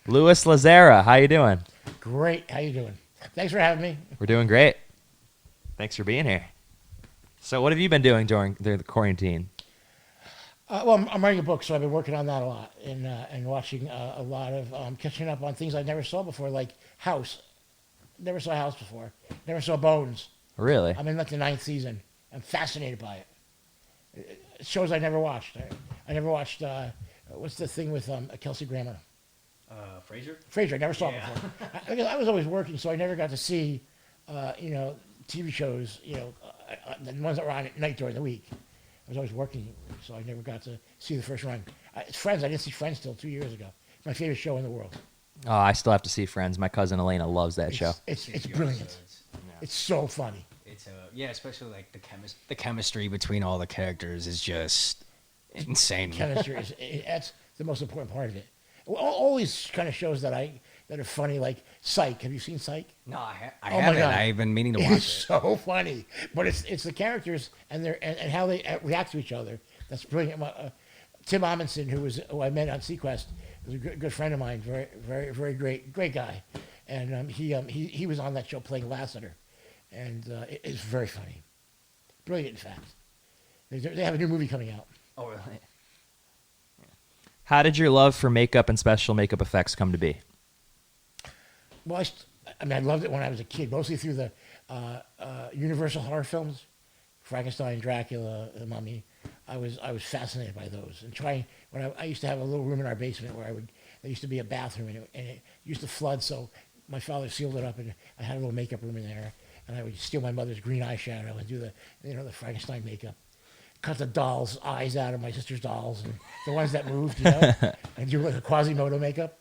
Louis Lazzara, how you doing? Great. How you doing? Thanks for having me. We're doing great. Thanks for being here. So what have you been doing during the quarantine? Well, I'm writing a book, so I've been working on that a lot and watching a lot of catching up on things I never saw before, like House. Never saw House before. Never saw Bones. Really? I'm in like the 9th season. I'm fascinated by it. Shows I never watched. I never watched. What's the thing with Kelsey Grammer? Frasier? Frasier. I never saw it before. I was always working, so I never got to see, TV shows. The ones that were on at night during the week. I was always working, so I never got to see the first run. Friends. I didn't see Friends till 2 years ago. My favorite show in the world. Oh, I still have to see Friends. My cousin Elena loves that show. It's brilliant. It's so funny. It's especially like the chemistry between all the characters is just insane. Chemistry that's the most important part of it. All these kind of shows that are funny, like Psych. Have you seen Psych? No, I Oh my haven't. God. I've been meaning to watch It's it. so funny, but it's the characters and how they react to each other. That's brilliant. Tim Amundsen, who I met on Sequest, was a good friend of mine. Very, very, very great guy, and he was on that show playing Lassiter, and it's very funny, brilliant. In fact, they have a new movie coming out. Oh, really? How did your love for makeup and special makeup effects come to be? Well, I loved it when I was a kid, mostly through the Universal horror films, Frankenstein, Dracula, The Mummy. I was fascinated by those, and I used to have a little room in our basement where there used to be a bathroom, and it used to flood, so my father sealed it up, and I had a little makeup room in there, and I would steal my mother's green eyeshadow and do the Frankenstein makeup, cut the dolls' eyes out of my sister's dolls, and the ones that moved, and do like a Quasimodo makeup.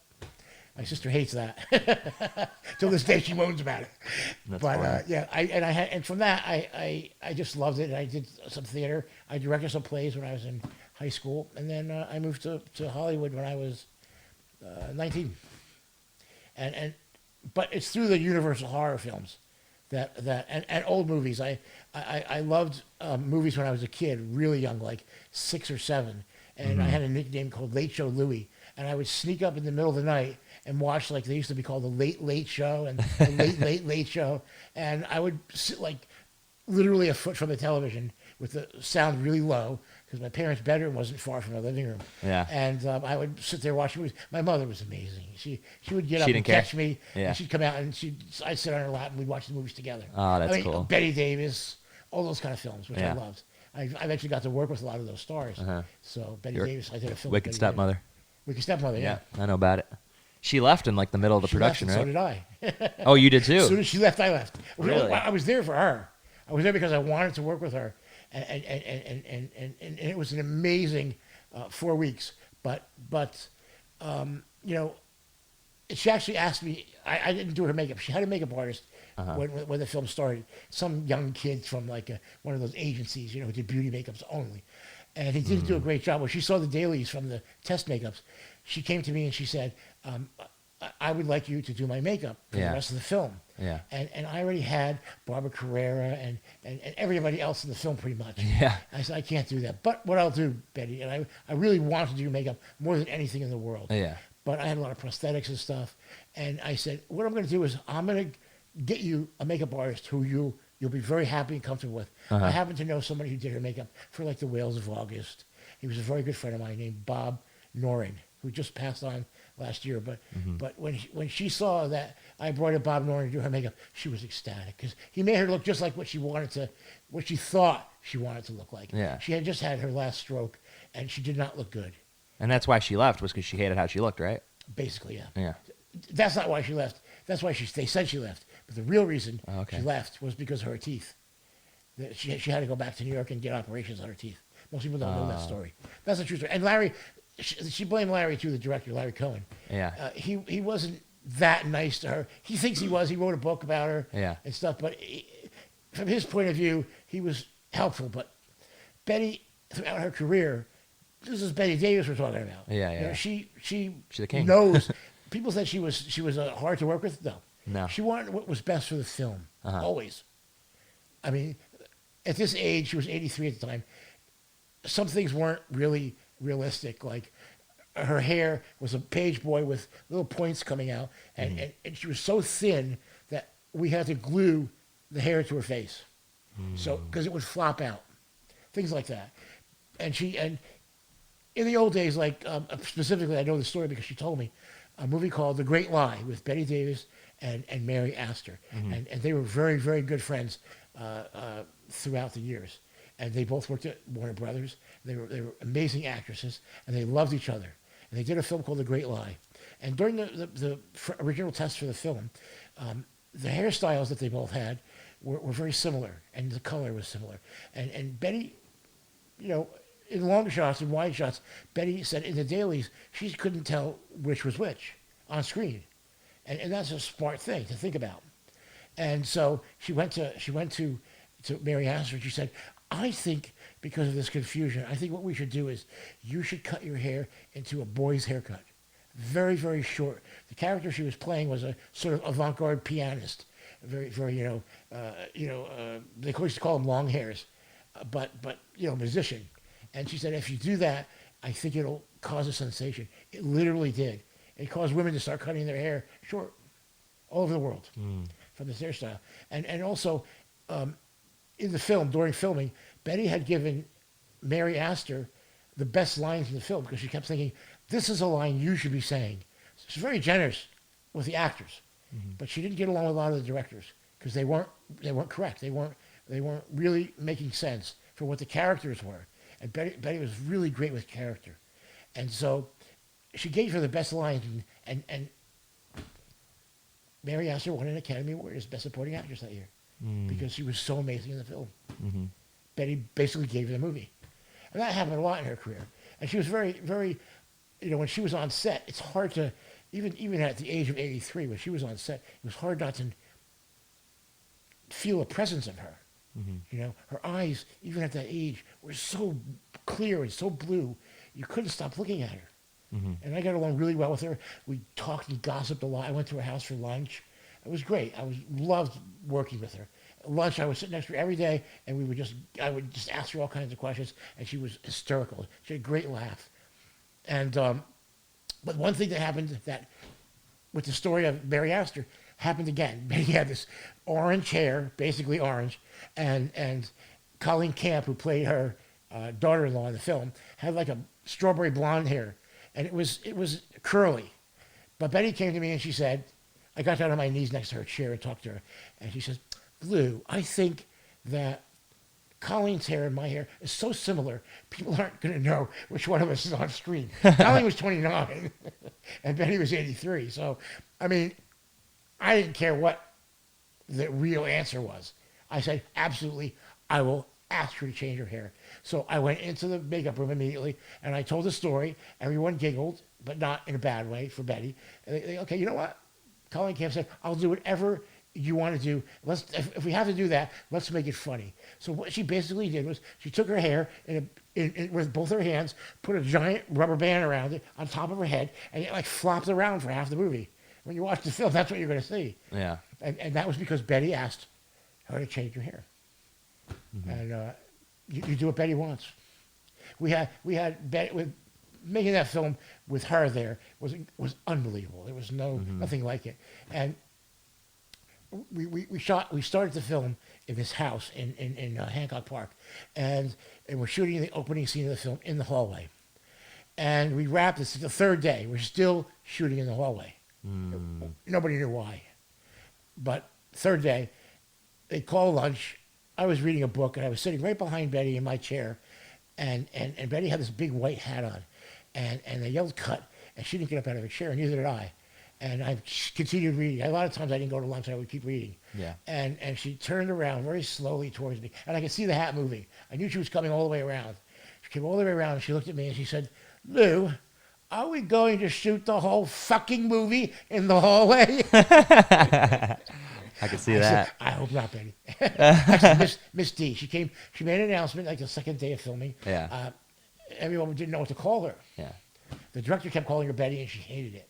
My sister hates that. Till this day, she moans about it. That's But funny. and from that, I just loved it. And I did some theater. I directed some plays when I was in high school, and then I moved to Hollywood when I was 19. But it's through the Universal horror films and old movies. I loved movies when I was a kid, really young, like 6 or 7, and I had a nickname called Late Show Louie, and I would sneak up in the middle of the night and watch, like, they used to be called the Late Late Show and the Late Show, and I would sit like literally a foot from the television with the sound really low because my parents' bedroom wasn't far from the living room. Yeah. And I would sit there watching movies. My mother was amazing. She would get up She and didn't care? catch me, Yeah. and she'd come out and I'd sit on her lap and we'd watch the movies together. Oh, that's I mean, cool. Betty Davis, all those kind of films, which I Yeah. loved. I actually got to work with a lot of those stars. Uh-huh. So Betty Your Davis, I did a film. with Wicked Betty Stepmother. Davis. Wicked Stepmother, yeah. I know about it. She left in like the middle of the She left, production, and right? So did I. Oh, you did As soon too. as she left, I left. Really? I was there for her. I was there because I wanted to work with her, and it was an amazing 4 weeks. But she actually asked me. I didn't do her makeup. She had a makeup artist when the film started. Some young kid from like one of those agencies, who did beauty makeups only, and he didn't do a great job. When she saw the dailies from the test makeups, she came to me and she said, I would like you to do my makeup for Yeah. the rest of the film. Yeah. And I already had Barbara Carrera and everybody else in the film pretty much. Yeah. I said, I can't do that. But what I'll do, Betty, and I really wanted to do makeup more than anything in the world. Yeah. But I had a lot of prosthetics and stuff. And I said, what I'm going to do is I'm going to get you a makeup artist who you'll be very happy and comfortable with. I happen to know somebody who did her makeup for like the Whales of August. He was a very good friend of mine named Bob Noring, who just passed on last year. But when she saw that I brought in Bob Noring to do her makeup, she was ecstatic because he made her look just like what she thought she wanted to look like. Yeah. She had just had her last stroke, and she did not look good. And that's why she left, was because she hated how she looked, right? Basically, yeah. Yeah. That's not why she left. That's why they said she left. But the real reason Okay. she left was because of her teeth. She had to go back to New York and get operations on her teeth. Most people don't know that story. That's the truth. And Larry, she blamed Larry too, the director, Larry Cohen. Yeah. He wasn't that nice to her. He thinks he was. He wrote a book about her Yeah. and stuff. But from his point of view, he was helpful. But Betty, throughout her career, this is Betty Davis we're talking about. Yeah, yeah. She She's a king. knows. People said she was hard to work with. No. She wanted what was best for the film. Always. I mean, at this age, she was 83 at the time. Some things weren't really realistic. Like her hair was a page boy with little points coming out, and she was so thin that we had to glue the hair to her face, so because it would flop out, things like that. And in the old days, like specifically, I know the story because she told me, a movie called The Great Lie with Betty Davis and Mary Astor, and they were very, very good friends throughout the years. And they both worked at Warner Brothers. They were amazing actresses, and they loved each other. And they did a film called The Great Lie. And during the original test for the film, the hairstyles that they both had were very similar, and the color was similar. And Betty, you know, in long shots and wide shots, Betty said in the dailies she couldn't tell which was which on screen, and that's a smart thing to think about. And so she went to Mary Astor and she said, I think because of this confusion, I think what we should do is you should cut your hair into a boy's haircut, very, very short. The character she was playing was a sort of avant-garde pianist, very, very, they used to call them long hairs, but musician. And she said, if you do that, I think it'll cause a sensation. It literally did. It caused women to start cutting their hair short all over the world from this hairstyle. And also, in the film, during filming, Betty had given Mary Astor the best lines in the film because she kept thinking, this is a line you should be saying. She's very generous with the actors, but she didn't get along with a lot of the directors because they weren't correct. They weren't really making sense for what the characters were. And Betty was really great with character. And so she gave her the best lines, and Mary Astor won an Academy Award as Best Supporting Actress that year because she was so amazing in the film. Betty basically gave her the movie. And that happened a lot in her career. And she was very, very, when she was on set, it's hard to, even at the age of 83, when she was on set, it was hard not to feel a presence of her. Her eyes, even at that age, were so clear and so blue, you couldn't stop looking at her. And I got along really well with her. We talked and gossiped a lot. I went to her house for lunch. It was great. Loved working with her. At lunch, I would sit next to her every day, and I would just ask her all kinds of questions, and she was hysterical. She had a great laugh. And but one thing that happened that, with the story of Mary Astor, happened again. Betty had this orange hair, basically orange, and Colleen Camp, who played her daughter-in-law in the film, had like a strawberry blonde hair, and it was curly. But Betty came to me and she said, I got down on my knees next to her chair and talked to her, and she says, Lou, I think that Colleen's hair and my hair is so similar, people aren't going to know which one of us is on screen. Colleen was 29, and Betty was 83. So, I mean, I didn't care what the real answer was. I said, absolutely, I will ask her to change her hair. So I went into the makeup room immediately, and I told the story. Everyone giggled, but not in a bad way for Betty. And they okay, you know what? Colleen Camp said, I'll do whatever you want to do. If we have to do that, let's make it funny. So what she basically did was she took her hair with both her hands, put a giant rubber band around it on top of her head, and it like flopped around for half the movie. When you watch the film, that's what you're going to see. Yeah. And that was because Betty asked her to change her hair. And you do what Betty wants. We had Betty with making that film with her there was unbelievable. There was nothing like it. And we started the film in this house in Hancock Park, and we're shooting the opening scene of the film in the hallway. And we wrapped. This is the third day. We're still shooting in the hallway. Nobody knew why. But third day, they call lunch. I was reading a book, and I was sitting right behind Betty in my chair, and Betty had this big white hat on, and they yelled cut, and she didn't get up out of her chair, and neither did I. And I continued reading. A lot of times I didn't go to lunch, I would keep reading. Yeah. And she turned around very slowly towards me, and I could see the hat moving. I knew she was coming all the way around. She came all the way around, and she looked at me, and she said, Lou, are we going to shoot the whole fucking movie in the hallway? I could see that. Said, I hope not, Betty. Actually, Miss D, she made an announcement like the second day of filming. Yeah. Everyone didn't know what to call her. Yeah. The director kept calling her Betty, and she hated it.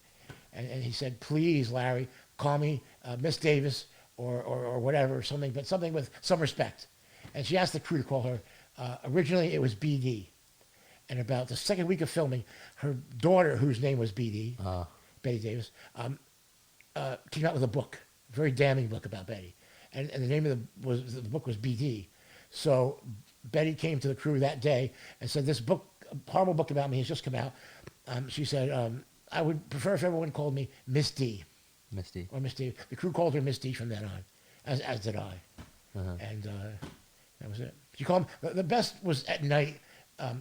And he said, please, Larry, call me Miss Davis or whatever, something, but something with some respect. And she asked the crew to call her. Originally, it was BD. And about the second week of filming, her daughter, whose name was BD, Betty Davis, came out with a book, a very damning book about Betty. And the name of the book was BD. So Betty came to the crew that day and said, this book, a horrible book about me, has just come out. She said, I would prefer if everyone called me Miss D. Misty. Or Miss D. The crew called her Miss D from then on, as did I. And that was it. She called me, the best was at night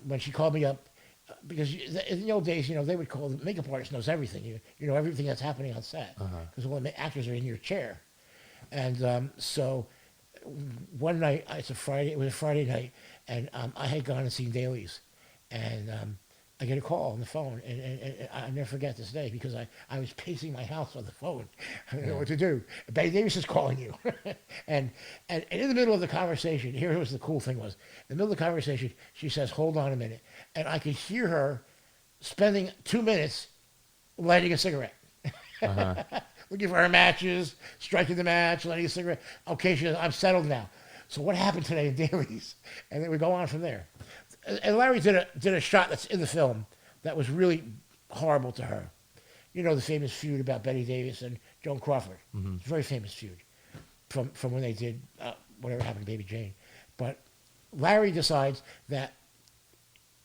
when she called me up, because in the old days, they would call, the makeup artist knows everything. You know everything that's happening on set, because all the actors are in your chair. And so one night, it was a Friday night, and I had gone and seen dailies, and I get a call on the phone, and I'll never forget this day, because I was pacing my house on the phone. I didn't know what to do. Betty Davis is calling you. and in the middle of the conversation, here was the cool thing was, in the middle of the conversation, she says, hold on a minute. And I could hear her spending 2 minutes lighting a cigarette. Looking for her matches, striking the match, lighting a cigarette. Okay, she says, I'm settled now. So what happened today in dailies? And then we go on from there. And Larry did a shot that's in the film that was really horrible to her. You know the famous feud about Betty Davis and Joan Crawford. It's a very famous feud from when they did whatever happened to Baby Jane. But Larry decides that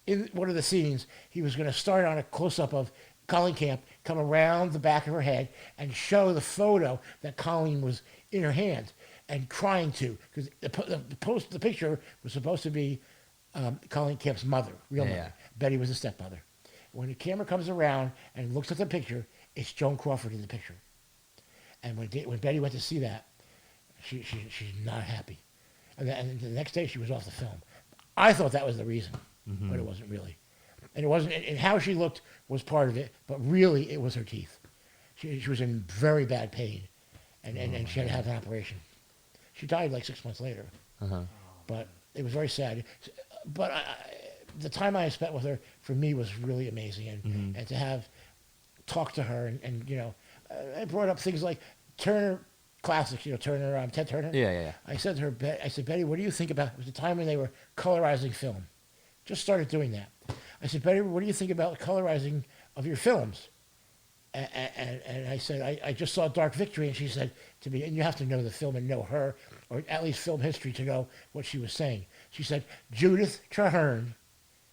in one of the scenes, he was going to start on a close-up of Colleen Camp, come around the back of her head and show the photo that Colleen was in her hand and crying to, because the picture was supposed to be Colleen Camp's mother, real mother. Yeah. Betty was a stepmother. When the camera comes around and looks at the picture, it's Joan Crawford in the picture. And when Betty went to see that, she's not happy. And the next day she was off the film. I thought that was the reason, but it wasn't really. And it wasn't. And how she looked was part of it, but really it was her teeth. She was in very bad pain, and she had to have an operation. She died like 6 months later. But it was very sad. But the time I spent with her, for me, was really amazing. And to have talked to her, and I brought up things like Turner classics, Turner, Ted Turner. Yeah. I said to her, I said, Betty, what do you think about, it was the time when they were colorizing film. Just started doing that. I said, Betty, what do you think about colorizing of your films? And I said, I just saw Dark Victory, and she said to me, and you have to know the film and know her, or at least film history to know what she was saying. She said, Judith Traherne,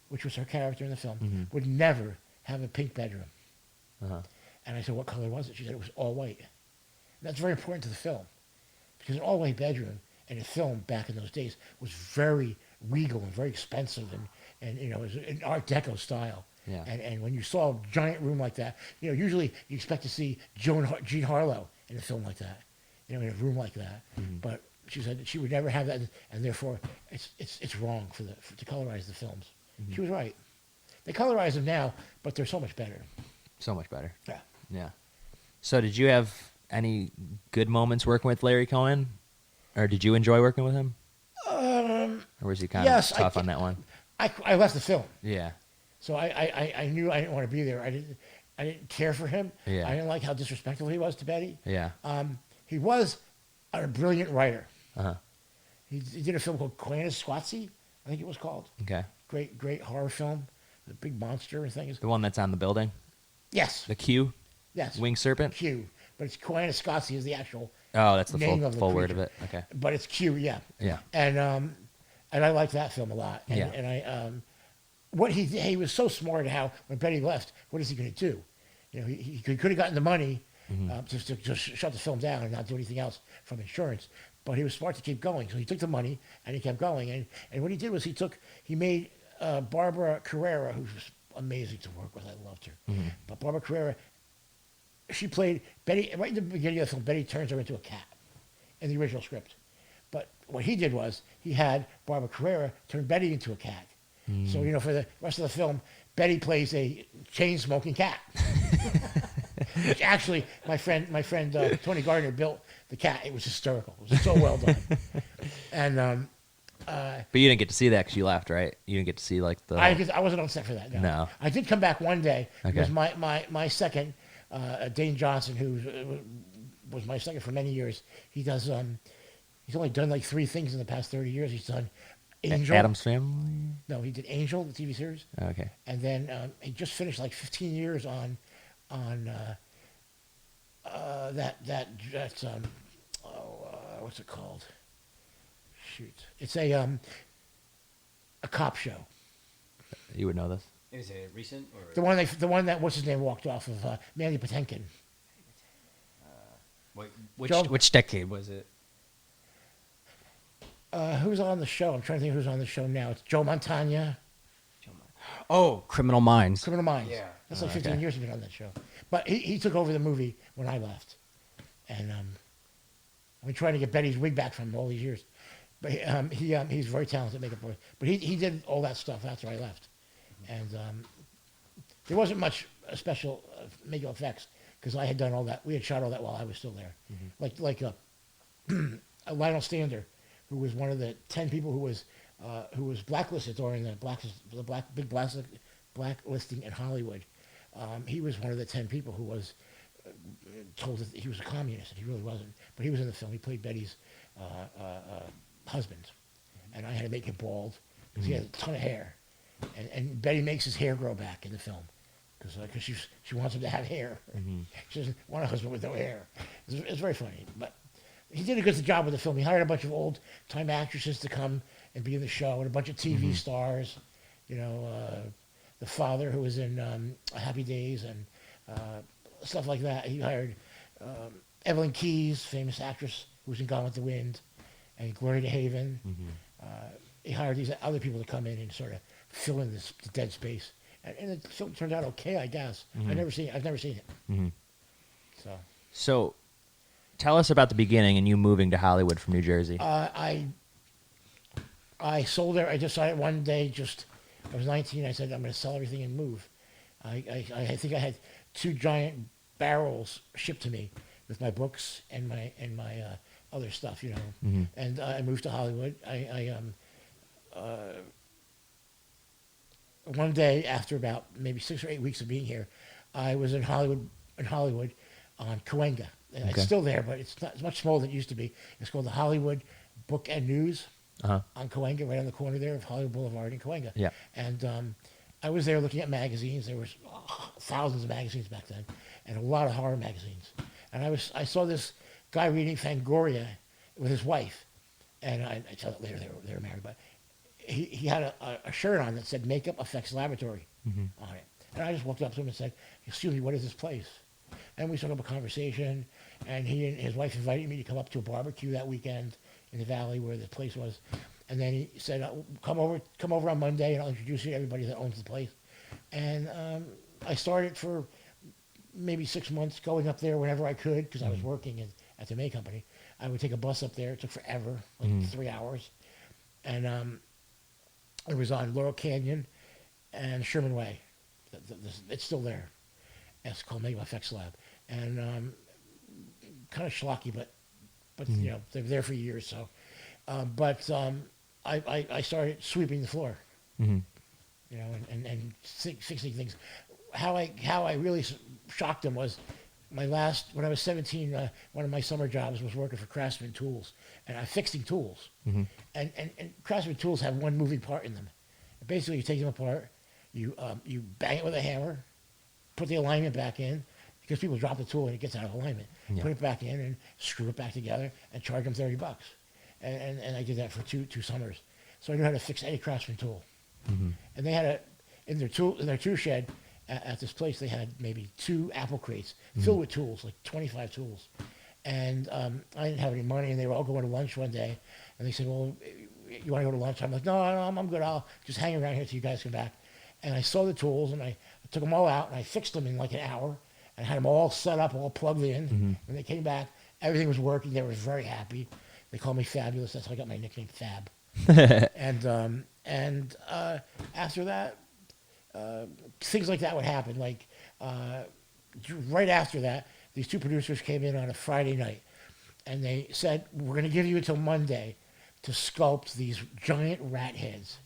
which was her character in the film, would never have a pink bedroom. And I said, what color was it? She said it was all white. And that's very important to the film, because an all white bedroom in a film back in those days was very regal and very expensive, and it was an Art Deco style. Yeah. And when you saw a giant room like that, usually you expect to see Jean Harlow in a film like that, in a room like that. But she said that she would never have that, and therefore it's wrong to colorize the films. She was right. They colorize them now, but they're so much better. So much better. Yeah. So did you have any good moments working with Larry Cohen? Or did you enjoy working with him? Or was he kind of tough on that one? I left the film. Yeah. So I knew I didn't want to be there. I didn't care for him. Yeah. I didn't like how disrespectful he was to Betty. Yeah. He was a brilliant writer. Uh-huh. He did a film called Squatzy, I think it was called. Okay. Great horror film. The big monster and things. The one that's on the building? Yes. The Q? Yes. Winged serpent? Q. But it's Squatzy is the actual Oh, that's the name of the full word of creature. it. Okay. But it's Q, yeah. Yeah. And I liked that film a lot. And, Yeah. And I what he was so smart at how when Betty left, what is he going to do? He could have gotten the money just to shut the film down and not do anything else from insurance. But he was smart to keep going, so he took the money and he kept going. And what he did was he made Barbara Carrera, who was amazing to work with. I loved her. But Barbara Carrera, she played Betty right in the beginning of the film. Betty turns her into a cat in the original script. But what he did was he had Barbara Carrera turn Betty into a cat. So for the rest of the film, Betty plays a chain-smoking cat. Which actually, my friend Tony Gardner built the cat. It was hysterical. It was so well done. And But you didn't get to see that because you left, right? You didn't get to see like the. I wasn't on set for that. No. I did come back one day. Okay. It was my second, Dane Johnson, who was my second for many years. He does. He's only done like 3 things in the past 30 years. He's done Angel. Adam's Family. No, he did Angel, the TV series, Okay. and then he just finished like 15 years on that's what's it called? Shoot, it's a cop show. You would know this. Is it recent or The one that what's his name walked off of Mandy Patinkin. which decade was it? Who's on the show? I'm trying to think who's on the show now. It's Joe Montana. Oh, Criminal Minds. Criminal Minds. Yeah. That's like 15 okay. years he's been on that show. But he took over the movie when I left. And I've been trying to get Betty's wig back from him all these years. But he's very talented makeup artist. But he did all that stuff after I left. And there wasn't much special makeup effects because I had done all that. We had shot all that while I was still there. Mm-hmm. Like a Lionel Stander, who was one of the 10 people who was blacklisted during the big blacklisting in Hollywood. He was one of the 10 people who was told that he was a communist, and he really wasn't. But he was in the film. He played Betty's husband, and I had to make him bald because he had a ton of hair. And Betty makes his hair grow back in the film because she wants him to have hair. Mm-hmm. She doesn't want a husband with no hair. It's very funny, but he did a good job with the film. He hired a bunch of old-time actresses to come and be in the show, and a bunch of TV stars. You know, the father who was in Happy Days and stuff like that. He hired Evelyn Keyes, famous actress who was in Gone with the Wind, and Gloria DeHaven. He hired these other people to come in and sort of fill in the dead space. And the film turned out okay, I guess. I've never seen it. Mm-hmm. So tell us about the beginning and you moving to Hollywood from New Jersey. I sold there. I decided one day, I was 19. I said I'm going to sell everything and move. I think I had 2 giant barrels shipped to me with my books and my other stuff, you know. And I moved to Hollywood. One day after about maybe 6 or 8 weeks of being here, I was in Hollywood on Cahuenga. Okay. It's still there, but it's much smaller than it used to be. It's called the Hollywood Book and News on Cahuenga, right on the corner there of Hollywood Boulevard in Cahuenga. Yeah. And I was there looking at magazines. There was thousands of magazines back then, and a lot of horror magazines. And I saw this guy reading Fangoria with his wife, and I tell it later they were married, but he had a shirt on that said Makeup Effects Laboratory on it. And I just walked up to him and said, "Excuse me, what is this place?" And we started up a conversation, and he and his wife invited me to come up to a barbecue that weekend in the valley where the place was. And then he said, come over on Monday, and I'll introduce you to everybody that owns the place. And I started for maybe 6 months going up there whenever I could because I was working at the May Company. I would take a bus up there. It took forever, like 3 hours. And it was on Laurel Canyon and Sherman Way. It's still there. It's called Makeup Effects Lab. And kind of schlocky, but you know, they're there for years. So, I started sweeping the floor, you know, and fixing things. How I really shocked them was when I was 17, one of my summer jobs was working for Craftsman Tools, and I'm fixing tools. And Craftsman Tools have one moving part in them. Basically, you take them apart, you bang it with a hammer, put the alignment back in, because people drop the tool and it gets out of alignment. Yeah. Put it back in and screw it back together and charge them $30. And I did that for two summers. So I knew how to fix any Craftsman tool. And they had in their tool shed at this place, they had maybe 2 apple crates filled with tools, like 25 tools. And I didn't have any money, and they were all going to lunch one day. And they said, "Well, you want to go to lunch?" I'm like, "No, I'm good. I'll just hang around here till you guys come back." And I saw the tools, and I took them all out, and I fixed them in like an hour, and had them all set up, all plugged in. When they came back, everything was working. They were very happy. They called me Fabulous. That's how I got my nickname, Fab. And after that, things like that would happen. Like right after that, these 2 producers came in on a Friday night, and they said, "We're going to give you until Monday to sculpt these giant rat heads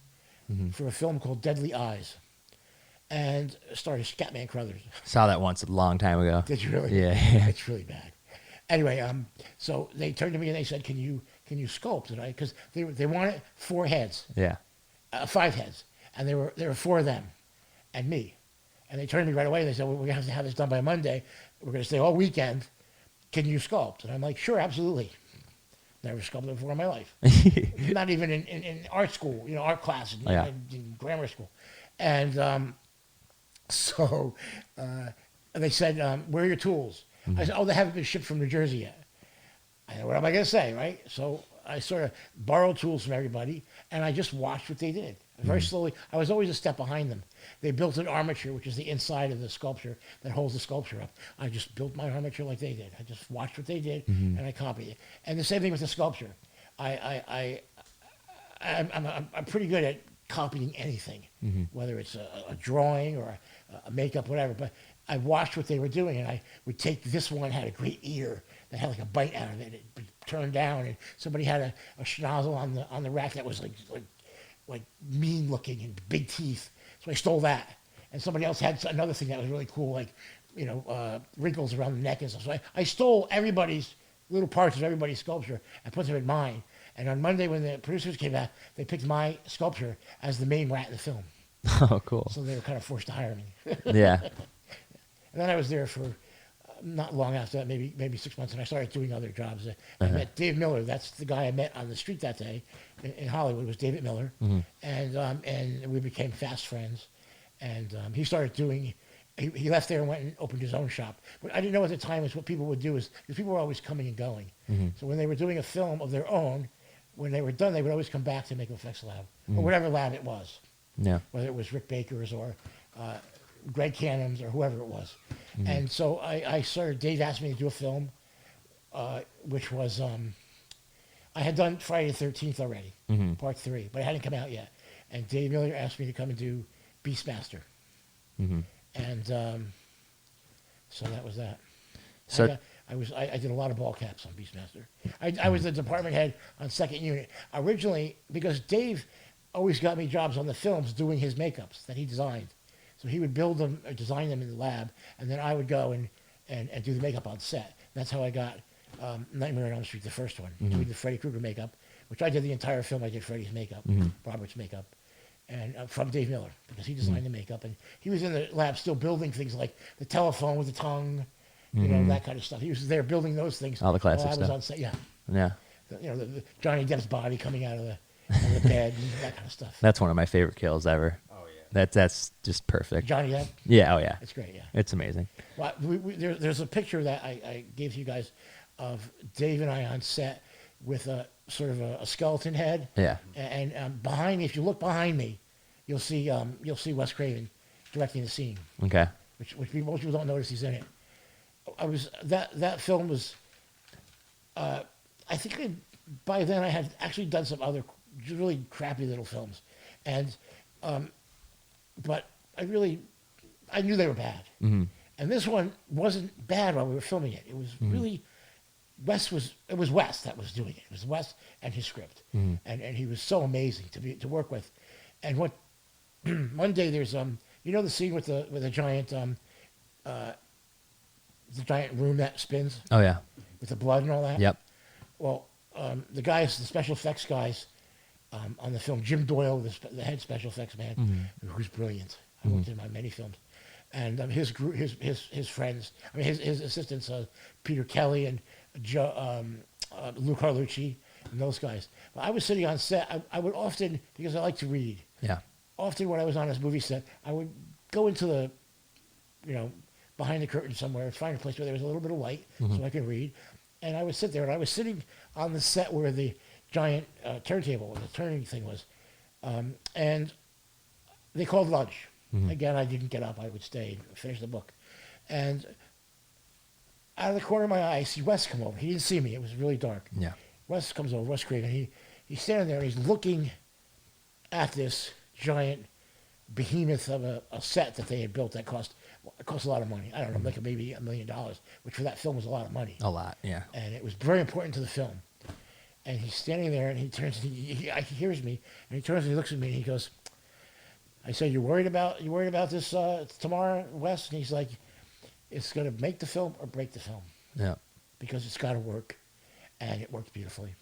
for a film called Deadly Eyes." And started Scatman Crothers. Saw that once a long time ago. Did you really? Yeah. It's really bad. Anyway, so they turned to me and they said, "Can you can you sculpt?" And because they wanted 4 heads, Yeah. 5 heads, and there were 4 of them, and me, and they turned to me right away. They said, "Well, we're gonna have to have this done by Monday. We're gonna stay all weekend. Can you sculpt?" And I'm like, "Sure, absolutely." Never sculpted before in my life. Not even in art school, art class, in grammar school. And so they said, "Where are your tools?" I said, "Oh, they haven't been shipped from New Jersey yet." I said, "What am I going to say, right?" So I sort of borrowed tools from everybody, and I just watched what they did. Very slowly. I was always a step behind them. They built an armature, which is the inside of the sculpture that holds the sculpture up. I just built my armature like they did. I just watched what they did, and I copied it. And the same thing with the sculpture. I'm pretty good at copying anything, whether it's a drawing or a makeup, whatever. But I watched what they were doing, and I would take this one had a great ear that had like a bite out of it. It turned down, and somebody had a schnozzle on the rack that was like mean looking and big teeth. So I stole that. And somebody else had another thing that was really cool, like, wrinkles around the neck and stuff. So I stole everybody's little parts of everybody's sculpture and put them in mine. And on Monday when the producers came back, they picked my sculpture as the main rat in the film. Oh, cool. So they were kind of forced to hire me. Yeah. And then I was there for not long after that, maybe 6 months, and I started doing other jobs. I met Dave Miller. That's the guy I met on the street that day in Hollywood. Was David Miller, and we became fast friends. And he started doing. He left there and went and opened his own shop. But I didn't know at the time is what people would do is because people were always coming and going. So when they were doing a film of their own, when they were done, they would always come back to Make Effects Lab or whatever lab it was. Yeah. Whether it was Rick Baker's or Greg Cannon's or whoever it was. And so I started, Dave asked me to do a film, which was, I had done Friday the 13th already, part 3, but it hadn't come out yet. And Dave Miller asked me to come and do Beastmaster. And so that was that. So I did a lot of ball caps on Beastmaster. I was the department head on second unit. Originally, because Dave always got me jobs on the films doing his makeups that he designed. So he would build them or design them in the lab, and then I would go and do the makeup on set. That's how I got Nightmare on Elm Street, the first one, doing the Freddy Krueger makeup, which I did the entire film. I did Freddy's makeup, Robert's makeup, and from Dave Miller, because he designed the makeup. And he was in the lab still building things like the telephone with the tongue, that kind of stuff. He was there building those things. All the classic while I was stuff. on set, yeah. Yeah. The Johnny Depp's body coming out of the bed and that kind of stuff. That's one of my favorite kills ever. Oh yeah. That's just perfect. Johnny Depp? Yeah. Oh yeah. It's great, yeah. It's amazing. Well, there's a picture that I gave you guys of Dave and I on set with a sort of a skeleton head. Yeah. And behind me, if you look behind me, you'll see Wes Craven directing the scene. Okay. Which most people don't notice he's in it. That film was. I think by then I had actually done some other really crappy little films, and but I knew they were bad. And this one wasn't bad while we were filming it. It was really it was Wes that was doing it. It was Wes and his script, and he was so amazing to work with. And what one day there's the scene with the giant room that spins. Oh yeah. With the blood and all that. Yep. Well, the special effects guys on the film, Jim Doyle, the head special effects man, who's brilliant. I worked in many films. And his group, his friends, his assistants, Peter Kelly and Lou Carlucci, and those guys. But I was sitting on set. I would often, because I like to read. Yeah. Often when I was on this movie set, I would go into the, behind the curtain somewhere, find a place where there was a little bit of light so I could read. And I would sit there, and I was sitting on the set where the giant turntable, the turning thing was. And they called lunch. Again, I didn't get up. I would stay and finish the book. And out of the corner of my eye, I see Wes come over. He didn't see me. It was really dark. Yeah. Wes comes over, Wes Craven. He's standing there, and he's looking at this giant behemoth of a set that they had built that cost a lot of money. I don't know, like maybe $1 million, which for that film was a lot of money. A lot, yeah. And it was very important to the film. And he's standing there, and he turns, he hears me, and he turns and he looks at me, and he goes, I said, you worried about this tomorrow, Wes? And he's like, it's going to make the film or break the film. Yeah. Because it's got to work. And it worked beautifully.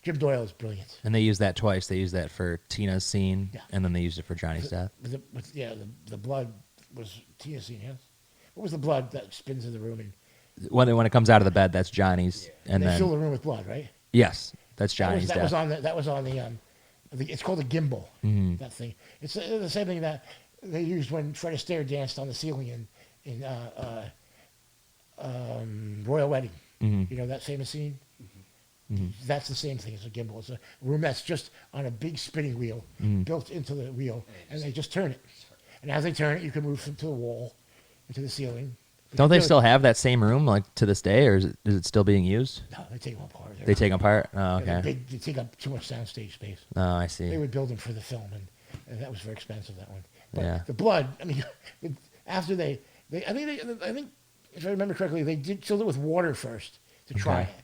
Jim Doyle is brilliant. And they used that twice. They used that for Tina's scene, Yeah. and then they used it for Johnny's death. The blood was Tina's scene, yes? What was the blood that spins in the room? And When it comes out of the bed, that's Johnny's, and they then fill the room with blood, right? yes, that's Johnny's That death. was on the it's called a gimbal, that thing. It's the same thing that they used when Fred Astaire danced on the ceiling in Royal Wedding. You know that famous scene? That's the same thing as a gimbal. It's a room that's just on a big spinning wheel built into the wheel, and they just turn it. And as they turn it, you can move them to the wall, into the ceiling. Don't they still have that same room like to this day, or is it still being used? No, they take them apart. They take them apart. Oh, They're okay. big, they take up too much soundstage space. Oh, I They see. would build them for the film, and that was very expensive. That one. But Yeah. the blood. I mean, after I think if I remember correctly, they did filled it with water first to try Okay. it.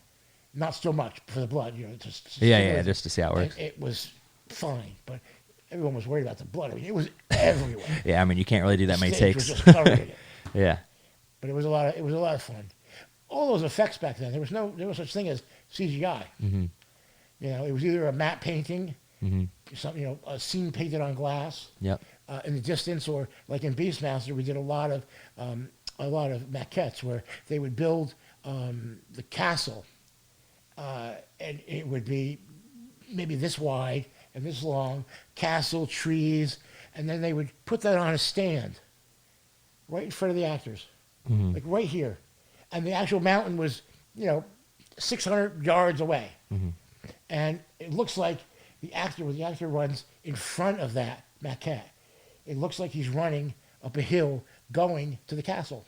Not so much for the blood, just Yeah, just to see how it works. It was fine, but everyone was worried about the blood. I mean, it was everywhere. Yeah, I mean you can't really do that The many stage takes. was just covered in it. Yeah. But it was a lot of fun. All those effects back then, there was no such thing as CGI. Mm-hmm. You know, it was either a matte painting, something, a scene painted on glass Yep. in the distance, or like in Beastmaster, we did a lot of maquettes where they would build the castle, and it would be maybe this wide and this long, castle, trees, and then they would put that on a stand right in front of the actors. Like right here. And the actual mountain was, 600 yards away. And it looks like when the actor runs in front of that maquette, it looks like he's running up a hill going to the castle.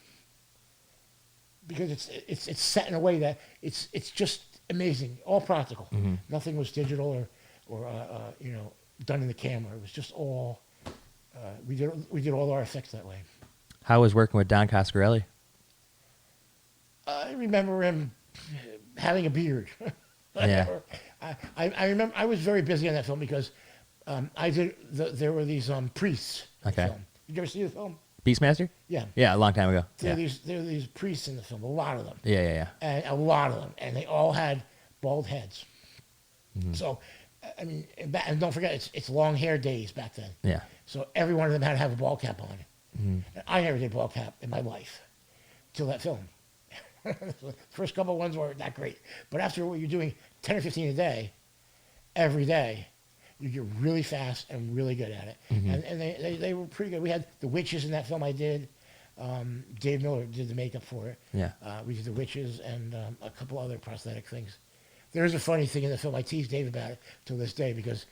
Because it's set in a way that it's just amazing, all practical. Nothing was digital or done in the camera. It was just all, we did all our effects that way. How was working with Don Coscarelli? I remember him having a beard. Yeah. I remember I was very busy on that film because there were these priests in the Okay. film. Did you ever see the film? Beastmaster? Yeah. Yeah, a long time ago. There Yeah. were these priests in the film, a lot of them. Yeah. And a lot of them. And they all had bald heads. So, I mean, and don't forget, it's long hair days back then. Yeah. So every one of them had to have a ball cap on. And I never did ball cap in my life till that film. The first couple of ones weren't that great. But after what you're doing 10 or 15 a day, every day, you get really fast and really good at it. And they were pretty good. We had the witches in that film I did. Dave Miller did the makeup for it. Yeah. We did the witches and a couple other prosthetic things. There's a funny thing in the film. I tease Dave about it till this day because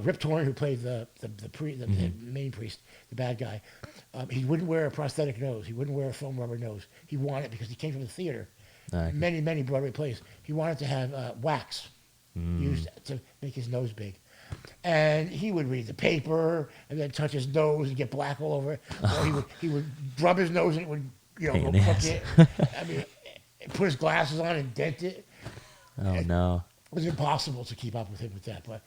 Rip Torn, who played the main priest, the bad guy, he wouldn't wear a prosthetic nose. He wouldn't wear a foam rubber nose. He wanted, because he came from the theater, Okay. many Broadway plays. He wanted to have wax used to make his nose big. And he would read the paper and then touch his nose and get black all over it. Or he would rub his nose and it would Pain go in the crook ass. it. I mean, put his glasses on and dent it. Oh no. It was impossible to keep up with him with that, but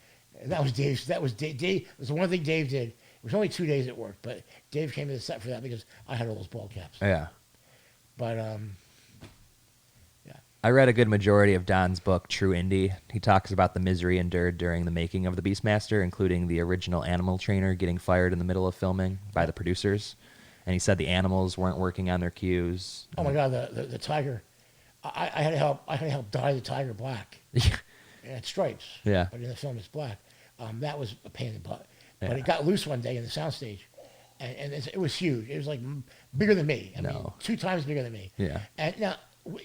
that was Dave's. Dave. It was the one thing Dave did. It was only 2 days at work, but Dave came to the set for that because I had all those ball caps. Yeah. But I read a good majority of Don's book, True Indie. He talks about the misery endured during the making of The Beastmaster, including the original animal trainer getting fired in the middle of filming by the producers. And he said the animals weren't working on their cues. oh my God, the tiger! I had to help dye the tiger black. Yeah. And it's stripes. Yeah. But in the film, it's black. That was a pain in the butt. But Yeah. it got loose one day in the soundstage, and it was huge. It was like bigger than me. I mean, No. 2 times bigger than me. Yeah. And now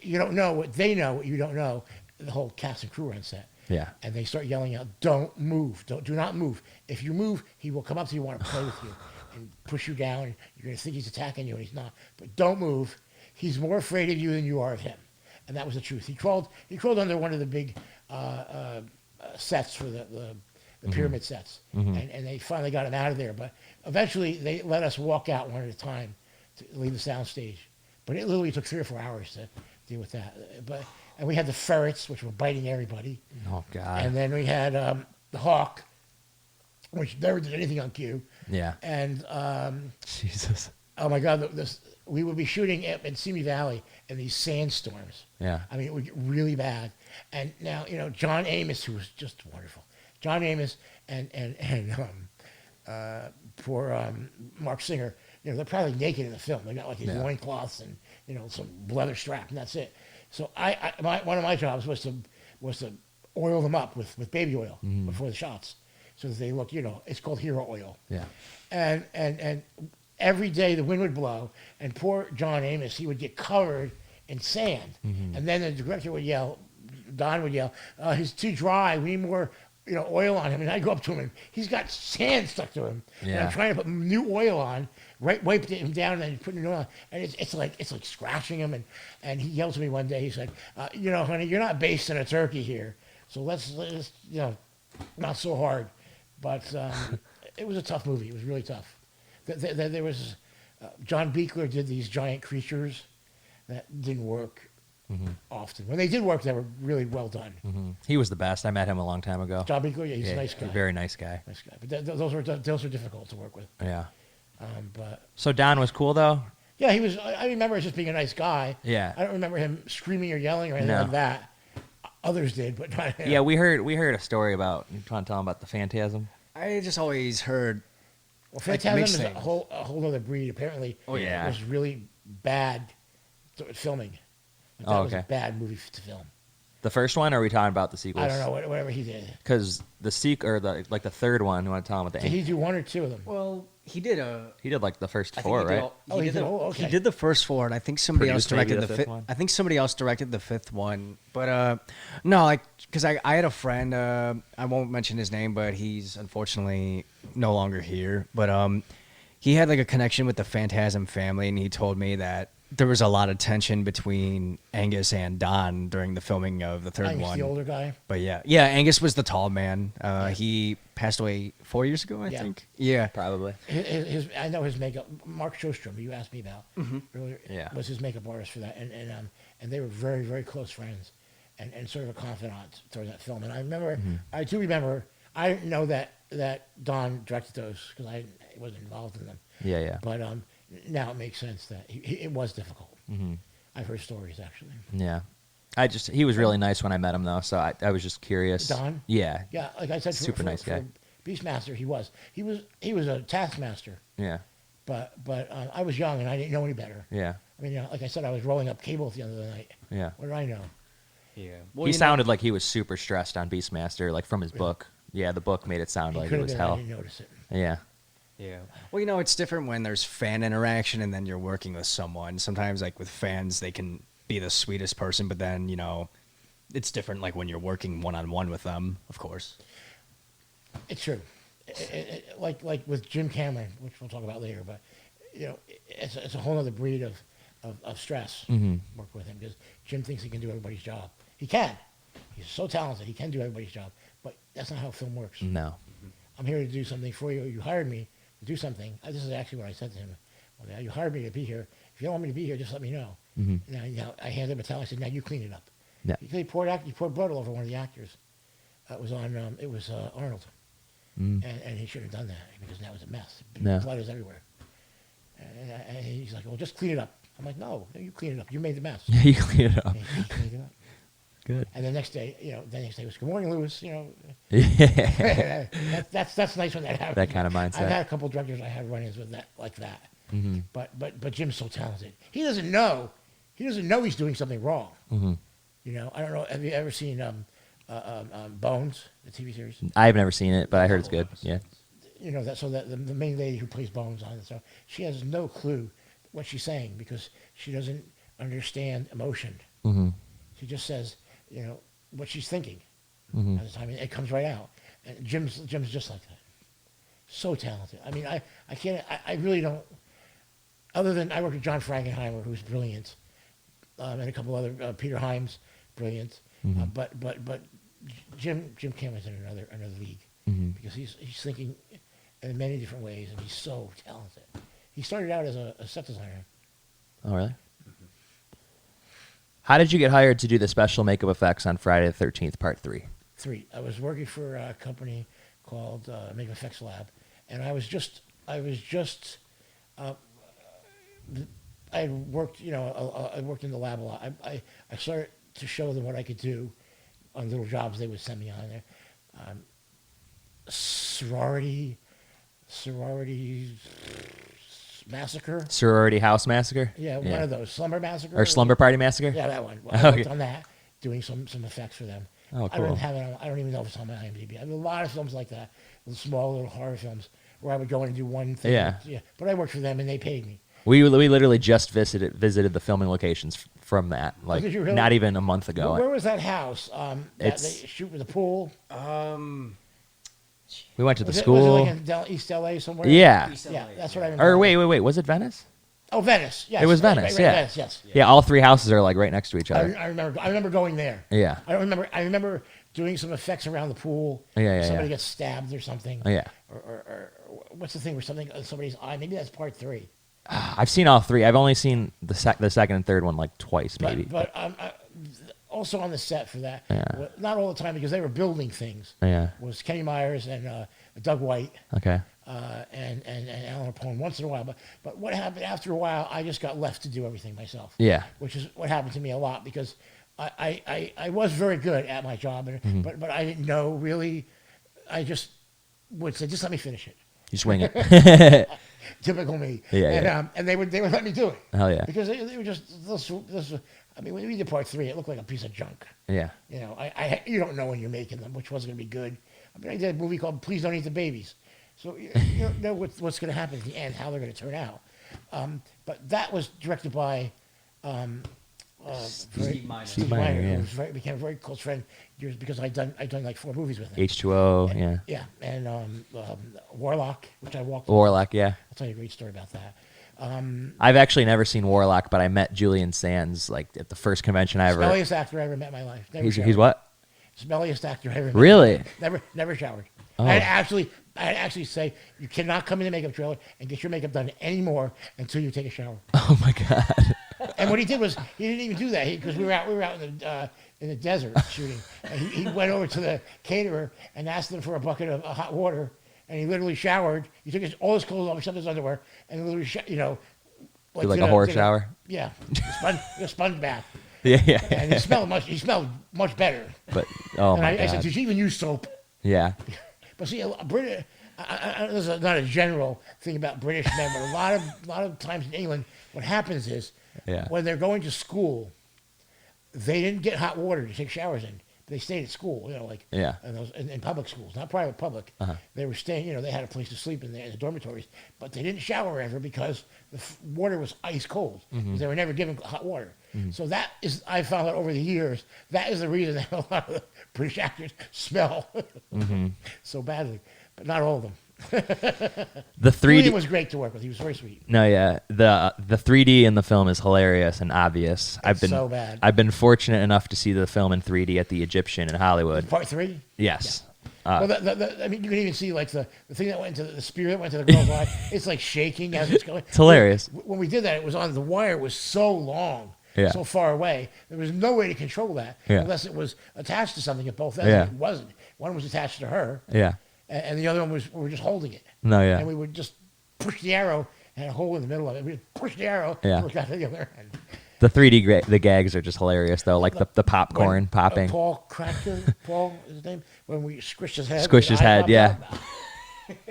you don't know what they know. What you don't know. The whole cast and crew are on set. Yeah. And they start yelling out, "Don't move! Do not move! If you move, he will come up to you, want to play with you, and push you down. And you're going to think he's attacking you, and he's not. But don't move. He's more afraid of you than you are of him." And that was the truth. He crawled under one of the big sets for the pyramid sets, and they finally got him out of there. But eventually, they let us walk out one at a time to leave the sound stage. But it literally took 3 or 4 hours to deal with that. And we had the ferrets, which were biting everybody. Oh God. And then we had the hawk, which never did anything on cue. Yeah. And Jesus. Oh my God, we would be shooting in Simi Valley in these sandstorms. Yeah. I mean, it would get really bad. And now, John Amos, who was just wonderful. John Amos and poor Mark Singer, they're probably naked in the film. They got like these loincloths and, some leather strap, and that's it. So one of my jobs was to oil them up with baby oil before the shots, so that they look, it's called hero oil. Yeah. And every day the wind would blow, and poor John Amos, he would get covered in sand. And then the director would yell, Don would yell, he's too dry, we need more oil on him. And I'd go up to him, and he's got sand stuck to him. And Yeah. I'm trying to put new oil on, wiped him down, and then put new oil on. And it's like scratching him. And he yelled to me one day, he said, honey, you're not based in a turkey here. So let's not so hard. But it was a tough movie. It was really tough. There was John Buechler did these giant creatures that didn't work often. When they did work, they were really well done. He was the best. I met him a long time ago. John Buechler, yeah, he's a nice guy. Very nice guy. Nice guy. But those were difficult to work with. Yeah. But So Don was cool though. yeah, he was. I remember just being a nice guy. Yeah. I don't remember him screaming or yelling or anything No. like that. Others did, but not him. Yeah, we heard a story about. You trying to tell him about the Phantasm? I just always heard. Well, like, Phantasm mixed is a things. whole other breed. Apparently, Oh, yeah. it was really bad filming. Like, that Oh, was a okay. bad movie to film. The first one, or are we talking about the sequels? I don't know whatever he did. Because the the third one, you want to tell him what the Did he do one or two of them? Well, he did he did like the first I think four, he did right? all- Oh, he did the, all- okay. He did the first four, and I think somebody else Produced maybe directed the the fifth fifth one? I think somebody else directed the fifth one. But no, like because I had a friend. I won't mention his name, but he's unfortunately no longer here. But he had like a connection with the Phantasm family, and he told me that there was a lot of tension between Angus and Don during the filming of the third Angus, one. the older guy. But yeah, Angus was the tall man. He passed away 4 years ago, I Yeah. think. Yeah. Probably. I know his makeup. Mark Shostrom, who you asked me about earlier, Yeah. was his makeup artist for that, and they were very, very close friends, and sort of a confidant during that film. And I remember, I do remember, I didn't know that Don directed those because I wasn't involved in them. Yeah, yeah. But now it makes sense that it was difficult. I've heard stories actually. Yeah. He was really nice when I met him though, so I was just curious. Don? Yeah. Yeah, like I said, Super nice guy. For Beastmaster, he was a taskmaster, Yeah. but I was young and I didn't know any better. Yeah. I mean, like I said, I was rolling up cable at the end of the night. Yeah. What did I know? Yeah. He sounded like he was super stressed on Beastmaster, like from his book. Yeah, the book made it sound He like could it have was been. I hell. didn't notice it. Yeah. Yeah. Well, it's different when there's fan interaction and then you're working with someone. Sometimes, like with fans, they can be the sweetest person, but then, it's different like when you're working one-on-one with them, of course. It's true. Like with Jim Cameron, which we'll talk about later, but it's a whole other breed of stress. Work with him because Jim thinks he can do everybody's job. He can. He's so talented. He can do everybody's job, but that's not how film works. No. I'm here to do something for you. You hired me to do something. This is actually what I said to him. Well, now you hired me to be here. If you don't want me to be here, just let me know. Now I handed him a towel. I said, now you clean it up. Yeah. He poured blood all over one of the actors. It was Arnold. And he shouldn't have done that because that was a mess. No. Blood is everywhere. And he's like, well, just clean it up. I'm like, no, you clean it up. You made the mess. Yeah, you cleaned it up. And he cleaned it up. Good. And the next day, was, good morning, Louis. Yeah. That's nice when that happens. That kind of mindset. I've had a couple of directors I had run-ins with that like that. But Jim's so talented. He doesn't know he's doing something wrong. I don't know. Have you ever seen Bones, the TV series? I've never seen it, but I heard it's good. Yeah. The main lady who plays Bones on it, so she has no clue what she's saying because she doesn't understand emotion. She just says, what she's thinking at the time, and it comes right out. And Jim's just like that. So talented. I mean, I can't. I really don't. Other than I worked with John Frankenheimer, who's brilliant, and a couple other Peter Hyams, brilliant. But Jim Cameron's in another league because he's thinking in many different ways, and he's so talented. He started out as a set designer. Oh, really? How did you get hired to do the special makeup effects on Friday the 13th, Part 3? 3. I was working for a company called Makeup Effects Lab, and I was just I had worked, I worked in the lab a lot. I started to show them what I could do on little jobs they would send me on there. Um, sorority massacre. Sorority House Massacre. Yeah, one of those. Slumber massacre. Or Slumber Party Massacre. Yeah, that one. I worked on that, doing some effects for them. Oh, I cool. don't have it. I don't even know if it's on my IMDb. I have a lot of films like that, little small little horror films where I would go in and do one thing. Yeah. But I worked for them and they paid me. We literally just visited the filming locations from that, like did you really? not even a month ago. Where was that house? That It's- they shoot with the pool. We went to the Was school. it like in East LA somewhere? Yeah. Yeah, that's what I remember. Or wait, was it Venice? Oh, Venice. Yes. It was Right, Venice, right, yeah. Venice, yes. Yeah, all three houses are like right next to each other. I remember going there. Yeah. I remember doing some effects around the pool. Yeah, Somebody yeah. gets stabbed or something. Yeah. Or what's the thing where something somebody's eye? Maybe that's part 3. I've seen all three. I've only seen the second and third one like twice, maybe. But also on the set for that. Yeah. Not all the time because they were building things. Yeah. Was Kenny Myers and Doug White. Okay. And Alan Rapone once in a while. But what happened after a while, I just got left to do everything myself. Yeah. Which is what happened to me a lot because I was very good at my job, but I didn't know really. I just would say, just let me finish it. You swing it. Typical me. Yeah, And they would let me do it. Hell yeah. Because they were just this. I mean, when we did part 3, it looked like a piece of junk. Yeah. You don't know when you're making them, which wasn't going to be good. I mean, I did a movie called Please Don't Eat the Babies. So you don't know what's going to happen at the end, how they're going to turn out. But that was directed by Steve Miner. Steve Miner, yeah. who became a very close friend years because I'd done like 4 movies with him. H2O, yeah. Yeah, and Warlock, which I walked. Warlock, yeah. I'll tell you a great story about that. I've actually never seen Warlock, but I met Julian Sands like at the first convention I ever. Smelliest actor I ever met in my life. Never He's showered. what? Smelliest actor I ever met. Really? Never showered. Oh. I'd actually say you cannot come in the makeup trailer and get your makeup done anymore until you take a shower. Oh my god. And what he did was he didn't even do that because we were out in the desert shooting. And he went over to the caterer and asked them for a bucket of hot water, and he literally showered. He took all his clothes off, except his underwear, and literally, Like a horror shower? Yeah, a sponge bath. Yeah. And he smelled much better. But oh And my I god. said, did you even use soap? Yeah. But see, British. This is not a general thing about British men, but a lot of times in England, what happens is Yeah. when they're going to school, they didn't get hot water to take showers in. They stayed at school, Yeah. in public schools, not private, public. Uh-huh. They were staying, they had a place to sleep in the dormitories, but they didn't shower ever because the water was ice cold. Mm-hmm. They were never given hot water. So that is, I found out over the years, that is the reason that a lot of the British actors smell Mm-hmm. so badly, but not all of them. The 3D Julian was great to work with. He was very sweet. No, yeah. The 3D in the film is hilarious and obvious. It's so bad. I've been fortunate enough to see the film in 3D at the Egyptian in Hollywood. Part 3? Yes. Well, I mean, you can even see like the thing that went into the spear that went to the girl's eye. It's like shaking as it's going. It's hilarious. When we did that, it was on the wire. Was so long, Yeah. so far away. There was no way to control that Yeah. unless it was attached to something at both ends. Yeah. It wasn't. One was attached to her, Yeah. and the other one was we were just holding it. No, yeah. And we would just push the arrow and a hole in the middle of it. We'd push the arrow. Yeah. Until we got to the other end. The 3D the gags are just hilarious though, like the popcorn When, popping. Paul Cracker, Paul is his name. When we squished his head. Squished his eye head, popped yeah. out.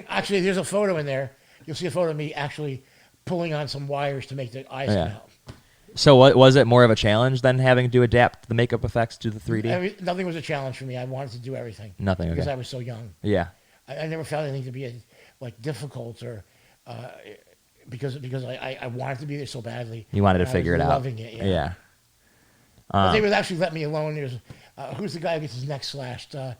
Actually, there's a photo in there. You'll see a photo of me actually pulling on some wires to make the eyes come Yeah. out. So what was it more of a challenge than having to adapt the makeup effects to the 3D? Nothing was a challenge for me. I wanted to do everything. Nothing, Because okay. I was so young. Yeah. I never found anything to be difficult or because I wanted to be there so badly. You wanted to And I figure was it out. Loving it. Yeah. Yeah. But they would actually let me alone. There's who's the guy who gets his neck slashed? I'm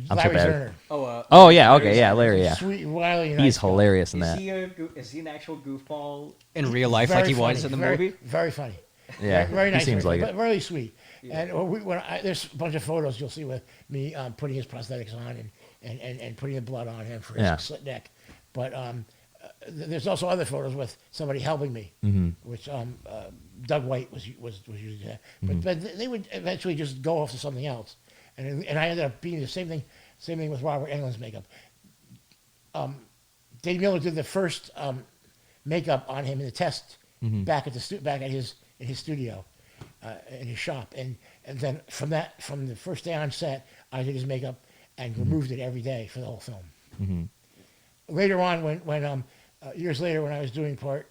so Larry bad. Zerner. Oh yeah, okay, yeah, Larry, yeah. Sweet, wily, He's nice guy. hilarious in that. Is he an actual goofball in real life Very like he was funny, in the very, movie? Very funny. Yeah, Very nice. he seems very, like but it. really sweet. And there's a bunch of photos you'll see with me putting his prosthetics on and putting the blood on him for his Yeah. slit neck. But there's also other photos with somebody helping me, which Doug White was using that. But they would eventually just go off to something else, and I ended up being the same thing with Robert Englund's makeup. Dave Miller did the first makeup on him in the test back at his studio, in his shop, and then from the first day on set, I did his makeup and removed it every day for the whole film. Later on, when years later, when I was doing part,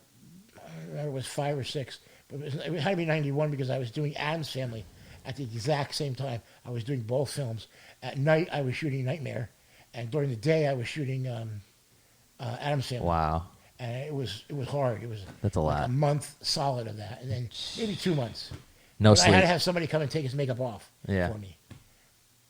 I don't remember it was 5 or 6, but it had to be 91 because I was doing Addams Family at the exact same time. I was doing both films. At night, I was shooting Nightmare, and during the day, I was shooting Addams Family. Wow. And it was hard. It was That's a like lot. a month solid of that, and then maybe 2 months. No But sleep. I had to have somebody come and take his makeup off Yeah. for me.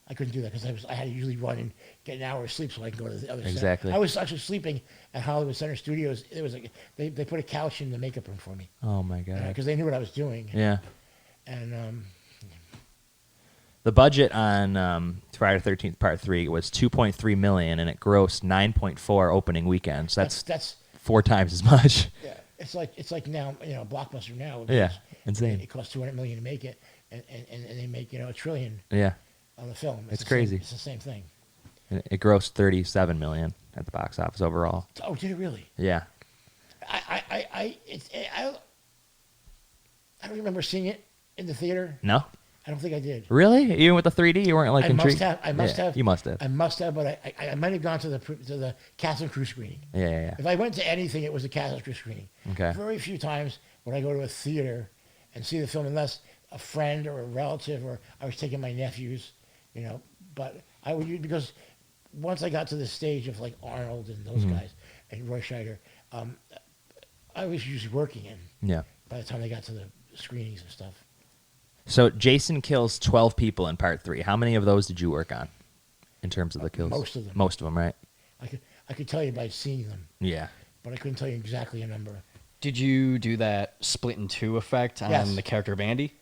I couldn't do that because I had to usually run and get an hour of sleep so I can go to the other Exactly. set. I was actually sleeping at Hollywood Center Studios. It was like they put a couch in the makeup room for me Oh my god. because they knew what I was doing. Yeah. And The budget on Friday the 13th Part 3 was $2.3 million, and it grossed $9.4 opening weekend. So that's 4 times as much. yeah, it's like now Blockbuster now. Yeah, insane. It costs $200 million to make it, and they make $1 trillion Yeah. on the film. It's the crazy. Same, it's the same thing. And it grossed $37 million at the box office overall. Oh, did it really? Yeah. I don't remember seeing it in the theater. No? I don't think I did. Really? Even with the 3D, you weren't like I intrigued? must have. You must have. I must have, but I might have gone to the Cast and Crew screening. Yeah. If I went to anything, it was the Cast and Crew screening. Okay. Very few times would I go to a theater and see the film unless a friend or a relative or I was taking my nephews, But I would because once I got to the stage of like Arnold and those guys and Roy Scheider, I was usually working in Yeah. by the time they got to the screenings and stuff. So Jason kills 12 people in Part 3. How many of those did you work on in terms of the kills? Most of them. Most of them, right? I could tell you by seeing them, Yeah. but I couldn't tell you exactly a number. Did you do that split in 2 effect on Yes. the character of Andy?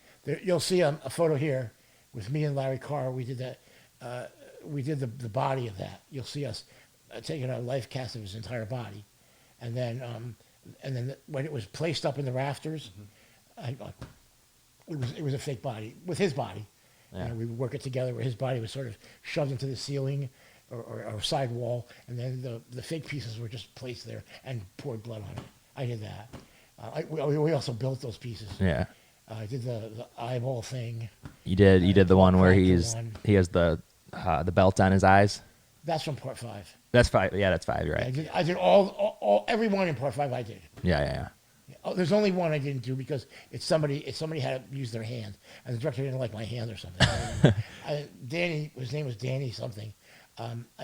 You'll see a photo here with me and Larry Carr. We did that. We did the body of that. You'll see us taking a life cast of his entire body, and then when it was placed up in the rafters, it was a fake body with his body. Yeah. We would work it together where his body was sort of shoved into the ceiling or side wall, and then the fake pieces were just placed there and poured blood on it. I did that. We also built those pieces. Yeah. I did the eyeball thing. You did the one where Cracked the one. he has the belt on his eyes. That's from part 5. That's 5. Yeah, that's 5. You're I right. did every one in part 5. I did. Yeah. Oh, there's only one I didn't do because somebody had to use their hand, and the director didn't like my hand or something. Danny, his name was Danny something.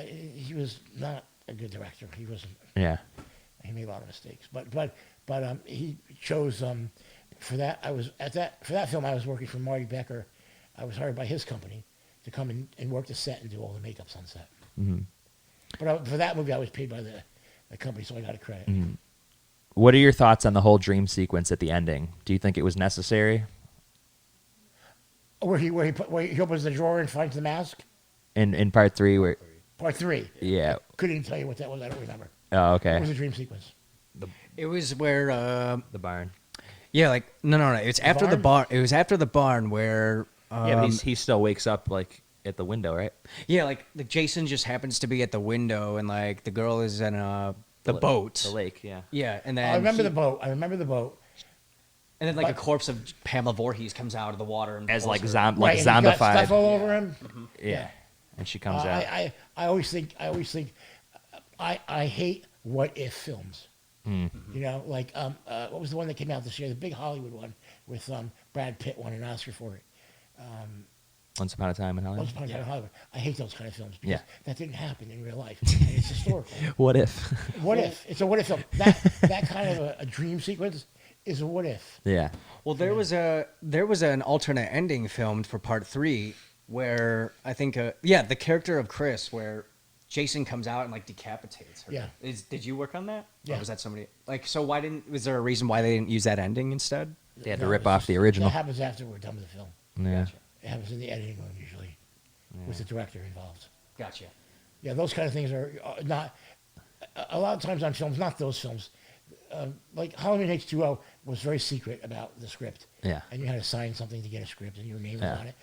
He was not a good director. He wasn't. Yeah. He made a lot of mistakes, but he chose for that. For that film I was working for Marty Becker. I was hired by his company to come in and work the set and do all the makeups on set. Mm-hmm. But for that movie, I was paid by the company, so I got a credit. Mm-hmm. What are your thoughts on the whole dream sequence at the ending? Do you think it was necessary? Where he opens the drawer and finds the mask. In Part 3, where Part 3. yeah. Couldn't even tell you what that was. I don't remember. Oh, It okay. was a dream sequence. It was where The barn. yeah, like no. It's after the barn? barn. It was after the barn where Yeah, but he still wakes up like at the window, right? yeah, like Jason just happens to be at the window and like the girl is in the boat. The lake, yeah. Yeah, and then I remember he- the boat. And then like a But- corpse of Pamela Voorhees comes out of the water and As like pulls her. like Right, and he's got zombified. stuff all over him. Yeah. And she comes out. I always think I hate what if films. Like what was the one that came out this year? The big Hollywood one with Brad Pitt won an Oscar for it. Once Upon a Time in Hollywood. Once Upon a Time in Hollywood. I hate those kind of films because Yeah. that didn't happen in real life. And it's historical. What if? What if? It's a what if film. That kind of a dream sequence is a what if. Yeah. Well, there was an alternate ending filmed for part 3 where I think the character of Chris where Jason comes out and like decapitates her. Yeah. Did you work on that? Yeah. Or was that somebody like so was there a reason why they didn't use that ending instead? They had to No, rip it's off just- the original. That happens after we're done with the film. Yeah. It happens in the editing room usually, with the director involved. Gotcha. Yeah, those kind of things are not. A lot of times on films, not those films, like Halloween H2O was very secret about the script. Yeah. And you had to sign something to get a script, and your name was Yeah. on it.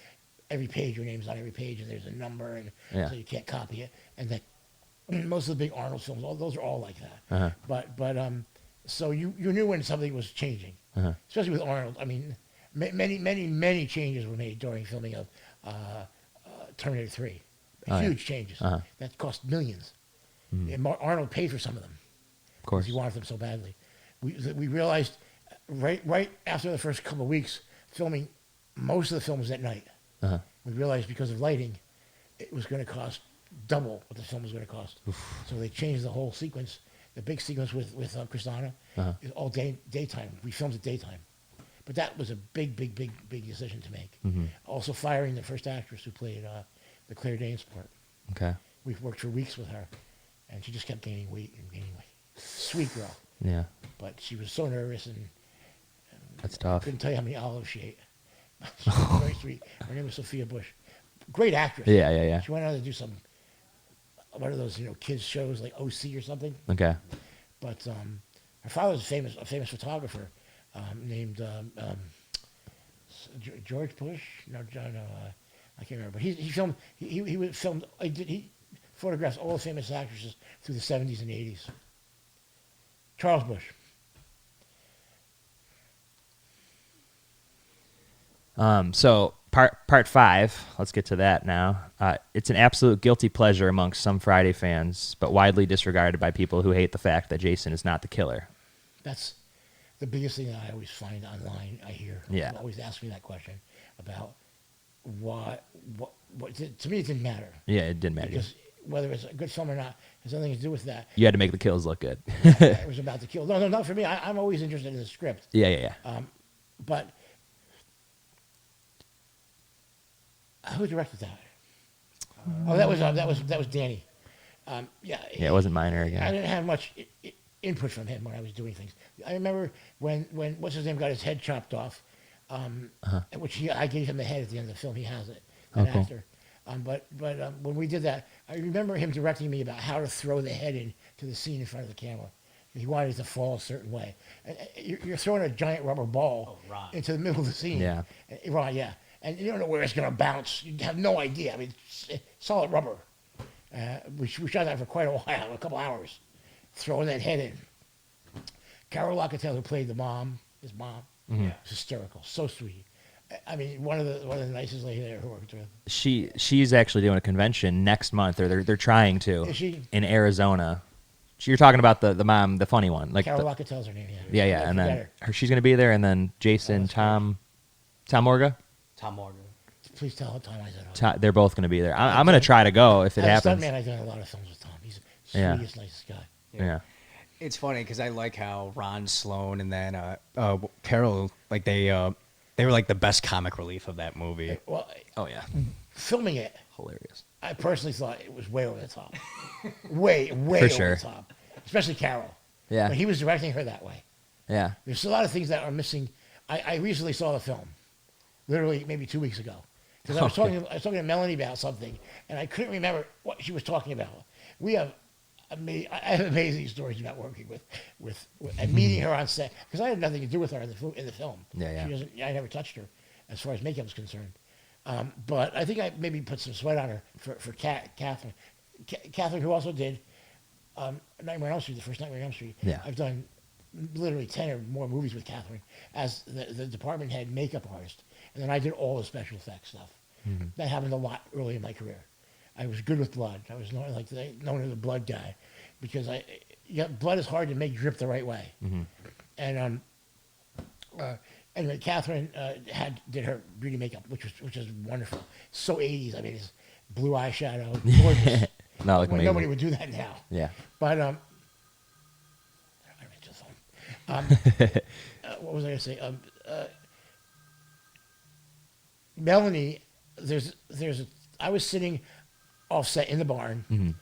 Every page, your name's on every page, and there's a number, and Yeah. so you can't copy it. And that most of the big Arnold films, all those are all like that. Uh-huh. But So you knew when something was changing, especially with Arnold. I mean, many changes were made during filming of Terminator 3. Huge changes that cost millions. And Arnold paid for some of them. Of course. He wanted them so badly. We realized right after the first couple of weeks filming most of the films at night. We realized because of lighting, it was going to cost double what the film was going to cost. So they changed the whole sequence. The big sequence with Christina is all daytime. We filmed at daytime. But that was a big decision to make. Also firing the first actress who played the Claire Danes part. Okay. We worked for weeks with her, and she just kept gaining weight. Sweet girl. Yeah. But she was so nervous, and That's tough. couldn't tell you how many olives she ate. She was very sweet. Her name was Sophia Bush. Great actress. Yeah. She went on to do one of those kids shows like OC or something. Okay. But her father was a famous photographer named George Bush. No, I can't remember. But he photographed all the famous actresses through the 70s and 80s. Charles Bush. So part 5, let's get to that now. It's an absolute guilty pleasure amongst some Friday fans, but widely disregarded by people who hate the fact that Jason is not the killer. That's the biggest thing that I always find online. I hear. Yeah. People always ask me that question about why. What to me, it didn't matter. Yeah, it didn't matter. Because whether it's a good film or not has nothing to do with that. You had to make the kills look good. It was about the kill. No, not for me. I'm always interested in the script. Yeah. But who directed that? That was Danny. Yeah, it wasn't Minor again. I didn't have much input from him when I was doing things. I remember when what's his name got his head chopped off, which I gave him the head at the end of the film. He has it, an cool. actor. But when we did that, I remember him directing me about how to throw the head into the scene in front of the camera. He wanted it to fall a certain way. And you're throwing a giant rubber ball into the middle of the scene. Yeah. Right, yeah. And you don't know where it's going to bounce. You have no idea. I mean, it's solid rubber. We shot that for quite a while, a couple hours, throwing that head in. Carol Locatell, who played his mom, was hysterical, so sweet. I mean, one of the nicest ladies there who worked with. She's actually doing a convention next month, or they're trying to. Is she? In Arizona. You're talking about the mom, the funny one, like Carol Locatell's her name. Yeah, and then she's going to be there, and then Jason, Tom Morga. Tom Morgan. Please tell Tom I said They're both going to be there. I'm going to try to go if it happens. Stuntman, I've done a lot of films with Tom. He's the sweetest, nicest guy. Yeah. It's funny because I like how Ron Sloan and then Carol, like they were like the best comic relief of that movie. Well, Oh yeah. filming it, Hilarious. I personally thought it was way over the top. way For over sure. the top. Especially Carol. Yeah. When he was directing her that way. Yeah. There's a lot of things that are missing. I recently saw the film, literally maybe 2 weeks ago. Because I was talking to Melanie about something, and I couldn't remember what she was talking about. I have amazing stories about working with and meeting her on set, because I had nothing to do with her in the film. Yeah. I never touched her as far as makeup is concerned. But I think I maybe put some sweat on her for Catherine. Catherine, who also did Nightmare on Elm Street, the first Nightmare on Elm Street. Yeah. I've done literally 10 or more movies with Catherine as the department head makeup artist. And then I did all the special effects stuff. That happened a lot early in my career. I was good with blood. I was known as the blood guy, because blood is hard to make drip the right way. And anyway, Catherine did her beauty makeup, which is wonderful. So 80s. I mean, it's blue eyeshadow, gorgeous. No, like amazing. Nobody would do that now. Yeah. But I reached the phone. What was I going to say? Melanie, I was sitting offset in the barn,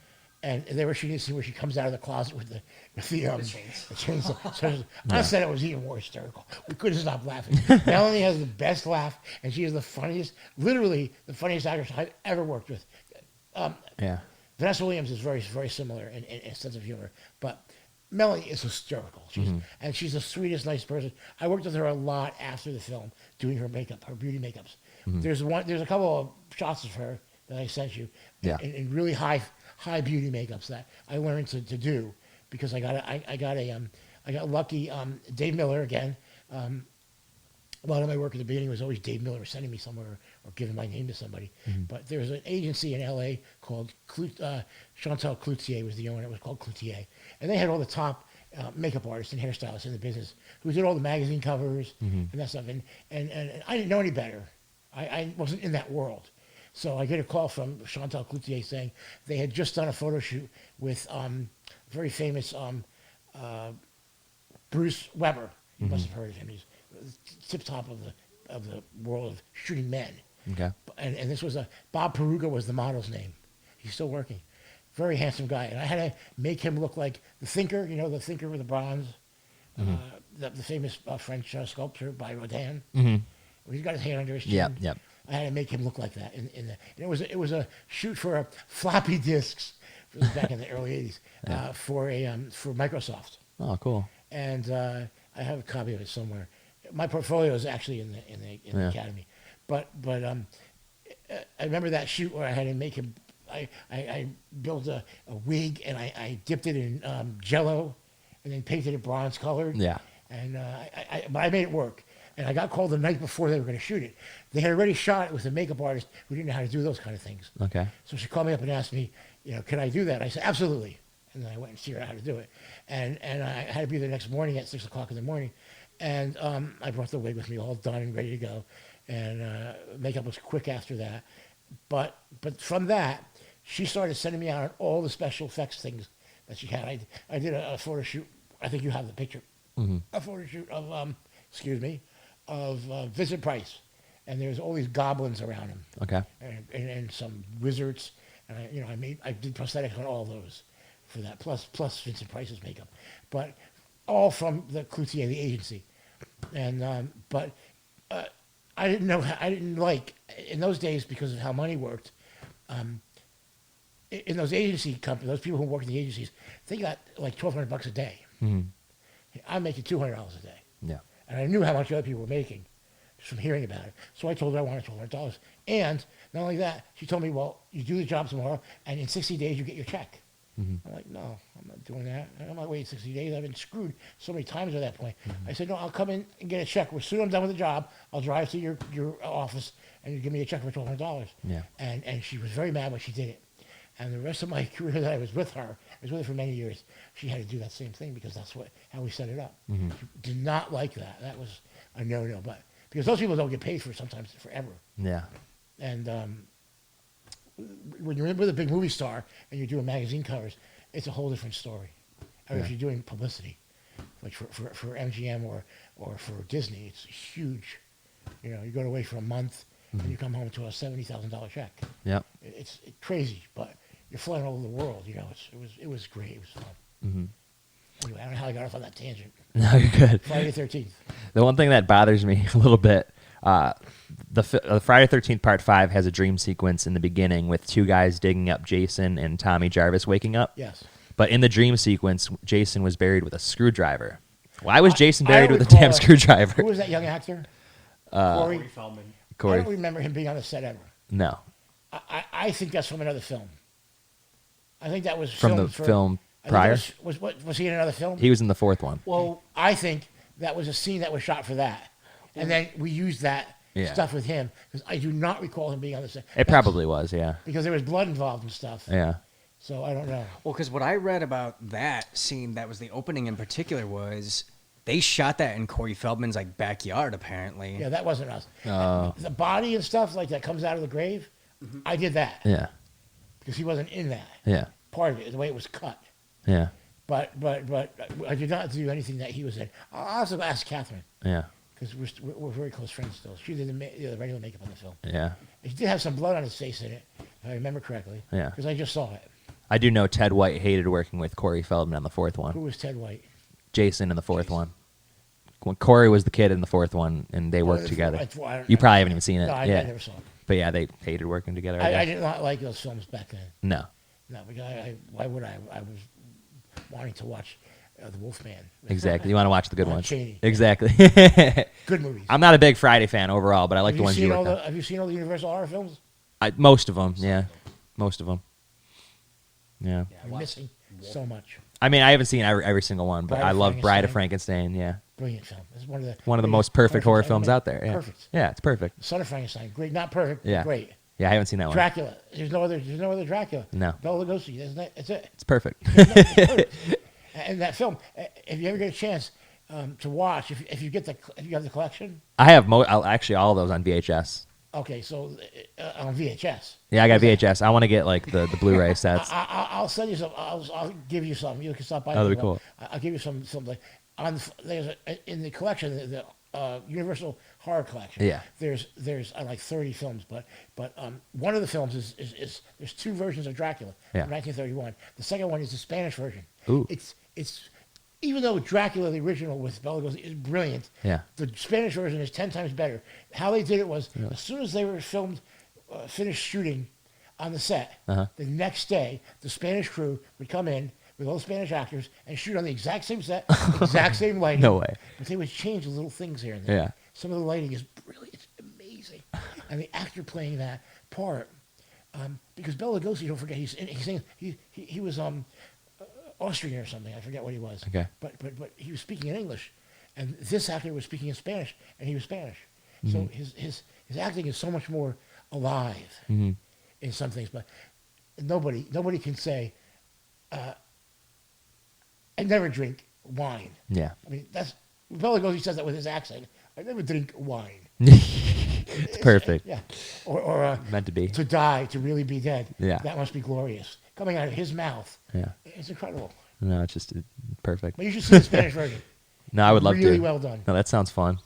and they were shooting a scene where she comes out of the closet with the chainsaw. So on set, it was even more hysterical. We couldn't stop laughing. Melanie has the best laugh, and she is literally the funniest actress I've ever worked with. Vanessa Williams is very, very similar in sense of humor, but Melanie is hysterical. She's the sweetest, nice person. I worked with her a lot after the film, doing her makeup, her beauty makeups. There's a couple of shots of her that I sent you, in really high beauty makeups that I learned to do, because I got I got lucky. Dave Miller again. A lot of my work at the beginning was always Dave Miller sending me somewhere or giving my name to somebody. But there was an agency in L.A. called Chantal Cloutier was the owner. It was called Cloutier, and they had all the top makeup artists and hairstylists in the business who did all the magazine covers and that stuff. And I didn't know any better. I wasn't in that world. So I get a call from Chantal Cloutier saying they had just done a photo shoot with very famous Bruce Weber. You must have heard of him. He's tip top of the world of shooting men. Okay. And this was Bob Peruga was the model's name. He's still working. Very handsome guy. And I had to make him look like the Thinker, the Thinker with the bronze, the famous French sculptor by Rodin. He's got his hand under his chin. Yep. I had to make him look like that. And it was a shoot for floppy disks back in the early 80s for Microsoft. Oh, cool. And I have a copy of it somewhere. My portfolio is actually in the academy, but I remember that shoot where I had to make him. I built a wig and I dipped it in Jello, and then painted it bronze colored. Yeah. And but I made it work. And I got called the night before they were going to shoot it. They had already shot it with a makeup artist who didn't know how to do those kind of things. Okay. So she called me up and asked me, can I do that? I said absolutely. And then I went and figured out how to do it. And I had to be there the next morning at 6 o'clock in the morning. And I brought the wig with me all done and ready to go. And makeup was quick after that. But from that, she started sending me out on all the special effects things that she had. I did a photo shoot. I think you have the picture. A photo shoot of, Vincent Price. And there's all these goblins around him. Okay. And some wizards. And I did prosthetics on all those for that. Plus Vincent Price's makeup. But all from the Cloutier, the agency. And but I didn't like in those days because of how money worked. In those agency companies, those people who work in the agencies, they got like $1,200 a day. I'm making $200 a day. Yeah. And I knew how much other people were making just from hearing about it. So I told her I wanted $1,200. And not only that, she told me, well, you do the job tomorrow, and in 60 days you get your check. I'm like, no, I'm not doing that. I'm not waiting 60 days. I've been screwed so many times at that point. I said, no, I'll come in and get a check. As soon as I'm done with the job, I'll drive to your office and you give me a check for $1,200. Yeah. And she was very mad when she did it. And the rest of my career that I was with her, I was with her for many years, she had to do that same thing because that's how we set it up. She did not like that. That was a no-no. But because those people don't get paid for sometimes forever. Yeah. And when you're with a big movie star and you're doing magazine covers, it's a whole different story. Or if you're doing publicity, like for MGM or for Disney, it's huge. You go away for a month and you come home to a $70,000 check. Yep. It's crazy, but you're flying all over the world. It was great. It was fun. Anyway, I don't know how I got off on that tangent. No, you're good. Friday the 13th. The one thing that bothers me a little bit, the Friday 13th Part 5 has a dream sequence in the beginning with two guys digging up Jason and Tommy Jarvis waking up. Yes. But in the dream sequence, Jason was buried with a screwdriver. Why was Jason buried with a recall damn screwdriver? Who was that young actor? Corey Feldman. I don't remember him being on the set ever. No. I think that's from another film. I think that was From the film prior? Was he in another film? He was in the fourth one. Well, I think that was a scene that was shot for that. And then we used that stuff with him because I do not recall him being on the set. It probably was, yeah. Because there was blood involved and stuff. Yeah. So I don't know. Well, because what I read about that scene, that was the opening in particular, was they shot that in Corey Feldman's backyard, apparently. Yeah, that wasn't us. The body and stuff that comes out of the grave, I did that. Yeah. Because he wasn't in that. Yeah. Part of it, the way it was cut. Yeah. But I did not do anything that he was in. I'll also ask Catherine. Yeah. Because we're very close friends still. She did the regular makeup on the film. Yeah. He did have some blood on his face in it, if I remember correctly. Yeah. Because I just saw it. I do know Ted White hated working with Corey Feldman on the fourth Who one. was Ted White? Jason in the fourth one. When Corey was the kid in the fourth one, and they worked together. You probably haven't even seen it. No, I yeah. never saw it. But yeah, they hated working together. I did not like those films back then. No. No, because why would I? I was wanting to watch The Wolfman. Exactly. You want to watch the good Lon ones. Chaney. Exactly. Good movies. I'm not a big Friday fan overall, but I like the ones you worked on. Have you seen all the Universal horror films? Most of them, yeah. Most of them. Yeah. You're missing so much. I mean, I haven't seen every single one, but Bride I of love Bride of Frankenstein. Frankenstein. Yeah, Brilliant film. It's one of the one of the most perfect horror films out there. Yeah. Perfect. Yeah, it's perfect. Son of Frankenstein. Great. Not perfect. Yeah. But great. Yeah, I haven't seen that one. Dracula. There's no other Dracula. No. Bela Lugosi. That's it. It's perfect. It's perfect. And that film, if you ever get a chance to watch, if you have the collection. I have actually all of those on VHS. Okay, so on VHS. Yeah, I got VHS. I want to get like the Blu-ray sets. I'll send you some. I'll give you some. You can stop by. Oh, that'd be cool. I'll give you some. Like there's in the collection, the Universal Horror Collection. Yeah. There's like 30 films, but one of the films is there's two versions of Dracula Yeah. from 1931. The second one is the Spanish version. Ooh. It's even though Dracula, the original with Bela Lugosi, is brilliant, Yeah. the Spanish version is 10 times better. How they did it was, as soon as they were finished shooting on the set, Uh-huh. the next day, the Spanish crew would come in with all the Spanish actors and shoot on the exact same set, exact same lighting. No way. But they would change little things here and there. Yeah. Some of the lighting is brilliant. It's amazing. And the actor playing that part, because Bela Lugosi, don't forget, he was Austrian or something. I forget what he was. Okay. But he was speaking in English, and this actor was speaking in Spanish, and he was Spanish. So his acting is so much more alive in some things. But nobody can say, I never drink wine. Yeah. I mean, that's Bela Lugosi says that with his accent. I never drink wine. It's perfect. Yeah. Or Meant to be. to die, to really be dead. Yeah. That must be glorious. Coming out of his mouth. Yeah. It's incredible. No, it's just perfect. But you should see the Spanish version. No, I would love to. Really well done. No, that sounds fun.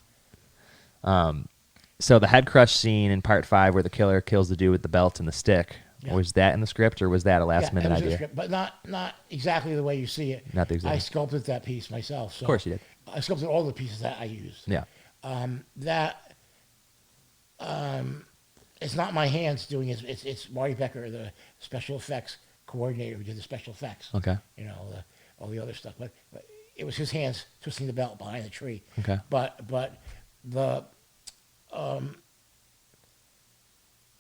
So the head crush scene in part 5 where the killer kills the dude with the belt and the stick, Yeah. was that in the script or was that a last minute it was in the idea? script, but not exactly the way you see it. Not the exact- I sculpted that piece myself. So Of course you did. I sculpted all the pieces that I used. Yeah. It's not my hands doing it. It's Marty Becker, the special effects coordinator, who did the special effects. Okay. You know, all the other stuff. But it was his hands twisting the belt behind the tree. Okay. But the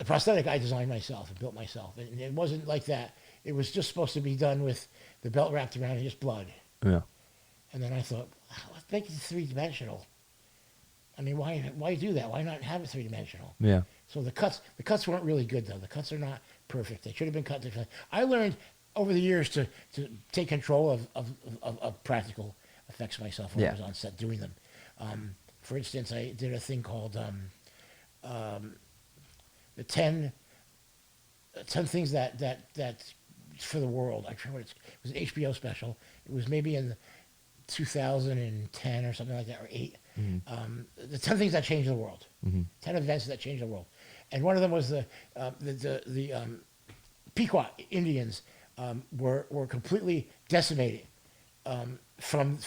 prosthetic I designed myself and built myself, and it wasn't like that. It was just supposed to be done with the belt wrapped around and just blood. Yeah. And then I thought, let's make it 3-dimensional. I mean, why do that? Why not have it 3-dimensional? Yeah. So the cuts weren't really good though. The cuts are not perfect. They should have been cut differently. I learned over the years to take control of practical effects myself when I was on set doing them. For instance, I did a thing called the 10 things that for the world. I forget what it was. An HBO special. It was maybe in 2010 or something like that, or 8. The 10 things that changed the world. 10 events that changed the world. And one of them was the Pequot Indians were completely decimated from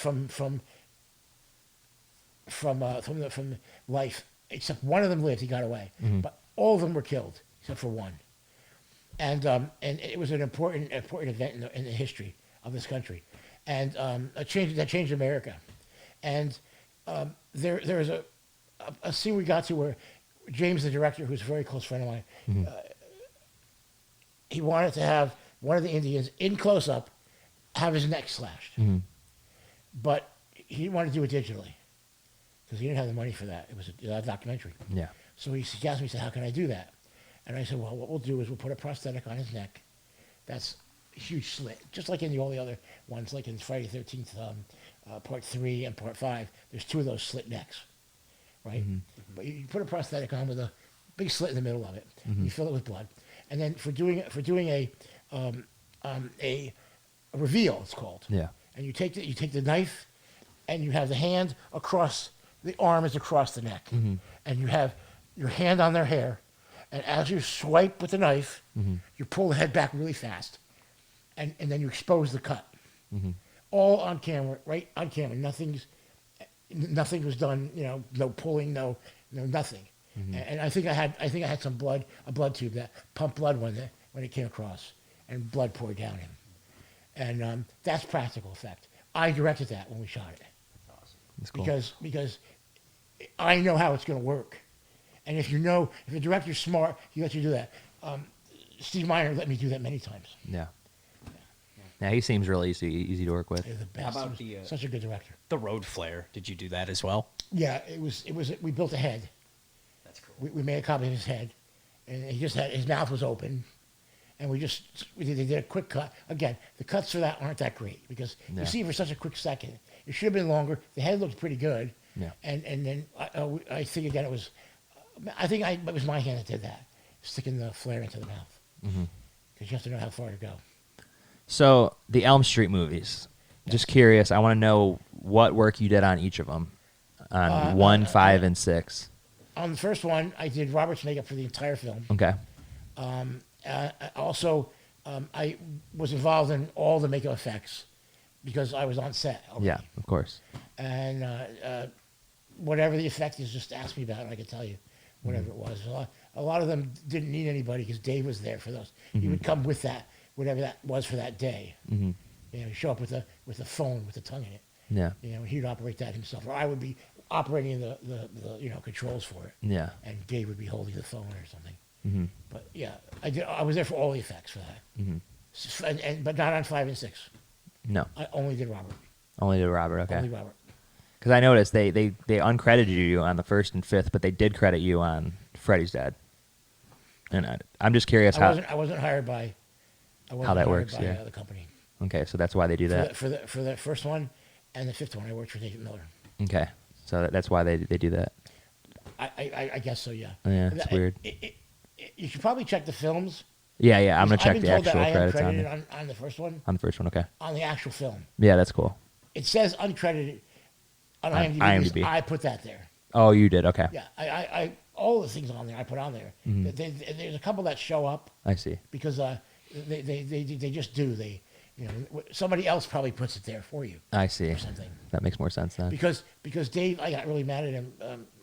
life. Except one of them lived; he got away. But all of them were killed except for one. And it was an important event in the history of this country, and that changed America. And there was a scene we got to where James, the director, who's a very close friend of mine, he wanted to have one of the Indians in close up have his neck slashed, but he didn't want to do it digitally because he didn't have the money for that. It was a documentary. Yeah. So he asked me, he said, "How can I do that?" And I said, "Well, what we'll do is we'll put a prosthetic on his neck. That's a huge slit, just like in all the other ones, like in Friday the 13th, Part 3 and Part 5. There's 2 of those slit necks, right? But you put a prosthetic on with a big slit in the middle of it. You fill it with blood, and then for doing a reveal, it's called. Yeah. And you take the knife, and you have the hand across the arm is across the neck, and you have your hand on their hair, and as you swipe with the knife, you pull the head back really fast, and then you expose the cut, all on camera, right on camera. Nothing was done, no pulling, no nothing. And I think I had some blood, a blood tube that pumped blood when it came across, and blood poured down him, and that's practical effect. I directed that when we shot it. That's cool. Because I know how it's going to work. And if the director's smart, he lets you do that. Steve Miner let me do that many times. Yeah. Yeah, he seems really easy to work with. He's the best. about He was the, such a good director. The road flare. Did you do that as well? Yeah, it was. We built a head. That's cool. We made a copy of his head, and he just had his mouth was open, and we did a quick cut. Again, the cuts for that aren't that great because Yeah. you see for such a quick second. It should have been longer. The head looked pretty good. Yeah. And then I think again it was, it was my hand that did that, sticking the flare into the mouth. Because you have to know how far to go. So the Elm Street movies. Just curious. I want to know what work you did on each of them, on 1, 5, and 6. On the first one, I did Robert's makeup for the entire film. Okay. Also, I was involved in all the makeup effects because I was on set already. Yeah, of course. And whatever the effect is, just ask me about it. I can tell you whatever it was. A lot of them didn't need anybody because Dave was there for those. He would come with that, whatever that was for that day. Mm-hmm. You know, he'd show up with a phone with the tongue in it. Yeah. You know, he'd operate that himself, or I would be operating the controls for it. Yeah. And Dave would be holding the phone or something. Mm-hmm. But yeah, I was there for all the effects for that. Mm-hmm. But not on 5 and 6. No. I only did Robert. Only to Robert. Okay. Only Robert. Because I noticed they uncredited you on the 1st and 5th, but they did credit you on Freddy's Dead. And I'm just curious I wasn't hired by. How that works, By, yeah. the company. Okay, so that's why they do that. For the first one and the 5th one, I worked for David Miller. Okay, so that's why they do that. I guess so. Yeah. Yeah, it's weird. You should probably check the films. Yeah, I'm gonna I've check been the told actual that I am credits on credited it. on the first one. On the first one, okay. On the actual film, Yeah, that's cool. it says uncredited on On IMDb. IMDb. Because I put that there. Oh, you did. Okay. Yeah, I all the things on there I put on there. There's a couple that show up I see. because they just do. Somebody else probably puts it there for you. I see. Or something. That makes more sense then. Because Dave, I got really mad at him.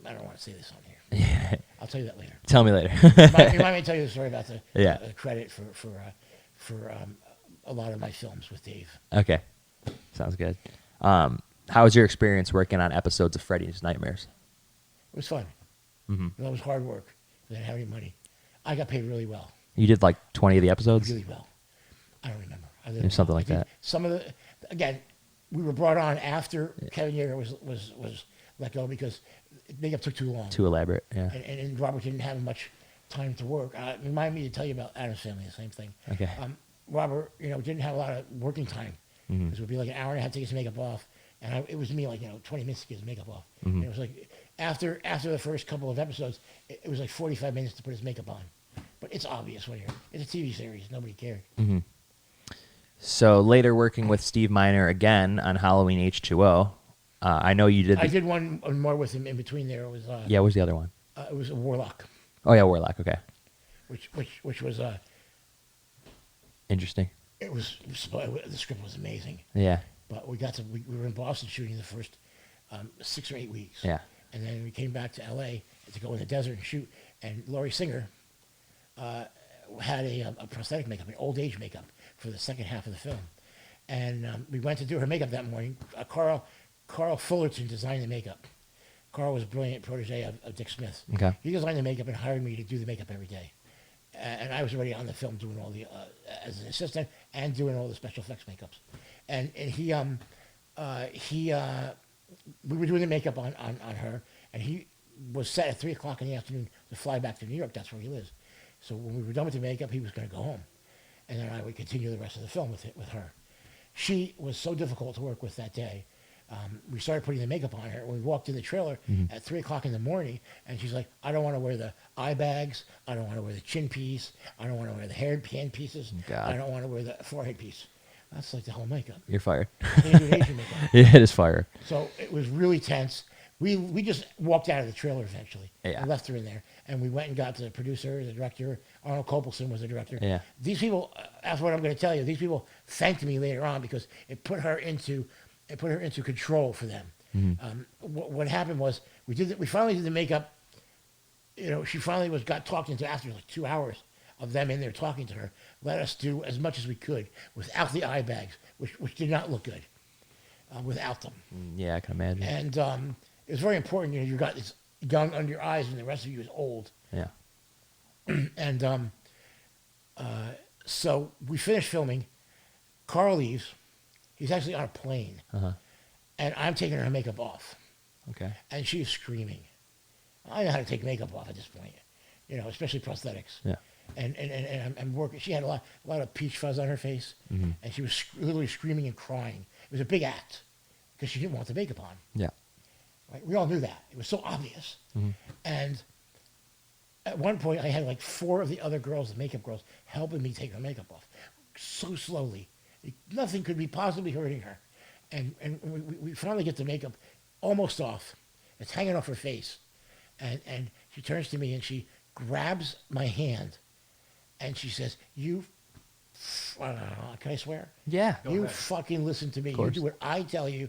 I don't want to say this on here. Yeah. I'll tell you that later. Tell me later. You might tell you the story about the Yeah. credit for a lot of my films with Dave. Okay. Sounds good. How was your experience working on episodes of Freddy's Nightmares? It was fun. Mm-hmm. It was hard work. I didn't have any money. I got paid really well. You did like 20 of the episodes? Really well. I don't remember. Or something like that. Some of again, we were brought on after Kevin Yeager was let go because makeup took too long. Too elaborate, yeah. And Robert didn't have much time to work. Remind me to tell you about Adam's Family, the same thing. Okay. Robert, didn't have a lot of working time. Because it would be like an hour and a half to get his makeup off. And it was me like, 20 minutes to get his makeup off. And it was like, after the first couple of episodes, it was like 45 minutes to put his makeup on. But it's obvious when it's a TV series. Nobody cared. Mm-hmm. So later working with Steve Miner again on Halloween H2O, I know you did. I did one more with him in between there. It was yeah, what was the other one? it was a Warlock, Oh yeah, Warlock. Okay, which was interesting. the script was amazing. Yeah, But we were in Boston shooting the first 6 or 8 weeks. yeah. And then we came back to L.A. to go in the desert and shoot. And Laurie Singer had a prosthetic makeup, an old age makeup for the second half of the film. And we went to do her makeup that morning. Carl Fullerton designed the makeup. Carl was a brilliant protege of Dick Smith. Okay. He designed the makeup and hired me to do the makeup every day. And I was already on the film doing all the as an assistant and doing all the special effects makeups. And we were doing the makeup on her, and he was set at 3:00 in the afternoon to fly back to New York. That's where he lives. So when we were done with the makeup, he was going to go home, and then I would continue the rest of the film with her. She was so difficult to work with that day. We started putting the makeup on her. We walked in the trailer at 3:00 in the morning, and she's like, "I don't want to wear the eye bags. I don't want to wear the chin piece. I don't want to wear the hand pieces. God. I don't want to wear the forehead piece." That's like the whole makeup. You're fired. They do Asian makeup. Yeah, it is fire. So it was really tense. We just walked out of the trailer eventually. Yeah. And left her in there. And we went and got the producer, the director. Arnold Copelson was the director. Yeah. These people, after what I'm going to tell you, these people thanked me later on because it put her into control for them. What happened was we finally did the makeup. She finally got talked into after like 2 hours of them in there talking to her. Let us do as much as we could without the eye bags, which did not look good without them. Yeah, I can imagine. And it was very important. You got this young under your eyes, and the rest of you is old. Yeah. And so we finished filming, Carl leaves. He's actually on a plane, Uh-huh. and I'm taking her makeup off, Okay. and she's screaming. I know how to take makeup off at this point, especially prosthetics. Yeah. And I'm working. She had a lot of peach fuzz on her face, Mm-hmm. and she was literally screaming and crying. It was a big act because she didn't want the makeup on. Yeah. Right? We all knew that. It was so obvious. Mm-hmm. And at one point, I had like 4 of the other girls, the makeup girls, helping me take her makeup off, so slowly. Nothing could be possibly hurting her. And we finally get the makeup almost off. It's hanging off her face. And she turns to me and she grabs my hand and she says, can I swear? Yeah. You fucking listen to me. You do what I tell you.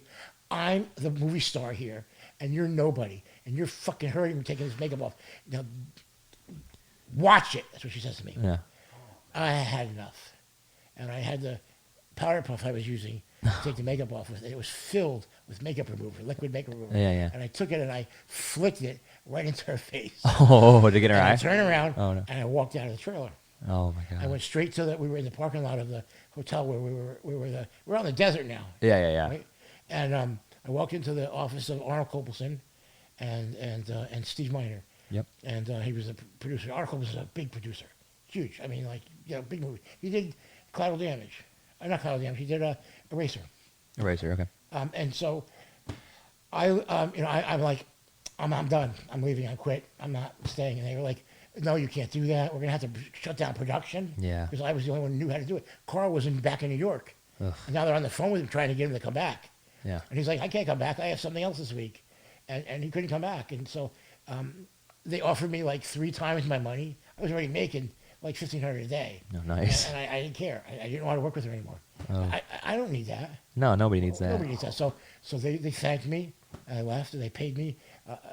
I'm the movie star here, and you're nobody, and you're fucking hurting me taking this makeup off. Now, watch it. That's what she says to me. Yeah. I had enough, and I had the powder puff I was using to take the makeup off with. And it was filled with makeup remover, liquid makeup remover. Yeah. And I took it and I flicked it right into her face. Oh, to get her And eye? I turned around Oh, no. and I walked out of the trailer. Oh, my God. I went straight to we were in the parking lot of the hotel where we're on the desert now. Yeah. Right? And I walked into the office of Arnold Copelson and Steve Miner. Yep. And he was a producer. Arnold Copelson was a big producer. Huge. I mean, big movie. He did Collateral Damage. Not Collateral Damage. He did Eraser. Eraser, okay. And so I'm like, I'm done. I'm leaving. I quit. I'm not staying. And they were like, no, you can't do that. We're going to have to shut down production. Yeah. Because I was the only one who knew how to do it. Carl was back in New York. Ugh. And now they're on the phone with him trying to get him to come back. Yeah. And he's like, I can't come back. I have something else this week. And he couldn't come back. And so they offered me like 3 times my money. I was already making like $1,500 a day. Oh, nice. And I didn't care. I didn't want to work with her anymore. Oh. I don't need that. No, nobody needs that. Nobody needs that. So they thanked me. I left, and they paid me.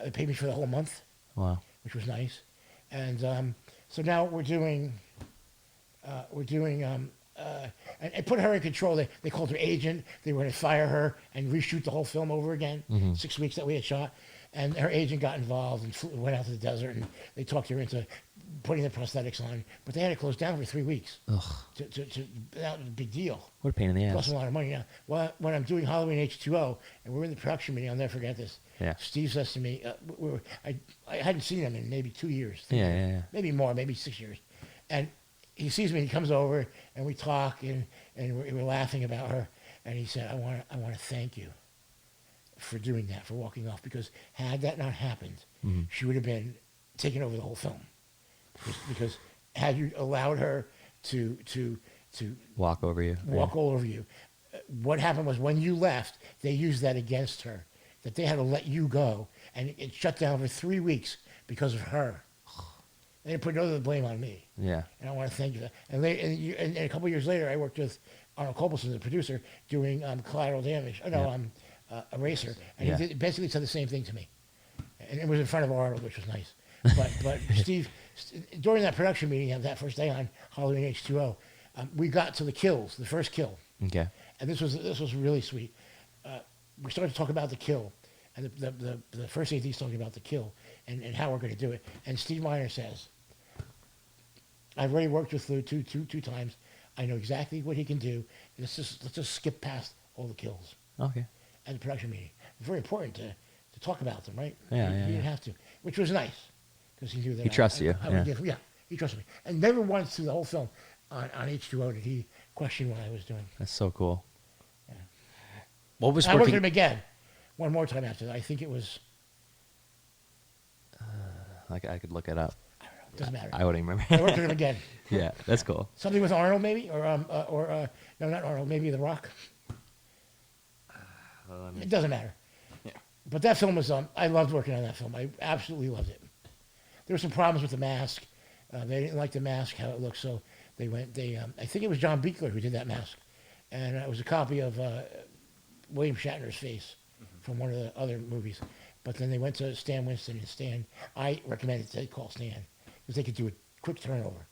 They paid me for the whole month, Wow. which was nice. And so now we're doing and put her in control. They called her agent. They were going to fire her and reshoot the whole film over again. 6 weeks that we had shot. And her agent got involved and went out to the desert, and they talked her into putting the prosthetics on. But they had to close down for 3 weeks. Ugh. That was a big deal. What a pain in the Plus ass. a lot of money. Now, when I'm doing Halloween H2O, and we're in the production meeting, I'll never forget this. Yeah. Steve says to me, I hadn't seen him in maybe 2 years. Yeah. Maybe more, maybe 6 years. And he sees me, and he comes over, and we talk, and we're laughing about her. And he said, I want to thank you for doing that, for walking off, because had that not happened, she would have been taking over the whole film. Because had you allowed her to Walk over you. walk all over you, what happened was when you left, they used that against her, that they had to let you go, and it shut down for 3 weeks because of her. They didn't put no of the blame on me. Yeah. And I want to thank you for that. And a couple of years later, I worked with Arnold Copelson, the producer, doing Collateral Damage. Eraser. And Yeah. he basically said the same thing to me. And it was in front of Arnold, which was nice. But Steve, during that production meeting, that first day on Halloween H2O, we got to the kills, the first kill. Okay. And this was really sweet. We started to talk about the kill. And the first AD's talking about the kill and how we're going to do it. And Steve Miner says, I've already worked with Lou two times. I know exactly what he can do. Let's just skip past all the kills Okay. at the production meeting. It's very important to talk about them, right? Yeah, He yeah, didn't yeah. have to, which was nice because he knew that He trusts you, I would give, he trusted me. And never once through the whole film on H2O did he question what I was doing. That's so cool. What was I worked with working? him again one more time after that. I think it was, Like I could look it up. doesn't matter. I wouldn't I remember. worked with him again. Yeah, that's cool. Something with Arnold maybe, or no, not Arnold, maybe The Rock. It doesn't matter. Yeah. But that film was, I loved working on that film. I absolutely loved it. There were some problems with the mask. They didn't like the mask, how it looked, so I think it was John Beekler who did that mask. And it was a copy of William Shatner's face from one of the other movies. But then they went to Stan Winston, and Stan, I recommended they call Stan, because they could do a quick turnover,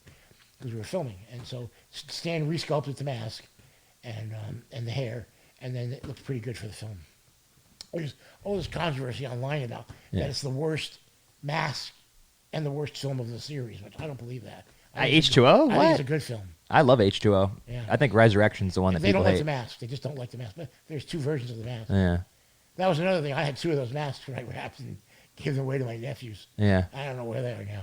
because we were filming. And so Stan resculpted the mask and the hair, and then it looked pretty good for the film. There's all this controversy online about that it's the worst mask and the worst film of the series, which I don't believe that. I think it's a H2O? good- I think What? it's a good film. I love H2O. Yeah. I think Resurrection's the one that They people don't like hate. the mask. They just don't like the mask. But there's 2 versions of the mask. Yeah. That was another thing. I had 2 of those masks when I wrapped and gave them away to my nephews. Yeah. I don't know where they are now.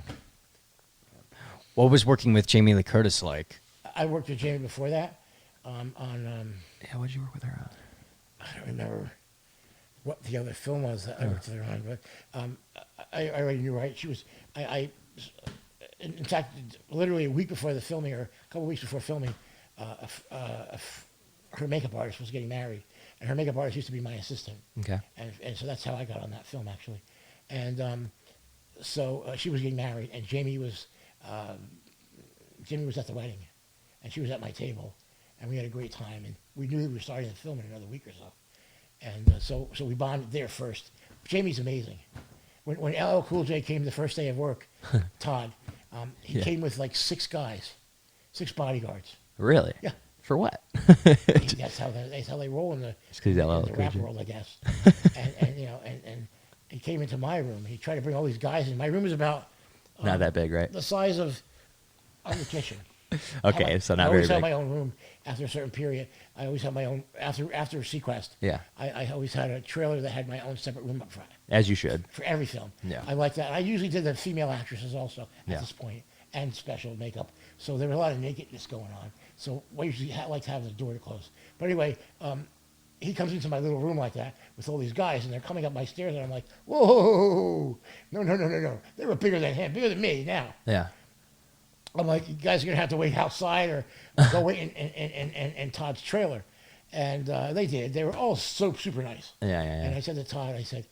What was working with Jamie Lee Curtis like? I worked with Jamie before that on Yeah, what'd you work with her on? I don't remember what the other film was that I worked with her on, but I already knew, right? She was, in fact, literally a week before the filming, or a couple weeks before filming, her makeup artist was getting married, and her makeup artist used to be my assistant. Okay. And so that's how I got on that film, actually. And so she was getting married, and Jamie was at the wedding, and she was at my table, and we had a great time, and we knew we were starting the film in another week or so. And so we bonded there first. Jamie's amazing. When LL Cool J came the first day of work, Todd, he Yeah. came with like 6 guys, 6 bodyguards. Really? Yeah. For what? That's how they roll in the, Just 'cause he's LL in the Cool rap J. world, I guess. and he came into my room. He tried to bring all these guys in. My room is about Not that big, right? the size of the kitchen. Okay, so I not very always have big. my own room after a certain period. I always have my own after Sequest. Yeah. I always had a trailer that had my own separate room up front As you should. for every film. Yeah. I like that. I usually did the female actresses also at Yeah. this point, and special makeup. So there was a lot of nakedness going on. So I usually like to have the door to close. But anyway, he comes into my little room like that with all these guys, and they're coming up my stairs, and I'm like, whoa, no. They were bigger than him, bigger than me now. Yeah. I'm like, you guys are going to have to wait outside or go wait in Todd's trailer. And they did. They were all so super nice. Yeah, And yeah, I said to Todd, I said,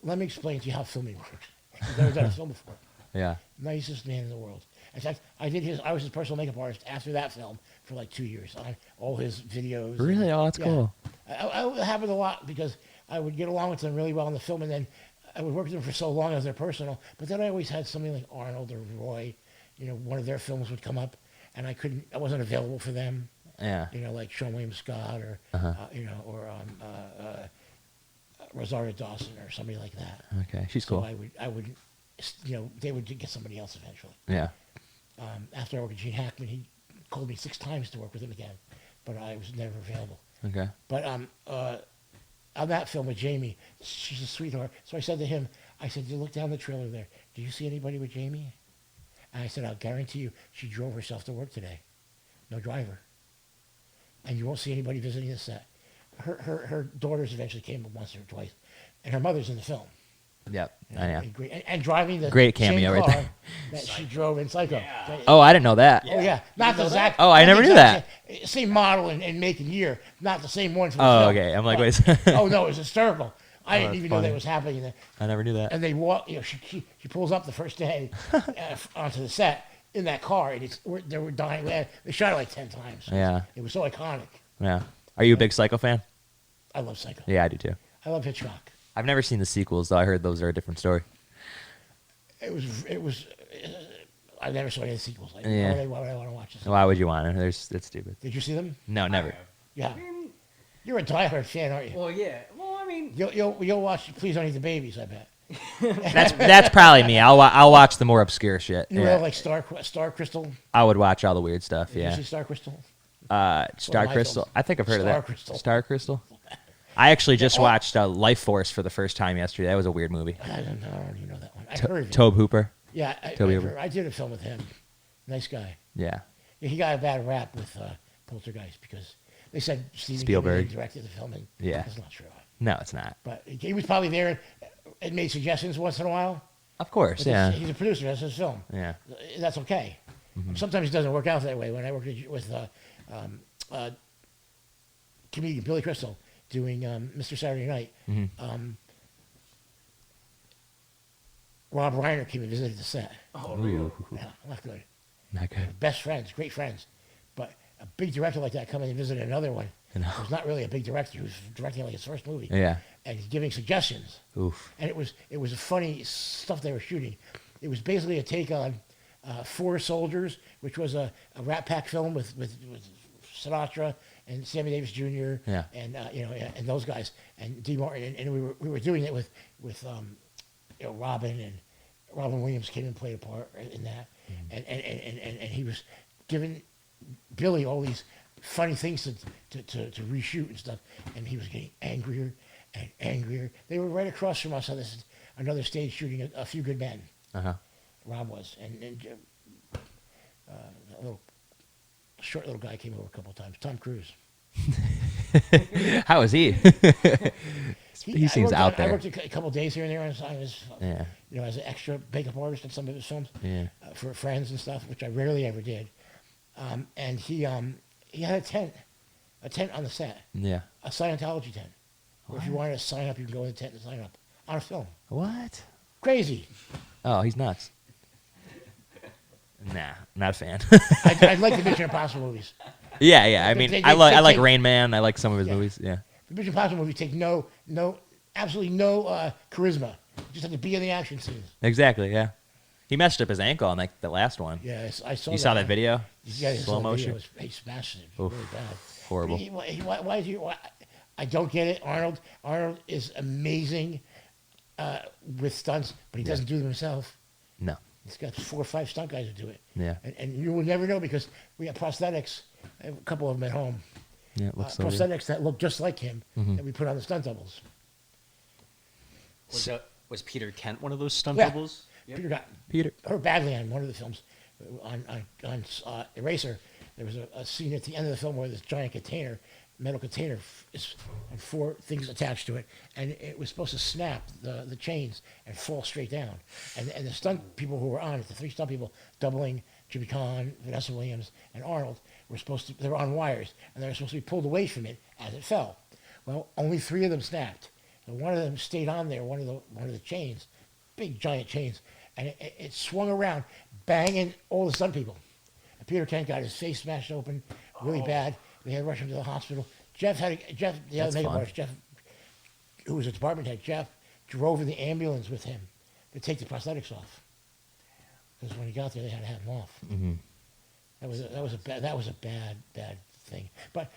let me explain to you how filming works. He's never done a film before. yeah. Nicest man in the world. In fact, I was his personal makeup artist after that film for like 2 years on all his videos. Really? Oh, that's Yeah. cool. I happened a lot because I would get along with them really well in the film, and then I would work with them for so long as their personal. But then I always had somebody like Arnold or Roy, one of their films would come up, and I wasn't available for them. Yeah. Like Sean William Scott or or Rosario Dawson or somebody like that. Okay, she's So cool. I would, they would get somebody else eventually. Yeah. After I worked with Gene Hackman, he called me 6 times to work with him again, but I was never available. Okay. But on that film with Jamie, she's a sweetheart. So I said to him, you look down the trailer there. Do you see anybody with Jamie? And I said, I'll guarantee you, she drove herself to work today. No driver. And you won't see anybody visiting the set. Her daughters eventually came once or twice, and her mother's in the film. Yep. I know. And driving the Great same cameo right car there. that she drove in Psycho. Oh, I didn't know that. Oh yeah, not the Zach. Oh, I never knew Same model and make and year, not the same one from the Oh, film. okay. I'm like, But- wait a second. Oh no, it was hysterical. I didn't that's even know funny. that was happening. I never knew that. And they walk. She pulls up the first day onto the set in that car, and they were dying. They shot it like 10 times. Yeah. It was so iconic. Yeah. Are you a big Psycho fan? I love Psycho. Yeah, I do too. I love Hitchcock. I've never seen the sequels, though. I heard those are a different story. It was. I never saw any of the sequels. Like, Yeah. why would I want to watch this? Why would you want to? It's stupid. Did you see them? No, never. Yeah. You're a diehard fan, aren't you? Well, yeah. Well, I mean, You'll watch. Please don't eat the babies. I bet. That's probably me. I'll watch the more obscure shit. You Yeah. know, like Star Crystal. I would watch all the weird stuff. Did you Yeah. see Star Crystal? Star my Crystal. films. I think I've heard Star of that. Crystal. Star Crystal. I actually just Oh. watched Life Force for the first time yesterday. That was a weird movie. I don't even know that one. I heard of it. Tobe Hooper. Yeah, Toby Hooper. I did a film with him. Nice guy. Yeah. Yeah, he got a bad rap with Poltergeist because they said Steven Spielberg. Spielberg directed the film, and Yeah. that's not true. No, it's not. But he was probably there and made suggestions once in a while. Of course. But Yeah. he's a producer. That's his film. Yeah. That's okay. Sometimes it doesn't work out that way. When I worked with comedian Billy Crystal doing Mr. Saturday Night, Rob Reiner came and visited the set. Ooh, Yeah, not good. not good. Best friends, great friends. But a big director like that coming and visiting another one You know. who's not really a big director, who's directing like his first movie. Yeah. And he's giving suggestions. Oof. And it was funny stuff they were shooting. It was basically a take on Four Soldiers, which was a Rat Pack film with Sinatra and Sammy Davis Jr. Yeah. and and those guys and D. Martin, and we were doing it with Robin, and Robin Williams came and played a part in that, and he was giving Billy all these funny things to reshoot and stuff, and he was getting angrier and angrier. They were right across from us on this another stage shooting a Few Good Men. Uh-huh. Rob was, and a little short little guy came over a couple of times. Tom Cruise. How is he? He seems out there. I worked a couple of days here and there on his, Yeah. as an extra makeup artist in some of his films, Yeah. For friends and stuff, which I rarely ever did. And he had a tent on the set, Yeah. a Scientology tent, where if you wanted to sign up, you can go in the tent and sign up on a film. What? Crazy. Oh, he's nuts. Nah, not a fan. I like the Mission Impossible movies. Yeah. I mean, I like Rain Man. I like some of his Yeah. movies. Yeah. The Mission Impossible movies take absolutely no charisma. You just have to be in the action scenes. Exactly. Yeah. He messed up his ankle on like the last one. Yes, I saw. You saw that video? Yeah, Slow motion. He smashed it. Oof. Really bad. Horrible. Why is he? I don't get it. Arnold is amazing with stunts, but he doesn't do them himself. No. He's got 4 or 5 stunt guys who do it. Yeah. And you will never know because we have prosthetics. I have a couple of them at home. Yeah, it looks so good. Prosthetics that look just like him that we put on the stunt doubles. Was Peter Kent one of those stunt Yeah. doubles? Peter got Peter. hurt badly on one of the films. On Eraser, there was a scene at the end of the film where this giant metal container is and 4 things attached to it, and it was supposed to snap the chains and fall straight down. And the stunt people who were on it, the 3 stunt people doubling Jimmy Caan, Vanessa Williams, and Arnold, they were on wires, and they were supposed to be pulled away from it as it fell. Well, only 3 of them snapped. And one of them stayed on there, one of the chains, big giant chains, and it swung around, banging all the stunt people. And Peter Kent got his face smashed open really bad. They had to rush him to the hospital. Jeff, the other That's makeup fun. artist, Jeff, who was a department head, Jeff drove in the ambulance with him to take the prosthetics off. Because when he got there, they had to have them off. Mm-hmm. That was a bad thing. But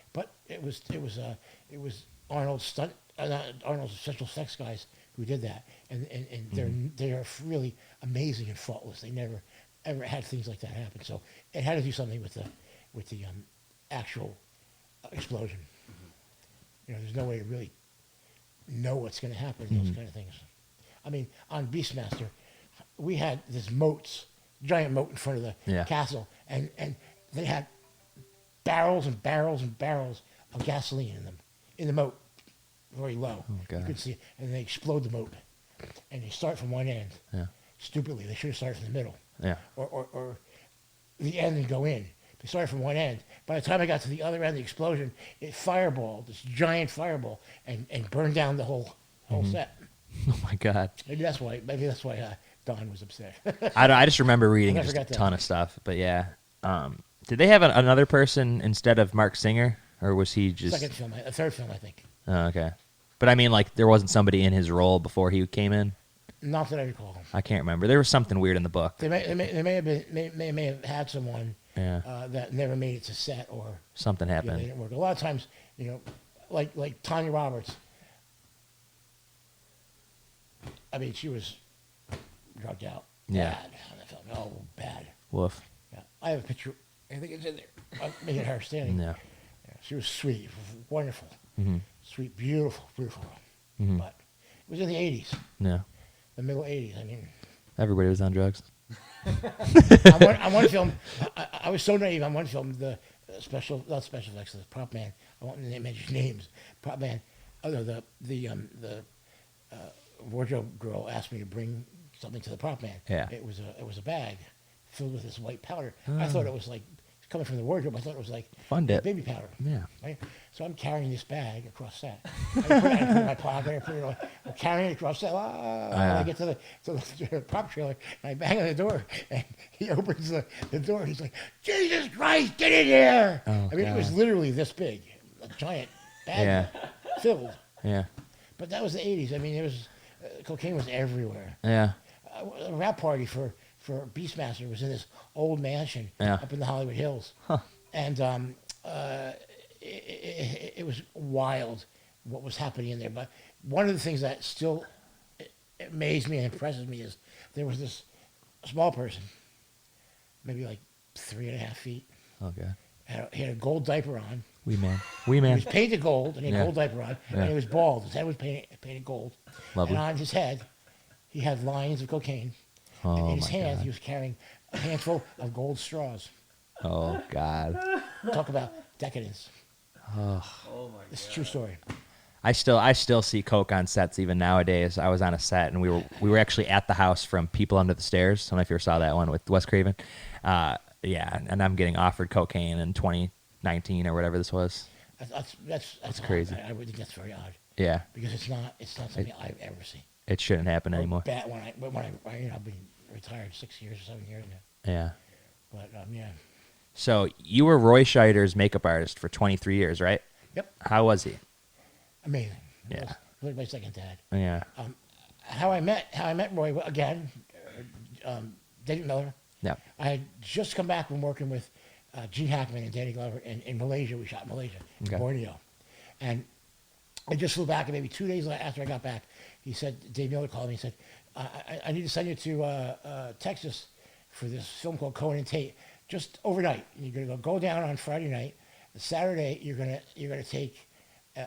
it was Arnold's Arnold's special effects guys who did that, and they're really amazing and faultless. They never ever had things like that happen. So it had to do something with the actual explosion. There's no way to really know what's going to happen in those kind of things. I mean, on Beastmaster, we had this giant moat in front of the castle, and they had barrels and barrels and barrels of gasoline in the moat, very low. Oh, God. You could see it, and they explode the moat, and they start from one end. Yeah. Stupidly, they should have started from the middle, Yeah. or the end and go in. They started from one end. By the time I got to the other end of the explosion, it fireballed, this giant fireball, and burned down the whole set. Oh my God. Maybe that's why Don was upset. I just remember reading I just a forgot that. ton of stuff, but yeah. Did they have another person instead of Mark Singer, or was he just? Third film, I think. Oh, okay. But I mean, like, there wasn't somebody in his role before he came in. Not that I recall. I can't remember. There was something weird in the book. They may have had someone that never made it to set, or Something they happened. didn't work. A lot of times, like Tanya Roberts. I mean, she was drugged out. Yeah. Bad on the film. Oh, bad. Woof. Yeah. I have a picture. I think it's in there. I'm making her standing. Yeah. Yeah, she was sweet, wonderful, Mm-hmm. sweet, beautiful. Mm-hmm. But it was in the 80s, Yeah. the middle 80s. I mean, Everybody was on drugs. on one film, I was so naive. On one film, the not special effects, the prop man. I won't mention names. Prop man. Oh no, the wardrobe girl asked me to bring something to the prop man. Yeah. It was a bag filled with this white powder. I thought it was like coming from the wardrobe. I thought it was like Fun dip. baby powder. Yeah. Right? So I'm carrying this bag across set. I put it in my pocket. I put it on. I'm carrying it across set. I get to the prop trailer, and I bang on the door, and he opens the door. He's like, "Jesus Christ, get in here!" Oh, I mean, it was God. literally this big, a giant bag filled. Yeah. But that was the 80s. I mean, it was cocaine was everywhere. Yeah. A rap party for Beastmaster was in this old mansion up in the Hollywood Hills. Huh. And it was wild what was happening in there. But one of the things that still amazed me and impresses me is there was this small person, maybe like 3.5 feet, Okay. He had a gold diaper on. Wee man. Wee He man. was painted gold, and he had Yeah. a gold diaper on, Yeah. and he was bald. His head was painted gold. Lovely. And on his head, he had lines of cocaine. And Oh in his my hand, God. he was carrying a handful of gold straws. Oh God. Talk about decadence. Oh my It's a true story. I still see coke on sets even nowadays. I was on a set and we were actually at the house from People Under the Stairs. I don't know if you ever saw that one with Wes Craven. Yeah, and I'm getting offered cocaine in 2019 or whatever this was. That's odd. crazy. I would think that's very odd Yeah, because it's not something I've ever seen. it shouldn't happen anymore. Bad when I've been retired 6 years or 7 years now. Yeah. But yeah. So you were Roy Scheider's makeup artist for 23 years, right? Yep. How was he? Amazing. Yeah. He was like my second dad. Yeah. How I met Roy, well, again, David Miller. Yeah. I had just come back from working with Gene Hackman and Danny Glover in Malaysia. We shot in Malaysia, Okay. Borneo. And I just flew back, and maybe 2 days after I got back, he said, Dave Miller called me and said, I need to send you to Texas for this film called Cohen and Tate, just overnight. You're going to go down on Friday night. Saturday, you're gonna take,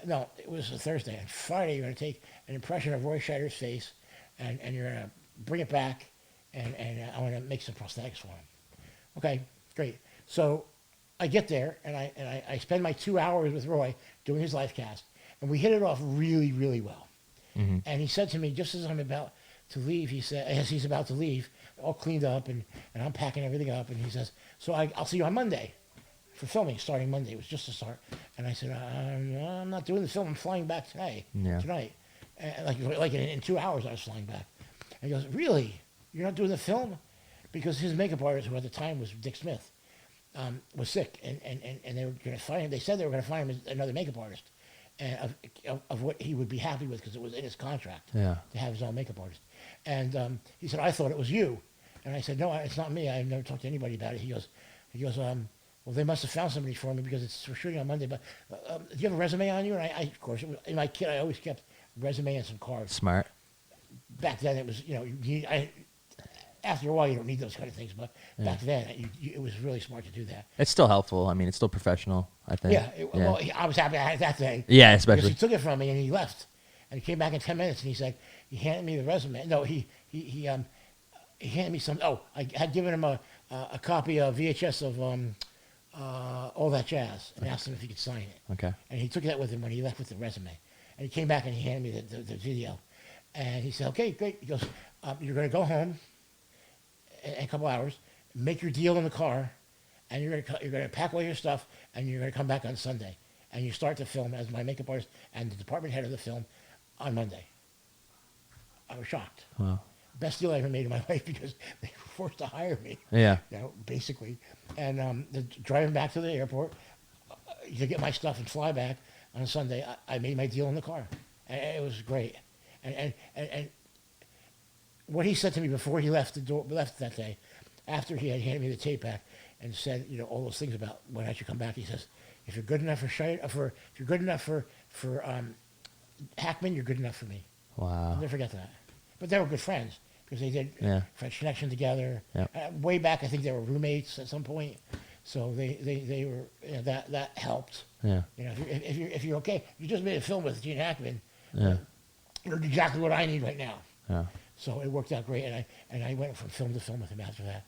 no, it was a Thursday. On Friday, you're going to take an impression of Roy Scheider's face, and you're going to bring it back, and I want to make some prosthetics for him. Okay, great. So I get there, and I spend my 2 hours with Roy doing his life cast, and we hit it off really, really well. Mm-hmm. And he said to me, just as I'm about to leave, he said, as he's about to leave, all cleaned up, and I'm packing everything up, and he says, so I'll see you on Monday for filming, starting Monday. It was just a start. And I said, I'm not doing the film. I'm flying back tonight. And like in 2 hours, I was flying back. And he goes, really? You're not doing the film? Because his makeup artist, who at the time was Dick Smith, was sick, and they were going to find him. They said they were going to find him another makeup artist, and of what he would be happy with, because it was in his contract Yeah. to have his own makeup artist. And he said, I thought it was you. And I said, no, it's not me. I've never talked to anybody about it. He goes, well, they must have found somebody for me because we're shooting on Monday. But do you have a resume on you? And I of course, in my kit, I always kept a resume and some cards. Smart. Back then, it was, after a while, you don't need those kind of things. But back then, it was really smart to do that. It's still helpful. I mean, it's still professional, I think. Yeah. Well, I was happy I had that thing. Yeah, Because especially. he took it from me and he left. And he came back in 10 minutes and he said, he handed me the resume. No, he handed me some, I had given him a copy of VHS of All That Jazz and asked him if he could sign it. Okay. And he took that with him when he left with the resume. And he came back and he handed me the video. And he said, okay, great. He goes, you're going to go home in a couple hours, make your deal in the car, and you're going to pack all your stuff, and you're going to come back on Sunday. And you start the film as my makeup artist and the department head of the film on Monday. I was shocked. Wow. Best deal I ever made in my life because they were forced to hire me. Yeah. Basically. And driving back to the airport to get my stuff and fly back on Sunday, I made my deal in the car. And it was great. And what he said to me before he left that day, after he had handed me the tape back and said, all those things about when I should come back, he says, if you're good enough for Hackman, you're good enough for me. Wow. I'll never forget that. But they were good friends because they did French Connection together. Yep. Way back, I think they were roommates at some point. So they were that helped. Yeah. If you're okay, you just made a film with Gene Hackman. Yeah. You're exactly what I need right now. Yeah. So it worked out great, and I went from film to film with him after that.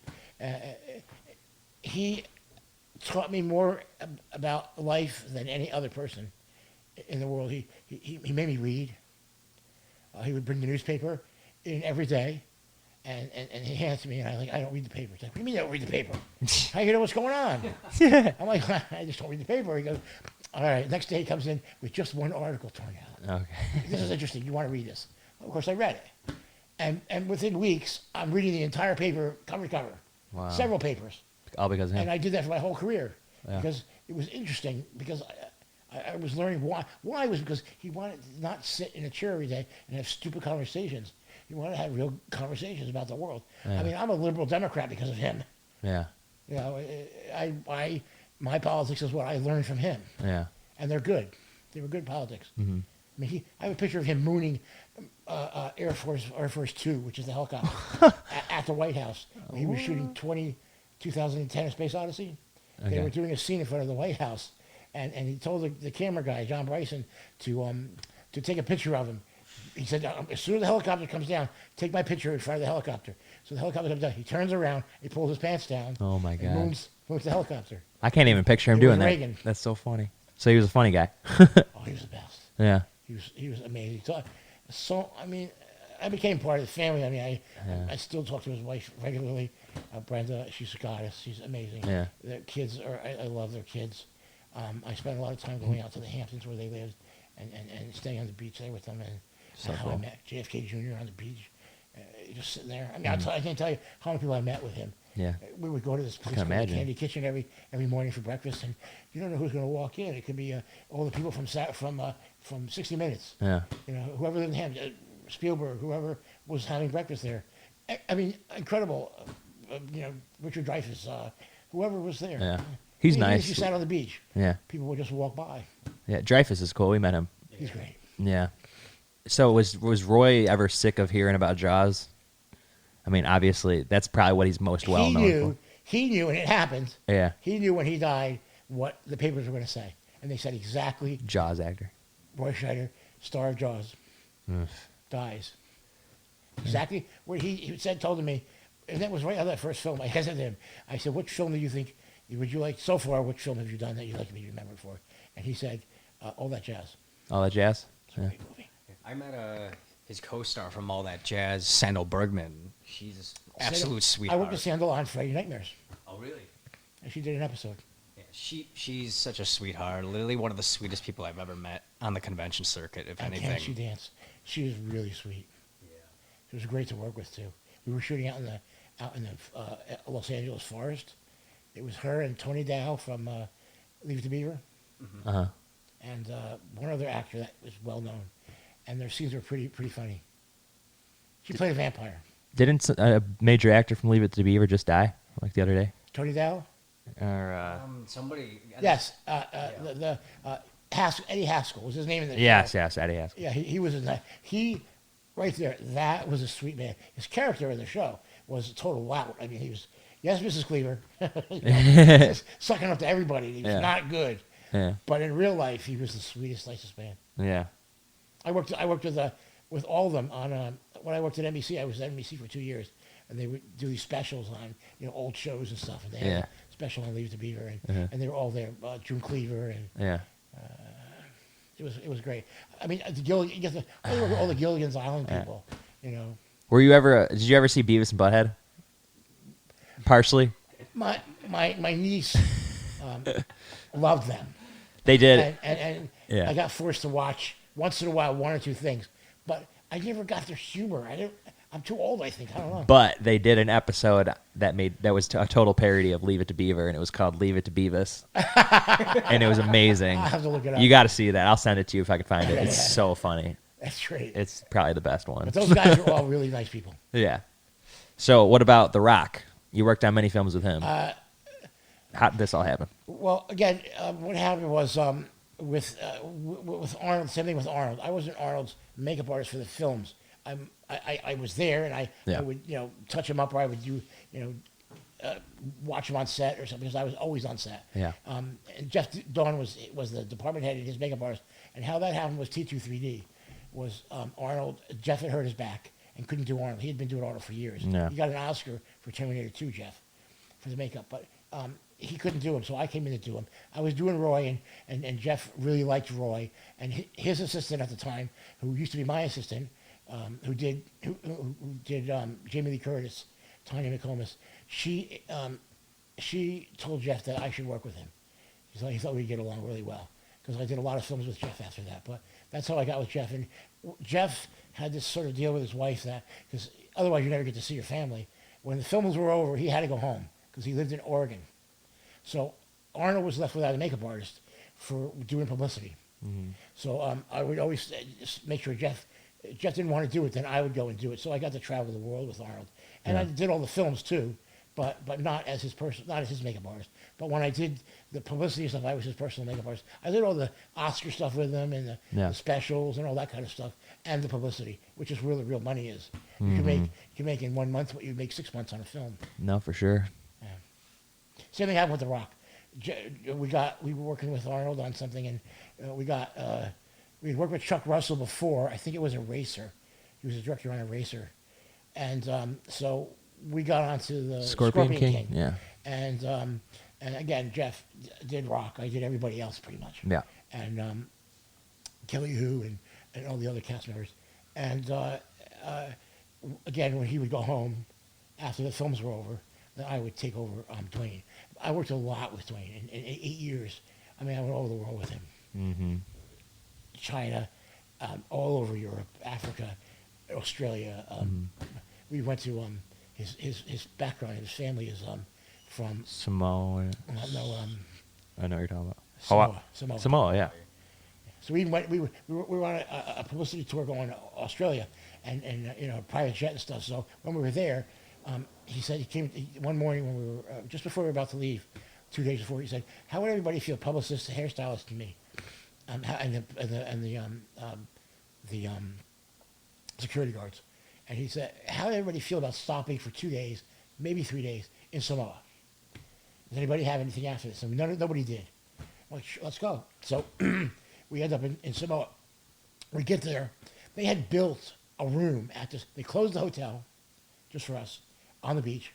He taught me more about life than any other person in the world. He made me read. He would bring the newspaper in every day, and he hands it to me, and I don't read the paper. He's like, what do you mean you don't read the paper? How do you know what's going on? I'm like, I just don't read the paper. He goes, all right. Next day he comes in with just one article torn out. Okay. This is interesting. You want to read this? Of course, I read it. And within weeks, I'm reading the entire paper, cover to cover. Wow. Several papers. All because of him. And I did that for my whole career. Yeah. Because it was interesting, because I was learning why. Why was because he wanted to not sit in a chair every day and have stupid conversations. He wanted to have real conversations about the world. Yeah. I mean, I'm a liberal Democrat because of him. Yeah. My politics is what I learned from him. Yeah. And they're good. They were good politics. Mm-hmm. I mean, I have a picture of him mooning Air Force 2, which is the helicopter, at the White House when he was shooting 2010: A Space Odyssey. They Okay. were doing a scene in front of the White House, and he told the camera guy, John Bryson, to take a picture of him. He said, as soon as the helicopter comes down, take my picture in front of the helicopter. So the helicopter comes down. He turns around, he pulls his pants down. Oh, my and God. moves the helicopter. I can't even picture him It was doing that. Reagan. That's so funny. So he was a funny guy. Oh, he was the best. Yeah. He was amazing. So I mean, I became part of the family. I mean, Yeah. I still talk to his wife regularly. Brenda, she's a goddess. She's amazing. Yeah. Their kids are. I love their kids. I spent a lot of time going out to the Hamptons where they lived, and staying on the beach there with them, and So how I cool. met JFK Jr. on the beach, just sitting there. I mean, I can't tell you how many people I met with him. Yeah. We would go to this place can called the imagine. Candy Kitchen every morning for breakfast, and you don't know who's going to walk in. It could be all the people from 60 Minutes. Yeah. You know, whoever lived in Hampton, Spielberg, whoever was having breakfast there. I mean, incredible. You know, Richard Dreyfuss, whoever was there. Yeah. He's Even nice. If you sat on the beach, Yeah. people would just walk by. Yeah. Dreyfus is cool. We met him. He's great. Yeah. So was Roy ever sick of hearing about Jaws? I mean, obviously, that's probably what he's most well known He knew, and it happened. for. Yeah. He knew when he died what the papers were going to say, and they said exactly. Jaws actor. Roy Scheider, star of Jaws, dies. Exactly what he told me, and that was right out of that first film. I said to him, I said, "Which film do you think would you like so far? Which film have you done that you'd like to be remembered for?" And he said, "All That Jazz." All that jazz? It's a Yeah. great movie. I met his co-star from All That Jazz, Sandal Bergman. She's an absolute I sweetheart. worked with Sandal on Freddy Nightmares, Oh, really? and she did an episode. Yeah, she's such a sweetheart. Literally one of the sweetest people I've ever met on the convention circuit, if And anything. can she dance? She was really sweet. Yeah. She was great to work with too. We were shooting out in the Los Angeles forest. It was her and Tony Dow from Leave It to Beaver, Uh-huh. and one other actor that was well known, and their scenes were pretty funny. She played a vampire. Didn't a major actor from Leave It to Beaver just die, like the other day? Tony Dow? Or, Somebody. Yes. Eddie Haskell was his name in the yes, show. yes, Eddie Haskell. Yeah, he was in that. He, right there, that was a sweet man. His character in the show was a total lout. I mean, he was, yes, Mrs. Cleaver, you know, just sucking up to everybody. He was Yeah. not good. Yeah. But in real life, he was the sweetest, nicest man. Yeah. I worked with all of them on when I worked at NBC. I was at NBC for 2 years, and they would do these specials on old shows and stuff. And they had Yeah. a special on Leave It to Beaver, and, Uh-huh. and they were all there. June Cleaver, and Yeah. it was great. I mean, you get all the Gilligan's Island people. You know, Were you ever? Did you ever see Beavis and Butthead? Partially. my niece loved them. They did. And Yeah. I got forced to watch once in a while one or two things, but I never got their humor. I'm too old, I think. I don't know. But they did an episode that was a total parody of Leave It to Beaver, and it was called Leave It to Beavis, and it was amazing. I'll have to look it up. You got to see that. I'll send it to you if I can find it. It's so funny. That's great. It's probably the best one. But those guys are all really nice people. Yeah. So what about The Rock? You worked on many films with him. How did this all happen? Well, again, what happened was with Arnold. Same thing with Arnold. I wasn't Arnold's makeup artist for the films. I was there, and I would touch him up, or I would do watch him on set or something, because I was always on set. Yeah. And Jeff Dawn was the department head and his makeup artist. And how that happened was T2-3D. Was Arnold? Jeff had hurt his back and couldn't do Arnold. He had been doing Arnold for years. Yeah. He got an Oscar for Terminator 2, Jeff, for the makeup, but he couldn't do him, so I came in to do him. I was doing Roy, and Jeff really liked Roy, and his assistant at the time, who used to be my assistant, who did Jamie Lee Curtis, Tanya McComas, she told Jeff that I should work with him. He thought we'd get along really well, because I did a lot of films with Jeff after that. But that's how I got with Jeff. And Jeff had this sort of deal with his wife that, because otherwise you never get to see your family. When the films were over, he had to go home because he lived in Oregon. So Arnold was left without a makeup artist for doing publicity. Mm-hmm. So I would always just make sure Jeff didn't want to do it, then I would go and do it. So I got to travel the world with Arnold, and I did all the films too, but not as his makeup artist. But when I did the publicity stuff, I was his personal makeup artist. I did all the Oscar stuff with him, and the specials and all that kind of stuff, and the publicity, which is where the real money is. You can make in 1 month what you make 6 months on a film. No, for sure. Same thing happened with The Rock. we were working with Arnold on something, and we had worked with Chuck Russell before. I think it was Eraser. He was a director on Eraser, and so we got onto the Scorpion King? Yeah. And again, Jeff did rock. I did everybody else pretty much. Yeah. And Kelly Hu and all the other cast members. And again, when he would go home after the films were over, then I would take over Dwayne. I worked a lot with Dwayne in 8 years. I mean, I went all over the world with him. Mm-hmm. China, all over Europe, Africa, Australia. We went to his background. His family is from Samoa. no I know what you're talking about. Samoa. Samoa, yeah. So we went. We were on a publicity tour going to Australia, and private jet and stuff. So when we were there, he said one morning when we were just before we were about to leave, 2 days before. He said, "How would everybody feel? Publicist, hairstylist, and me, and the security guards." And he said, "How would everybody feel about stopping for 2 days, maybe 3 days in Samoa? Does anybody have anything after this?" And nobody did. I'm like, let's go. So we end up in Samoa. We get there. They had built a room at this. They closed the hotel just for us on the beach.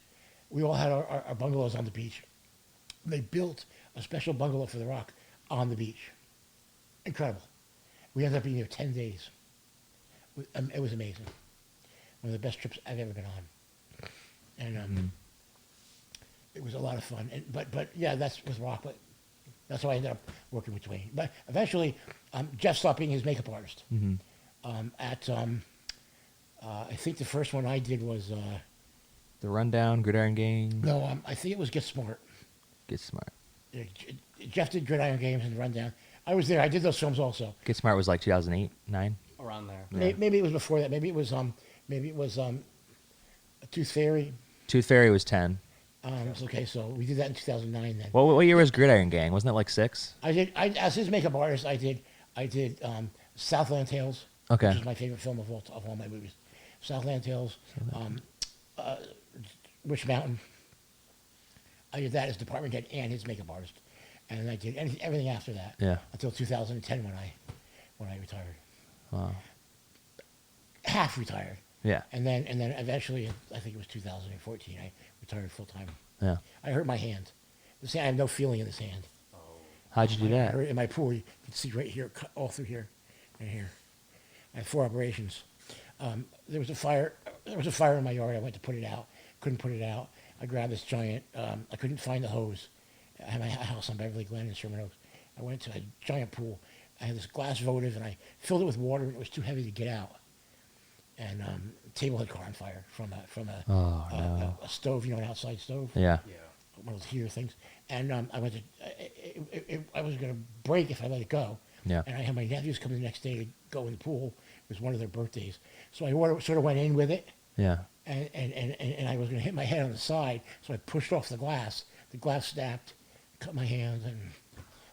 We all had our bungalows on the beach. They built a special bungalow for The Rock on the beach. Incredible. We ended up being there 10 days. It was amazing. One of the best trips I've ever been on. And it was a lot of fun. But yeah, that's with Rock. But that's how I ended up working with Dwayne. But eventually, Jeff stopped being his makeup artist. I think the first one I did was The Rundown, Gridiron Gang. no, I think it was Get Smart. Get Smart. Yeah, Jeff did Gridiron Games and Rundown. I was there. I did those films also. Get Smart was like 2008, 9. Around there. Maybe it was before that. Maybe it was Tooth Fairy. Tooth Fairy was 10. Okay, so we did that in 2009 then. What year was Gridiron Gang? Wasn't that like 6? I as his makeup artist. I did Southland Tales. Okay. Which is my favorite film of all my movies. Southland Tales, Witch Mountain. I did that as department head and his makeup artist, and I did everything after that. Yeah. Until 2010 when I retired. Wow. Half retired. Yeah. And then eventually, I think it was 2014, I retired full time. Yeah. I hurt my hand. I have no feeling in this hand. How'd you do I that? hurt in my pool. You can see right here, cut all through here, and here. I had 4 operations. There was a fire. There was a fire in my yard. I went to put it out. Couldn't put it out. I grabbed this giant. I couldn't find the hose. I had my house on Beverly Glen in Sherman Oaks. I went to a giant pool. I had this glass votive, and I filled it with water, and it was too heavy to get out. And the table had caught on fire from a stove, an outside stove. Yeah. One of those heater things. And I went to. I was going to break if I let it go. Yeah. And I had my nephews come the next day to go in the pool. It was one of their birthdays. So I sort of went in with it. Yeah. And I was going to hit my head on the side, so I pushed off the glass. The glass snapped, cut my hand, and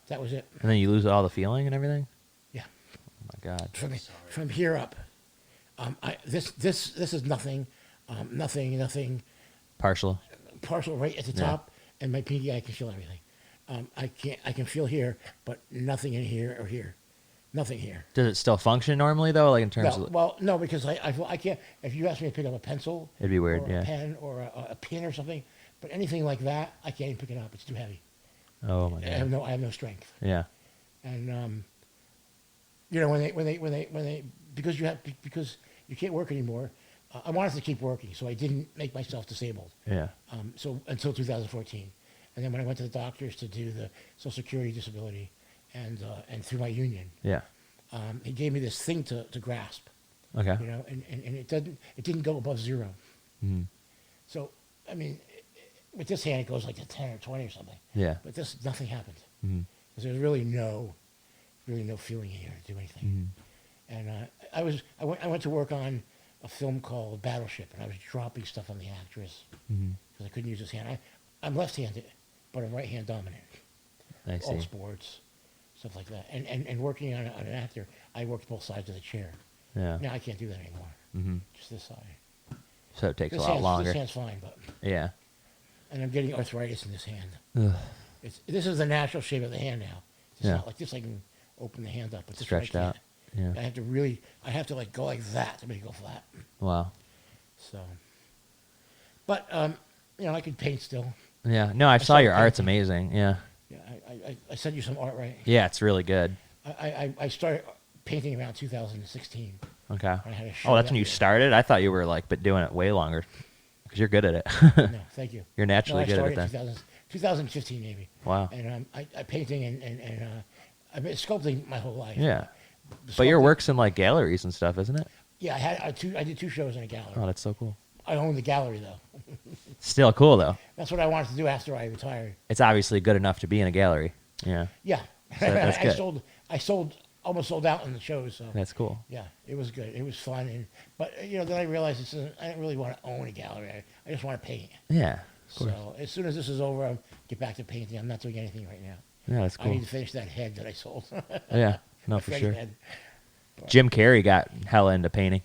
that was it. And then you lose all the feeling and everything? Yeah. Oh my God. From here up, this is nothing, nothing Partial. partial right at the top, and my pinky I can feel everything. I can feel here, but nothing in here or here. Nothing here. Does it still function normally though? Like in terms of No, because I can't. If you ask me to pick up a pencil, It'd be weird, or yeah. a pen or a pin or something, but anything like that, I can't even pick it up. It's too heavy. Oh my God. I have no strength. Yeah. And when they because you can't work anymore. I wanted to keep working, so I didn't make myself disabled. Yeah. So until 2014, and then when I went to the doctors to do the Social Security disability, and through my union, Yeah. he gave me this thing to grasp, Okay. and it didn't go above 0. Mhm. So I mean, with this hand it goes like to 10 or 20 or something. Yeah. But nothing happened Mhm. because there's really no feeling here to do anything. Mhm. And I went to work on a film called Battleship, and I was dropping stuff on the actress Mhm. because I couldn't use this hand. I'm left-handed, but I'm right-hand dominant. I All see. sports, stuff like that. And working on an actor, I worked both sides of the chair. Yeah. Now I can't do that anymore. Mhm. Just this side. So it takes a lot longer. This hand's fine, but Yeah. and I'm getting arthritis in this hand. Ugh. This is the natural shape of the hand now. It's Yeah. not like this. I can open the hand up, but this Stretched one I out. can't. Yeah. I have to like go like that to make it go flat. Wow. So, but I could paint still. Yeah. No, I saw started your art's painting. amazing. Yeah. Yeah, I sent you some art, right? Yeah, it's really good. I started painting around 2016. Okay. I had a show Oh, that's that when you year. started? I thought you were like, but doing it way longer. Because you're good at it. No, thank you. You're naturally no, good I at it started then. 2015 maybe. Wow. And I painting and I've been sculpting my whole life. Yeah. But your Sculpting- work's in like galleries and stuff, isn't it? Yeah, I did 2 shows in a gallery. Oh, that's so cool. I own the gallery though. Still cool though. That's what I wanted to do after I retired. It's obviously good enough to be in a gallery. Yeah. Yeah, So that's good. almost sold out in the shows. So That's cool. yeah, it was good. It was fun. But then I realized I didn't really want to own a gallery. I just want to paint. Yeah. Of course. So as soon as this is over, I'll get back to painting. I'm not doing anything right now. Yeah, that's I cool. need to finish that head that I sold. Yeah. No, My for Freddy sure. head. Jim Carrey got hella into painting.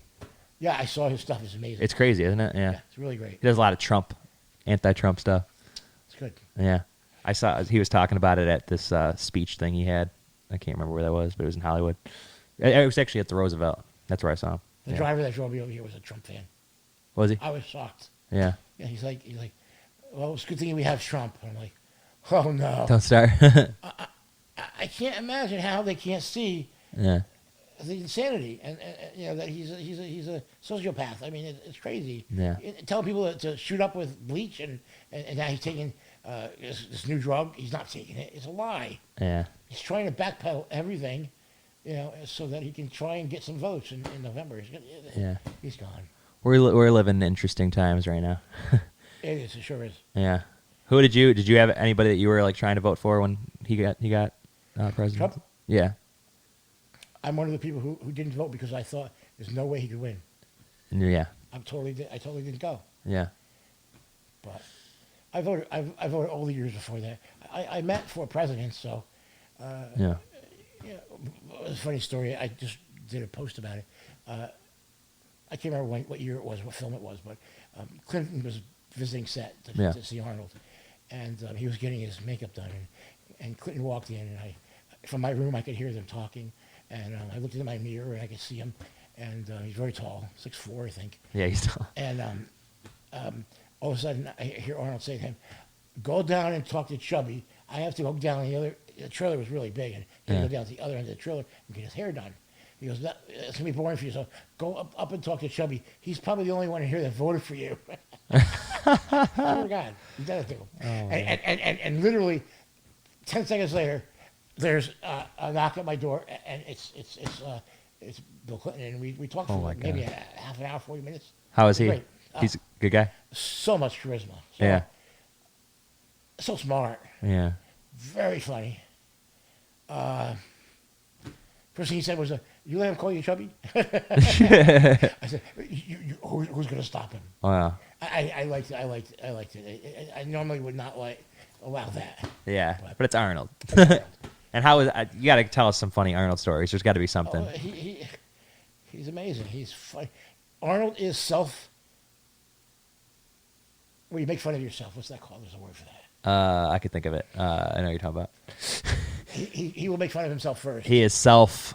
Yeah, I saw his stuff. It's amazing. It's crazy, isn't it? yeah, Yeah. it's really great. He does a lot of anti-Trump stuff. It's good. Yeah. I saw he was talking about it at this speech thing he had. I can't remember where that was, but it was in Hollywood. It was actually at the Roosevelt. That's where I saw him. The Yeah. driver that drove me over here was a Trump fan. Was he? I was shocked. Yeah. Yeah, he's like, well, it's a good thing we have Trump. And I'm like, oh no. Don't start. I can't imagine how they can't see Yeah. the insanity and that he's a sociopath. I mean, it's crazy. Yeah. Telling people to shoot up with bleach and now he's taking this new drug. He's not taking it. It's a lie. Yeah. He's trying to backpedal everything, so that he can try and get some votes in November. Yeah. He's gone. We're living in interesting times right now. It is. It sure is. Yeah. Who did you have anybody that you were like trying to vote for when he got president? Trump? Yeah. I'm one of the people who didn't vote because I thought there's no way he could win. Yeah. I totally didn't go. Yeah. But I voted all the years before that. I met for president, so Yeah. yeah. It was a funny story. I just did a post about it. I can't remember what year it was, what film it was, but Clinton was visiting set to see Arnold, and he was getting his makeup done, and Clinton walked in, and from my room I could hear them talking, and I looked in my mirror and I could see him, and he's very tall, 6'4", I think, Yeah. He's still. and all of a sudden I hear Arnold say to him, "Go down and talk to Chubby. I have to go down the trailer was really big, and he had to go down to the other end of the trailer and get his hair done." He goes, "It's gonna be boring for you, so go up and talk to Chubby. He's probably the only one in here that voted for you." Oh God, he did it to him. And literally 10 seconds later, there's a knock at my door, and it's Bill Clinton, and we talked Oh for my maybe God. a half an hour, 40 minutes. How is he? Great. He's a good guy. So much charisma. Yeah. So smart. Yeah. Very funny. First thing he said was, "You let him call you Chubby?" I said, "Who's going to stop him?" Wow. I liked it. I normally would not allow that. Yeah. But it's Arnold. And you got to tell us some funny Arnold stories. There's got to be something. Oh, he's amazing. He's funny. Arnold is well, you make fun of yourself. What's that called? There's a word for that. I could think of it. I know what you're talking about. He will make fun of himself first. He is self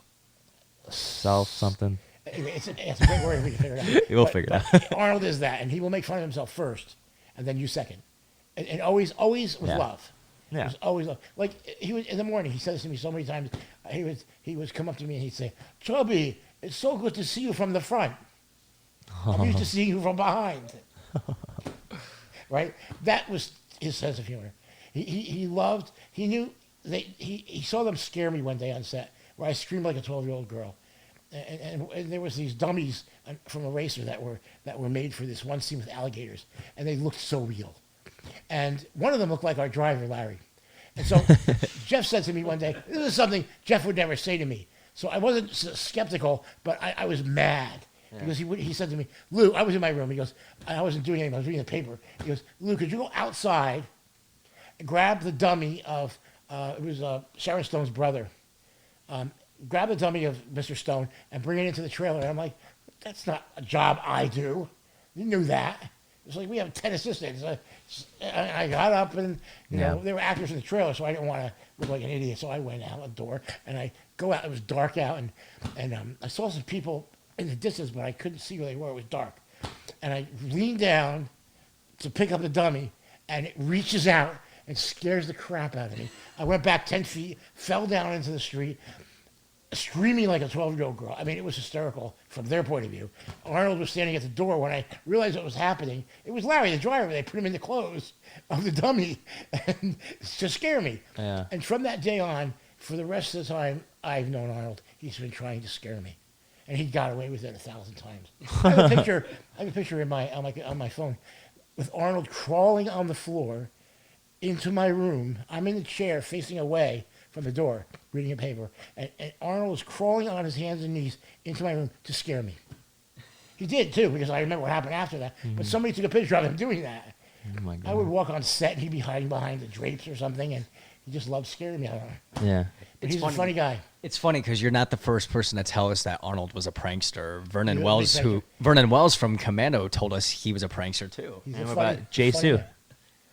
something. It's a great word. We can figure it out. We'll figure it out. Arnold is that, and he will make fun of himself first, and then you second, and always with Yeah. love. Yeah. It was always love. Like he was in the morning. He said this to me so many times. He would come up to me and he'd say, "Chubby, it's so good to see you from the front. I'm used to seeing you from behind." Right? That was his sense of humor. He loved. He knew. He saw them scare me one day on set where I screamed like a 12-year-old girl, and there was these dummies from Eraser that were made for this one scene with alligators, and they looked so real. And one of them looked like our driver, Larry. And so Jeff said to me one day, this is something Jeff would never say to me. So I wasn't skeptical, but I was mad. Yeah. Because he said to me, "Lou," I was in my room. He goes, I wasn't doing anything. I was reading the paper. He goes, "Lou, could you go outside and grab the dummy of," it was Sharon Stone's brother, "grab the dummy of Mr. Stone and bring it into the trailer." And I'm like, "That's not a job I do." You knew that. It's like we have 10 assistants. I got up and, you know, there were actors in the trailer, so I didn't want to look like an idiot. So I went out the door and I go out. It was dark out and I saw some people in the distance, but I couldn't see where they were. It was dark. And I leaned down to pick up the dummy and it reaches out and scares the crap out of me. I went back 10 feet, fell down into the street, screaming like a 12-year-old girl. I mean, it was hysterical from their point of view. Arnold was standing at the door when I realized what was happening. It was Larry, the driver. They put him in the clothes of the dummy and to scare me. Yeah. And from that day on, for the rest of the time I've known Arnold, he's been trying to scare me. And he got away with it 1,000 times. I have a picture in on my phone with Arnold crawling on the floor into my room. I'm in the chair facing away from the door, reading a paper, and Arnold was crawling on his hands and knees into my room to scare me. He did too, because I remember what happened after that. But somebody took a picture of him doing that. Oh my God. I would walk on set and he'd be hiding behind the drapes or something, and he just loved scaring me. I don't know. Yeah. But he's a funny guy. It's funny because you're not the first person to tell us that Arnold was a prankster. Vernon He Wells, was a big prankster. Vernon Wells from Commando, told us he was a prankster too. He's And a what funny, about Jay funny Sue? guy.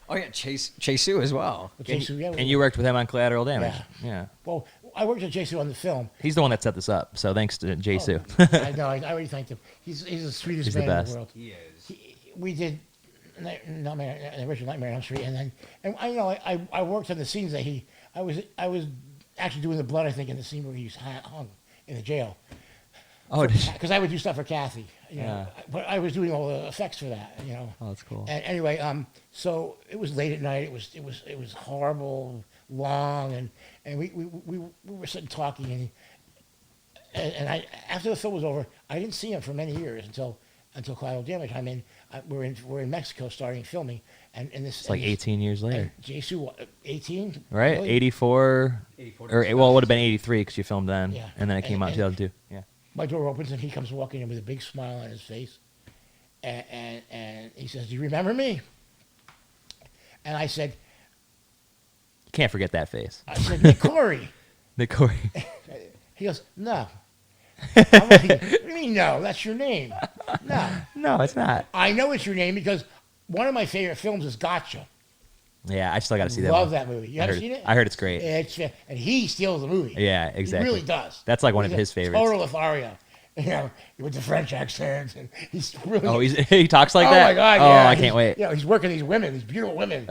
Oh yeah, Chase Sue as well. But Jay Sue, yeah, And you worked with him on Collateral Damage. Yeah. well, I worked with Jay Sue on the film. He's the one that set this up. So thanks to Jay Sue. I know. I already thanked him. He's the sweetest He's the man in best. the world. He is. We did Nightmare, the original Nightmare on Elm Street, and I worked on the scenes that I was actually doing the blood, I think, in the scene where he was hung in the jail. Oh, did you? Because I would do stuff for Kathy, you know, Yeah. but I was doing all the effects for that, you know. Oh, that's cool. And anyway, so it was late at night. It was horrible, long, and we were sitting talking, and I after the film was over, I didn't see him for many years until Collateral Damage. I mean, we're in Mexico starting filming, and this It's like 18 years later. And Jesu, 18, Right? Really? 84. 84. Or, well, it would have been 83 because you filmed then. Yeah. And then it came out in 2002. Yeah. My door opens and he comes walking in with a big smile on his face, and he says, "Do you remember me?" And I said, You can't forget that face. "Nick Corey." Nick Corey. He goes, "No." I'm like, "What do you mean no? That's your name." No, No, it's not. I know it's your name because one of my favorite films is Gotcha. Yeah, I still got to see that Love one. that movie. You I haven't heard, seen it? I heard it's great. And he steals the movie. Yeah, exactly. He really does. That's like one of He's his a favorites. Total Lothario. You know, with the French accent, and he's really. Oh, he talks like oh that? my God! Oh, Yeah, I can't wait. Yeah, he's working these women, these beautiful women.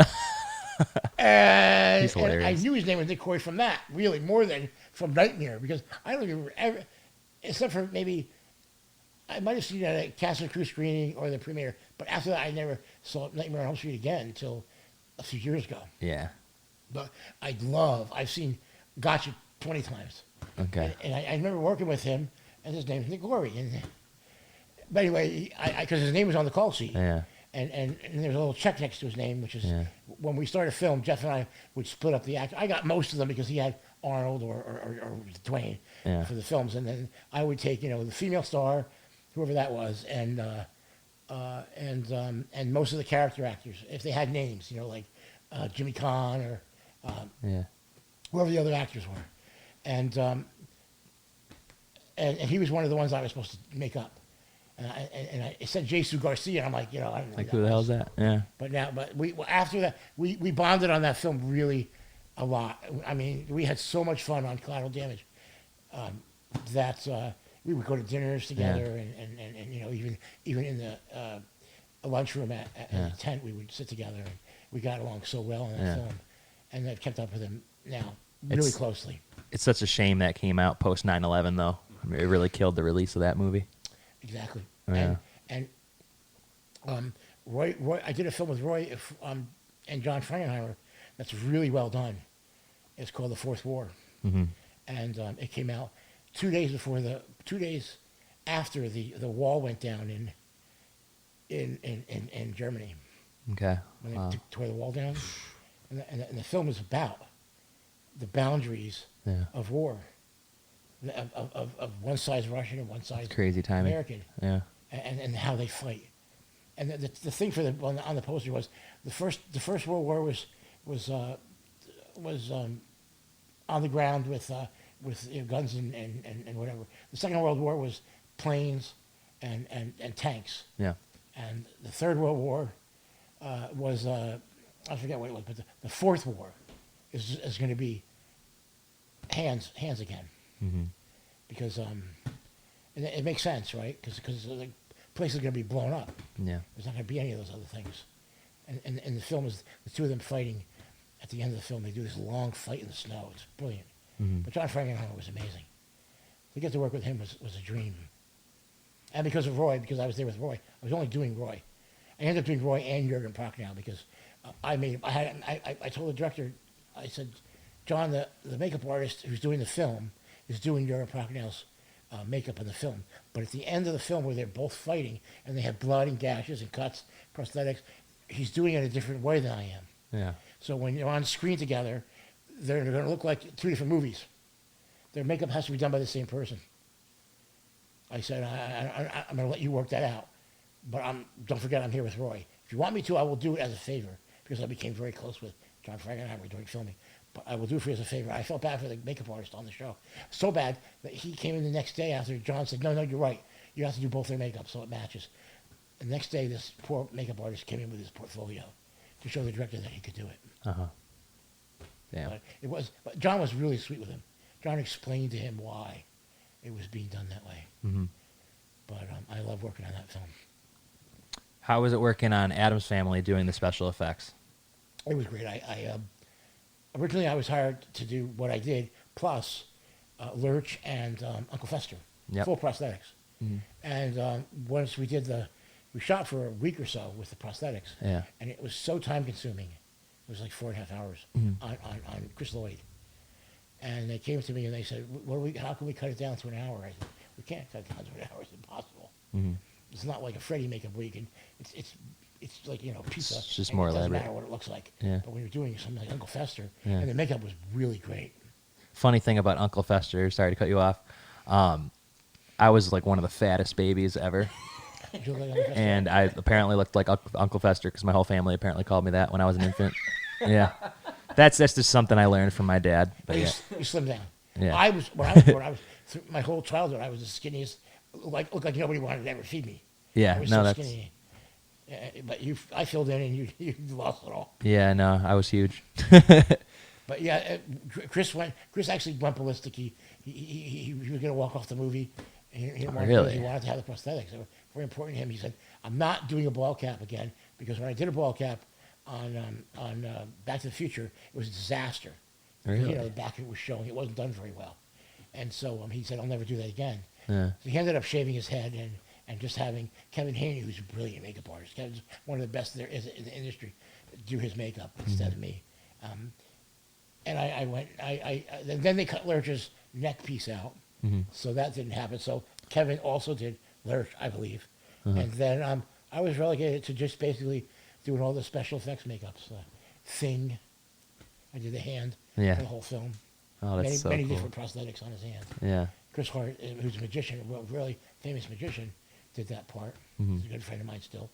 and, He's and I hilarious. knew his name was Nick Corey from that, really, more than from Nightmare, because I don't even ever, except for maybe, I might have seen it at a Castle Crew screening or the premiere, but after that, I never saw Nightmare on Elm Street again until a few years ago. Yeah. But I've seen Gotcha 20 times. Okay. And I remember working with him, and his name's Nick Corey. But anyway, because his name was on the call sheet. Yeah. And there's a little check next to his name, which is Yeah. when we started film, Jeff and I would split up the act. I got most of them because he had Arnold or Dwayne Yeah. for the films, and then I would take the female star, whoever that was, and most of the character actors if they had names, like Jimmy Caan or Yeah. whoever the other actors were, and he was one of the ones I was supposed to make up. And it said Jesus Garcia, and I'm like, I don't know. Like, who the hell is that? Yeah. But after that, we bonded on that film really a lot. I mean, we had so much fun on Collateral Damage that we would go to dinners together, and even in the lunchroom at the tent, we would sit together, and we got along so well in that film. And I've kept up with him now really closely. It's such a shame that came out post 9/11, though. I mean, it really killed the release of that movie. Exactly. Yeah. And Roy, I did a film with Roy and John Frankenheimer that's really well done. It's called The Fourth War, Mm-hmm. and it came out 2 days after the wall went down in Germany Okay. when Wow. they tore the wall down, and the film is about the boundaries Yeah. of war, of one side's Russian and one side's Crazy timing. American. Yeah. And how they fight. And the thing on the poster was the first World War was on the ground with guns and whatever. The Second World War was planes and tanks. Yeah. And the Third World War was, I forget what it was, but the Fourth War is going to be hands again. Mm-hmm. Because and it makes sense, right? Because the place is going to be blown up. Yeah. There's not going to be any of those other things. And the film is the two of them fighting. At the end of the film, they do this long fight in the snow. It's brilliant. Mm-hmm. But John Frankenheimer was amazing. To get to work with him was a dream. And because of Roy, because I was there with Roy, I was only doing Roy. I ended up doing Roy and Jürgen Prochnow because I told the director, I said, John, the makeup artist who's doing the film is doing Jürgen Prochnow's makeup in the film. But at the end of the film where they're both fighting and they have blood and gashes and cuts, prosthetics, he's doing it a different way than I am. Yeah. So when you're on screen together, they're going to look like two different movies. Their makeup has to be done by the same person. I said, I'm going to let you work that out. But don't forget, I'm here with Roy. If you want me to, I will do it as a favor because I became very close with John Frankenheimer during filming. But I will do it for you as a favor. I felt bad for the makeup artist on the show. So bad that he came in the next day after John said, no, you're right. You have to do both their makeup so it matches. The next day, this poor makeup artist came in with his portfolio to show the director that he could do it. Uh-huh. Damn. But John was really sweet with him. John explained to him why it was being done that way. Mm-hmm. But I love working on that film. How was it working on Addams Family doing the special effects? It was great. Originally I was hired to do what I did, plus Lurch and Uncle Fester, Yep. full prosthetics. Mm-hmm. And once we shot for a week or so with the prosthetics, Yeah. and it was so time consuming. It was like 4.5 hours Mhm. on Chris Lloyd. And they came to me and they said, how can we cut it down to an hour? I said, we can't cut it down to an hour. It's impossible. Mm-hmm. It's not like a Freddy makeup where you can, it's like, pizza. It's just and more it doesn't elaborate. matter what it looks like. Yeah. But when you're doing something like Uncle Fester, Yeah. and the makeup was really great. Funny thing about Uncle Fester, sorry to cut you off. I was like one of the fattest babies ever. Did you look like Uncle Fester? And I apparently looked like Uncle Fester because my whole family apparently called me that when I was an infant. Yeah. That's just something I learned from my dad. But yeah. You slimmed down. Yeah. I was when I was born. Through my whole childhood. I was the skinniest. Looked like nobody wanted to ever feed me. Yeah, I was no, so that's skinny. But I filled in and you lost it all. yeah, no, I was huge. But yeah, Chris actually went ballistic. He was going to walk off the movie. He didn't want to, Really? he wanted to have the prosthetics. They were very important to him. He said, "I'm not doing a ball cap again because when I did a ball cap on Back to the Future, it was a disaster. Really? The back of it was showing. It wasn't done very well, and so he said, "I'll never do that again." Yeah. So he ended up shaving his head and just having Kevin Haney, who's a brilliant makeup artist. Kevin's one of the best there is in the industry, do his makeup instead of me. And I went. Then they cut Lurch's neck piece out, so that didn't happen. So Kevin also did Lurch, I believe, and then I was relegated to just basically doing all the special effects makeups. Thing, I did the hand Yeah. for the whole film. Oh, that's so many cool. different prosthetics on his hand. Yeah. Chris Hart, who's a magician, a really famous magician, did that part. He's a good friend of mine still.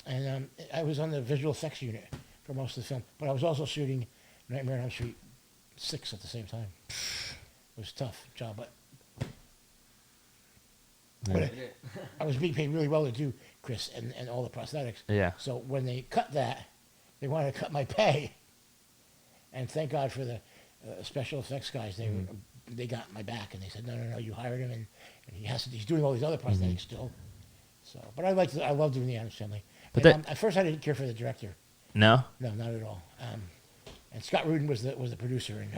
And I was on the visual effects unit for most of the film, but I was also shooting Nightmare on Elm Street 6 at the same time. It was a tough job, but I was being paid really well to do Chris and all the prosthetics. Yeah. So when they cut that, they wanted to cut my pay. And thank God for the special effects guys. They got my back and they said, no, you hired him and he's doing all these other prosthetics still. So, but I love doing the Addams Family. But And, at first I didn't care for the director. No? No, not at all. And Scott Rudin was the producer, and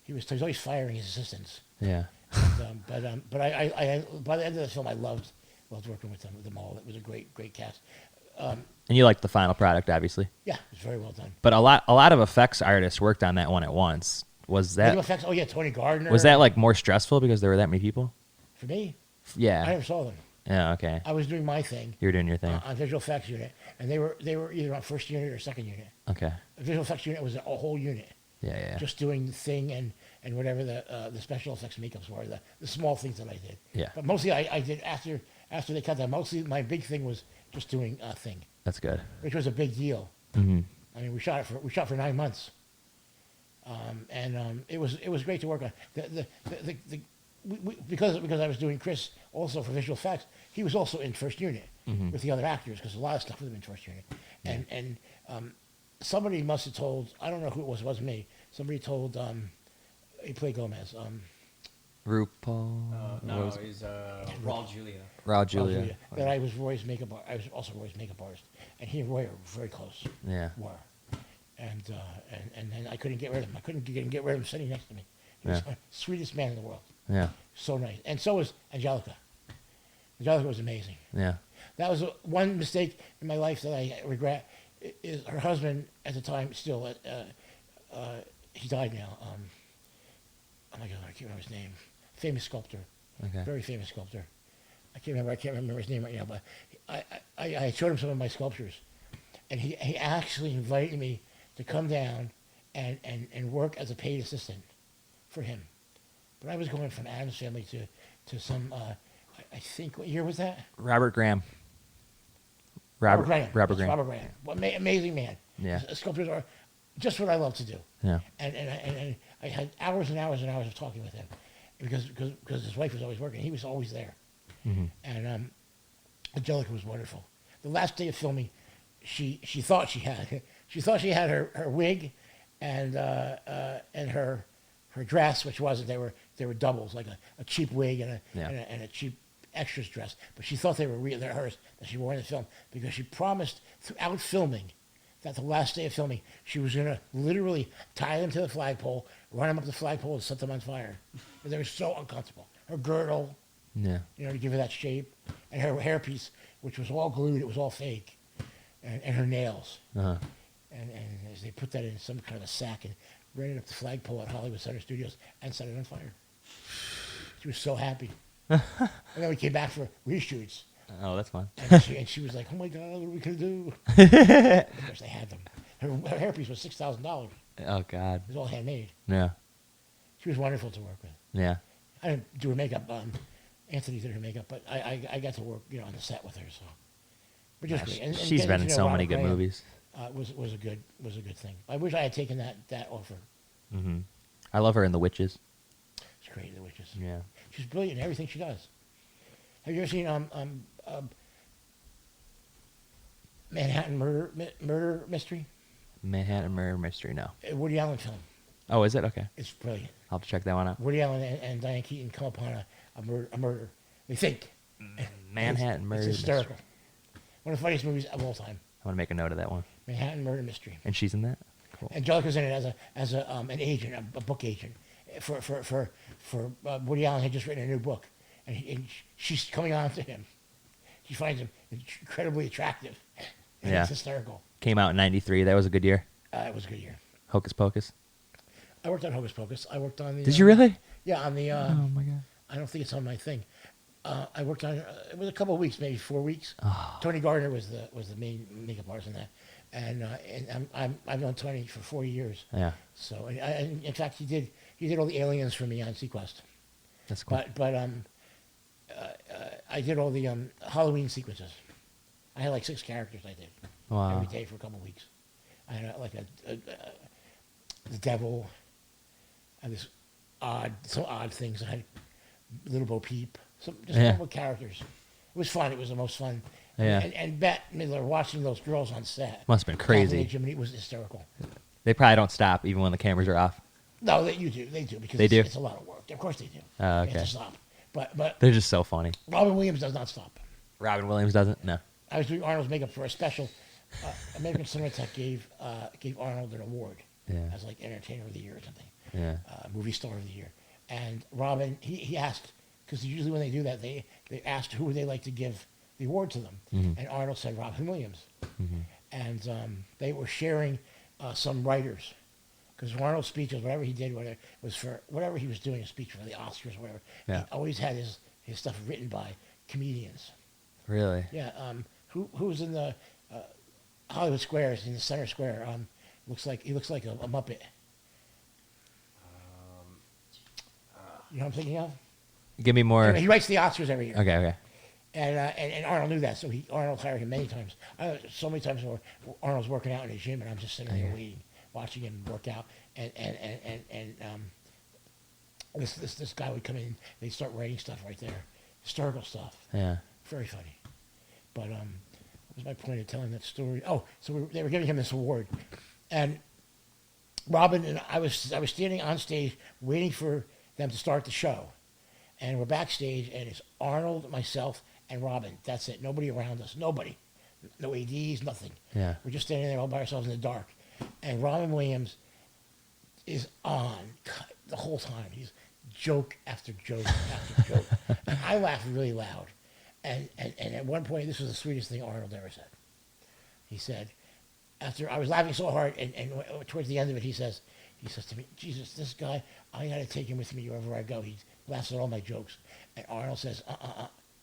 he was always firing his assistants. Yeah. And, but I by the end of the film I loved working with them all. It was a great cast. And you liked the final product, obviously. Yeah, it was very well done. But a lot of effects artists worked on that one at once. Was Visual that effects. Oh yeah, Tony Gardner. was that like more stressful because there were that many people? for me? Yeah. I never saw them. Yeah. Okay. I was doing my thing. You were doing your thing. On visual effects unit, and they were either on first unit or second unit. Okay. The visual effects unit was a whole unit, Yeah. just doing the thing and whatever the special effects makeups were, the small things that I did. Yeah. But mostly I did after they cut that. Mostly my big thing was just doing a thing, That's good. which was a big deal. Mm-hmm. I mean, we shot for 9 months, and it was great to work on. because I was doing Chris also for visual effects, he was also in first unit with the other actors because a lot of stuff was in first unit, and somebody must have told, I don't know who it wasn't me. Somebody told he played Gomez. RuPaul. No, he's Raul Julia. Raul Julia. That I was Roy's makeup. I was also Roy's makeup artist, and he and Roy are very close. Yeah. Were, and then I couldn't get rid of him. I couldn't get rid of him sitting next to me. He was the sweetest man in the world. Yeah. So nice, and so was Angelica. Angelica was amazing. Yeah. That was one mistake in my life that I regret. Is her husband at the time still? He died now. Oh my God, I can't remember his name. Famous sculptor. Okay. Very famous sculptor. I can't remember his name right now, but I showed him some of my sculptures, and he actually invited me to come down and work as a paid assistant for him. But I was going from Adam's Family to some, I think, what year was that? Robert Graham. Robert Graham. Robert That's Graham. Robert Graham. What amazing man. Yeah. Sculptures are just what I love to do. Yeah. And I had hours and hours and hours of talking with him because his wife was always working. He was always there. Mm-hmm. And Angelica was wonderful. The last day of filming, she thought she had her wig and her dress, which wasn't. They were doubles, like a cheap wig and a cheap extras dress. But she thought they were real. They're hers that she wore in the film because she promised throughout filming that the last day of filming she was gonna literally tie them to the flagpole, run them up the flagpole, and set them on fire. And they were so uncomfortable. Her girdle. Yeah. To give her that shape, and her hairpiece, which was all glued, it was all fake, and her nails, Uh-huh. and as they put that in some kind of a sack and ran it up the flagpole at Hollywood Center Studios and set it on fire. She was so happy, and then we came back for reshoots, Oh, that's fun. and she was like, "Oh my God, what are we gonna do?" Of course, they had them. Her hairpiece was $6,000. Oh God. It was all handmade. Yeah. She was wonderful to work with. Yeah. I didn't do her makeup. Anthony did her makeup, but I got to work, on the set with her, so. But just great. And She's getting been to in know so Robert many good Graham, movies. Was a good thing. I wish I had taken that offer. Mm-hmm. I love her in The Witches. She's great in The Witches. Yeah. She's brilliant in everything she does. Have you ever seen Manhattan Murder Mystery? Manhattan Murder Mystery. No. A Woody Allen film. Oh, is it? Okay. It's brilliant. I'll have to check that one out. Woody Allen and Diane Keaton come upon a murder. They think. Manhattan Murder It's hysterical. Mystery. One of the funniest movies of all time. I want to make a note of that one. Manhattan Murder Mystery. And she's in that. Cool. Angelica's in it as an agent, a book agent, for Woody Allen had just written a new book, and she's coming on to him. She finds him incredibly attractive. And Yeah. It's hysterical. Came out in '93. That was a good year. It was a good year. Hocus Pocus. I worked on Hocus Pocus. I worked on the. Did you really? Yeah, on the. Oh my God. I don't think it's on my thing. I worked on it was a couple of weeks, maybe 4 weeks. Oh. Tony Gardner was the main makeup artist in that, and I've known Tony for 4 years. Yeah. So and in fact, he did all the aliens for me on Sequest. That's cool. But I did all the Halloween sequences. I had like 6 characters I did Wow. every day for a couple of weeks. I had the devil, and some odd things. I had Little Bo Peep, just normal characters. It was fun. It was the most fun. Yeah. And Bette Midler watching those girls on set. Must have been crazy. Jiminy was hysterical. They probably don't stop even when the cameras are off. No, they do because They do? it's a lot of work. Of course they do. Oh, They have okay. to stop. But They're just so funny. Robin Williams does not stop. Robin Williams doesn't? No. I was doing Arnold's makeup for a special. American Cinematheque gave Arnold an award as like Entertainer of the Year or something. Yeah. Movie Star of the Year. And Robin, he asked, because usually when they do that, they asked who would they like to give the award to them. Mm-hmm. And Arnold said Robin Williams. Mm-hmm. And they were sharing some writers. Because Arnold's speeches, whatever he did, was for whatever he was doing, a speech for the Oscars or whatever. Yeah. He always had his stuff written by comedians. Really? Yeah. Who's in the Hollywood Squares in the center square? He looks like a Muppet. You know what I'm thinking of? Give me more. Anyway, he writes the Oscars every year. Okay. And Arnold knew that, so Arnold hired him many times. So many times where Arnold's working out in his gym, and I'm just sitting there waiting, watching him work out. And This guy would come in, they'd start writing stuff right there, historical stuff. Yeah. Very funny. But what was my point of telling that story? Oh, so they were giving him this award, and Robin and I was standing on stage waiting for them to start the show, and we're backstage, and it's Arnold, myself, and Robin. That's it. Nobody around us. Nobody. No ADs. Nothing. Yeah. We're just standing there all by ourselves in the dark, and Robin Williams is on the whole time. He's joke after joke after joke. And I laughed really loud. And at one point, this was the sweetest thing Arnold ever said. He said, after I was laughing so hard, and towards the end of it, he says to me, Jesus, this guy, I got to take him with me wherever I go. He laughs at all my jokes. And Arnold says,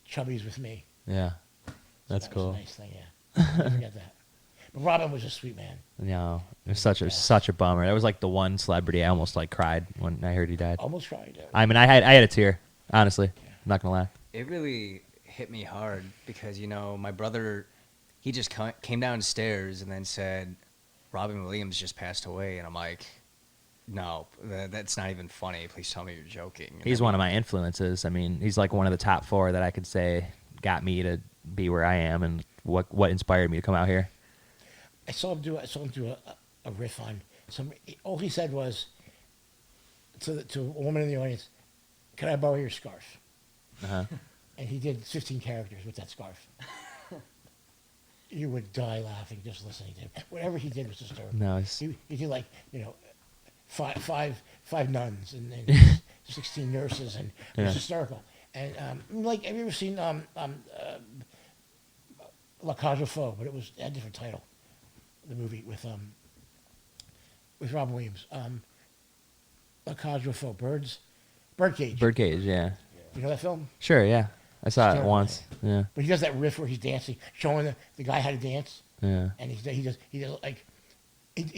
Chubby's with me. Yeah. That's That cool. was a nice thing, yeah. Never forget that. But Robin was a sweet man. No, it was such a bummer. That was like the one celebrity I almost like cried when I heard he died. Almost cried. I mean, I had a tear. Honestly, I'm not gonna lie. It really hit me hard because my brother, he just came downstairs and then said, Robin Williams just passed away, and I'm like, no, that's not even funny. Please tell me you're joking. And He's one of my influences. I mean, he's like one of the top 4 that I could say got me to be where I am and what inspired me to come out here. I saw him do a riff on some. All he said was to a woman in the audience, "Can I borrow your scarf?" Uh-huh. And he did 15 characters with that scarf. You would die laughing just listening to him. Whatever he did was hysterical. No, He did like five nuns and 16 nurses, and it was Yeah. hysterical. And like, have you ever seen La Cage aux Folles? But it had a different title. The movie with Robin Williams. La Cage aux Folles, Birdcage. Birdcage, yeah. You know that film? Sure, yeah. I saw it Terrible. once. Yeah, But he does that riff where he's dancing, showing the guy how to dance, yeah. and he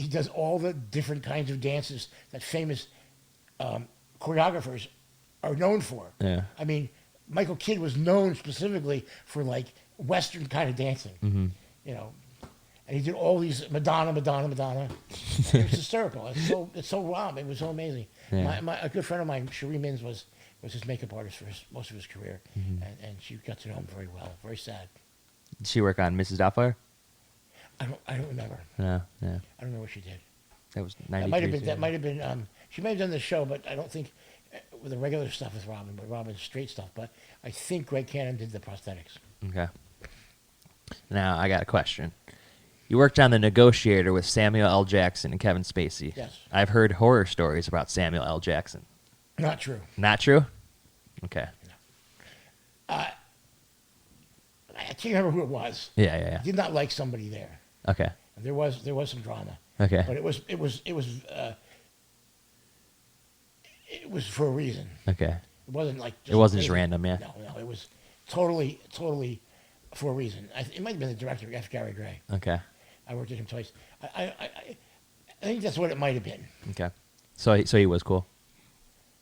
does all the different kinds of dances that famous choreographers are known for. Yeah. I mean, Michael Kidd was known specifically for like Western kind of dancing. Mm-hmm. And he did all these Madonna. It was hysterical. It's so raw. It was so amazing. Yeah. A good friend of mine, Cherie Mins, was his makeup artist for most of his career, and she got to know him very well. Very sad. Did she work on Mrs. Doubtfire? I don't remember. No, yeah. I don't know what she did. That was That 93. might have been. too. That might have been. She may have done the show, but I don't think with the regular stuff with Robin, but Robin's straight stuff. But I think Greg Cannon did the prosthetics. Okay. Now, I got a question. You worked on The Negotiator with Samuel L. Jackson and Kevin Spacey. Yes. I've heard horror stories about Samuel L. Jackson. Not true. Not true? Okay. I can't remember who it was. Yeah. I did not like somebody there. Okay. There was some drama. Okay. But it was for a reason. Okay. It wasn't like It wasn't just crazy. random, yeah. No, it was totally for a reason. It might have been the director, F. Gary Gray. Okay. I worked with him twice. I think that's what it might have been. Okay. So he was cool.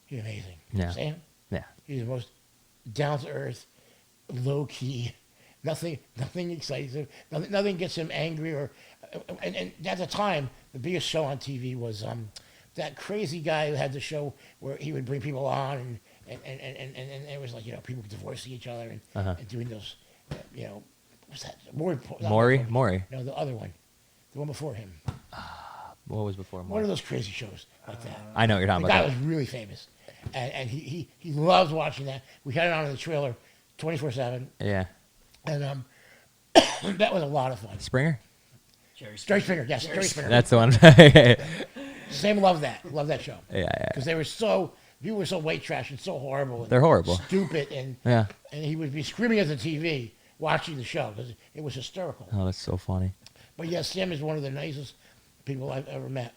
He's amazing. Yeah. Sam, Yeah. he's the most down to earth, low key. Nothing excites him. Nothing gets him angry and at the time the biggest show on TV was that crazy guy who had the show where he would bring people on and it was like people divorcing each other and doing those what's that Maury. No, the other one, the one before him. What was before One Maury? of those crazy shows like that. I know what you're talking The guy about. was really famous, and he loves watching that. We had it on in the trailer, 24/7, Yeah. and that was a lot of fun. Springer? Jerry Jerry Springer, yes, Jerry Springer. That's the one. Yeah. Sam loved that show Yeah. because people were so white trash and so horrible. And They're horrible. stupid, and Yeah. he would be screaming at the TV watching the show because it was hysterical. Oh, that's so funny. But yes, Sam is one of the nicest people I've ever met.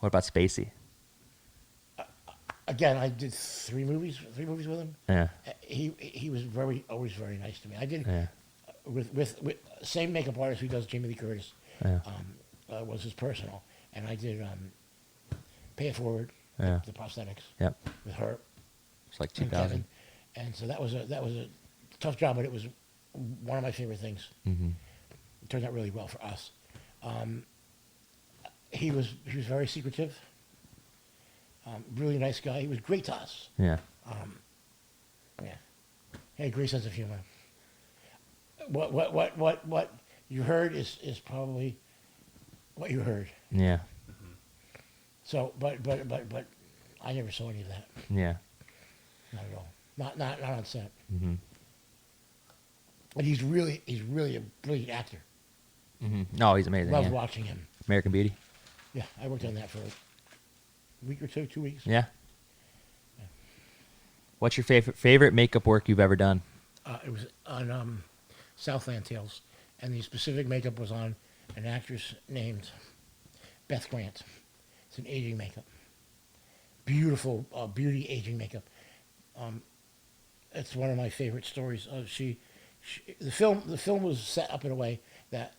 What about Spacey? Again, I did three movies with him. Yeah. He was always very nice to me. I did Yeah. with same makeup artist who does Jamie Lee Curtis. Yeah. Was his personal, and I did Pay It Forward, Yeah. the prosthetics Yep. with her It's like and 2000. Kevin, and so that was a tough job, but it was one of my favorite things. Mm-hmm. It turned out really well for us. He was very secretive. Really nice guy. He was great to us. Yeah. Yeah. He had a great sense of humor. What you heard is probably what you heard. Yeah. So, but I never saw any of that. Yeah. Not at all. Not on set. Mm-hmm. But he's really a brilliant actor. Mm-hmm. No, he's amazing. Love Yeah. watching him. American Beauty. Yeah, I worked on that for a week or 2 weeks. Yeah. What's your favorite makeup work you've ever done? It was on Southland Tales, and the specific makeup was on an actress named Beth Grant. It's an aging makeup, beautiful beauty aging makeup. It's one of my favorite stories. The film was set up in a way that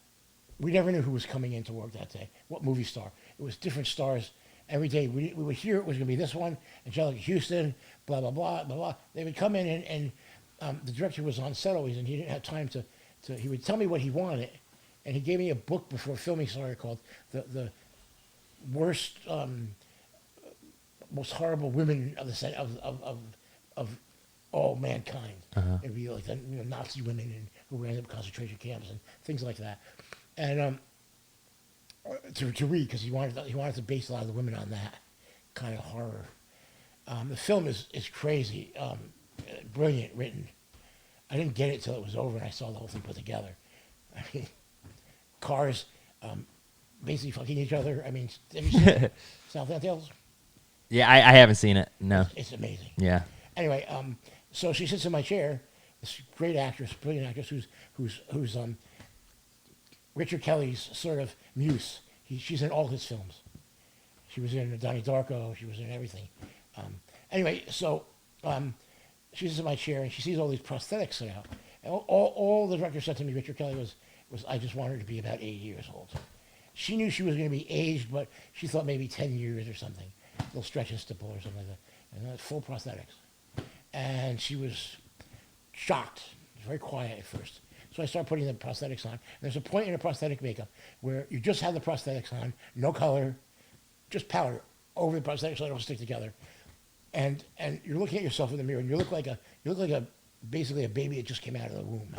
we never knew who was coming in to work that day, what movie star. It was different stars every day. We would hear it was going to be this one, Angelica Houston, blah, blah, blah, blah, blah. They would come in, and the director was on set always, and he didn't have time to he would tell me what he wanted, and he gave me a book before filming started called The Worst, Most Horrible Women of the set of all mankind. Uh-huh. It'd be like the Nazi women who ran up concentration camps and things like that. And to read, because he wanted to base a lot of the women on that kind of horror. The film is crazy, brilliant written. I didn't get it till it was over and I saw the whole thing put together. I mean, cars basically fucking each other. I mean, have you seen it? Southland Tales? Yeah, I haven't seen it. No. It's amazing. Yeah. Anyway, so she sits in my chair. This great actress, brilliant actress, who's Richard Kelly's sort of muse. She's in all his films. She was in Donnie Darko. She was in everything. Anyway, so she sits in my chair and she sees all these prosthetics set out. And all the director said to me, Richard Kelly, was I just want her to be about 8 years old. She knew she was going to be aged, but she thought maybe 10 years or something. Little stretch and stipple or something like that. And that's full prosthetics. And she was shocked. She was very quiet at first. So I started putting the prosthetics on. And there's a point in the prosthetic makeup where you just have the prosthetics on, no color, just powder over the prosthetics so they don't stick together. And you're looking at yourself in the mirror, and you look like basically a baby that just came out of the womb,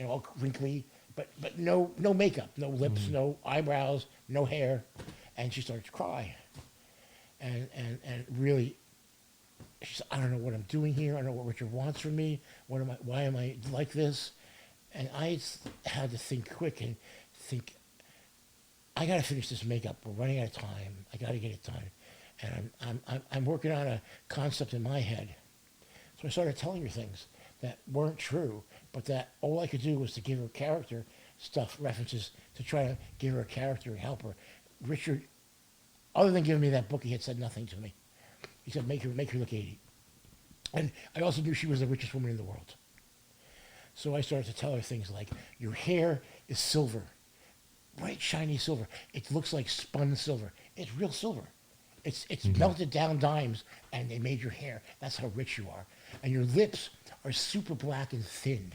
all wrinkly, but no makeup, no lips, no eyebrows, no hair, and she started to cry, and really, she said, I don't know what I'm doing here. I don't know what Richard wants from me. Why am I like this? And I had to think quick and think, I got to finish this makeup. We're running out of time. I got to get it done. And I'm working on a concept in my head. So I started telling her things that weren't true, but that all I could do was to give her character stuff, references, to try to give her a character and help her. Richard, other than giving me that book, he had said nothing to me. He said, make her look 80. And I also knew she was the richest woman in the world. So I started to tell her things like, your hair is silver, bright, shiny silver. It looks like spun silver. It's real silver. It's melted down dimes, and they made your hair. That's how rich you are. And your lips are super black and thin,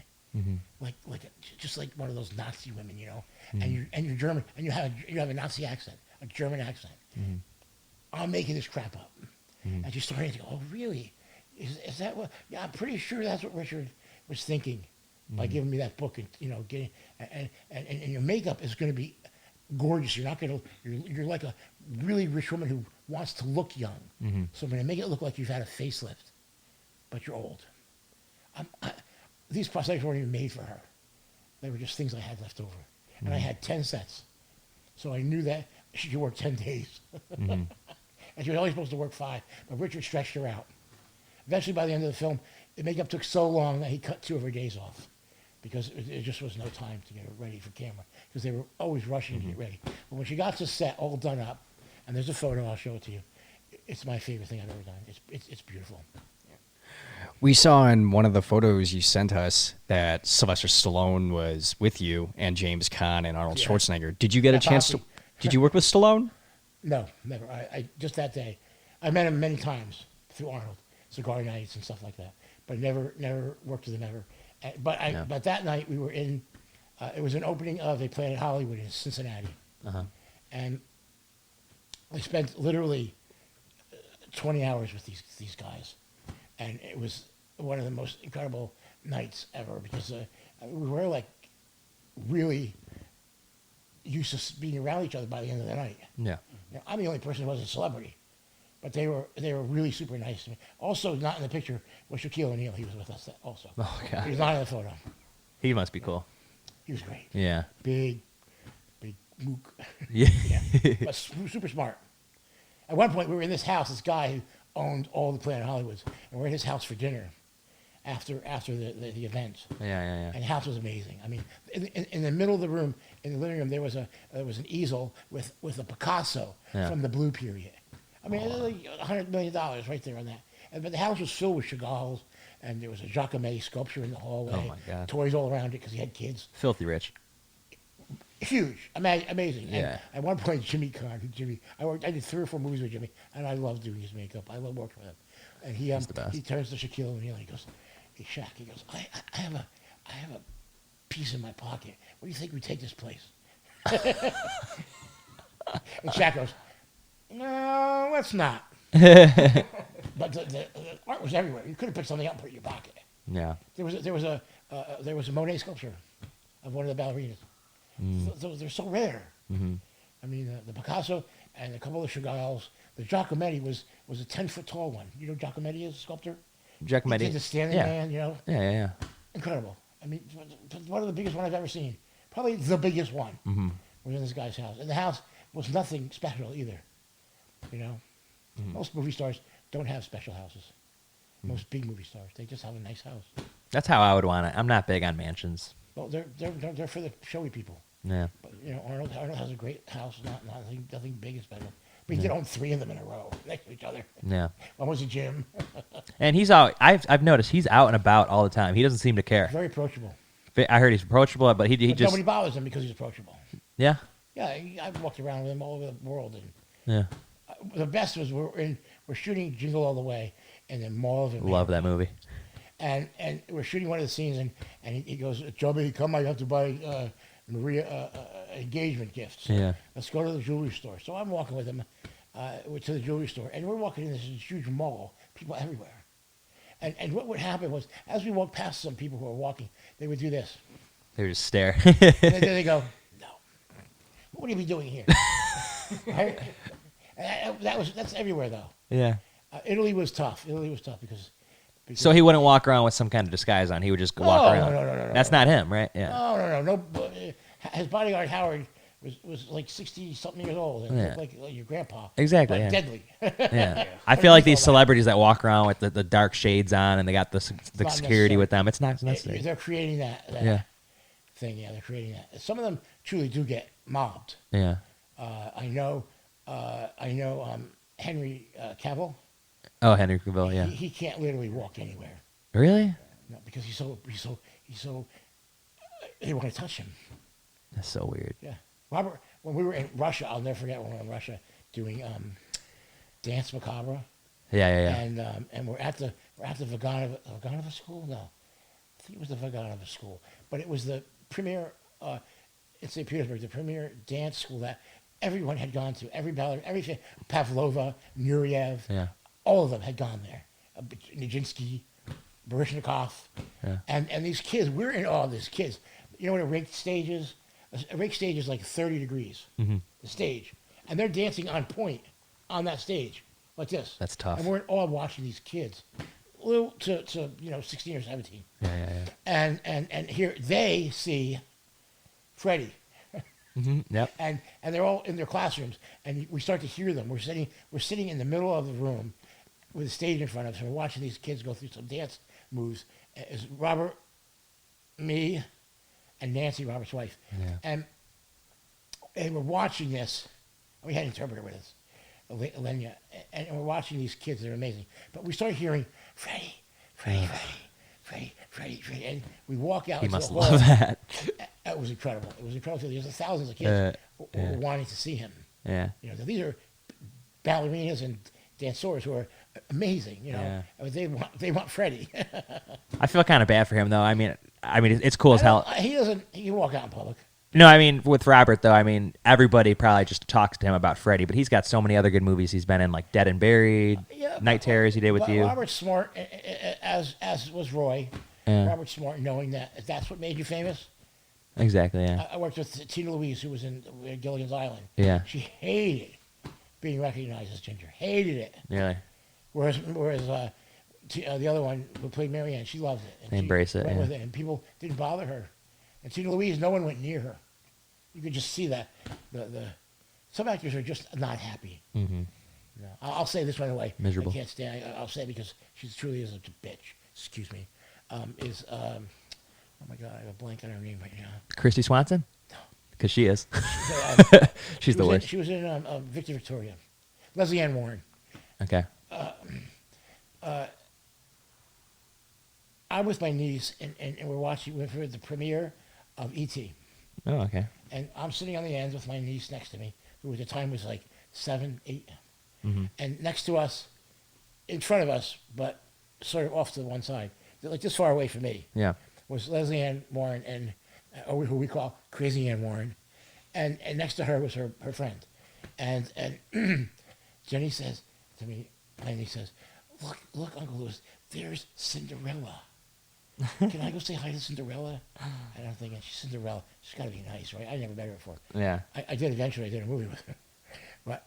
just like one of those Nazi women, And you're German, and you have a Nazi accent, a German accent. I'm making this crap up. And she's starting to go, oh, really? Is that what? Yeah, I'm pretty sure that's what Richard was thinking by giving me that book, and getting and your makeup is going to be gorgeous. You're not going to. You're like a really rich woman who wants to look young. So I'm going to make it look like you've had a facelift, but you're old. These prosthetics weren't even made for her. They were just things I had left over, and I had 10 sets, so I knew that she could work 10 days, and she was only supposed to work 5. But Richard stretched her out. Eventually, by the end of the film, the makeup took so long that he cut 2 of her days off, because it just was no time to get her ready for camera, because they were always rushing to get ready. But when she got to set, all done up, and there's a photo, I'll show it to you. It's my favorite thing I've ever done. It's beautiful. We saw in one of the photos you sent us that Sylvester Stallone was with you, and James Caan and Arnold Schwarzenegger. Did you get a chance to? Did you work with Stallone? No, never. I just that day. I met him many times through Arnold, cigar nights and stuff like that. But never worked with him ever. But that night we were in. It was an opening of a Planet Hollywood in Cincinnati, and I spent literally 20 hours with these guys, and it was one of the most incredible nights ever because we were like really used to being around each other by the end of the night. Yeah. You know, I'm the only person who wasn't a celebrity, but they were really super nice to me. Also, not in the picture was Shaquille O'Neal. He was with us also. Oh He god. was not in the photo. He must be cool. He was great. Yeah. Big mook. Yeah. Yeah, but super smart. At one point, we were in this house. This guy who owned all the Planet Hollywoods, and we're at his house for dinner after the event. Yeah. And the house was amazing. I mean, in the middle of the room, in the living room, there was an easel with a Picasso Yeah. from the Blue period. I mean, it was like $100 million right there on that. But the house was filled with Chagall's, and there was a Jacquemet sculpture in the hallway. Oh, my God. Toys all around it because he had kids. Filthy rich. Huge, amazing. Yeah. And at one point, Jimmy Carr, I did 3 or 4 movies with Jimmy, and I loved doing his makeup. I love working with him. And He's the best. he turns to Shaquille O'Neal and he goes, "Hey Shaq," he goes, I have a piece in my pocket. What do you think we take this place?" And Shaq goes, "No, let's not." But the art was everywhere. You could have picked something up and put it in your pocket. Yeah. There was a Monet sculpture of one of the ballerinas. They're so rare. Mm-hmm. I mean, the Picasso and a couple of Chagall's. The Giacometti was a 10-foot tall one. You know who Giacometti is, a sculptor? Giacometti. He did the Standing Yeah. Man, you know? Yeah. Incredible. I mean, one of the biggest one I've ever seen. Probably the biggest one Mm-hmm. was in this guy's house. And the house was nothing special either. You know? Mm-hmm. Most movie stars don't have special houses. Most big movie stars, they just have a nice house. That's how I would want it. I'm not big on mansions. Well, they're for the showy people. Yeah. But, you know, Arnold has a great house, nothing big and special. But he did own 3 of them in a row next to each other. Yeah. One was a gym. And he's out. I've noticed he's out and about all the time. He doesn't seem to care. Very approachable. I heard he's approachable, but he But just nobody bothers him because he's approachable. yeah. Yeah, I've walked around with him all over the world. And Yeah. the best was we're shooting Jingle All the Way in the Mall of Love that movie. And we're shooting one of the scenes, and he goes, "Chubby, come, I have to buy Maria engagement gifts. Yeah. Let's go to the jewelry store." So I'm walking with him to the jewelry store, and we're walking in this huge mall, people everywhere. And what would happen was, as we walked past some people who were walking, they would do this. They would just stare. And then they go, "No, what are you be doing here?" Right? And that's everywhere though. Yeah. Italy was tough. Because So he wouldn't walk around with some kind of disguise on. He would just walk around. No. That's not him, right? Yeah. No. His bodyguard Howard was like 60-something years old, and Yeah. looked like your grandpa. Exactly, But yeah. deadly. Yeah. I feel like these celebrities that walk around with the dark shades on and they got the not security necessary. with them. It's not necessary. They're creating that Yeah. thing. Yeah, they're creating that. Some of them truly do get mobbed. Yeah. I know. Henry Cavill. Oh, Henry Cavill. Yeah. He can't literally walk anywhere. Really? No, because he's so. They want to touch him. That's so weird. Yeah. Robert, when we were in Russia, I'll never forget when we were in Russia doing Dance Macabre. Yeah. And we're at the Vaganova school? No. I think it was the Vaganova school. But it was the premier in St. Petersburg, the premier dance school that everyone had gone to. Every ballet, everything. Pavlova, Nureyev, Yeah. all of them had gone there. Nijinsky, Baryshnikov. Yeah. And these kids, we're in awe of these kids. You know what a rake stage is? A rake stage is like 30 degrees, Mm-hmm. the stage. And they're dancing on point on that stage, like this. That's tough. And we're in awe watching these kids, little to 16 or 17. Yeah. And here they see Freddy. Mm-hmm. Yep. And they're all in their classrooms, and we start to hear them. We're sitting in the middle of the room with a stage in front of us, and we're watching these kids go through some dance moves. It's Robert, me, and Nancy, Robert's wife. Yeah. And we're watching this. We had an interpreter with us, Elenia, and we're watching these kids. They're amazing. But we start hearing Freddy, and we walk out He into must the hall. love that. It was incredible. There's thousands of kids who were wanting to see him. Yeah. You know, these are ballerinas and dancers who are amazing. You know, Yeah. I mean, they want Freddy. I feel kind of bad for him though. I mean, it's cool as hell. He can walk out in public. No, I mean with Robert though. I mean everybody probably just talks to him about Freddy, but he's got so many other good movies he's been in, like Dead and Buried, Yeah, Night Terrors. He did with but you. Robert's smart, as was Roy. Yeah. Robert's smart, knowing that if that's what made you famous. Exactly. Yeah. I worked with Tina Louise, who was in Gilligan's Island. Yeah. She hated being recognized as Ginger. Hated it. Really. Whereas the other one who played Marianne, she loved it. And They she embrace it, went yeah. with it, and people didn't bother her. And Tina Louise, no one went near her. You could just see that. Some actors are just not happy. Mm-hmm. No, I'll say this right away. Miserable. I can't stand. I'll say it because she truly is a bitch. Excuse me. Oh my God, I have a blank on her name right now. Christy Swanson. Because she is. She's the worst. She was in Victor Victoria. Leslie Ann Warren. Okay. I'm with my niece, and we're watching for the premiere of E.T. Oh, okay. And I'm sitting on the end with my niece next to me, who at the time was like 7, 8. Mm-hmm. And next to us, in front of us, but sort of off to the one side, like this far away from me, Yeah. was Leslie Ann Warren, and or who we call Crazy Ann Warren. And next to her was her friend. And Jenny says to me, my niece says, look, Uncle Louis, there's Cinderella. Can I go say hi to Cinderella? And I'm thinking, she's Cinderella. She's got to be nice, right? I never met her before. Yeah. I did eventually. I did a movie with her. But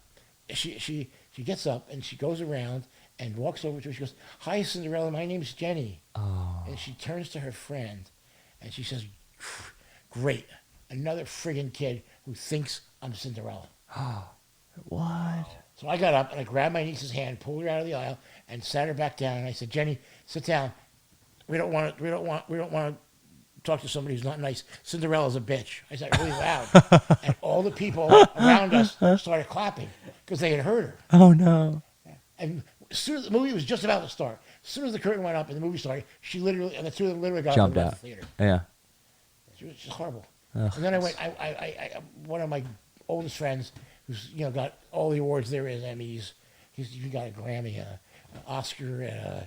she gets up and she goes around and walks over to her. She goes, hi, Cinderella. My name's Jenny. Oh. And she turns to her friend and she says, great. Another friggin' kid who thinks I'm Cinderella. What? So I got up and I grabbed my niece's hand, pulled her out of the aisle, and sat her back down. And I said, Jenny, sit down. We don't want to talk to somebody who's not nice. Cinderella's a bitch. I said it really loud, and all the people around us started clapping because they had heard her. Oh no. And as soon as the movie was just about to start, as soon as the curtain went up and the movie started, she literally, and the two of them literally got Jumped up and out. left the theater. Yeah. It was just horrible. Ugh. And then I went. I one of my oldest friends, who's got all the awards there is, Emmys. He got a Grammy, an Oscar,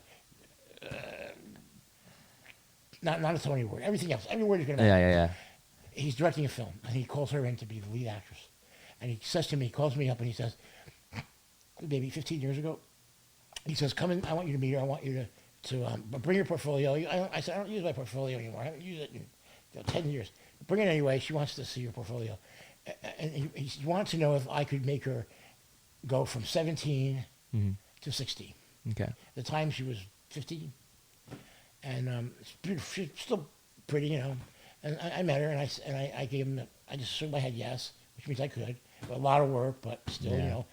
not a Tony Award, everything else, every award you can imagine. Yeah. He's directing a film, and he calls her in to be the lead actress. And he says to me, he calls me up, and he says, maybe 15 years ago, he says, come in, I want you to meet her, I want you to bring your portfolio. I said, I don't use my portfolio anymore. I haven't used it in 10 years. Bring it anyway. She wants to see your portfolio. And he wanted to know if I could make her go from 17 to 16. Okay. At the time, she was 15. And she's still pretty, And I met her, and I gave him, I just shook my head yes, which means I could. A lot of work, but still,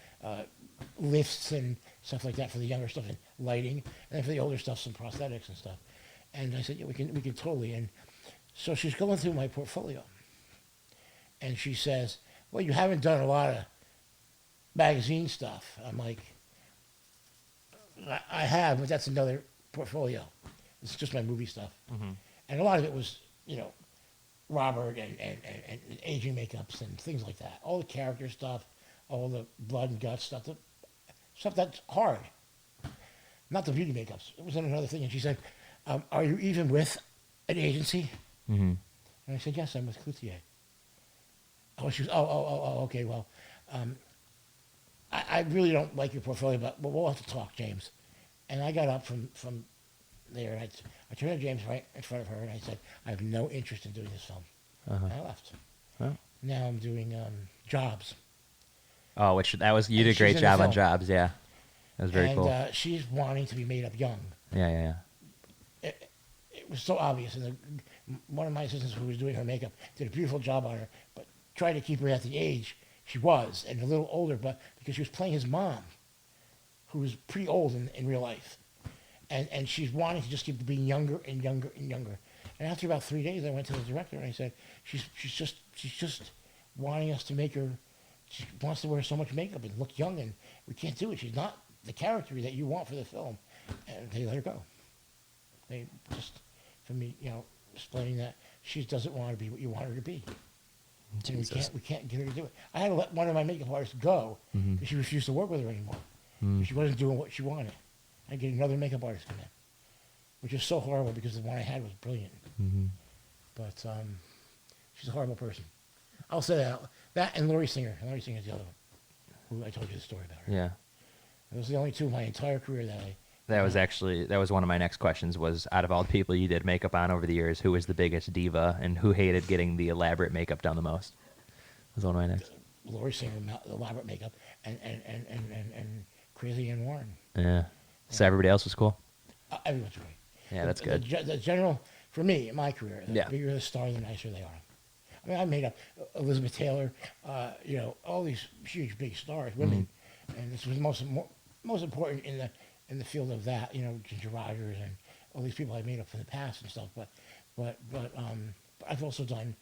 lifts and stuff like that for the younger stuff, and lighting, and then for the older stuff, some prosthetics and stuff. And I said, yeah, we can totally. And so she's going through my portfolio, and she says, well, you haven't done a lot of magazine stuff. I'm like, I have, but that's another portfolio. It's just my movie stuff. Mm-hmm. And a lot of it was, Robert and aging makeups and things like that. All the character stuff, all the blood and guts stuff, stuff that's hard. Not the beauty makeups. It was another thing. And she said, are you even with an agency? Mm-hmm. And I said, yes, I'm with Cloutier. Oh, she was, okay, well, I really don't like your portfolio, but we'll have to talk, James. And I got up from there, and I turned to James right in front of her, and I said, I have no interest in doing this film. Uh-huh. And I left. Oh. Now I'm doing Jobs. Oh, you did a she's great in job the on film. Jobs. Yeah. That was very cool. And she's wanting to be made up young. Yeah. It was so obvious. And one of my assistants who was doing her makeup did a beautiful job on her, but tried to keep her at the age she was, and a little older, but because she was playing his mom, who was pretty old in real life. And she's wanting to just keep being younger and younger and younger. And after about 3 days, I went to the director and I said, she's just wanting us to make her. She wants to wear so much makeup and look young, and we can't do it. She's not the character that you want for the film. And they let her go. They just, for me, explaining that she doesn't want to be what you want her to be. And we can't get her to do it. I had to let one of my makeup artists go because she refused to work with her anymore. She wasn't doing what she wanted. I get another makeup artist come in, which is so horrible because the one I had was brilliant. Mm-hmm. But she's a horrible person. I'll say that. That and Laurie Singer. Laurie Singer's the other one, who I told you the story about her. Yeah. Those are the only two in my entire career that That was one of my next questions was, out of all the people you did makeup on over the years, who was the biggest diva and who hated getting the elaborate makeup done the most? Was one of my next. Laurie Singer, elaborate makeup, and Crazy Ann Warren. Yeah. So everybody else was cool? Everyone's great. Yeah, that's good. The general, for me, in my career, the Yeah. bigger the star, the nicer they are. I mean, I made up Elizabeth Taylor, all these huge, big stars, women, and this was most important in the field of that. Ginger Rogers and all these people I made up from the past and stuff. But I've also done,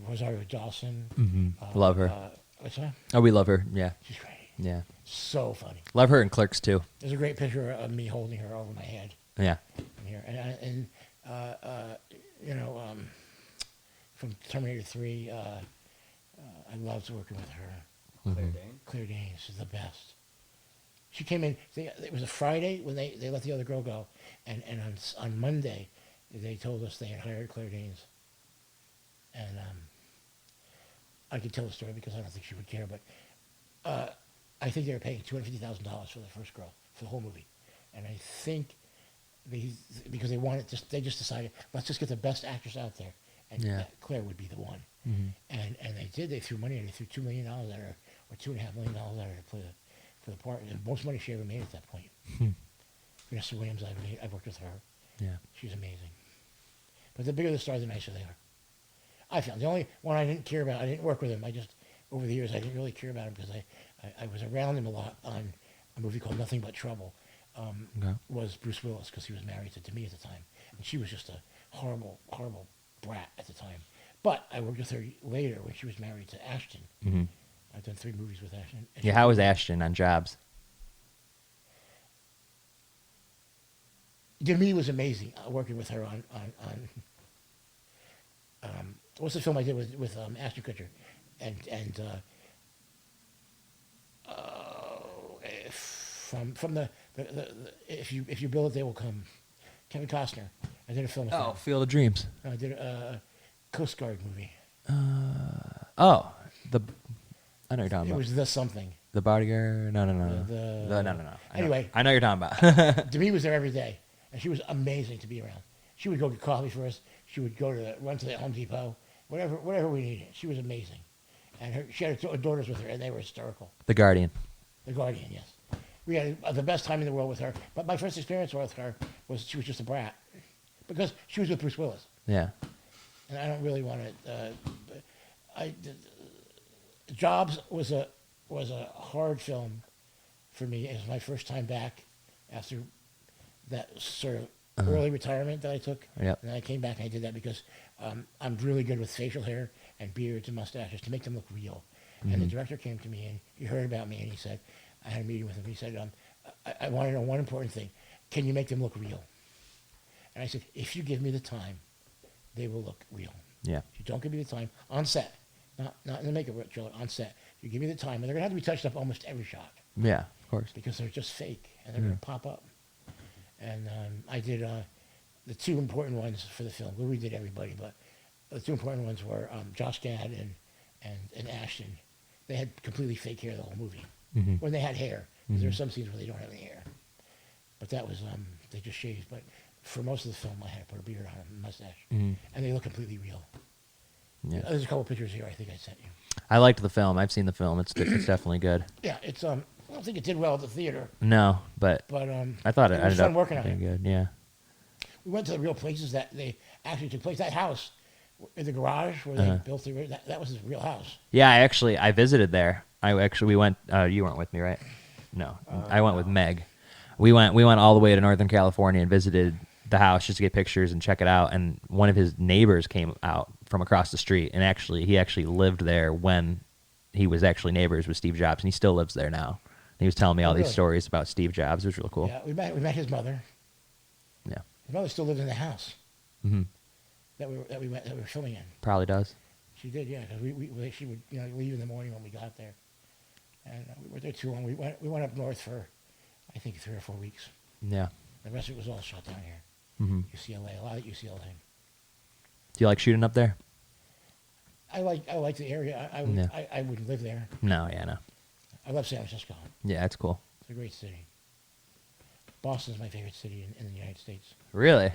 Rosario Dawson. Love her. What's that? Oh, we love her. Yeah. She's great. Yeah. So funny. Love her in Clerks, too. There's a great picture of me holding her over my head Yeah. in here, from Terminator 3, I loved working with her. Claire Danes is the best. She came in. It was a Friday when they let the other girl go, and on Monday, they told us they had hired Claire Danes, and I could tell the story because I don't think she would care, but I think they were paying $250,000 for the first girl for the whole movie, and I think because they just decided, let's just get the best actress out there, and that Claire would be the one, and they did. They threw money at her. They threw $2 million at her, or $2.5 million at her to play for the part. And most money she ever made at that point. Vanessa Williams, I've worked with her. Yeah. She's amazing. But the bigger the star, the nicer they are. I found the only one I didn't care about. I didn't work with him. I just over the years I didn't really care about him because I was around him a lot on a movie called Nothing But Trouble. Was Bruce Willis, because he was married to Demi at the time, and she was just a horrible, horrible brat at the time. But I worked with her later when she was married to Ashton. I've done 3 movies with Ashton. Yeah, how was Ashton on Jobs? Demi was amazing working with her on what's the film I did with Ashton Kutcher, and from the if you build it they will come. Kevin Costner. I did a film with him. Field of Dreams. I did a Coast Guard movie. I know what you're talking It about. was The Something. The Bodyguard? No. No. Anyway. I know what you're talking about. Demi was there every day, and she was amazing to be around. She would go get coffee for us. She would run to the Home Depot, whatever we needed. She was amazing, and she had her daughters with her, and they were hysterical. The Guardian. The Guardian, yes. We had the best time in the world with her. But my first experience with her was she was just a brat, because she was with Bruce Willis, Yeah. and I don't really want to. Jobs was a hard film for me. It was my first time back after that sort of early retirement that I took. Yep. And then I came back and I did that because I'm really good with facial hair and beards and mustaches to make them look real. And the director came to me and he heard about me and he said, I had a meeting with him. He said, I want to know one important thing. Can you make them look real? And I said, if you give me the time, they will look real. Yeah. If you don't give me the time on set, not in the makeup trailer, on set, you give me the time, and they're going to have to be touched up almost every shot Yeah, of course. because they're just fake, and they're going to pop up. And I did the 2 important ones for the film. Louis did everybody, but the 2 important ones were Josh Gad and Ashton. They had completely fake hair the whole movie. When they had hair. There are some scenes where they don't have any hair. But that was, they just shaved. But for most of the film, I had to put a beard on and a mustache. And they look completely real. Yeah. There's a couple pictures here I think I sent you. I liked the film. I've seen the film. It's definitely good. Yeah, it's I don't think it did well at the theater, No, but but I thought it was ended fun up working on being it. good. Yeah. We went to the real places that they actually took place. That house in the garage where they built that was his real house. Yeah, I visited there. We went. You weren't with me, right? No, I went with Meg. We went all the way to Northern California and visited the house just to get pictures and check it out. And one of his neighbors came out from across the street, and he actually lived there when he was actually neighbors with Steve Jobs, and he still lives there now. And he was telling me all these really? stories about Steve Jobs. It was real cool. Yeah, we met his mother. Yeah. His mother still lived in the house Mm-hmm. that we were filming in. Probably does. She did, yeah, because she would leave in the morning when we got there, and we were there too long. We went up north for I think 3 or 4 weeks. Yeah. The rest of it was all shot down here. Mm-hmm. UCLA, a lot at UCLA. Do you like shooting up there? I like the area. Yeah. I wouldn't live there. No, yeah, no. I love San Francisco. Yeah, it's cool. It's a great city. Boston's my favorite city in the United States. Really?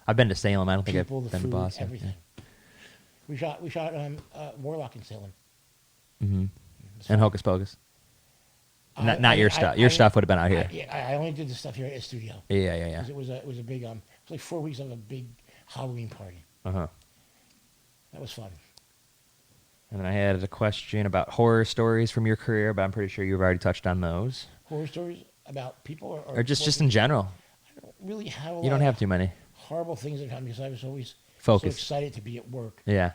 I've been to Salem. I don't think People, I've the been food, to Boston. everything. We shot Warlock in Salem. Mm-hmm. It's And fun. Hocus Pocus. I- Not your I- stuff. I- Your I- stuff would have been out here. I only did the stuff here at the studio. Yeah, yeah, yeah. 'Cause it was a big it was like 4 weeks of a big Halloween party. Uh-huh. That was fun. And then I had a question about horror stories from your career, but I'm pretty sure you've already touched on those. Horror stories about people Or just in general. I don't really have a lot You don't of have too many. horrible things that happen because I was always Focus. so excited to be at work. Yeah.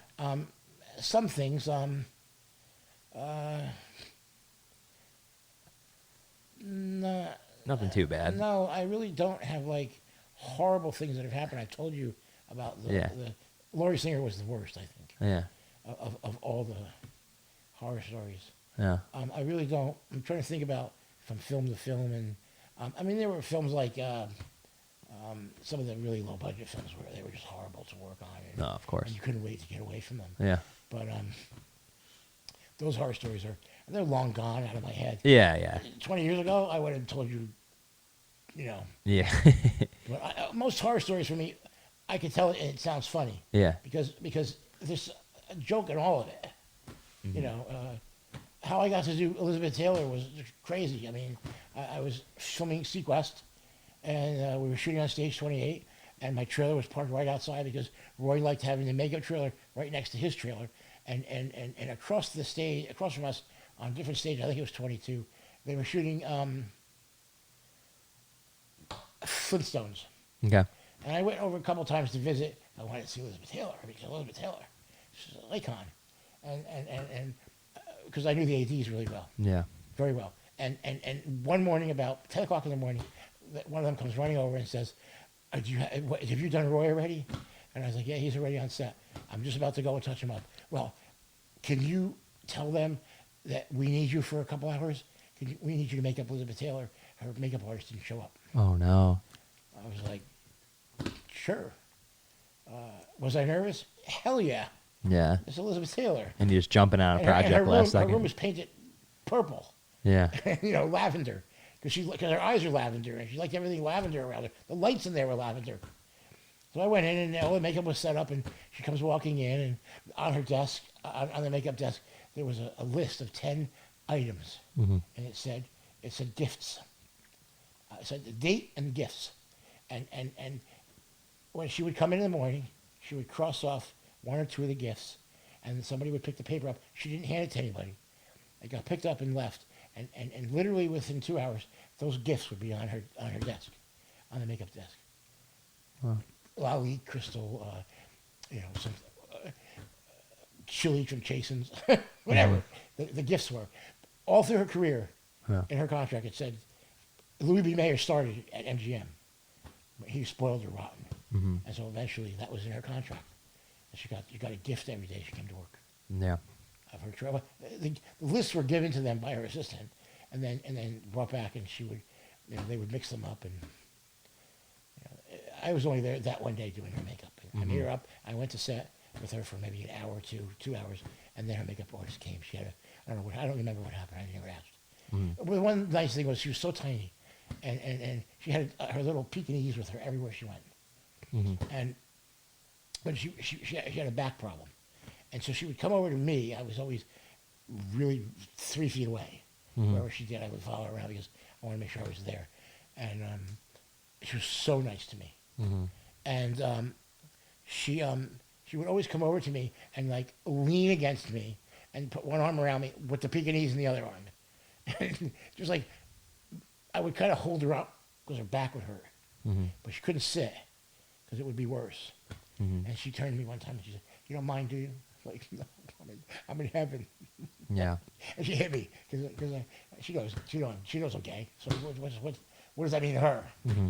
Some things no, Nothing too bad. no, I really don't have like horrible things that have happened. I told you about the Laurie Singer was the worst, I think, Yeah. of all the horror stories. Yeah. I really don't. I'm trying to think about from film to film, and I mean there were films like some of the really low budget films where they were just horrible to work on, and, No, of course. and you couldn't wait to get away from them. Yeah. But those horror stories they're long gone out of my head. Yeah, yeah. 20 years ago, I would have told you, Yeah. But most horror stories for me, I can tell it and it sounds funny yeah. because there's a joke in all of it. Mm-hmm. How I got to do Elizabeth Taylor was crazy. I mean, I was filming Sequest, and we were shooting on Stage 28, and my trailer was parked right outside because Roy liked having the makeup trailer right next to his trailer, and across the stage, across from us on different stages, I think it was 22, they were shooting Flintstones. Okay. And I went over a couple times to visit. I wanted to see Elizabeth Taylor because Elizabeth Taylor, she's an icon, and because I knew the ADs really well, Yeah. very well. And one morning about 10 o'clock in the morning, one of them comes running over and says, have you done Roy already? And I was like, yeah, he's already on set. I'm just about to go and touch him up. Well, can you tell them that we need you for a couple hours? We need you to make up Elizabeth Taylor. Her makeup artist didn't show up. Oh, no. I was like, sure. Was I nervous? Hell yeah. Yeah. It's Elizabeth Taylor. And you're just jumping on a project her last second. Her room was painted purple, Yeah. lavender, because her eyes are lavender, and she liked everything lavender around her. The lights in there were lavender. So I went in, and all the makeup was set up, and she comes walking in, and on her desk, on the makeup desk, there was a list of 10 items, Mm-hmm. and it said gifts. It said the date and gifts, and when she would come in the morning, she would cross off one or two of the gifts, and somebody would pick the paper up. She didn't hand it to anybody. It got picked up and left, and literally within 2 hours, those gifts would be on her desk, on the makeup desk. Wow. Lolly, crystal, some chili from Chasen's, whatever the gifts were. All through her career, Yeah. in her contract, it said Louis B. Mayer started at MGM. But he spoiled her rotten. Mm-hmm. And so eventually that was in her contract. And you got a gift every day she came to work Yeah. of her travel. The lists were given to them by her assistant and then brought back, and she would, they would mix them up. And I was only there that one day doing her makeup. And I made her up. I went to set with her for maybe an hour or 2 hours, and then her makeup artist came. She had I don't remember what happened. I never asked. Mm-hmm. Well, one nice thing was she was so tiny, and she had her little Pekingese with her everywhere she went. Mm-hmm. But she had a back problem, and so she would come over to me. I was always really 3 feet away. Mm-hmm. Wherever she did, I would follow her around because I wanted to make sure I was there. And she was so nice to me. Mm-hmm. And she would always come over to me and like lean against me and put one arm around me with the Pekingese in the other arm. Just like I would kind of hold her up because her back would hurt, Mm-hmm. but she couldn't sit because it would be worse. Mm-hmm. And she turned to me one time and she said, "You don't mind, do you?" I was like, "No, I'm in heaven." Yeah. And she hit me because she knows I'm gay. So what does that mean to her? Mm-hmm.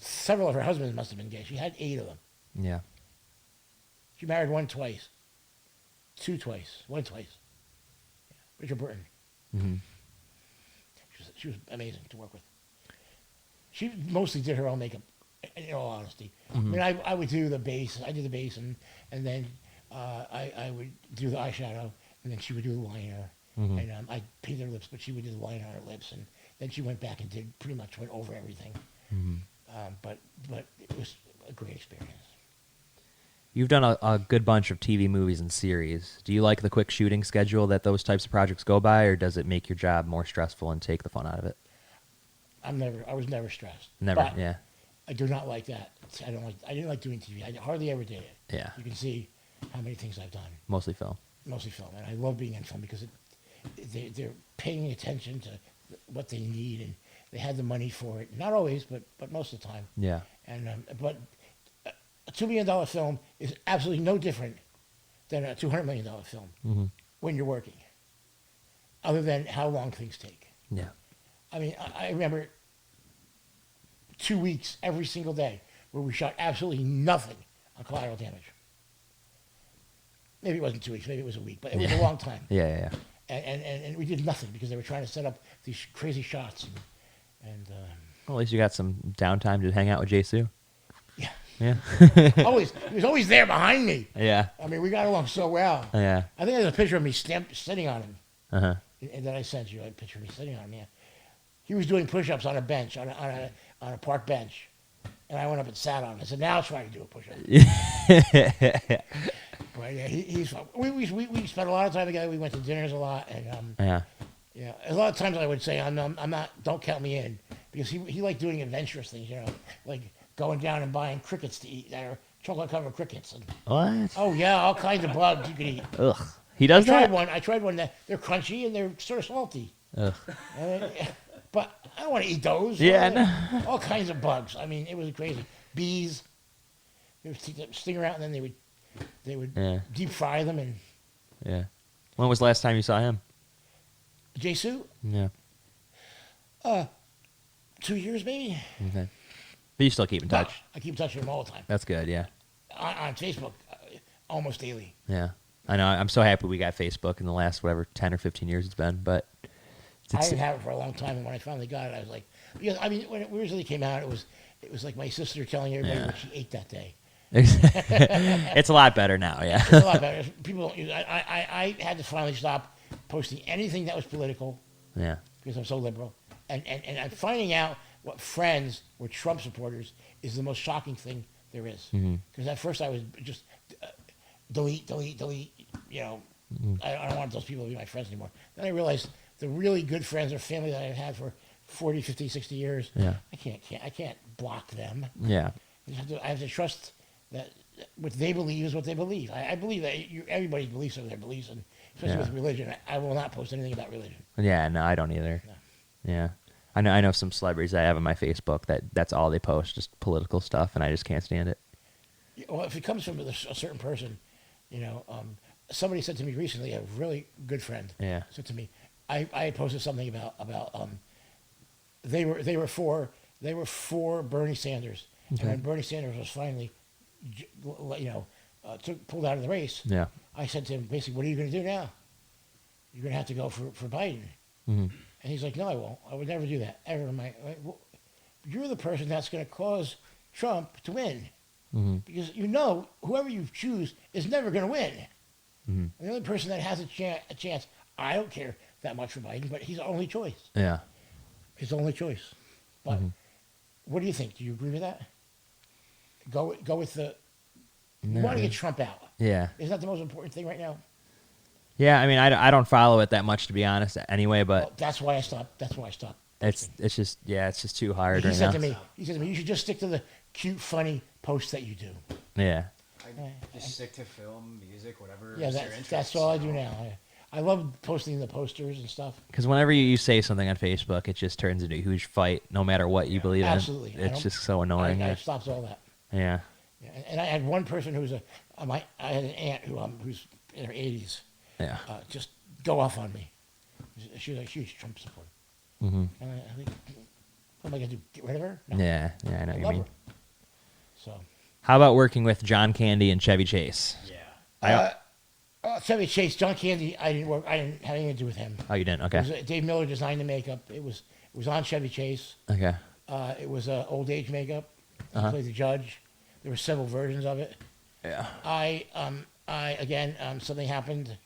Several of her husbands must have been gay. She had 8 of them. Yeah. She married one twice, 2 twice, 1 twice. Yeah. Richard Burton. Mm-hmm. She was amazing to work with. She mostly did her own makeup, in all honesty. Mm-hmm. I mean, I would do the bass. I did the bass, and then I would do the eyeshadow, and then she would do the liner, and I painted her lips, but she would do the liner on her lips, and then she went back and did pretty much went over everything. But it was a great experience. You've done a good bunch of TV movies and series. Do you like the quick shooting schedule that those types of projects go by, or does it make your job more stressful and take the fun out of it? I was never stressed. Never, But yeah. I do not like that. I didn't like doing TV. I hardly ever did it. Yeah. You can see how many things I've done. Mostly film. Mostly film, and I love being in film because they're paying attention to what they need, and they had the money for it. Not always, but most of the time. Yeah. And but a $2 million film is absolutely no different than a $200 million film when you're working, other than how long things take. Yeah. I mean, I remember 2 weeks every single day where we shot absolutely nothing on collateral damage. Maybe it wasn't 2 weeks, maybe it was a week, but it was a long time. Yeah. And we did nothing because they were trying to set up these crazy shots. And Well, at least you got some downtime to hang out with Jisoo. yeah, Yeah. he was always there behind me. Yeah. I mean, we got along so well. Yeah. I think there's a picture of me sitting on him. Uh-huh. And then I sent you a picture of me sitting on him. Yeah, he was doing push-ups on a bench, on a park bench, and I went up and sat on him. I said, "Now try to do a push-up." But yeah, he's fun. We spent a lot of time together. We went to dinners a lot, and Yeah. yeah, a lot of times I would say I'm not. Don't count me in because he liked doing adventurous things. Like going down and buying crickets to eat that are chocolate-covered crickets. And, What? oh yeah, all kinds of bugs you could eat. Ugh. He does that? I tried one that they're crunchy and they're sort of salty. Ugh. But I don't want to eat those. Yeah, All kinds of bugs. I mean, it was crazy. Bees. They would sting around and then they would Yeah. deep fry them. And Yeah. When was the last time you saw him? Jisoo, Yeah. 2 years maybe. Okay. But you still keep in touch. But I keep in touch with him all the time. That's good, yeah. On Facebook, almost daily. Yeah. I know. I'm so happy we got Facebook in the last, 10 or 15 years it's been, but... I didn't have it for a long time, and when I finally got it, I was like... Because, I mean, when it originally came out, it was like my sister telling everybody what she ate that day. It's a lot better now, yeah. It's a lot better. People don't use. I had to finally stop posting anything that was political Yeah. because I'm so liberal, and I'm finding out what friends were Trump supporters is the most shocking thing there is. Because at first I was just delete. You know, I don't want those people to be my friends anymore. Then I realized the really good friends or family that I've had for 40, 50, 60 years. Yeah. I can't block them. Yeah. I have to trust that what they believe is what they believe. I believe that everybody believes what their beliefs, and especially Yeah. with religion. I will not post anything about religion. Yeah, no, I don't either. No. Yeah. I know some celebrities I have on my Facebook that's all they post, just political stuff, and I just can't stand it. Well, if it comes from a certain person, you know, somebody said to me recently, a really good friend, Yeah. said to me, I posted something about they were for Bernie Sanders, and when Bernie Sanders was finally, pulled out of the race, Yeah. I said to him basically, "What are you going to do now? You're going to have to go for Biden." Mm-hmm. And he's like, "No, I won't. I would never do that ever in my." Well, you're the person that's going to cause Trump to win, because whoever you choose is never going to win. And the only person that has a chance, I don't care that much for Biden, but he's the only choice. Yeah. His the only choice. But what do you think? Do you agree with that? Go with the. You want to get Trump out. Yeah. Isn't that the most important thing right now? Yeah, I mean, I don't follow it that much, to be honest, anyway, but Well, that's why I stopped. it's just too hard He right said now. to me, you should just stick to the cute, funny posts that you do. Yeah. Just stick to film, music, whatever. Yeah, that's all I do now. I love posting the posters and stuff. Because whenever you say something on Facebook, it just turns into a huge fight, no matter what you believe in. Absolutely. It's just so annoying. I stopped all that. Yeah. Yeah, and I had one person who was I had an aunt who's in her 80s. Yeah. Just go off on me. She was a huge Trump supporter. Mm-hmm. And I think, what am I going to do? Get rid of her? No. Yeah. Yeah, I know what you Love mean. her. So. How about working with John Candy and Chevy Chase? Yeah. Chevy Chase, John Candy, I didn't have anything to do with him. Oh, you didn't? It Okay. was, Dave Miller designed the makeup. It was on Chevy Chase. Okay. It was old age makeup. He Uh-huh. played the judge. There were several versions of it. Yeah. I again, something happened,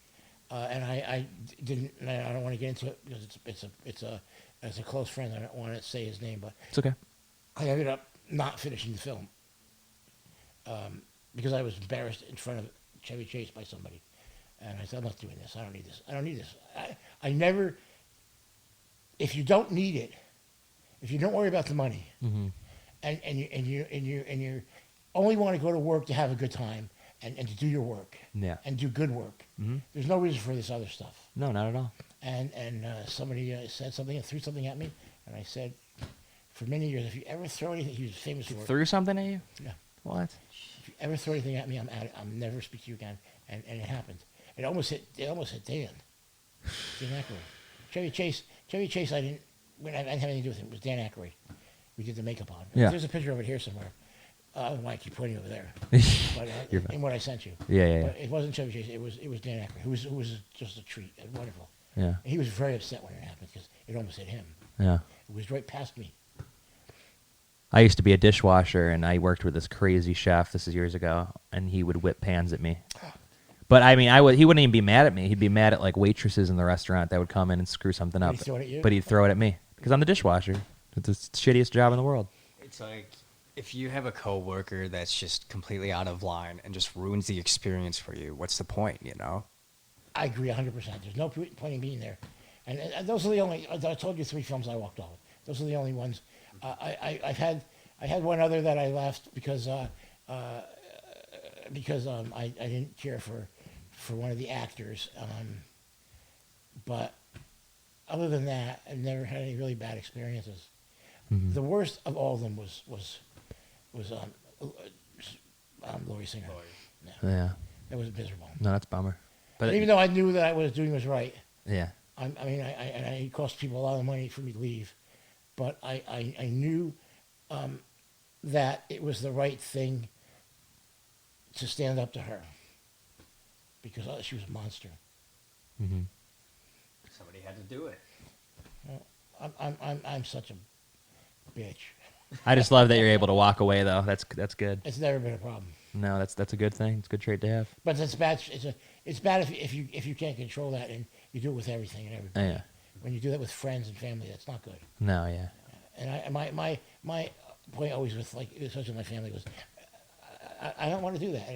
and I didn't. And I don't want to get into it because it's a close friend. I don't want to say his name, but It's okay. I ended up not finishing the film because I was embarrassed in front of Chevy Chase by somebody, and I said, "I'm not doing this. I don't need this. I don't need this. I never. If you don't need it, if you don't worry about the money, Mm-hmm. and you only want to go to work to have a good time and to do your work, Yeah. and do good work, Mm-hmm. there's no reason for this other stuff." No, not at all. And somebody said something and threw something at me, and I said, for many years, if you ever throw anything, he was famous for it. Threw something at you? Yeah. What? If you ever throw anything at me, I'll never speak to you again. And it happened. It almost hit Dan Aykroyd. Chevy Chase, I didn't have anything to do with him. It was Dan Aykroyd. We did the makeup on. Yeah. There's a picture of it here somewhere. I don't know why I keep pointing over there. But You're fine. in what I sent you. Yeah. But it wasn't Chevy Chase. It was Dan Aykroyd, who was just a treat and wonderful. Yeah. And he was very upset when it happened because it almost hit him. Yeah. It was right past me. I used to be a dishwasher, and I worked with this crazy chef. This is years ago, and he would whip pans at me. But I mean, he wouldn't even be mad at me. He'd be mad at like waitresses in the restaurant that would come in and screw something Would up. he throw it at you? But he'd throw it at me because I'm the dishwasher. It's the shittiest job in the world. It's like if you have a coworker that's just completely out of line and just ruins the experience for you, what's the point, you know? I agree 100%. There's no point in being there. And those are the only. I told you 3 films I walked off. Those are the only ones. I had one other that I left because I didn't care for one of the actors. But other than that, I've never had any really bad experiences. Mm-hmm. The worst of all of them was Laurie Singer. Yeah. It was miserable. No, that's a bummer. But And even though I knew that I was doing was right, yeah. it cost people a lot of money for me to leave, but I knew that it was the right thing to stand up to her because she was a monster. Mm-hmm. Somebody had to do it. I'm such a bitch. I just love that you're able to walk away, though. That's good. It's never been a problem. No, that's a good thing. It's a good trait to have. But it's bad. It's bad if you can't control that and you do it with everything and everybody. Yeah. When you do that with friends and family, that's not good. No, yeah. And my point always with especially my family was, I don't want to do that.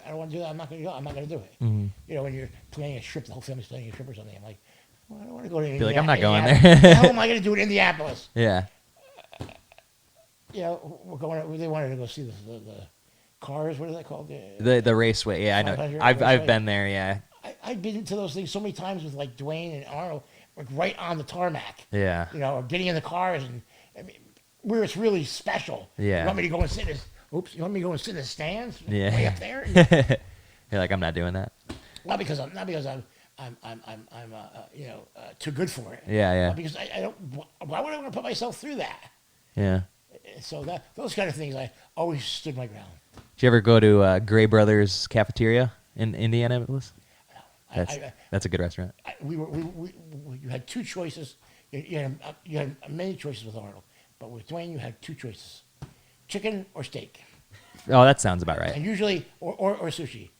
I don't want to do that. I'm not going to go. I'm not going to do it. Mm-hmm. You know, when you're planning a trip, the whole family's planning a trip or something. I'm like, well, I don't want to go to Be like, I'm not going Indianapolis. there. How am I going to do it in Indianapolis? Yeah. You know, we're going. They wanted to go see the cars. What are they called? The raceway. Yeah, I know. 500 I've raceway. been there. Yeah. I've been to those things so many times with like Dwayne and Arnold, like right on the tarmac. Yeah. You know, or getting in the cars and where it's really special. Yeah. You want me to go and sit in this? Oops. You want me to go and sit in the stands? Yeah. Way up there. You're like, I'm not doing that. Not because I'm too good for it. Yeah, yeah. Because I don't. Why would I want to put myself through that? Yeah. So those kind of things, I always stood my ground. Did you ever go to Gray Brothers Cafeteria in Indianapolis? That's a good restaurant. You had 2 choices. You had many choices with Arnold, but with Dwayne you had 2 choices: chicken or steak, Oh, that sounds about right. and usually or sushi.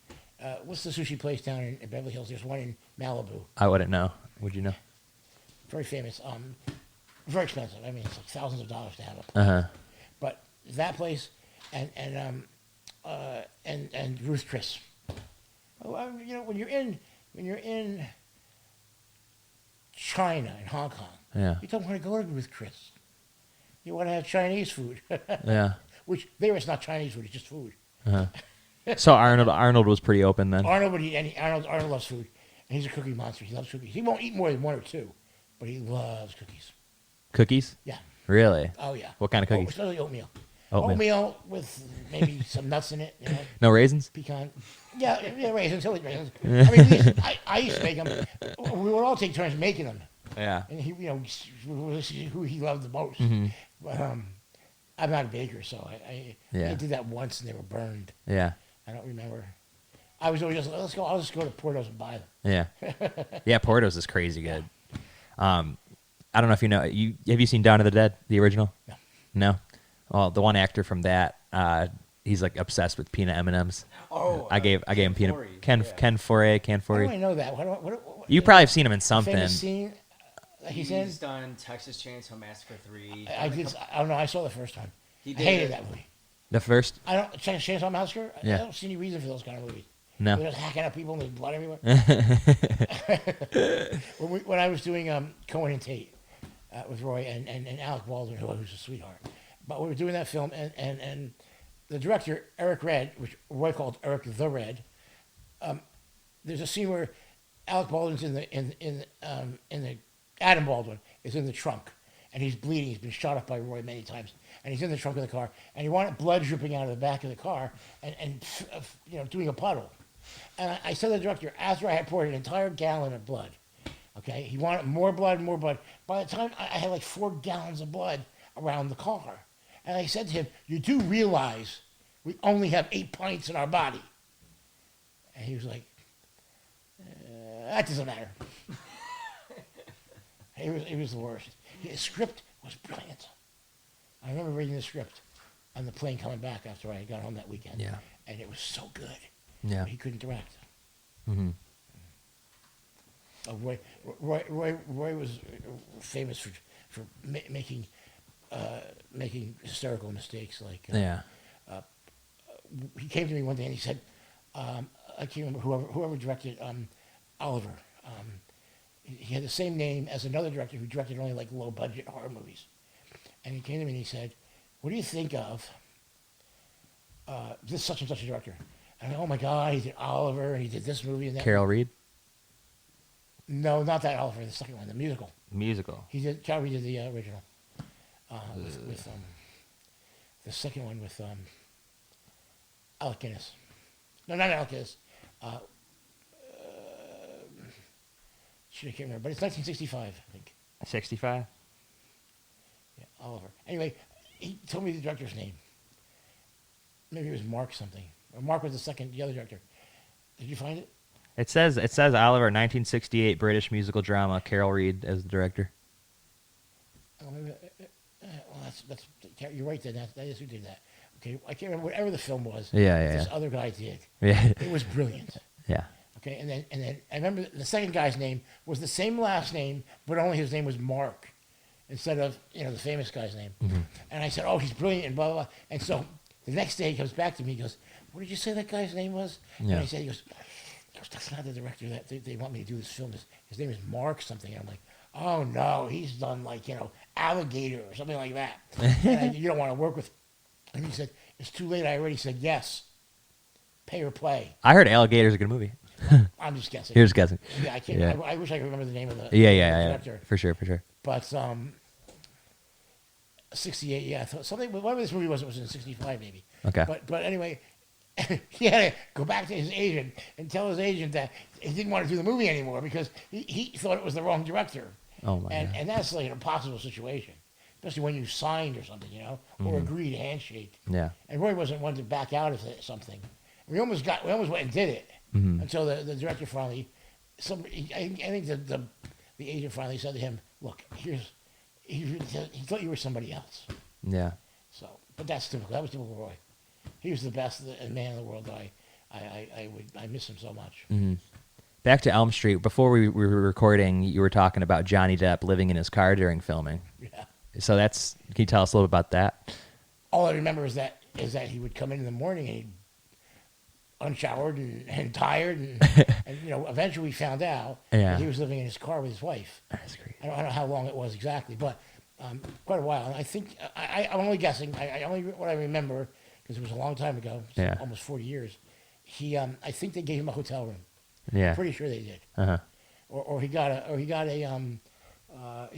What's the sushi place down in Beverly Hills? There's one in Malibu. I wouldn't know. Would you know? Very famous. Very expensive. I mean, it's like thousands of dollars to have it. Uh-huh. But that place and Ruth Chris. Well, you know, when you're in China and Hong Kong, Yeah. you don't want to go to Ruth Chris. You want to have Chinese food. Yeah. Which there it's not Chinese food; it's just food. Uh-huh. So Arnold was pretty open then. Arnold would eat Arnold loves food, and he's a cookie monster. He loves cookies. He won't eat more than 1 or 2, but he loves cookies. Cookies? Yeah. Really? Oh yeah. What kind of cookies? Especially oatmeal. Oatmeal. Oatmeal with maybe some nuts in it. You know, No raisins? pecan. Yeah, raisins. He'll eat raisins. I mean, I used to make them. We would all take turns making them, Yeah. and he, who he loved the most. Mm-hmm. But I'm not a baker, so I Yeah. did that once, and they were burned. Yeah. I don't remember. I was always just let's go. I'll just go to Porto's and buy them. Yeah. Yeah, Porto's is crazy good. I don't know if you know. Have you seen Dawn of the Dead, the original? No. No? Well, the one actor from that He's like obsessed with peanut M&Ms. Oh, I gave him peanut Forey, Ken yeah. Ken Foray Ken How do Foray. I know that? You probably have seen him in a something. famous scene that he's in? He's done Texas Chainsaw Massacre 3. I did. I don't know. I saw the first one. He I did hated it. that movie. The first? I don't. Chainsaw Massacre. Yeah. I don't see any reason for those kind of movies. No. They're just hacking at people and there's blood everywhere. when I was doing Cohen and Tate with Roy and Alec Baldwin, who's a sweetheart, but we were doing that film, and the director Eric Red, which Roy called Eric the Red. There's a scene where Alec Baldwin's in the Adam Baldwin is in the trunk, and he's bleeding. He's been shot up by Roy many times, and he's in the trunk of the car, and he wanted blood dripping out of the back of the car, and doing a puddle. And I said to the director, after I had poured an entire gallon of blood, okay, he wanted more blood, more blood. By the time I had like 4 gallons of blood around the car, and I said to him, "You do realize we only have 8 pints in our body?" And he was like, "That doesn't matter." It was the worst. His script was brilliant. I remember reading the script on the plane coming back after I got home that weekend. Yeah. And it was so good. Yeah. But he couldn't direct. Mm-hmm. Roy was famous for making hysterical mistakes. Like Yeah. he came to me one day and he said, I can't remember whoever directed Oliver. He had the same name as another director who directed only like low budget horror movies. And he came to me and he said, "What do you think of this such and such a director?" And I went, "Oh my God, he did Oliver and he did this movie and that." Carol Reed? No, not that Oliver. The second one, the musical. Musical. Carol Reed did the original. With the second one with Alec Guinness. No, not Alec Guinness. I can't remember, but it's 1965, I think. 65? Yeah, Oliver. Anyway, he told me the director's name. Maybe it was Mark something. Or Mark was the other director. Did you find it? It says Oliver, 1968 British musical drama. Carol Reed as the director. Oh, maybe, well, that's you're right then. That is who did that. Okay, I can't remember whatever the film was. Yeah. This other guy did. Yeah. It was brilliant. Yeah. Okay, and then I remember the second guy's name was the same last name, but only his name was Mark instead of the famous guy's name. Mm-hmm. And I said, "Oh, he's brilliant," and blah blah blah. And so the next day he comes back to me. He goes, "What did you say that guy's name was?" Yeah. And I said, "He goes, that's not the director that they want me to do this film. His name is Mark something." And I'm like, "Oh no, he's done like Alligator or something like that." And you don't want to work with. And he said, "It's too late. I already said yes. Pay or play." I heard Alligator's a good movie. I'm just guessing. You're just guessing. Yeah, I can't. Yeah. I wish I could remember the name of the Yeah. director. For sure. But 68, yeah, I thought something. Whatever this movie was, it was in 65 maybe. Okay. But anyway, he had to go back to his agent and tell his agent that he didn't want to do the movie anymore because he thought it was the wrong director. Oh my God. And that's like an impossible situation, especially when you signed or something, or agreed handshake. Yeah. And Roy wasn't one to back out of something. We almost went and did it until the director finally. I think the agent finally said to him, "Look, he thought you were somebody else." Yeah. So, but that's typical. That was typical Roy. He was the best man in the world. I miss him so much. Mm-hmm. Back to Elm Street. Before we were recording, you were talking about Johnny Depp living in his car during filming. Yeah. So can you tell us a little bit about that? All I remember is that he would come in the morning and he'd unshowered and tired and eventually we found out that he was living in his car with his wife. That's great. I don't know how long it was exactly, but quite a while. And I think I'm only guessing. What I remember because it was a long time ago, almost 40 years. I think they gave him a hotel room. Yeah. I'm pretty sure they did. Uh-huh. Or he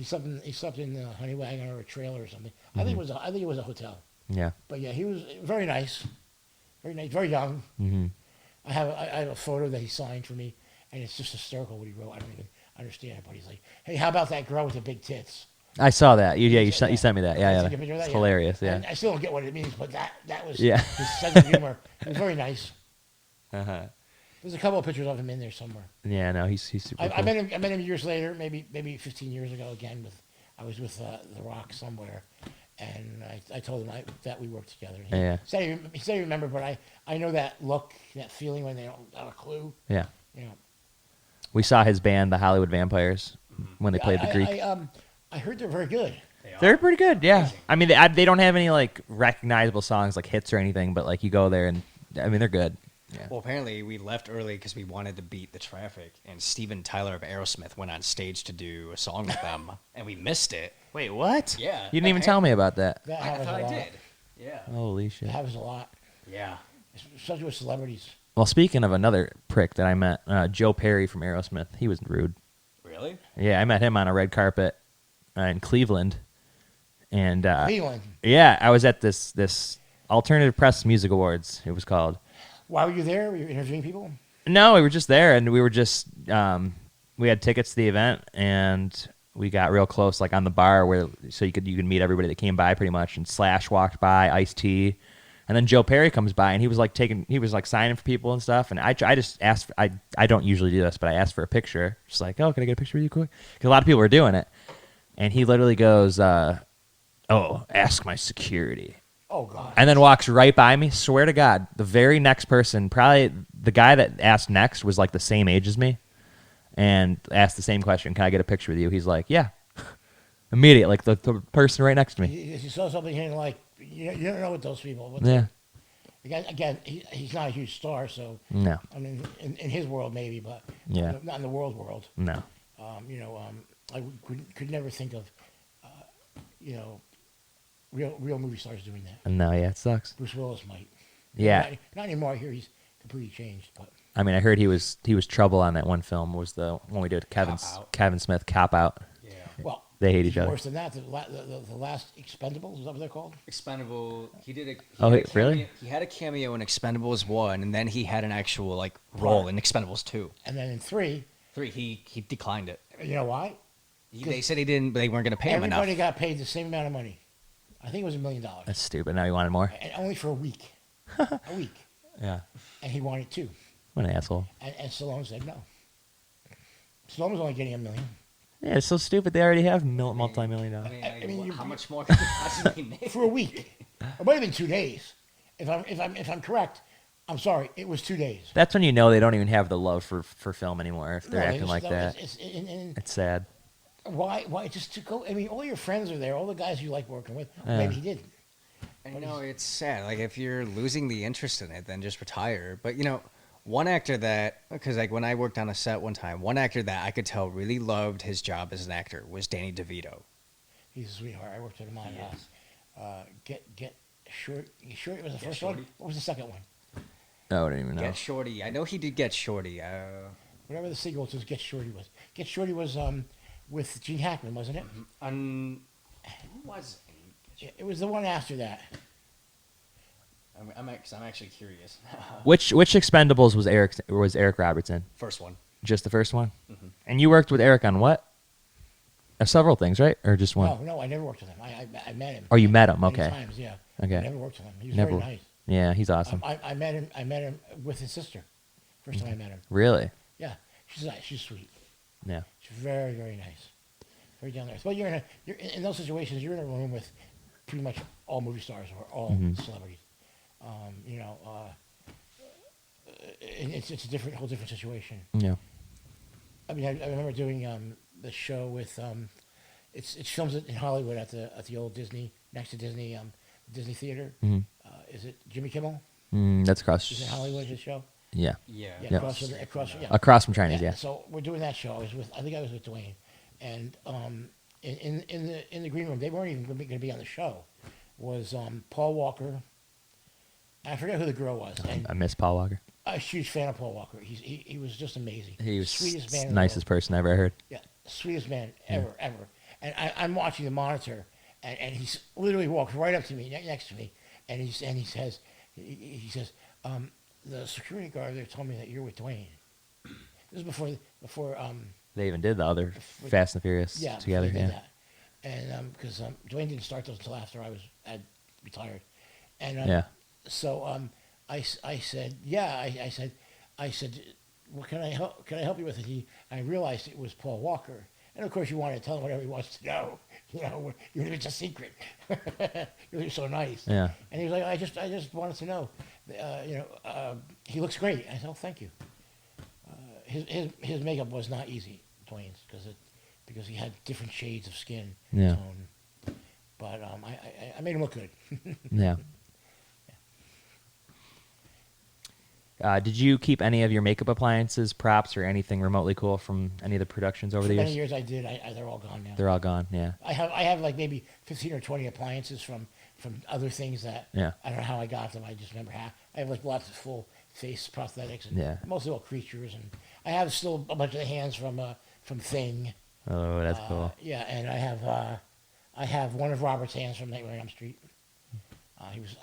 slept in a honey wagon or a trailer or something. Mm-hmm. I think it was a hotel. Yeah. But yeah, he was very nice, very young. Mm-hmm. I have a photo that he signed for me, and it's just hysterical what he wrote. I don't even understand it, but he's like, "Hey, how about that girl with the big tits?" I saw that. You sent me that. Yeah. Take a picture of that? It's Yeah. hilarious. Yeah. And I still don't get what it means, but that was Yeah. his sense of humor. It was very nice. Uh-huh. There's a couple of pictures of him in there somewhere. Yeah. No, he's super cool. I met him years later, maybe 15 years ago again. I was with The Rock somewhere, And I told him that we worked together. Yeah. He said he remembered, but I know that look, that feeling when they don't have a clue. Yeah. You know. We saw his band, the Hollywood Vampires, when they played the Greek. I heard they're very good. They're pretty good, yeah. I mean, they don't have any like recognizable songs like hits or anything, but like you go there and I mean they're good. Yeah. Well, apparently we left early because we wanted to beat the traffic, and Steven Tyler of Aerosmith went on stage to do a song with them, and we missed it. Wait, what? Yeah. You didn't even tell me about that. That I happens thought a I lot. did. Yeah. Holy shit. That happens a lot, Yeah. especially with celebrities. Well, speaking of another prick that I met, Joe Perry from Aerosmith. He was rude. Really? Yeah, I met him on a red carpet in Cleveland, and Cleveland. yeah, I was at this Alternative Press Music Awards. It was called. Why were you there? Were you interviewing people? No, we were just there, and we were just we had tickets to the event, and we got real close, like on the bar, where so you could meet everybody that came by, pretty much. And Slash walked by, Ice-T, and then Joe Perry comes by, and he was like signing for people and stuff. And I just asked, I don't usually do this, but I asked for a picture, just like, oh, can I get a picture with you quick? Because a lot of people were doing it, and he literally goes, oh, ask my security. Oh God. And then walks right by me. Swear to God, the very next person, probably the guy that asked next was like the same age as me, and asked the same question. Can I get a picture with you? He's like, yeah. Immediate, like the person right next to me. You saw something here, like you don't know what those people. Yeah. Again, he's not a huge star, so No. I mean, in his world maybe, but Yeah. not in the world. No. I could never think of, real movie stars doing that. No. Yeah, it sucks. Bruce Willis might. Yeah. Not anymore. I hear he's completely changed, but I mean, I heard he was trouble on that one film. Was the one we did Kevin Smith, Cop Out. Yeah. well, They hate he's each other. Worse than that, the last Expendables, is that what they're called? Expendable. He did a. Oh, had a wait, really? cameo- He had a cameo in Expendables 1, and then he had an actual like role in Expendables 2. And then in 3, 3, he declined it. you know why? They said he didn't. They weren't going to pay him enough. Everybody got paid the same amount of money. I think it was $1 million, That's stupid. Now you wanted more. and only for a week. A week, Yeah. and he wanted 2. What an asshole. And Stallone said no. Stallone was only getting $1 million. Yeah, it's so stupid. They already have multi-million dollars. I mean, how much more could you possibly make? For a week. It might have been 2 days. If I'm correct, I'm sorry. It was 2 days. That's when you know they don't even have the love for film anymore. If they're No, acting like that, And it's sad. why just to go? I mean, all your friends are there. All the guys you like working with. Yeah. Maybe he didn't. And, it's sad. Like, if you're losing the interest in it, then just retire. But, one actor that, because, like, when I worked on a set one time, one actor that I could tell really loved his job as an actor was Danny DeVito. He's a sweetheart. I worked with him on Get Short. Short was the Get first Shorty? one. What was the second one? No, I don't even know. Get Shorty. I know he did Get Shorty. Whatever the sequel to Get Shorty was. Get Shorty was with Gene Hackman, wasn't it? Who was It was the one after that. I'm actually curious. Which Expendables was Eric Robertson? First one. Just the first one? Mhm. And you worked with Eric on what? Several things, right? Or just one? No, I never worked with him. I met him. Oh, you met him. many Okay. times, yeah. Okay. I never worked with him. He was Never- very nice. Yeah, he's awesome. I met him with his sister. First time I met him. Really? Yeah, she's nice. She's sweet. Yeah. She's very, very nice. Very down there. Well, you're in those situations. You're in a room with pretty much all movie stars or all Mhm. celebrities. It's a whole different situation. Yeah. I mean, I remember doing the show with it's films in Hollywood at the old Disney, next to Disney Theater. Mhm. Is it Jimmy Kimmel? That's across. Is it Hollywood, his show? Yeah. Yeah. Yeah, Yeah. across. Yeah. Across from Chinese. Yeah. So we're doing that show. I think I was with Dwayne, and in the green room, they weren't even going to be on the show. Was Paul Walker? I forget who the girl was. And I miss Paul Walker. a huge fan of Paul Walker. He was just amazing. He was sweetest man. in the nicest world. person I ever heard. Yeah, sweetest man ever. And I'm watching the monitor, and he's literally walks right up to me, next to me, and he says, the security guard there told me that you're with Dwayne. This is before They even did the other Fast and Furious yeah, together. they did Yeah. that. And because Dwayne didn't start those until after I retired, and Yeah. so I said, yeah, I said, what can I help you with? And I realized it was Paul Walker, And of course, you want to tell him whatever he wants to know. Even if it's a secret. You're so nice. Yeah. And he was like, I just wanted to know. He looks great. I said, oh, thank you. His makeup was not easy, Dwayne's, because he had different shades of skin Yeah. tone. But I made him look good. Yeah. Did you keep any of your makeup appliances, props, or anything remotely cool from any of the productions over For the many years? years I did. They're all gone now. They're all gone. Yeah. I have like maybe 15 or 20 appliances from other things that Yeah. I don't know how I got them. I just remember how I have like lots of full face prosthetics and Yeah. mostly all creatures, and I have still a bunch of the hands from Thing. Oh, that's cool. Yeah, and I have one of Robert's hands from Nightmare on Elm Street.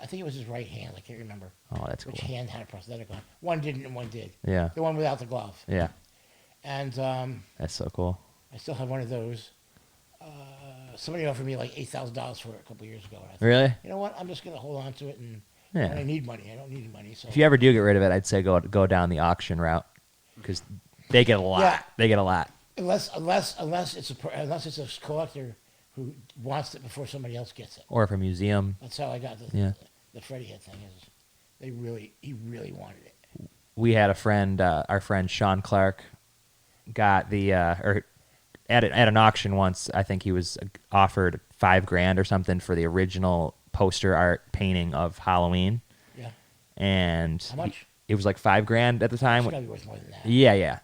I think it was his right hand. I can't remember Oh, that's which cool. hand had a prosthetic on. One didn't, and one did. Yeah. The one without the glove. Yeah. And That's so cool. I still have one of those. Somebody offered me like $8,000 for it a couple years ago. And I thought, Really? you know what? I'm just gonna hold on to it, and Yeah. when I need money. I don't need money. So If you ever do get rid of it, I'd say go down the auction route because they get a lot. Yeah. They get a lot. unless it's a collector who wants it before somebody else gets it. Or if a museum. That's how I got the Freddy head thing. Is he really wanted it. We had a friend, our friend Sean Clark, got the or at an auction once. I think he was offered $5,000 or something for the original poster art painting of Halloween, Yeah. and How much? it was like $5,000 at the time. It's gotta be worth more than that. Yeah.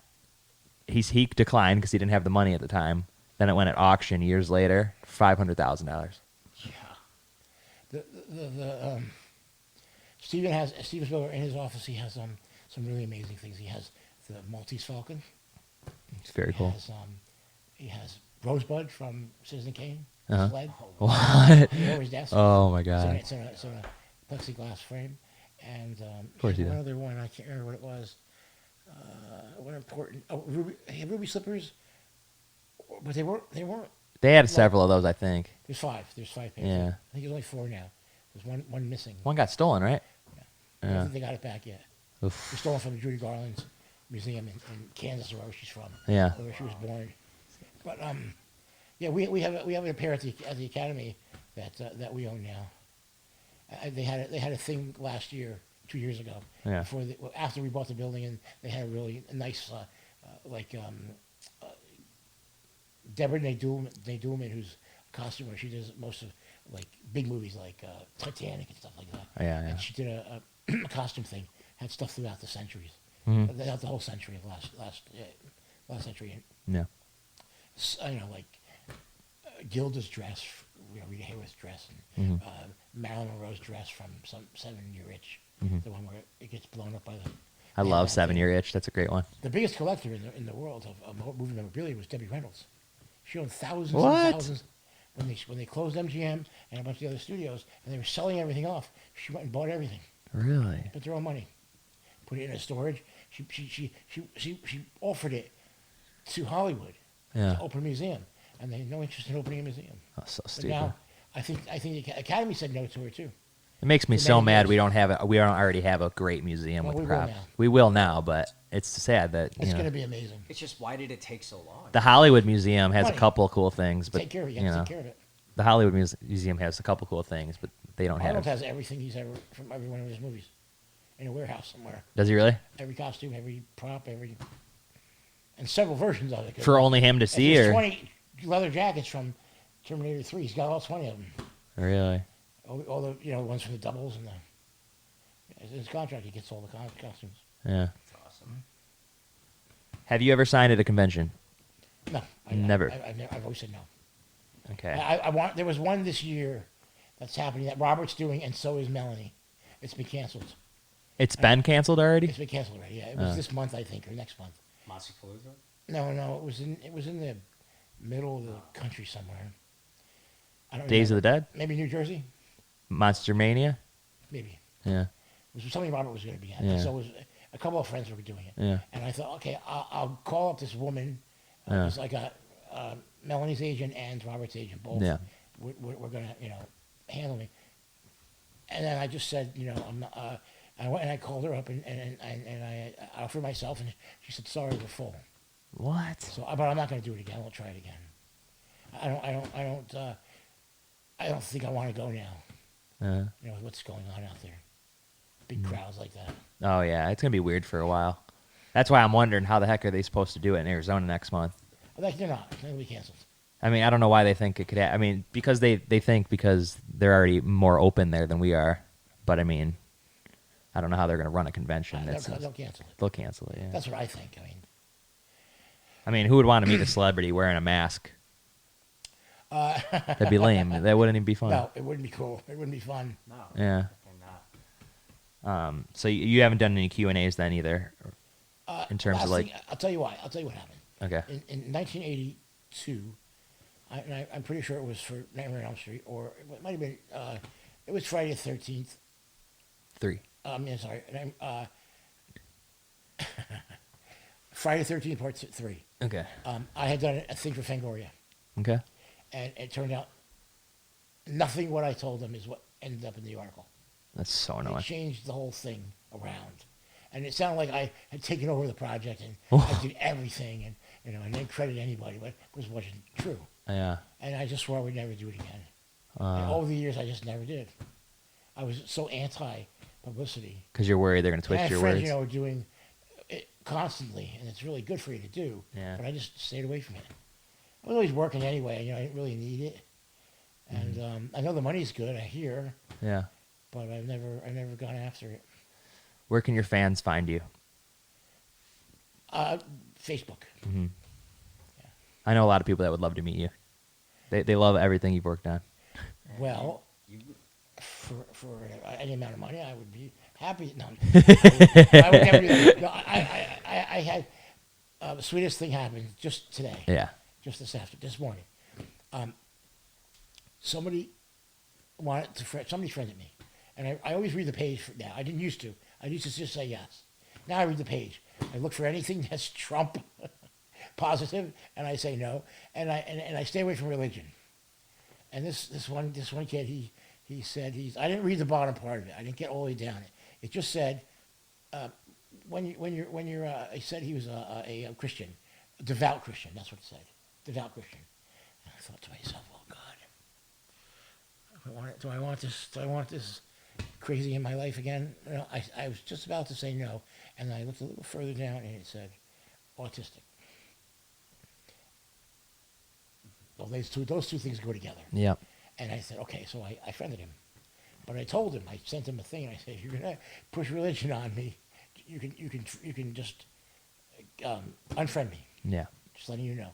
He declined because he didn't have the money at the time. Then it went at auction years later, $500,000. Yeah. Steven Spielberg in his office. He has some really amazing things. He has the Maltese Falcon. It's very cool. He has Rosebud from Citizen Kane. Uh-huh. Sled. What? Over his desk. Oh my It's god! in a plexiglass frame, and course he one did. other one. I can't remember what it was. One important. Oh, ruby slippers, but they weren't. They had several of those, I think. There's five. There's 5 pairs. Yeah. I think there's only 4 now. There's one missing. One got stolen, right? I don't Yeah. think they got it back yet. Oof. They stole it from Judy Garland's museum in Kansas, or where she's from. Yeah. Where she was born. But yeah, we have a pair at the academy that we own now. They had a thing last year, 2 years ago. Yeah. After we bought the building, and they had a really nice Deborah Naduman, who's a costumer. She does most of like big movies like Titanic and stuff like that. Yeah. And she did a costume thing. Had stuff throughout the centuries, Mhm. throughout the whole century of last century. Yeah. Like Gilda's dress, Rita Hayworth's dress, and Marilyn Monroe's dress from some 7-Year Itch, the one where it gets blown up by the. I Yeah, love that 7-Year Itch. That's a great one. The biggest collector in the world of movie memorabilia was Debbie Reynolds. She owned thousands What? and thousands. When they closed MGM and a bunch of the other studios, and they were selling everything off, she went and bought everything, Really? put their own money, put it in a storage. She offered it to Hollywood Yeah. to open a museum, and they had no interest in opening a museum. Oh, so But stupid. now, I think the Academy said no to her too. It makes me for so many mad years. we don't already have a great museum Well, with we will props. now. We will now, but it's sad that It's going to be amazing. It's just, why did it take so long? the Hollywood Museum has Money. a couple of cool things, but Take care of it. You you have to know, take care of it. the Hollywood Museum has a couple cool things, but they don't Arnold have. has everything he's ever from every one of his movies in a warehouse somewhere. Does he really? Every costume, every prop, and several versions of it. For only him to And see, there's or 20 leather jackets from Terminator 3. He's got all 20 of them. really? All the ones from the doubles and the. In his contract, he gets all the costumes. Yeah. That's awesome. Have you ever signed at a convention? No, Never. I've always said no. Okay. I want. There was one this year that's happening that Robert's doing, and so is Melanie. It's been canceled. It's been canceled already? It's been canceled already. Yeah, it was this month, I think, or next month. Monster Palooza? No, it was in the middle of the country somewhere. I don't Days of the remember. Dead? Maybe New Jersey. Monster Mania? Maybe Yeah. it was something Robert was going to be at. Yeah. So it was a couple of friends were doing it. Yeah. And I thought, okay, I'll call up this woman. Yeah. 'Cause I got Melanie's agent and Robert's agent both. Yeah. We're going to handle me. And then I just said, I'm not. I went and I called her up and I offered myself, and she said, sorry, we're full. What? So, but I'm not going to do it again. I won't try it again. I don't think I want to go now. You know, with what's going on out there. Big crowds like that. Oh yeah, it's gonna be weird for a while. That's why I'm wondering how the heck are they supposed to do it in Arizona next month? Like they're not. They'll be canceled. I mean, I don't know why they think it could. I mean, because they think because they're already more open there than we are. But I mean, I don't know how they're gonna run a convention. They'll cancel it. They'll cancel it. Yeah. That's what I think. I mean, who would want to meet a celebrity wearing a mask? That'd be lame. That wouldn't even be fun. No, it wouldn't be cool. It wouldn't be fun. No. Yeah. Not. So you haven't done any Q&As then either, in terms of like. I'll tell you why. I'll tell you what happened. Okay. In 1982, I'm pretty sure it was for Nightmare on Elm Street, or it might have been. It was Friday the 13th. 3. Sorry. Friday the 13th, part 3. Okay. I had done a thing for Fangoria, Okay. and it turned out nothing what I told them is what ended up in the article. That's so It annoying. changed the whole thing around, and it sounded like I had taken over the project and Oh. I did everything, and and didn't credit anybody, but it wasn't true. Yeah. And I just swore I would never do it again. And over the years, I just never did. I was so anti-publicity. Because you're worried they're gonna And I twist had your friends, words. were doing it constantly, and it's really good for you to do. Yeah. But I just stayed away from it. I was always working anyway. I didn't really need it. Mm-hmm. And I know the money's good. I hear, Yeah. but I've never gone after it. Where can your fans find you? Facebook. I know a lot of people that would love to meet you. They love everything you've worked on. Well, for any amount of money, I would be happy. No, I would never do that. No, I had the sweetest thing happened just today. Yeah. Just this morning. Somebody somebody friended me, and I always read the page now. I didn't used to. I used to just say yes. Now I read the page. I look for anything that's Trump positive, and I say no. And I stay away from religion. And this one kid, he said I didn't read the bottom part of it. I didn't get all the way down it. It just said he said he was a Christian, a devout Christian. That's what it said, devout Christian. And I thought to myself, oh God, do I want this crazy in my life again? I was just about to say no, and I looked a little further down, and it said autistic. Well, those two things go together. Yep. And I said, okay, so I friended him. But I told him, I sent him a thing, and I said, if you're going to push religion on me, you can just unfriend me. Yeah. Just letting you know.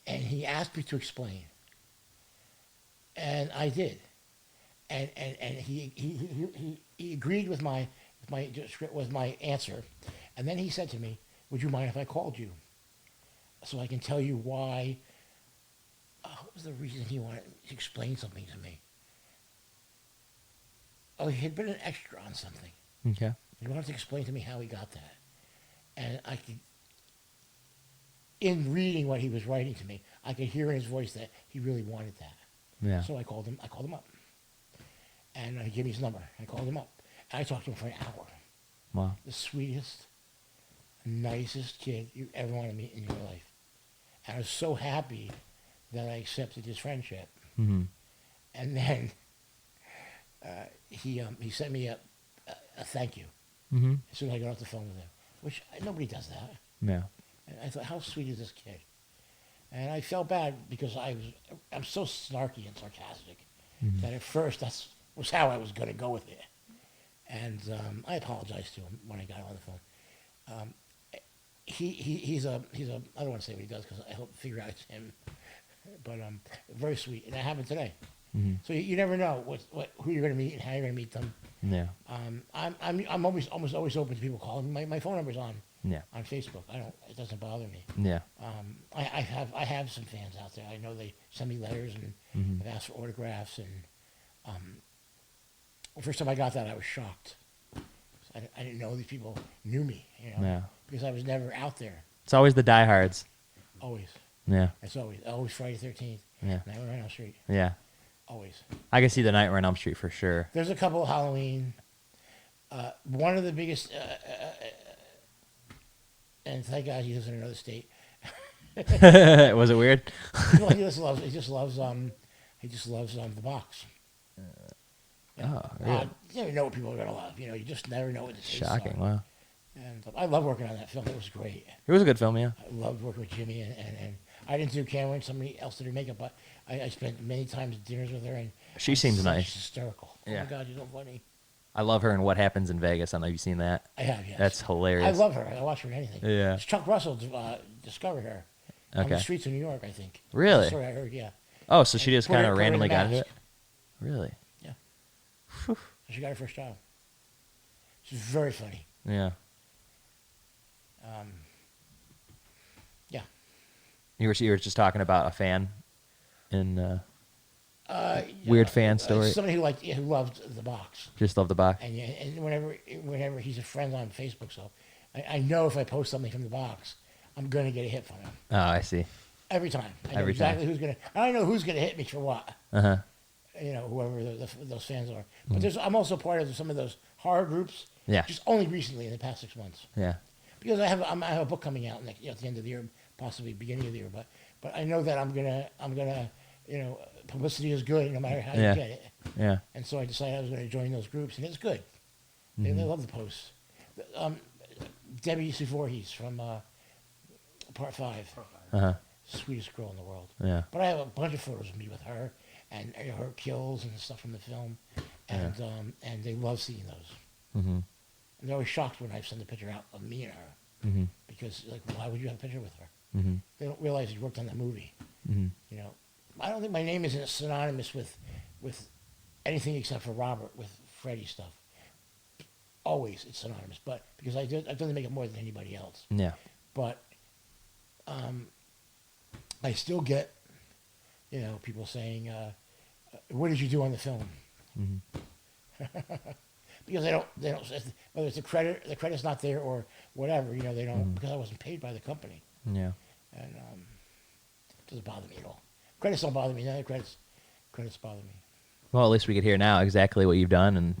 And he asked me to explain. And I did. And he agreed with my answer. And then he said to me, would you mind if I called you? So I can tell you why. What was the reason he wanted to explain something to me? Oh, he had been an extra on something. Okay. He wanted to explain to me how he got that. And I could, in reading what he was writing to me, I could hear in his voice that he really wanted that. Yeah. So I called him up. And he gave me his number. I called him up. And I talked to him for an hour. Wow. The sweetest, nicest kid you ever want to meet in your life. And I was so happy that I accepted his friendship. Mm-hmm. And then he sent me a thank you Mm-hmm. as soon as I got off the phone with him, which nobody does that. Yeah. And I thought, how sweet is this kid? And I felt bad because I'm so snarky and sarcastic that at first was how I was going to go with it. And I apologized to him when I got on the phone. He's a I don't want to say what he does because I hope to figure out it's him, but very sweet, and that happened today. Mm-hmm. So you never know who you're going to meet and how you're going to meet them. Yeah. I'm almost always open to people calling me. My phone number's on Facebook. It doesn't bother me. Yeah. I have some fans out there. I know they send me letters and have asked for autographs, and the first time I got that I was shocked. I didn't know these people knew me, Yeah. because I was never out there. It's always the diehards. Always. Yeah. It's always Friday 13th. Yeah. Nightmare on Elm Street. Yeah. Always. I can see the Nightmare on Elm Street for sure. There's a couple of Halloween. One of the biggest and thank God he lives in another state. Was it weird? Well, he just loves the box. Oh, really? You never know what people are gonna love. You just never know what the tastes Shocking. are. Wow. And I love working on that film. It was great. It was a good film, yeah. I loved working with Jimmy, and I didn't do Cameron. Somebody else did her makeup, but I spent many times dinners with her, and She seems she's nice. hysterical. Oh Yeah. my God, you're so funny. I love her in What Happens in Vegas. I don't know if you've seen that. I have, yes. That's hilarious. I love her. I watch her in anything. Yeah. Chuck Russell discovered her on the Okay. streets of New York, I think. Really? That's the story I heard, yeah. Oh, so she just Put her- kind of put her in randomly the got into it? mask. Really? Yeah. Phew. So she got her first job. She's very funny. Yeah. Yeah. You were just talking about a fan in weird Yeah, fan story. Somebody who loved the box. Just love the box. And, whenever he's a friend on Facebook, so I know if I post something from the box, I'm going to get a hit from him. Oh, I see. Every time. I know Every exactly who's going to. I don't know who's going to hit me for what. Uh-huh. Whoever those fans are. But I'm also part of some of those horror groups. Yeah. Just only recently in the past 6 months. Yeah. Because I have a book coming out at the end of the year, possibly beginning of the year. But I know that I'm gonna publicity is good no matter how Yeah. you get it. Yeah. And so I decided I was going to join those groups, and it's good. They love the posts. Debbie Voorhees from Part 5. Uh-huh. Sweetest girl in the world. Yeah. But I have a bunch of photos of me with her and her kills and stuff from the film, and they love seeing those. Mm-hmm. And they're always shocked when I send a picture out of me and her, Mm-hmm. because why would you have a picture with her? Mm-hmm. They don't realize you worked on that movie. Mm-hmm. I don't think my name isn't synonymous with anything except for Robert with Freddy stuff. Always it's synonymous, but because I've done the makeup more than anybody else. Yeah. But I still get people saying, "What did you do on the film?" Mm-hmm. Because they don't whether it's the credit's not there or whatever. They don't, because I wasn't paid by the company, Yeah. and it doesn't bother me at all. Credits don't bother me. None of the credits bother me. Well, at least we could hear now exactly what you've done, and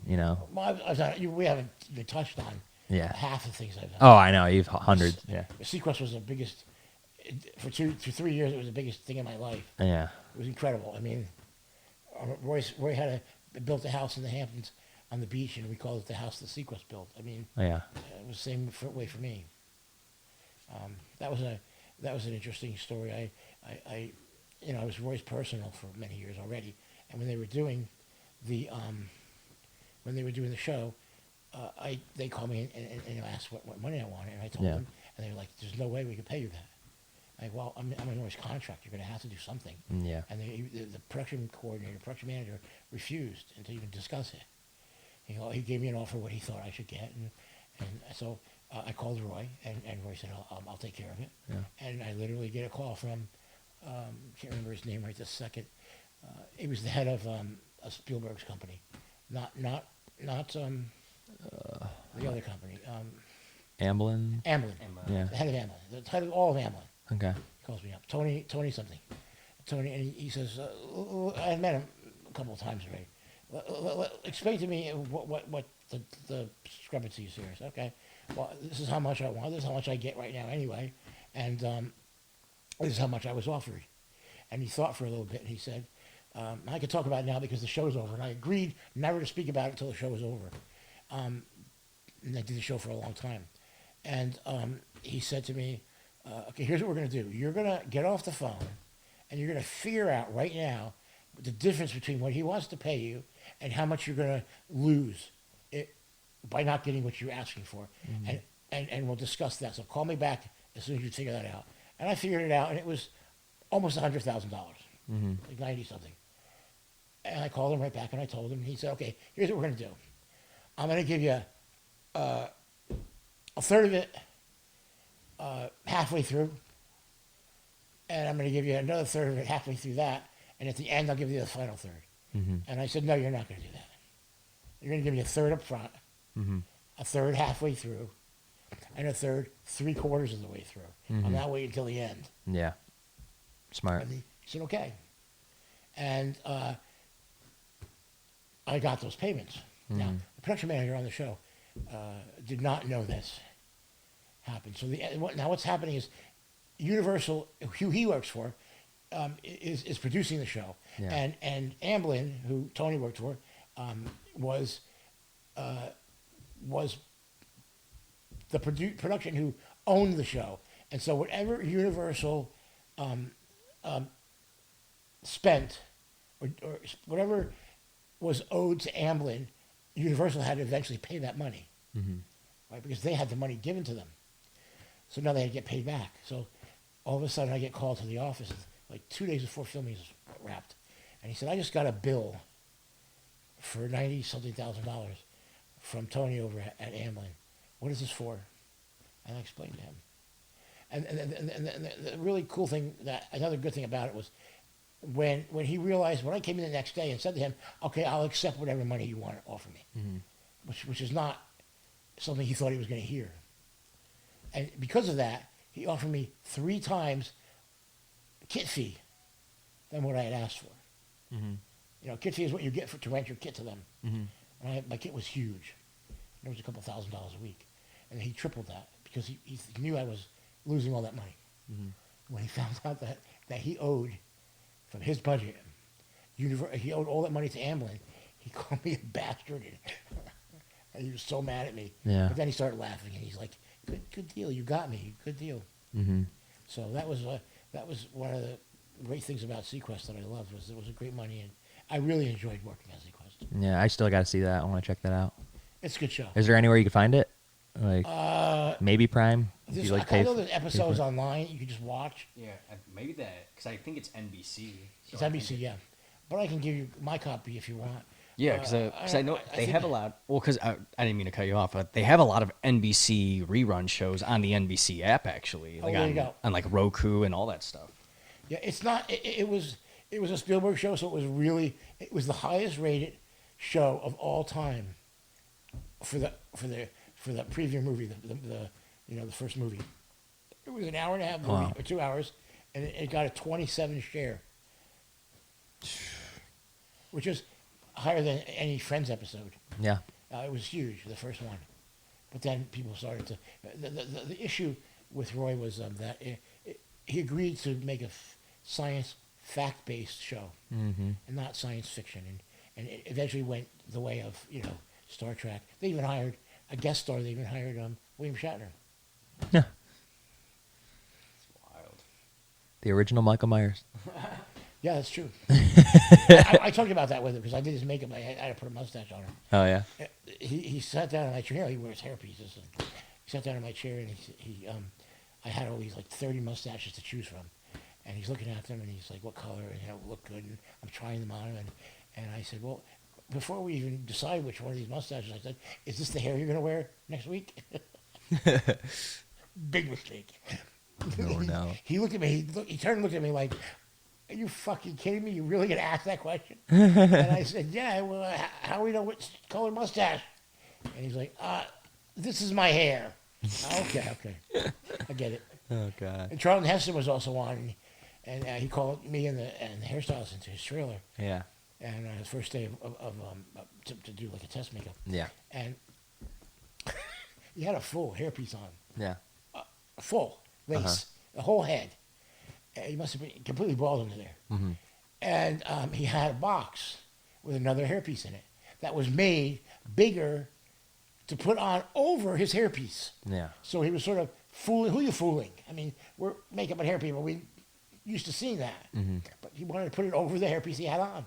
Well, we haven't even touched on Yeah. half the things I've done. Oh, I know. You've hundreds. Yeah. The Sequest was the biggest for 3 years. It was the biggest thing in my life. Yeah. It was incredible. I mean, Roy built a house in the Hamptons on the beach, and we called it the house the Sequest built. I mean, Yeah. it was the same way for me. That was an interesting story. I was Roy's personal for many years already, and when they were doing the show, they called me and asked what money I wanted, and I told Yeah. them, and they were like, "There's no way we could pay you that." Well, I'm in Roy's contract. You're going to have to do something. Yeah. And the production production manager refused to even discuss it. He gave me an offer what he thought I should get, and so I called Roy, and Roy said, I'll take care of it. Yeah. And I literally get a call from, can't remember his name right this second. He was the head of Spielberg's company, not the other company, Amblin. Amblin. Yeah. The head of Amblin, the head of all of Amblin. Okay. He calls me up, Tony something. Tony, and he says, I met him a couple of times already. Explain to me what the discrepancy is here. I said, okay, well, this is how much I want. This is how much I get right now anyway. And this is how much I was offered. And he thought for a little bit, and he said, I could talk about it now because the show's over. And I agreed never to speak about it until the show was over. And I did the show for a long time. And he said to me, okay, here's what we're going to do. You're going to get off the phone, and you're going to figure out right now the difference between what he wants to pay you and how much you're going to lose by not getting what you're asking for. Mm-hmm. And we'll discuss that. So call me back as soon as you figure that out. And I figured it out, and it was almost $100,000, like 90-something. And I called him right back, and I told him. He said, okay, here's what we're going to do. I'm going to give you a third of it halfway through, and I'm going to give you another third of it halfway through that, and at the end I'll give you the final third. Mm-hmm. And I said, no, you're not going to do that. You're going to give me a third up front, a third halfway through, and a third 3/4 of the way through. I'm not waiting until the end. Yeah. Smart. And he said, okay. And I got those payments. Now, the production manager on the show did not know this. happened. So now what's happening is Universal, who he works for, is producing the show, Yeah. and Amblin, who Tony worked for, was was the production who owned the show, and so whatever Universal spent, or whatever was owed to Amblin, Universal had to eventually pay that money, right? Because they had the money given to them, so now they had to get paid back. So all of a sudden, I get called to the office like 2 days before filming is wrapped, and he said, "I just got a bill for $90-something thousand from Tony over at Amblin. What is this for?" And I explained to him. And the really cool thing, another good thing about it was when he realized, when I came in the next day and said to him, "Okay, I'll accept whatever money you want to offer me," which is not something he thought he was going to hear. And because of that, he offered me 3 times kit fee than what I had asked for. You know, kit fee is what you get to rent your kit to them. And my kit was huge. It was a couple $1,000s a week. And he tripled that because he knew I was losing all that money. When he found out that he owed, from his budget, he owed all that money to Amblin, he called me a bastard. And he was so mad at me. Yeah. But then he started laughing, and he's like, good deal, you got me, good deal. So that was one of the great things about Sequest that I loved, was it was a great money, and I really enjoyed working on Sequest. Yeah, I still got to see that. I want to check that out. It's a good show. Is there anywhere you can find it? Like maybe Prime? If you, like, I know for- there's episodes online you can just watch. Yeah, maybe that, because I think it's NBC. It's NBC, yeah. But I can give you my copy if you want. Yeah, because I know I they think- have a lot. Well, because I didn't mean to cut you off, but they have a lot of NBC rerun shows on the NBC app, actually, like there you go. on like Roku and all that stuff. Yeah, it's not. It was a Spielberg show, so it was the highest rated show of all time for the preview movie, the first movie. It was an hour and a half movie, Wow. or 2 hours, and it got a 27 share, which is higher than any Friends episode. Yeah. It was huge, the first one. But then people started to... The issue with Roy was that he agreed to make a science fact-based show, and not science fiction. And it eventually went the way of, Star Trek. They even hired a guest star. They even hired William Shatner. Yeah. It's wild. The original Michael Myers. Yeah, that's true. I talked about that with him because I did his makeup. I had to put a mustache on him. Oh, yeah. He sat down in my chair. He wears hair pieces. And he sat down in my chair, and I had all these like 30 mustaches to choose from. And he's looking at them, and he's like, "What color?" And look good. And I'm trying them on him, and I said, "Well, before we even decide which one of these mustaches," I said, "Is this the hair you're going to wear next week?" Big mistake. No. He looked at me. He turned and looked at me like, "Are you fucking kidding me? You really gonna ask that question?" And I said, "Yeah. Well, how do we know which color mustache?" And he's like, "This is my hair." Okay, I get it. Oh, God. And Charlton Heston was also on, and he called me and the hairstylist into his trailer. Yeah. And his first day to do like a test makeup. Yeah. And he had a full hairpiece on, Yeah. full lace, the whole head. He must have been completely bald under there. And he had a box with another hairpiece in it that was made bigger to put on over his hairpiece. Yeah. So he was sort of fooling. Who are you fooling? I mean, we're makeup and hair people. We used to seeing that. But he wanted to put it over the hairpiece he had on.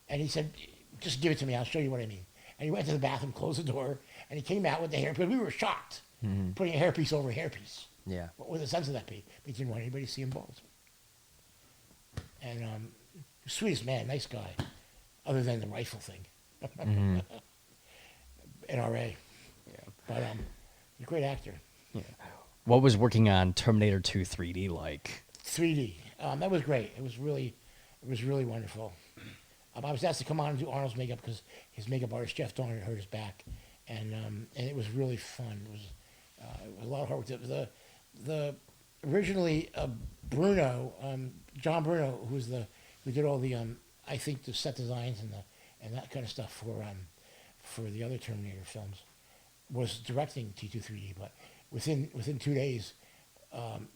And he said, "Just give it to me. I'll show you what I mean." And he went to the bathroom, closed the door, and he came out with the hairpiece. We were shocked, putting a hairpiece over a hairpiece. Yeah. What would the sense of that be? But he didn't want anybody to see him bald. And sweetest man, nice guy, other than the rifle thing. NRA. Yeah. But he's a great actor. Yeah. What was working on Terminator 2 3D like? 3D. That was great. It was really wonderful. I was asked to come on and do Arnold's makeup because his makeup artist Jeff Dorn had hurt his back, and it was really fun. It was a lot of hard work. The originally Bruno, John Bruno, who did all the I think the set designs and that kind of stuff for the other Terminator films, was directing T2 3D. But within 2 days,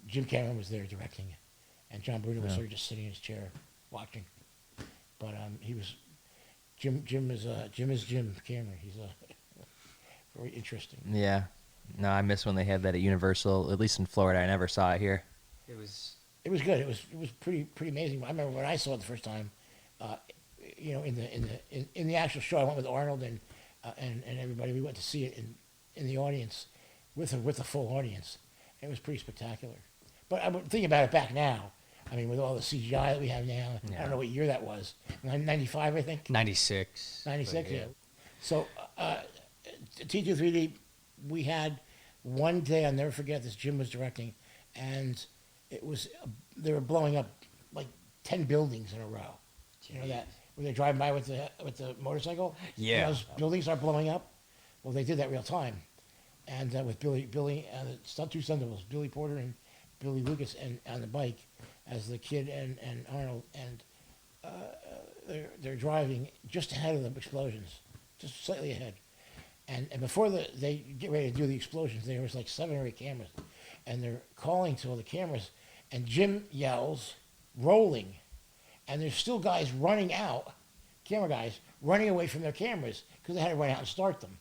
Jim Cameron was there directing, and John Bruno was Yeah. sort of just sitting in his chair watching. But he was Jim is Jim Cameron. He's very interesting. Yeah. No, I miss when they had that at Universal. At least in Florida, I never saw it here. It was. It was good. It was pretty amazing. I remember when I saw it the first time. In the actual show, I went with Arnold and everybody. We went to see it in the audience with a full audience. It was pretty spectacular. But I'm thinking about it back now. I mean, with all the CGI that we have now, I Yeah. don't know what year that was. 95, I think. 96. 96, but yeah. So T2 3D, we had one day, I'll never forget this, Jim was directing, and it was, they were blowing up like 10 buildings in a row. You know that, where they're driving by with the motorcycle? Yeah. And those buildings are blowing up? Well, they did that real time. And with Billy, two stunt doubles, Billy Porter and Billy Lucas, and on the bike, as the kid and Arnold, and they're driving just ahead of the explosions, just slightly ahead. And before they get ready to do the explosions, there was like 7 or 8 cameras, and they're calling to all the cameras, and Jim yells, "Rolling," and there's still guys running out, camera guys running away from their cameras because they had to run out and start them,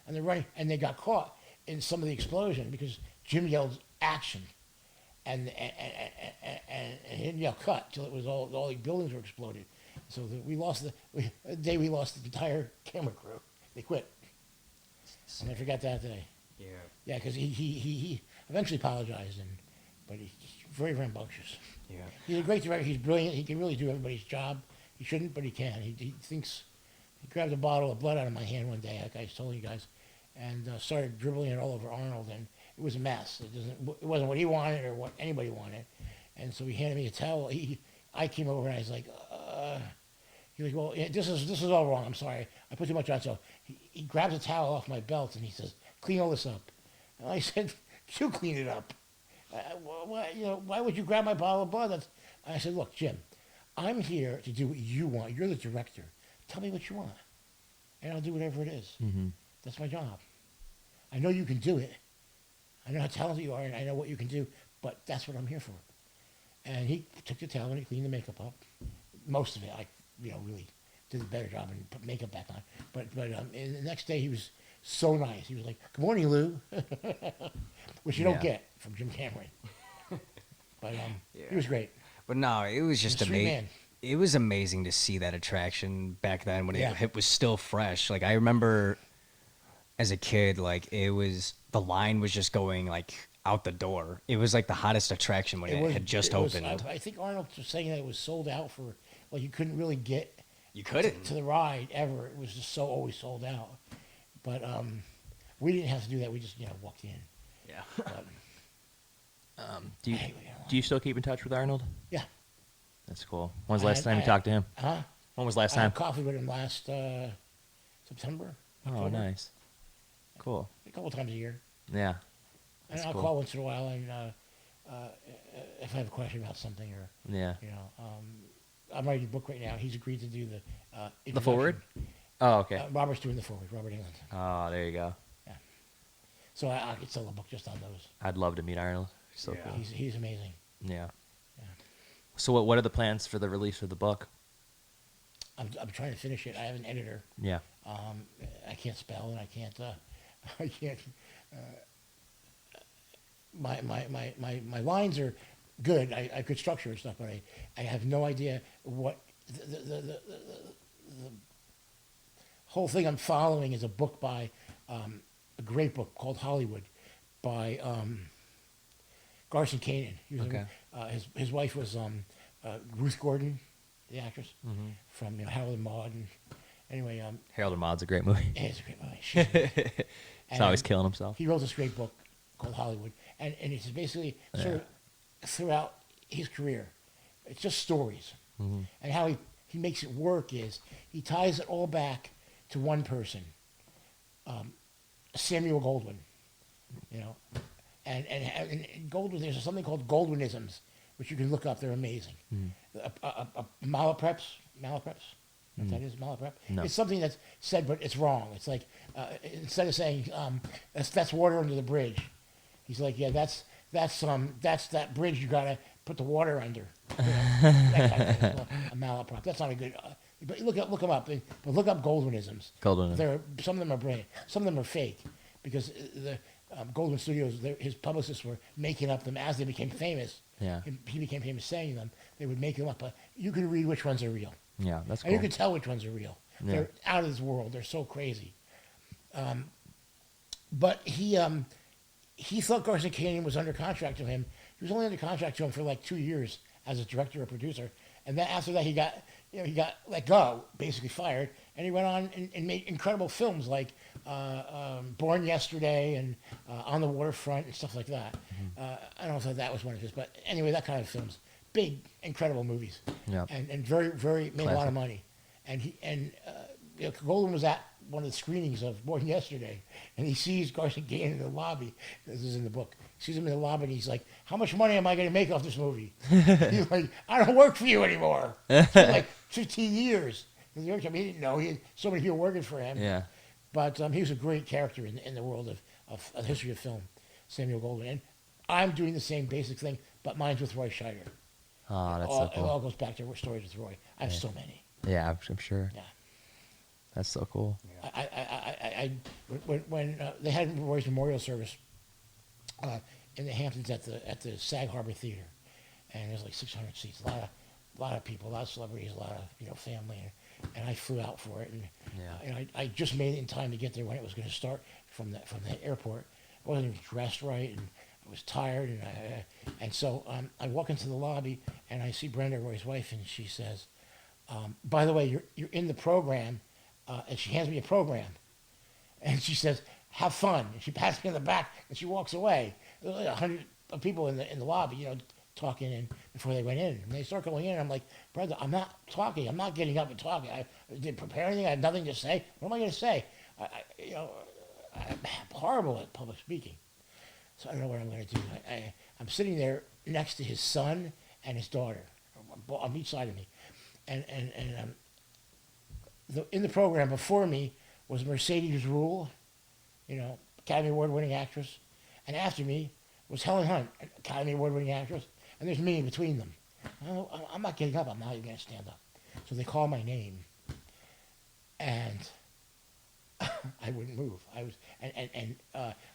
and they're running, and they got caught in some of the explosion because Jim yelled action, and he didn't yell cut till it was all the buildings were exploded. So we lost the entire camera crew. They quit. And I forgot that day. Yeah. Yeah, because he eventually apologized, but he's very rambunctious. Yeah. He's a great director. He's brilliant. He can really do everybody's job. He shouldn't, but he can. He thinks. He grabbed a bottle of blood out of my hand one day, like I was telling you guys, and started dribbling it all over Arnold, and it was a mess. It wasn't what he wanted or what anybody wanted, and so he handed me a towel. I came over and I was like, he was like, well, yeah, this is all wrong. I'm sorry. I put too much on. So he grabs a towel off my belt and he says, "Clean all this up." And I said, "You clean it up. Why would you grab my bottle of blood?" I said, "Look, Jim, I'm here to do what you want. You're the director. Tell me what you want, and I'll do whatever it is. Mm-hmm. That's my job. I know you can do it. I know how talented you are, and I know what you can do, but that's what I'm here for." And he took the towel and he cleaned the makeup up. Most of it, I really did a better job and put makeup back on. But and the next day he was so nice. He was like, "Good morning, Lou," which you don't Yeah. get from Jim Cameron. But Yeah. he was great. But no, it was just He's a sweet amazing. man. It was amazing to see that attraction back then when Yeah. it was still fresh. Like I remember as a kid, like the line was just going like out the door. It was like the hottest attraction when it had just opened. I think Arnold was saying that it was sold out for, like, you couldn't really get You couldn't. to the ride ever. It was just always sold out. But we didn't have to do that. We just walked in. Yeah. But, Do you Hey, do you still keep in touch with Arnold? yeah. That's cool. When's the last time you talked to him? Huh? When was the last I time? had coffee with him last September. Oh, October. nice. Cool. A couple times a year. Yeah. And That's I'll cool. call once in a while, and if I have a question about something, or Yeah. I'm writing a book right now. He's agreed to do the The forward? Oh, okay. Robert's doing the forward. Robert England. Oh, there you go. So I could sell a book just on those. I'd love to meet Arnold. So Yeah. cool. He's amazing. Yeah. Yeah. So what are the plans for the release of the book? I'm trying to finish it. I have an editor. Yeah. I can't spell, and I can't. I can't. My lines are good. I could structure and stuff, but I have no idea what the whole thing I'm following is a book by a great book called Hollywood by Garson Kanin. He was Okay. His wife was Ruth Gordon, the actress Mm-hmm. from Harold and Maude. And anyway, Harold and Maude's a great movie. it's a great movie. She's He's And, always killing himself. He wrote this great book called Hollywood, and it's basically sort of throughout his career, it's just stories, and how he makes it work is he ties it all back to one person, Samuel Goldwyn, and Goldwyn. There's something called Goldwynisms, which you can look up. They're amazing. Malapreps. What that is, malaprep? No. It's something that's said, but it's wrong. It's like, instead of saying, that's water under the bridge, He's like, yeah, that's that bridge you gotta put the water under. You know, that kind of thing. Well, a malaprop. That's not a good. But look them up. But look up Goldwyn-isms. Goldwyn. Some of them are brilliant. Some of them are fake, because the Goldwyn Studios, his publicists were making up them as they became famous. Yeah. He became famous saying them. They would make them up. But you can read which ones are real. Yeah, that's And cool. you can tell which ones are real. Yeah. They're out of this world. They're so crazy. But he thought Garson Kanin was under contract to him. He was only under contract to him for like 2 years as a director or producer. And then after that, he got let go, basically fired. And he went on and made incredible films like Born Yesterday and On the Waterfront and stuff like that. I don't know if that was one of his, but anyway, that kind of films. Big, incredible movies. Yeah. And very, very, made a lot Classic. of money. And Goldwyn was at one of the screenings of Born Yesterday, and he sees Garson Kanin in the lobby. This is in the book. He sees him in the lobby, and he's like, "How much money am I going to make off this movie?" He's like, "I don't work for you anymore." It's been like 15 years. I mean, he didn't know. He had so many people working for him. Yeah. But he was a great character in the world of the history of film, Samuel Goldwyn. And I'm doing the same basic thing, but mine's with Roy Scheider. Oh, that's so It all cool. goes back to stories with Roy. I have so many. Yeah, I'm sure. Yeah. That's so cool. When they had Roy's memorial service in the Hamptons at the Sag Harbor Theater, and there's like 600 seats, a lot of people, a lot of celebrities, a lot of family, and I flew out for it, and Yeah. and I just made it in time to get there when it was going to start from the airport. I wasn't even dressed right, and I was tired, and so I walk into the lobby, and I see Brenda, Roy's wife, and she says, "By the way, you're in the program." And she hands me a program, and she says, "Have fun." And she pats me on the back, and she walks away. There was like 100 people in the lobby, talking, and before they went in, and they start going in. And I'm like, "Brother, I'm not talking. I'm not getting up and talking. I didn't prepare anything. I had nothing to say. What am I going to say? I'm horrible at public speaking, so I don't know what I'm going to do. I'm sitting there next to his son and his daughter on each side of me, and in the program before me was Mercedes Rule, Academy Award-winning actress, and after me was Helen Hunt, Academy Award-winning actress, and there's me in between them. I'm not getting up. I'm not even going to stand up. So they call my name, and I wouldn't move. I was, and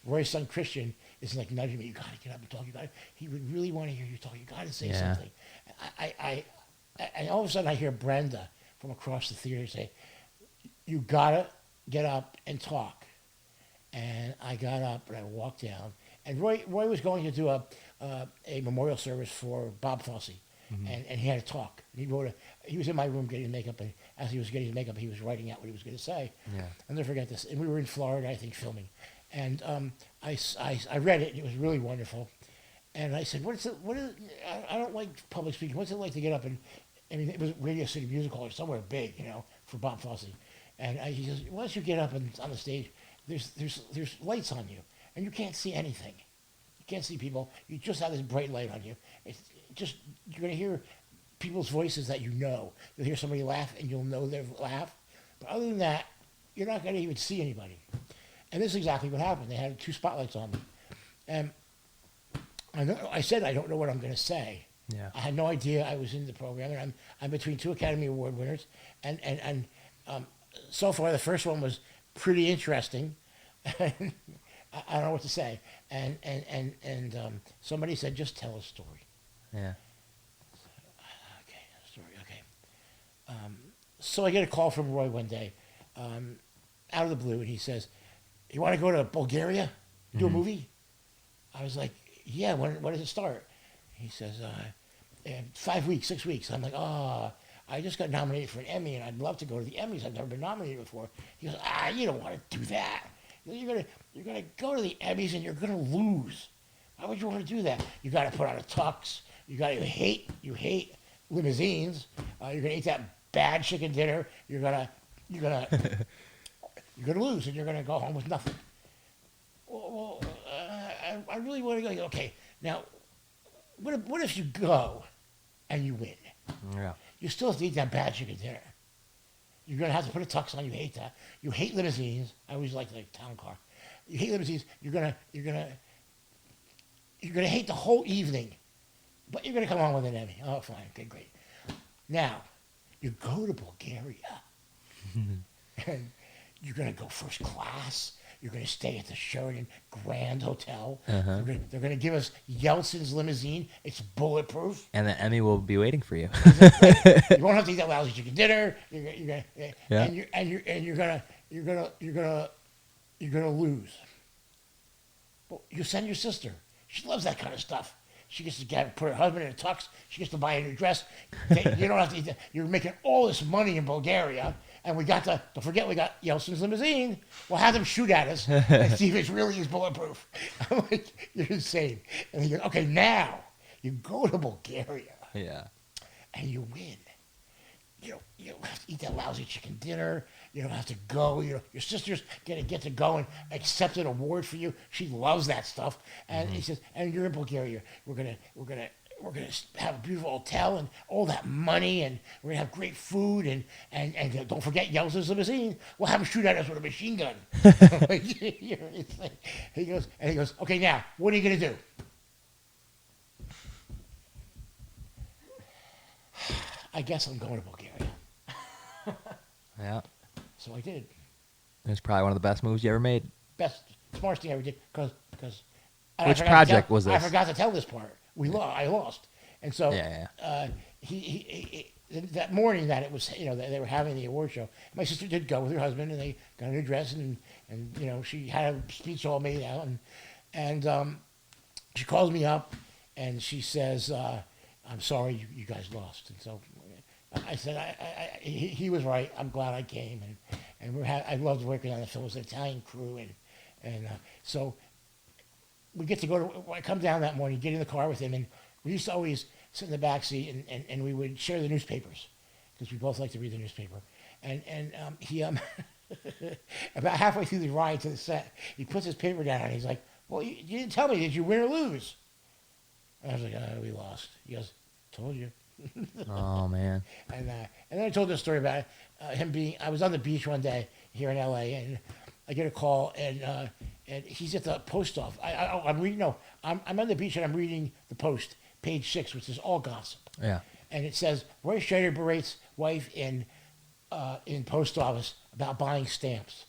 Roy's son Christian is like nudging me. You got to get up and talk. He would really want to hear you talk. You got to say Yeah. something. And all of a sudden I hear Brenda from across the theater say, "You gotta get up and talk." And I got up and I walked down. And Roy was going to do a memorial service for Bob Fosse, and he had to talk. He was in my room getting his makeup, and as he was getting his makeup, he was writing out what he was going to say. Yeah. I'll never forget this. And we were in Florida, I think, filming. And I read it, and it was really wonderful. And I said, I don't like public speaking. What's it like to get up and, I mean, it was Radio City Music Hall or somewhere big, for Bob Fosse. And he says, once you get up and on the stage, there's lights on you, and you can't see anything. You can't see people. You just have this bright light on you. It's just, you're going to hear people's voices that you know. You'll hear somebody laugh, and you'll know their laugh. But other than that, you're not going to even see anybody. And this is exactly what happened. They had 2 spotlights on me. And I said, I don't know what I'm going to say. Yeah. I had no idea I was in the program, and I'm between 2 Academy Award winners, and so far the first one was pretty interesting. I don't know what to say, and somebody said, just tell a story. Yeah. Okay, a story. Okay. So I get a call from Roy one day, out of the blue, and he says, "You want to go to Bulgaria, do a movie?" I was like, "Yeah. When does it start?" He says, "In 5 weeks, 6 weeks." I'm like, I just got nominated for an Emmy, and I'd love to go to the Emmys. I've never been nominated before. He goes, you don't want to do that. You're gonna go to the Emmys, and you're gonna lose. Why would you want to do that? You got to put on a tux. You hate limousines. You're gonna eat that bad chicken dinner. You're gonna lose, and you're gonna go home with nothing. Well, I really want to go. Okay, now, what if you go and you win? Yeah. You still have to eat that bad chicken dinner. You're going to have to put a tux on. You hate that. You hate limousines. I always like the town car. You hate limousines. You're gonna you're going to hate the whole evening, but you're going to come on with an Emmy. Oh, fine. Okay, great. Now, you go to Bulgaria, and you're going to go first class. You're going to stay at the Sheraton Grand Hotel. Uh-huh. They're going to give us Yeltsin's limousine. It's bulletproof. And the Emmy will be waiting for you. You won't have to eat that lousy chicken dinner. Yeah. You're gonna lose. But you send your sister. She loves that kind of stuff. She gets to put her husband in a tux. She gets to buy a new dress. You don't have to eat that. You're making all this money in Bulgaria, and don't forget we got Yeltsin's limousine. We'll have them shoot at us and see if it really is bulletproof. I'm like, you're insane. And he goes, okay, now you go to Bulgaria Yeah. and you win. You don't have to eat that lousy chicken dinner. You don't have to go. Your sister's gonna get to go and accept an award for you. She loves that stuff. And he says, and you're in Bulgaria. We're gonna have a beautiful hotel and all that money, and we're gonna have great food, and don't forget Yeltsin's limousine. We'll have him shoot at us with a machine gun. He goes, okay, now what are you gonna do? I guess I'm going to Bulgaria. Yeah. So I did. It's probably one of the best moves you ever made. Smartest thing I ever did, because. Which project was this? I forgot to tell this part. I lost, and so Yeah. he that morning that it was that they were having the award show. My sister did go with her husband, and they got a new dress, and she had a speech all made out, and she calls me up, and she says, "I'm sorry you guys lost," and so. I said, he was right. I'm glad I came, and I loved working on the film. It was an Italian crew, and so we get to go to. I come down that morning, get in the car with him, and we used to always sit in the back seat, and we would share the newspapers because we both like to read the newspaper. And he about halfway through the ride to the set, he puts his paper down and he's like, "Well, you didn't tell me. Did you win or lose?" And I was like, "We lost." He goes, "Told you." Oh man. And then I told this story about him being. I was on the beach one day here in L.A. and I get a call and he's at the post office. I'm reading. No, I'm on the beach and I'm reading the Post, page 6, which is all gossip. Yeah. And it says Roy Scheider berates wife in post office about buying stamps.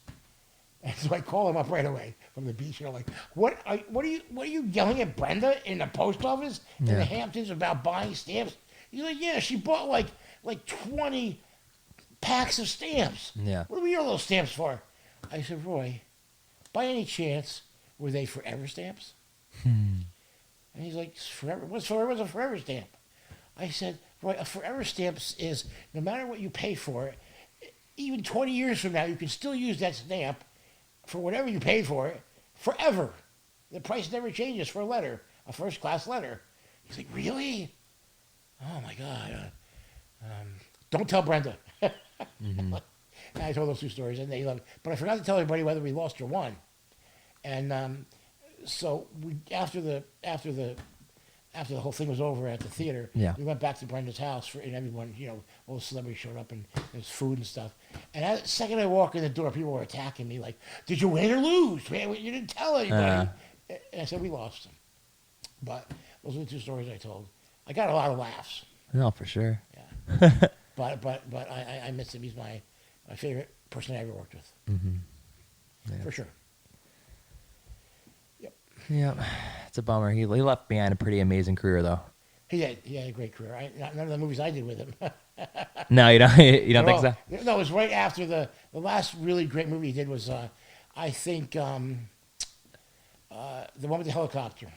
And so I call him up right away from the beach, and I'm like, "What are you yelling at Brenda in the post office in the Hamptons about buying stamps?" He's like, "Yeah, she bought like 20 packs of stamps. Yeah. What do we need all those stamps for?" I said, "Roy, by any chance, were they forever stamps?" And he's like, "Forever? What's a forever stamp?" I said, "Roy, a forever stamp is no matter what you pay for it, even 20 years from now, you can still use that stamp for whatever you paid for it forever. The price never changes for a letter, a first-class letter." He's like, "Really? Oh my God! Don't tell Brenda." And I told those two stories, and they loved it. But I forgot to tell everybody whether we lost or won. And so after the whole thing was over at the theater, we went back to Brenda's house and everyone, all the celebrities showed up and there's food and stuff. And the second I walk in the door, people were attacking me like, "Did you win or lose? Man, you didn't tell anybody." And I said, "We lost." But those were the two stories I told. I got a lot of laughs. No, for sure. Yeah. but I miss him. He's my favorite person I ever worked with. Yeah. For sure. Yeah, it's a bummer. He left behind a pretty amazing career, though. He had a great career. None of the movies I did with him. No, you don't. You don't think so? No, it was right after the last really great movie he did was I think the one with the helicopter.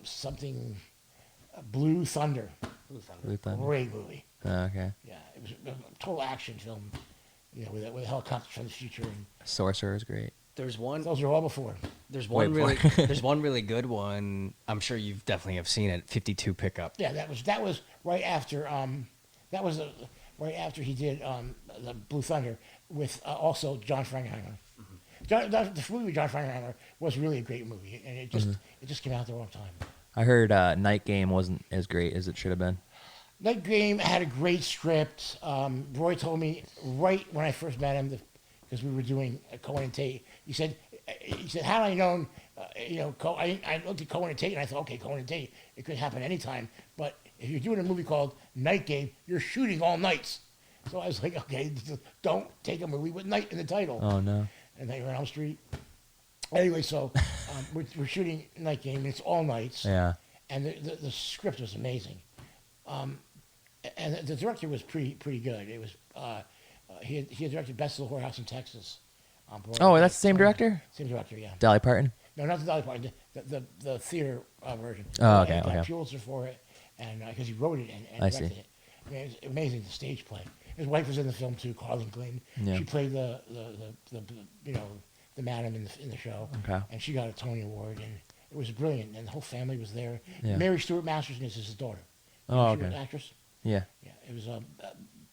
Something Blue Thunder. Blue Thunder. Great movie. Oh, okay. Yeah, it was a total action film. With helicopters from the future. And Sorcerer is great. There's one. those are all before. There's one Wait really. for it. There's one really good one. I'm sure you've definitely have seen it. 52 Pickup. Yeah, that was right after right after he did the Blue Thunder with also John Frankenheimer. The movie with John Frankenheimer was really a great movie, and it just came out at the wrong time. I heard Night Game wasn't as great as it should have been. Night Game had a great script. Roy told me right when I first met him, because we were doing Cohen and Tate, he said, had I known I looked at Cohen and Tate, and I thought, okay, Cohen and Tate, it could happen anytime. But if you're doing a movie called Night Game, you're shooting all nights. So I was like, okay, don't take a movie with night in the title. Oh no. And Nightmare on Elm Street. Anyway, so we're shooting Night Game, and it's all nights. Yeah. And the script was amazing. And the director was pretty good. It was he had directed Best of the Whorehouse in Texas. Oh, that's the same director? Same director, yeah. Dolly Parton? No, not the Dolly Parton. The theater version. Oh, okay, He got okay. Pulitzer for it, and because he wrote it and I directed see. it. I mean, it was amazing, the stage play. His wife was in the film too, Carleen Glenn. Yeah. She played the madam in the show. Okay. And she got a Tony Award, and it was brilliant. And the whole family was there. Yeah. Mary Stuart Masterson is his daughter. Oh, She was okay. an actress. Yeah. Yeah, it was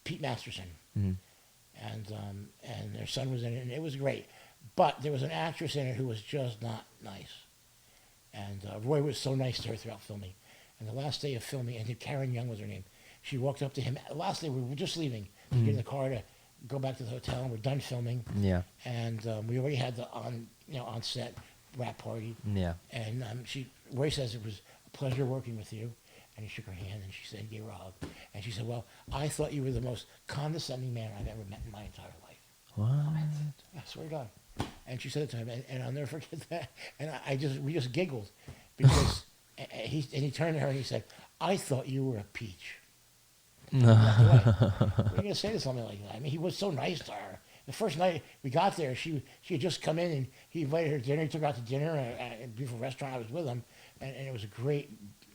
Pete Masterson, Mhm. and their son was in it, and it was great. But there was an actress in it who was just not nice, and Roy was so nice to her throughout filming. And the last day of filming, and Karen Young was her name, she walked up to him. Last day we were just leaving to get in the car to go back to the hotel, and we're done filming, Yeah. and we already had the on set wrap party. Yeah. And Roy says it was a pleasure working with you. And he shook her hand, and she said, gave her a hug. And she said, well, I thought you were the most condescending man I've ever met in my entire life. What? I swear to God. And she said it to him, and I'll never forget that. And we just giggled because he turned to her and he said, I thought you were a peach. No. What are you going to say to something like that? I mean, he was so nice to her. The first night we got there, she had just come in, and he invited her to dinner. He took her out to dinner at a beautiful restaurant. I was with him, and it was a great,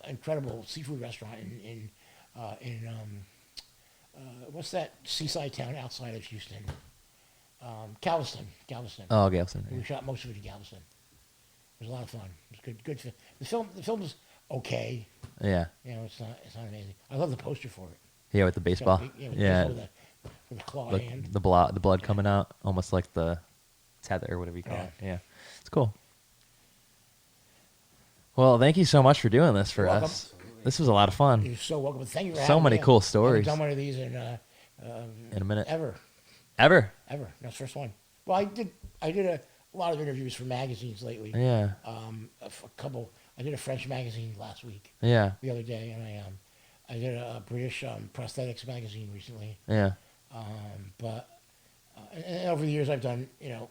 incredible seafood restaurant in what's that seaside town outside of Houston? Galveston. Oh, Galveston. We shot most of it in Galveston. It was a lot of fun. It was good. The film is okay. Yeah. It's not amazing. I love the poster for it. Yeah, with the baseball. Yeah. With the claw Like hand. the blood coming out, almost like the tether or whatever you call it. Yeah. It's cool. Well, thank you so much for doing this for You're welcome. us. This was a lot of fun. You're so welcome. Thank you for So having many me. cool I haven't stories. done one of these in a minute. ever. Ever? That's the first one. Well, I did a lot of interviews for magazines lately. Yeah. A couple. I did a French magazine last week, Yeah. the other day, and I did a British prosthetics magazine recently. Yeah. And over the years, I've done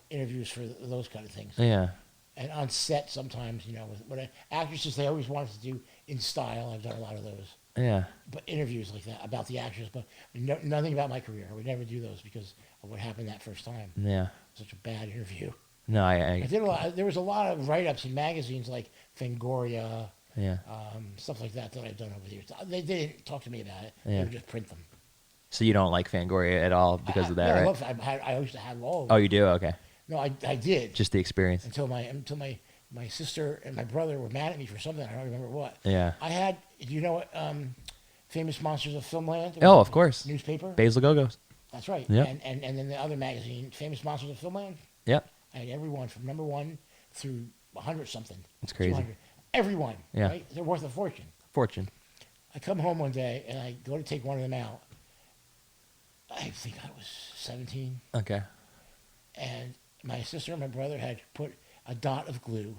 interviews for those kind of things. Yeah. And on set, sometimes with actresses, they always wanted to do in style. I've done a lot of those. Yeah. But interviews like that about the actors, but nothing about my career. I would never do those because of what happened that first time. Yeah. Such a bad interview. No, I did a lot. There was a lot of write-ups in magazines like Fangoria, yeah. stuff like that I've done over the years. They didn't talk to me about it. Yeah. They would just print them. So you don't like Fangoria at all because of that, no, right? I used to have all of Oh, them. you do? Okay. No, I did. Just the experience. Until my sister and my brother were mad at me for something. I don't remember what. Yeah. I had. Do you know what? Famous Monsters of Filmland. Oh, of course. Newspaper. Basil Go-Go's. That's right. Yep. And then the other magazine, Famous Monsters of Filmland. Yep. I had every one from number 1 through 100 something. That's crazy. 200. Every one. Yeah. Right? They're worth a fortune. Fortune. I come home one day and I go to take one of them out. I think I was 17, Okay. and my sister and my brother had put a dot of glue.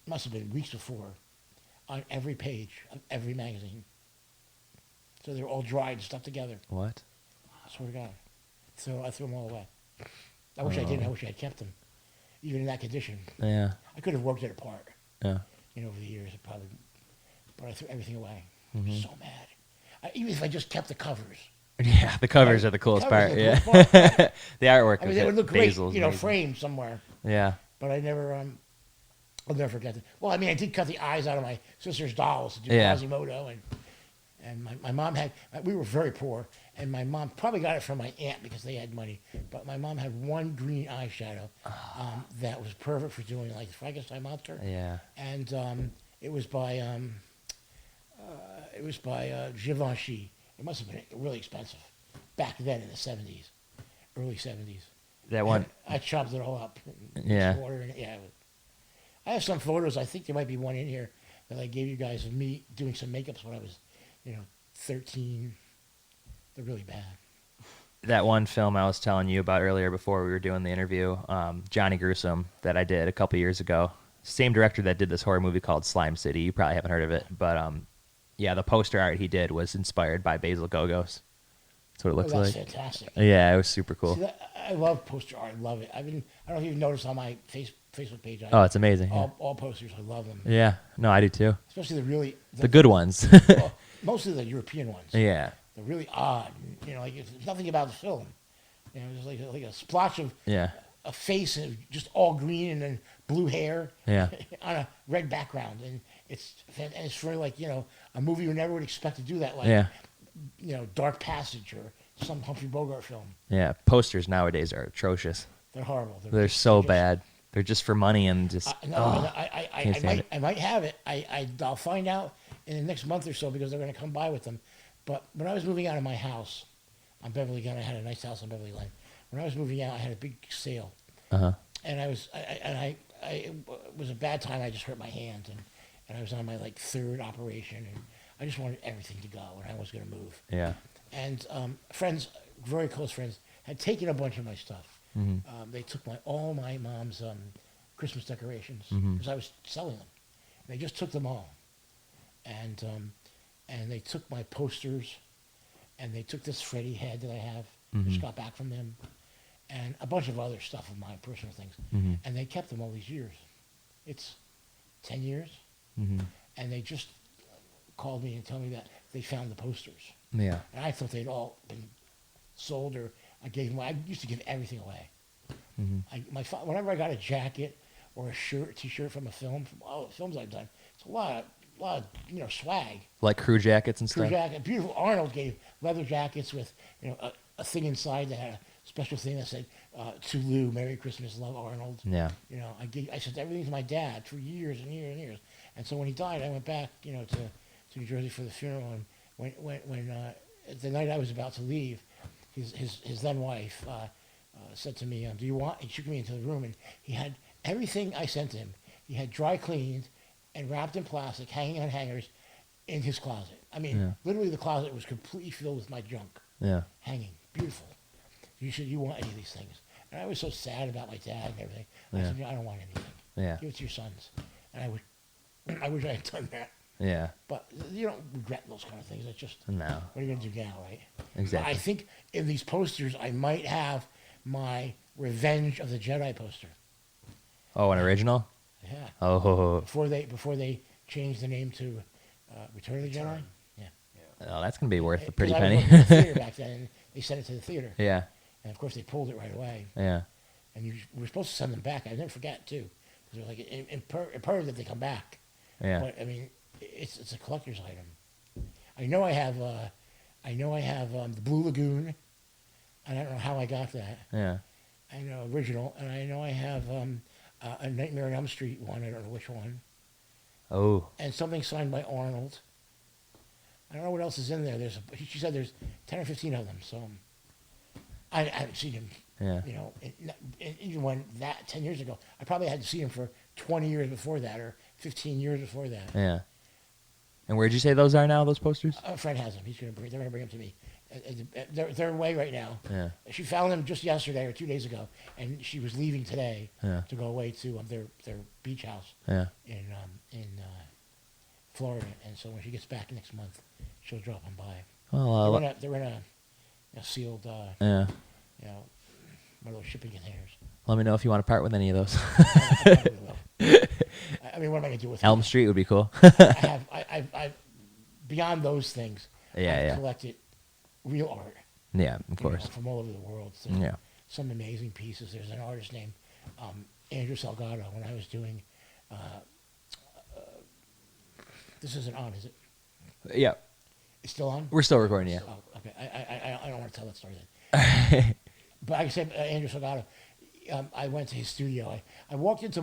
Must have been weeks before, on every page of every magazine. So they were all dried and stuck together. What? I swear to God. So I threw them all away. I wish I didn't. I wish I had kept them, even in that condition. Yeah. I could have worked it apart. Yeah. Over the years, but I threw everything away. I Mm-hmm. was so mad. Even if I just kept the covers. Yeah, the covers are the coolest Covers part. are Yeah. the coolest part. The artwork. I mean, of they it, would look great, Basil's amazing. framed somewhere. Yeah. But I never, I'll never forget that. Well, I mean, I did cut the eyes out of my sister's dolls to do Yeah. Quasimodo, and my mom had. We were very poor, and my mom probably got it from my aunt because they had money. But my mom had one green eyeshadow that was perfect for doing like the Frankenstein monster, Yeah. and it was by Givenchy. It must have been really expensive back then in the 70s, early 70s. That one. I chopped it all up. Yeah. Water in it. Yeah. I have some photos. I think there might be one in here that I gave you guys of me doing some makeups when I was, 13. They're really bad. that one film I was telling you about earlier before we were doing the interview, Johnny Gruesome, that I did a couple years ago. Same director that did this horror movie called Slime City. You probably haven't heard of it, but yeah, the poster art he did was inspired by Basil Gogos. That's what it Oh, looks that's like. fantastic. Yeah, it was super cool. See, I love poster art. I love it. I don't know if you've noticed on my Facebook page. Oh, it's amazing. Yeah. All posters. I love them, Yeah, no, I do too. especially the really The good ones. well, mostly the European ones. Yeah, They're really odd. You know, like it's nothing about the film. You know, there's like a splotch of yeah, a face and just all green and then blue hair yeah, on a red background, and it's for like a movie you never would expect to do that, like yeah, Dark Passage or some Humphrey Bogart film. yeah. Posters nowadays are atrocious. They're horrible. They're so bad. They're just for money and just. No, oh, can't stand it. I might have it. I'll find out in the next month or so because they're going to come by with them. But when I was moving out of my house on Beverly Glen, I had a nice house on Beverly Glen. When I was moving out, I had a big sale, Uh-huh. and it was a bad time. I just hurt my hand, and I was on my like third operation, and I just wanted everything to go, and I was going to move. Yeah. And friends, very close friends, had taken a bunch of my stuff. Mm-hmm. They took all my mom's Christmas decorations Mm-hmm. because I was selling them. They just took them all, and they took my posters, and they took this Freddy head that I have, just got back from them, and a bunch of other stuff of mine, personal things, Mm-hmm. and they kept them all these years. It's 10 years, Mm-hmm. and they just called me and told me that they found the posters. Yeah. And I thought they'd all been sold or I gave them. I used to give everything away. Mm-hmm. Whenever I got a jacket or a shirt, T-shirt from a film, from all the films I've done, it's a lot of swag. Like crew jackets and Crew stuff. jacket, beautiful. Arnold gave leather jackets with a thing inside that had a special thing that said "To Lou, Merry Christmas, Love Arnold." Yeah. I sent everything to my dad for years and years and years. And so when he died, I went back to New Jersey for the funeral. And when the night I was about to leave, his then wife said to me, "Do you want?" He took me into the room, and he had everything I sent him. He had dry cleaned and wrapped in plastic, hanging on hangers, in his closet. I mean, Yeah. literally, the closet was completely filled with my junk, Yeah. hanging, beautiful. You want any of these things? And I was so sad about my dad and everything. I Yeah. said, I don't want anything. Yeah. Give it to your sons. And I wish I had done that. Yeah. But you don't regret those kind of things. It's just, No. what are you going to do now, right? Exactly. I think in these posters, I might have my Revenge of the Jedi poster. Oh, an original? Yeah. Oh. Before they changed the name to Return of the Jedi. Yeah. Oh, that's gonna be worth a pretty 'Cause I was penny. working in the theater back then, and they sent it to the theater. Yeah. And of course, they pulled it right away. Yeah. And we were supposed to send them back. I never forget too, because they're like imperative that they come back. Yeah. But I mean, it's a collector's item. I know I have the Blue Lagoon, and I don't know how I got that. Yeah. I know original, and I know I have a Nightmare on Elm Street one. I don't know which one, Oh. and something signed by Arnold. I don't know what else is in there. She said there's 10 or 15 of them. So I haven't seen him. Yeah. Even when 10 years ago, I probably had to see him for 20 years before that, or 15 years before that. Yeah. And where'd you say those are now? Those posters? A friend has them. They're going to bring them to me. They're away right now. Yeah. She found them just yesterday or 2 days ago, and she was leaving today Yeah. to go away to their beach house Yeah. in Florida. And so when she gets back next month, she'll drop them by. Well, They're in a sealed, yeah. one of those shipping containers. Let me know if you want to part with any of those. I probably will. I mean, what am I going to do with them? Elm Street would be cool. I beyond those things. Yeah, I've yeah. collected real art. Yeah, of course. From all over the world. So Yeah. some amazing pieces. There's an artist named Andrew Salgado. When I was doing, this isn't on, is it? Yeah. It's still on. We're still recording, yeah. Oh, okay. I don't want to tell that story then. But like I said, Andrew Salgado, I went to his studio. I walked into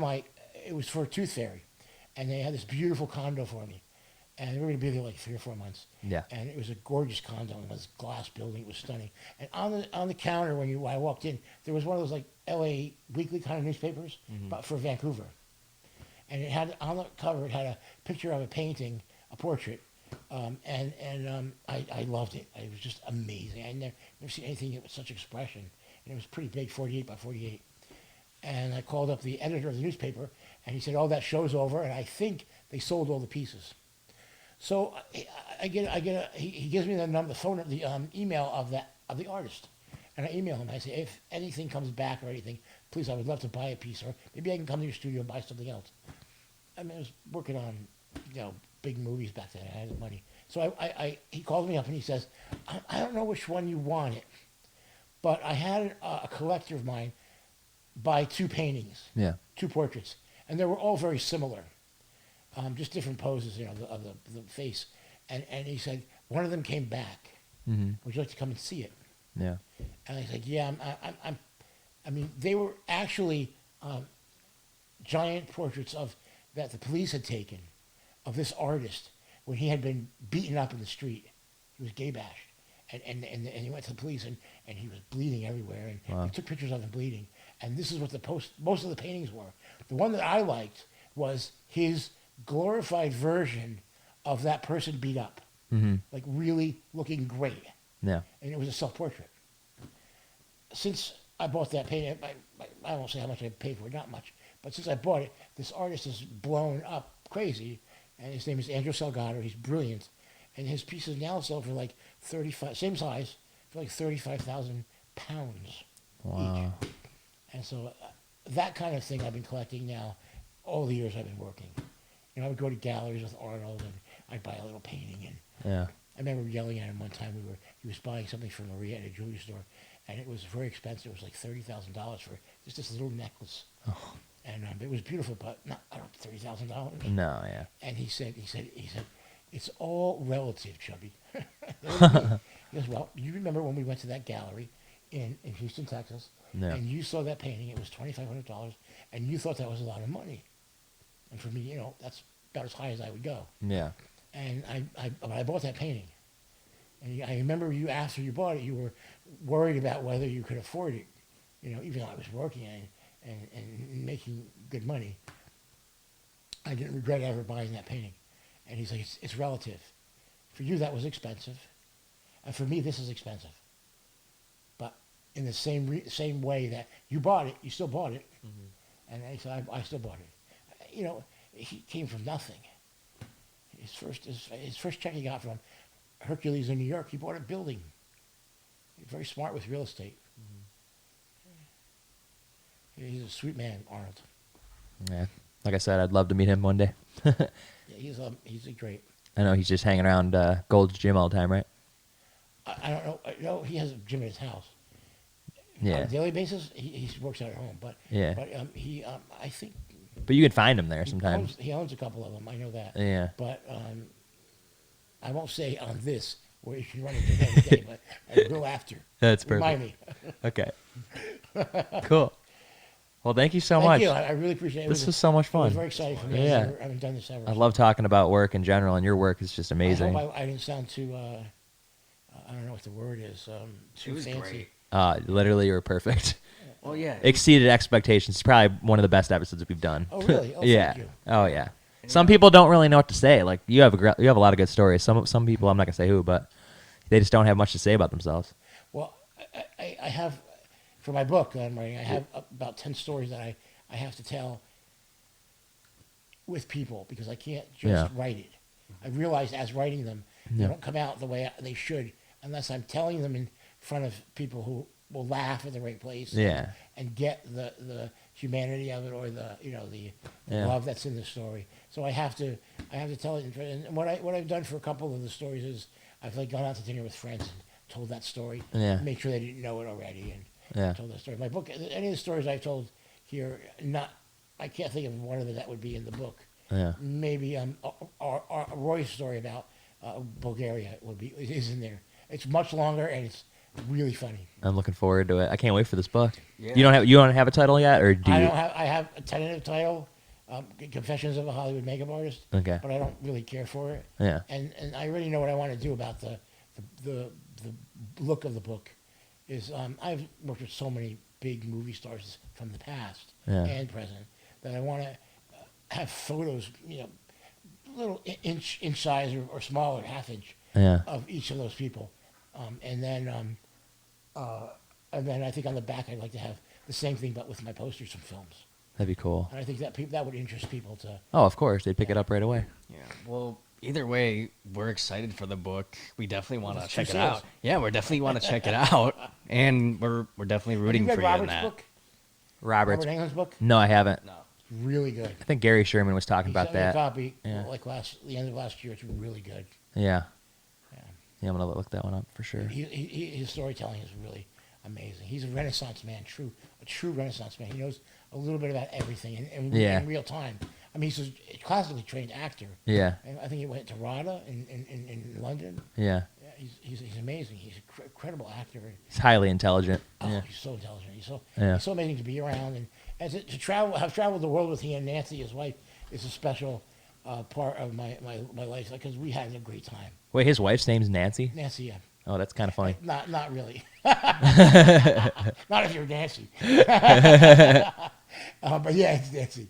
it was for a tooth fairy, and they had this beautiful condo for me. And we were going to be there like 3 or 4 months. Yeah. And it was a gorgeous condo. It was a glass building. It was stunning. And on the counter when I walked in, there was one of those like LA Weekly kind of newspapers, but for Vancouver. And it had on the cover, it had a picture of a painting, a portrait I loved it. It was just amazing. I never seen anything with such expression, and it was pretty big, 48 by 48. And I called up the editor of the newspaper, and he said, "Oh, that show's over," and I think they sold all the pieces. So he gives me the number, the phone, the email of the artist, and I email him. I say, if anything comes back or anything, please, I would love to buy a piece, or maybe I can come to your studio and buy something else. I mean, I was working on, big movies back then. I had the money, so he calls me up and he says, I don't know which one you wanted, but I had a collector of mine buy two paintings, Yeah. two portraits, and they were all very similar. Just different poses, of the face. And he said, one of them came back. Mm-hmm. Would you like to come and see it? Yeah. And I said, yeah, I mean, they were actually giant portraits that the police had taken of this artist when he had been beaten up in the street. He was gay bashed. And he went to the police and he was bleeding everywhere. And Wow. they took pictures of him bleeding. And this is what most of the paintings were. The one that I liked was his glorified version of that person beat up, Mm-hmm. like really looking great. Yeah. And it was a self-portrait. Since I bought that painting, I won't say how much I paid for it, not much, but since I bought it, this artist is blown up crazy, and his name is Andrew Salgado. He's brilliant, and his pieces now sell for like 35, same size, for like 35,000 pounds Wow. each. And so that kind of thing I've been collecting now all the years I've been working. I would go to galleries with Arnold, and I'd buy a little painting. And Yeah. I remember yelling at him one time. He was buying something from Maria at a jewelry store, and it was very expensive. It was like $30,000 for just this little necklace. Oh. And it was beautiful, but not $30,000. No. Yeah. And he said, it's all relative, Chubby. He goes, well, you remember when we went to that gallery in Houston, Texas, Yeah. and you saw that painting, it was $2,500, and you thought that was a lot of money. And for me, that's about as high as I would go. Yeah. And I bought that painting. And I remember you, after you bought it, you were worried about whether you could afford it. Even though I was working and making good money, I didn't regret ever buying that painting. And he's like, it's relative. For you, that was expensive. And for me, this is expensive. But in the same way that you bought it, you still bought it. Mm-hmm. And he said, I still bought it. He came from nothing. His first check he got from Hercules in New York, he bought a building. He's very smart with real estate. Mm-hmm. He's a sweet man, Arnold. Yeah. Like I said, I'd love to meet him one day. Yeah, he's a great. I know he's just hanging around Gold's Gym all the time, right? I don't know. No, he has a gym in his house. Yeah. On a daily basis, he works out at home. But Yeah. I think But you can find him there sometimes. he owns a couple of them. I know that. Yeah. But I won't say on this where you can run into him every day, but I will after. That's perfect. Remind me. Okay. Cool. Well, thank you so Thank much. you. I really appreciate it. This was so much It fun. was very exciting for me. Yeah. I haven't done this ever. I love talking about work in general, and your work is just amazing. I hope I didn't sound too, I don't know what the word is, too It was fancy. great. Literally, you were perfect. Well, yeah. Exceeded expectations. It's probably one of the best episodes we've done. Oh, really? Oh, yeah. thank you. Oh, yeah. Some people don't really know what to say. Like you have a lot of good stories. Some people, I'm not gonna say who, but they just don't have much to say about themselves. Well, I have, for my book that I'm writing, I have about 10 stories that I have to tell with people because I can't just write it. I realize as writing them, they don't come out the way they should unless I'm telling them in front of people who will laugh at the right place. Yeah. And get the humanity of it or the love that's in the story. So I have to tell it. And what I've done for a couple of the stories is I've gone out to dinner with friends and told that story. Yeah. Make sure they didn't know it already and told that story. My book, any of the stories I've told here, I can't think of one of them that would be in the book. Yeah. Maybe Roy's story about Bulgaria is in there. It's much longer and it's really funny. I'm looking forward to it. I can't wait for this book. Yeah. You don't have a title yet, or do you? I have a tentative title, Confessions of a Hollywood Makeup Artist. Okay. But I don't really care for it. Yeah. And I already know what I want to do about the look of the book. Is I've worked with so many big movie stars from the past and present that I want to have photos, little inch size or smaller, half inch Yeah. of each of those people, and then I think on the back I'd like to have the same thing but with my posters from films, That'd be cool. and I think that would interest people to. Oh, of course. They'd pick it up right away. Yeah. Well, either way, we're excited for the book. We definitely want to That's check true it out. sales. Yeah, we definitely want to check it out, and we're definitely Have you rooting read for you in Robert's that. book? Robert's. Robert Englund's book? No, I haven't. No. It's really good. I think Gary Sherman was talking He about sent me a that. copy Yeah. like the end of last year. It's really good. Yeah. Yeah. Yeah, I'm going to look that one up for sure. His storytelling is really amazing. He's a Renaissance man, a true Renaissance man. He knows a little bit about everything Yeah. in real time. I mean, he's a classically trained actor. Yeah. And I think he went to RADA in London. Yeah. Yeah, he's amazing. He's an incredible actor. He's highly intelligent. Oh, Yeah. he's so intelligent. Yeah. He's so amazing to be around, and to have traveled the world with he and Nancy, his wife, is a special part of my life because we had a great time. Wait, his wife's name's Nancy? Nancy, yeah. Oh, that's kind of funny. Not really. Not if you're Nancy. But yeah, it's Nancy.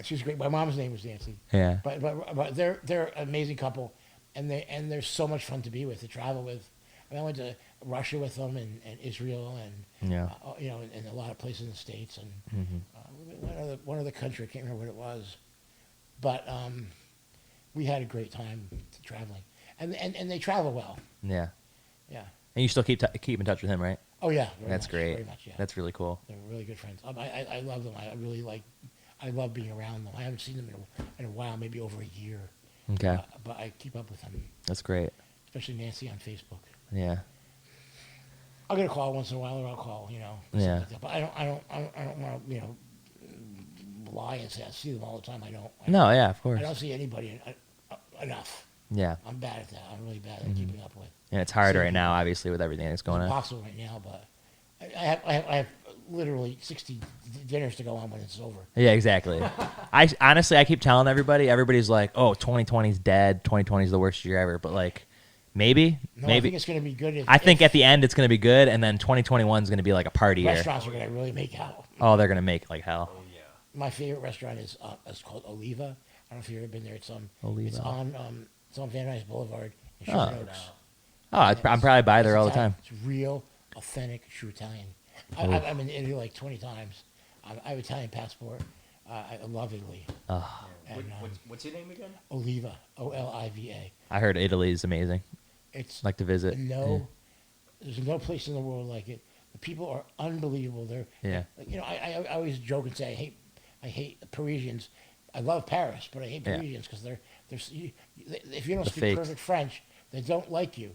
She's great. My mom's name was Nancy. Yeah. But they're an amazing couple, and they're so much fun to be with, to travel with. I mean, I went to Russia with them and Israel and Yeah. and a lot of places in the States and Mm-hmm. one other country. I can't remember what it was, but we had a great time traveling, and they travel well. Yeah. Yeah. And you still keep in touch with him, right? Oh yeah. That's great. Very much. Yeah. That's really cool. They're really good friends. I love them. I love being around them. I haven't seen them in a while, maybe over a year. Okay. But I keep up with them, That's great. especially Nancy on Facebook. Yeah. I'll get a call once in a while, or I'll call, something Yeah. like that. But I don't want to, lie and say I see them all the time. I don't. No, yeah, of course. I don't see anybody enough. Yeah. I'm bad at that. I'm really bad Mm-hmm. at keeping up with. And it's hard Same right now, here. obviously, with everything that's going It's on. impossible right now, but I have literally 60 dinners to go on when it's over. Yeah, exactly. I honestly, I keep telling everybody's like, "Oh, 2020's dead. 2020's the worst year ever." But like, maybe. I think it's going to be good. I think at the end it's going to be good, and then 2021 is going to be like a party year. Restaurants are going to really make out. Oh, they're going to make like hell. My favorite restaurant is called Oliva. I don't know if you've ever been there. It's Oliva. It's on Van Nuys Boulevard in Oh. Sherman Oaks. Oh, I'm probably by there all the Italian. time. It's real, authentic, true Italian. Oh. I've been to Italy like 20 times. I have an Italian passport. I love Italy. Oh, And, What's your name again? Oliva, Oliva. I heard Italy is amazing. It's I'd like to visit. there's no place in the world like it. The people are unbelievable. Yeah. I always joke and say I hate Parisians. I love Paris, but I hate Yeah. Parisians because if you don't The speak fakes. perfect French, they don't like you.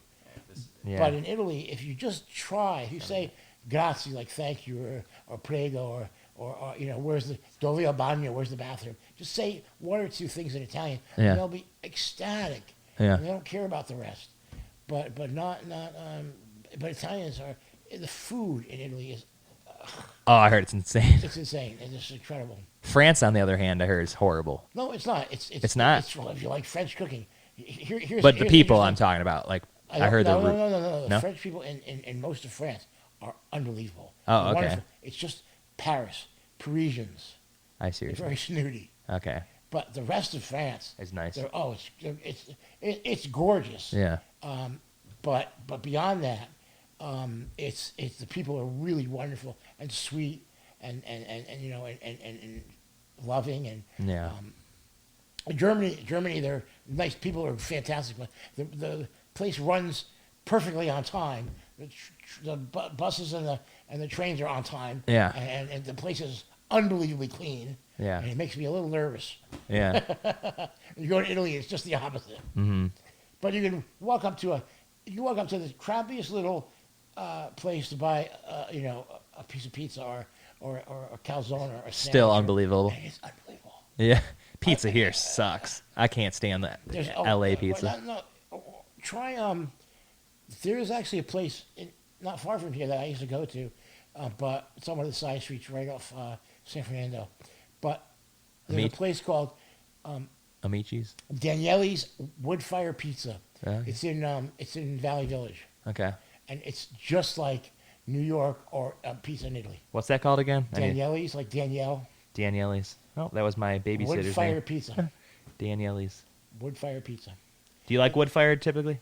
Yeah. But in Italy, if you just try, if you say grazie, like thank you, or prego, or where's the dove il bagno, where's the bathroom? Just say one or two things in Italian, Yeah. and they'll be ecstatic. Yeah. And they don't care about the rest. But Italians are, the food in Italy is Oh, I heard it's insane. it's insane and it's incredible. France, on the other hand, I heard is horrible. No, it's not. It's not? well, if you like French cooking, here's But the here's people interesting- I'm talking about, like I don't- heard no, the no. The No? French people in most of France are unbelievable. Oh, They're okay. wonderful. It's just Paris, Parisians. I see. They're what you're very snooty. saying. Okay, But the rest of France, it's nice. it's gorgeous. Yeah, But beyond that, it's the people are really wonderful and sweet and loving and yeah, Germany, they're nice. People are fantastic. But the place runs perfectly on time. The buses and the trains are on time. Yeah. And the place is unbelievably clean. Yeah. And it makes me a little nervous. yeah. You go to Italy, it's just the opposite. Mm-hmm. But you can walk up to the crappiest little place to buy a piece of pizza or a calzone or a Still sandwich. unbelievable. And it's unbelievable. Yeah, pizza here sucks. I can't stand that L.A. pizza. Try there is actually a place not far from here that I used to go to, but it's on one of the side streets right off San Fernando. But there's Meat. a place called Amici's. Daniele's Wood Fire Pizza. Yeah. It's in Valley Village, Okay, and it's just like New York or pizza in Italy. what's that called again? Daniele's, like Danielle. Daniele's. Oh, that was my Wood babysitter's Fire name. Pizza. Daniele's. Wood fire pizza. Do you like wood fired typically?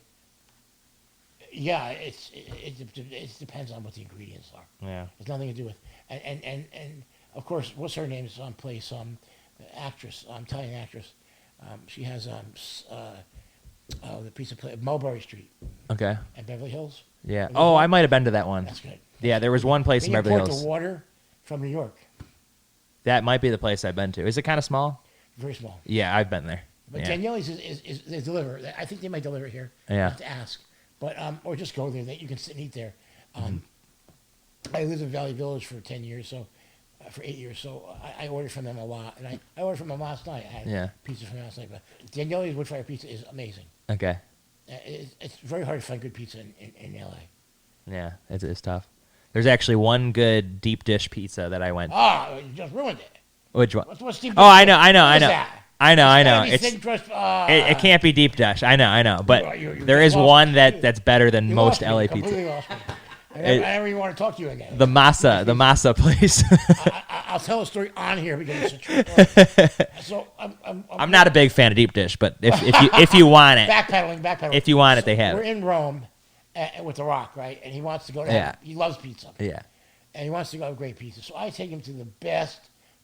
Yeah, it depends on what the ingredients are. Yeah. It's nothing to do with and of course, what's her name? Plays actress, Italian actress. She has the pizza place, Mulberry Street Okay. and Beverly Hills. Yeah. Beverly Oh, Hills? I might have been to that one. That's good. Yeah, there was one place They in Beverly import Hills. the water from New York. That might be the place I've been to. Is it kind of small? Very small. Yeah, I've been there. But Yeah. Daniele's is they deliver. I think they might deliver here. Yeah. I have to ask. But or just go there. You can sit and eat there. I lived in Valley Village for 10 years, so for 8 years. So I ordered from them a lot, and I ordered from them last night. I had pizza from last night. But Daniele's wood fire pizza is amazing. Okay. It's very hard to find good pizza in LA. Yeah, it's tough. There's actually one good deep dish pizza that I went. Oh, you just ruined it. Which one? What's deep dish? Oh, I know. What is that? I know. It's It's thin crust. it can't be deep dish. I know. But You there is lost one me. that's better than You most lost me. LA You pizza. completely lost me. I never even want to talk to you again. The masa place. I'll tell a story on here because it's a true story. So I'm not a big fan of deep dish, but if you want it, backpedaling. if you want it, they have We're it. in Rome with The Rock, right? And he wants to go to. Yeah. He loves pizza. Yeah. And he wants to go to great pizza. So I take him to the best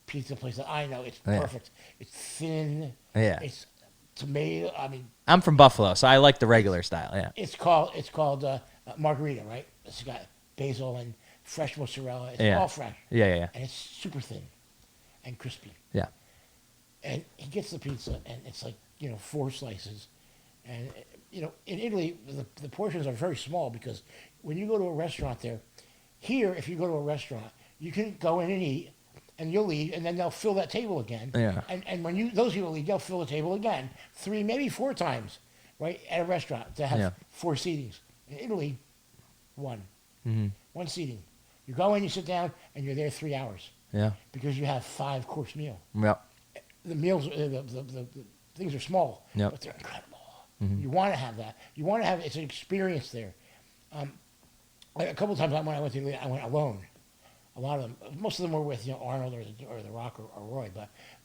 pizza place that I know. It's Yeah. perfect. It's thin. Yeah. It's tomato. I mean, I'm from Buffalo, so I like the regular style. Yeah. it's called margarita, right? It's got basil and fresh mozzarella. It's all fresh. Yeah. And it's super thin and crispy. Yeah. And he gets the pizza, and it's like 4 slices. And in Italy, the portions are very small because when you go to a restaurant there, here if you go to a restaurant, you can go in and eat, and you'll leave, and then they'll fill that table again. Yeah. And when those people leave, they'll fill the table again 3, maybe 4 times, right, at a restaurant to have 4 seatings. In Italy, 1. Mm-hmm. 1 seating. You go in, you sit down, and you're there 3 hours Yeah. because you have 5-course meal. Yep. The meals, the things are small, Yep. but they're incredible. Mm-hmm. You want to have that. You want to have it's an experience there. A couple of times when I went to Italy, I went alone. A lot of them, most of them were with Arnold or The Rock or Roy.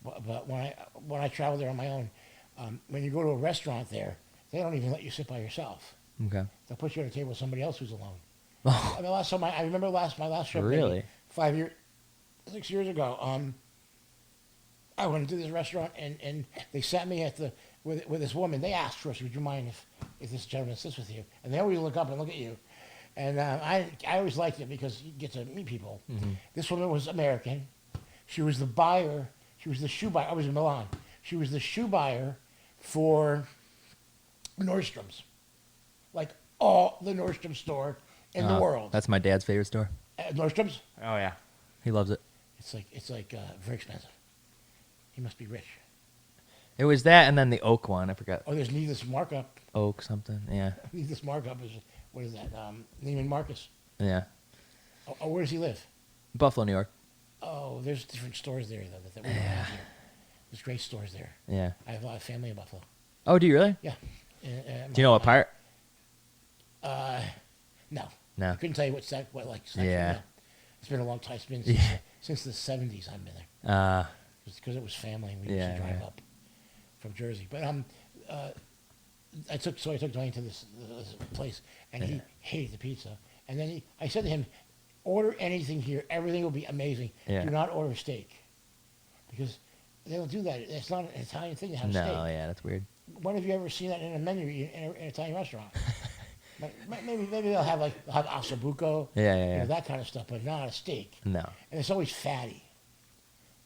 But when I traveled there on my own, when you go to a restaurant there, they don't even let you sit by yourself. Okay. They'll put you at a table with somebody else who's alone. Oh, I mean, last time I remember my last trip. Really? Maybe 6 years ago. I went into this restaurant and they sat me with this woman. They asked for us, "Would you mind if this gentleman sits with you?" And they always look up and look at you. And I always liked it because you get to meet people. Mm-hmm. This woman was American. She was the buyer. She was the shoe buyer. I was in Milan. She was the shoe buyer for Nordstrom's, like all the Nordstrom store in the world. That's my dad's favorite store. Nordstrom's. Oh yeah. He loves it. It's like very expensive. He must be rich. It was that, and then the oak one. I forgot. Oh, there's needless markup. Oak something. Yeah. Needless markup is what is that? Neiman Marcus. Yeah. Oh, where does he live? Buffalo, New York. Oh, there's different stores there though that we don't have here. There's great stores there. Yeah. I have a lot of family in Buffalo. Oh, do you really? Yeah. Do you know what part? No. No. I couldn't tell you what section. Yeah. No. It's been a long time. It's been since the 70s I've been there. Because it was family and we used to drive up from Jersey. But I took Dwayne to this place and he hated the pizza. And then I said to him, "Order anything here. Everything will be amazing. Yeah. Do not order steak." Because they don't do that. It's not an Italian thing to have No, steak. yeah, that's weird. When have you ever seen that in a menu in an Italian restaurant? maybe they'll have ossobuco, Yeah. that kind of stuff, but not a steak. No. And it's always fatty,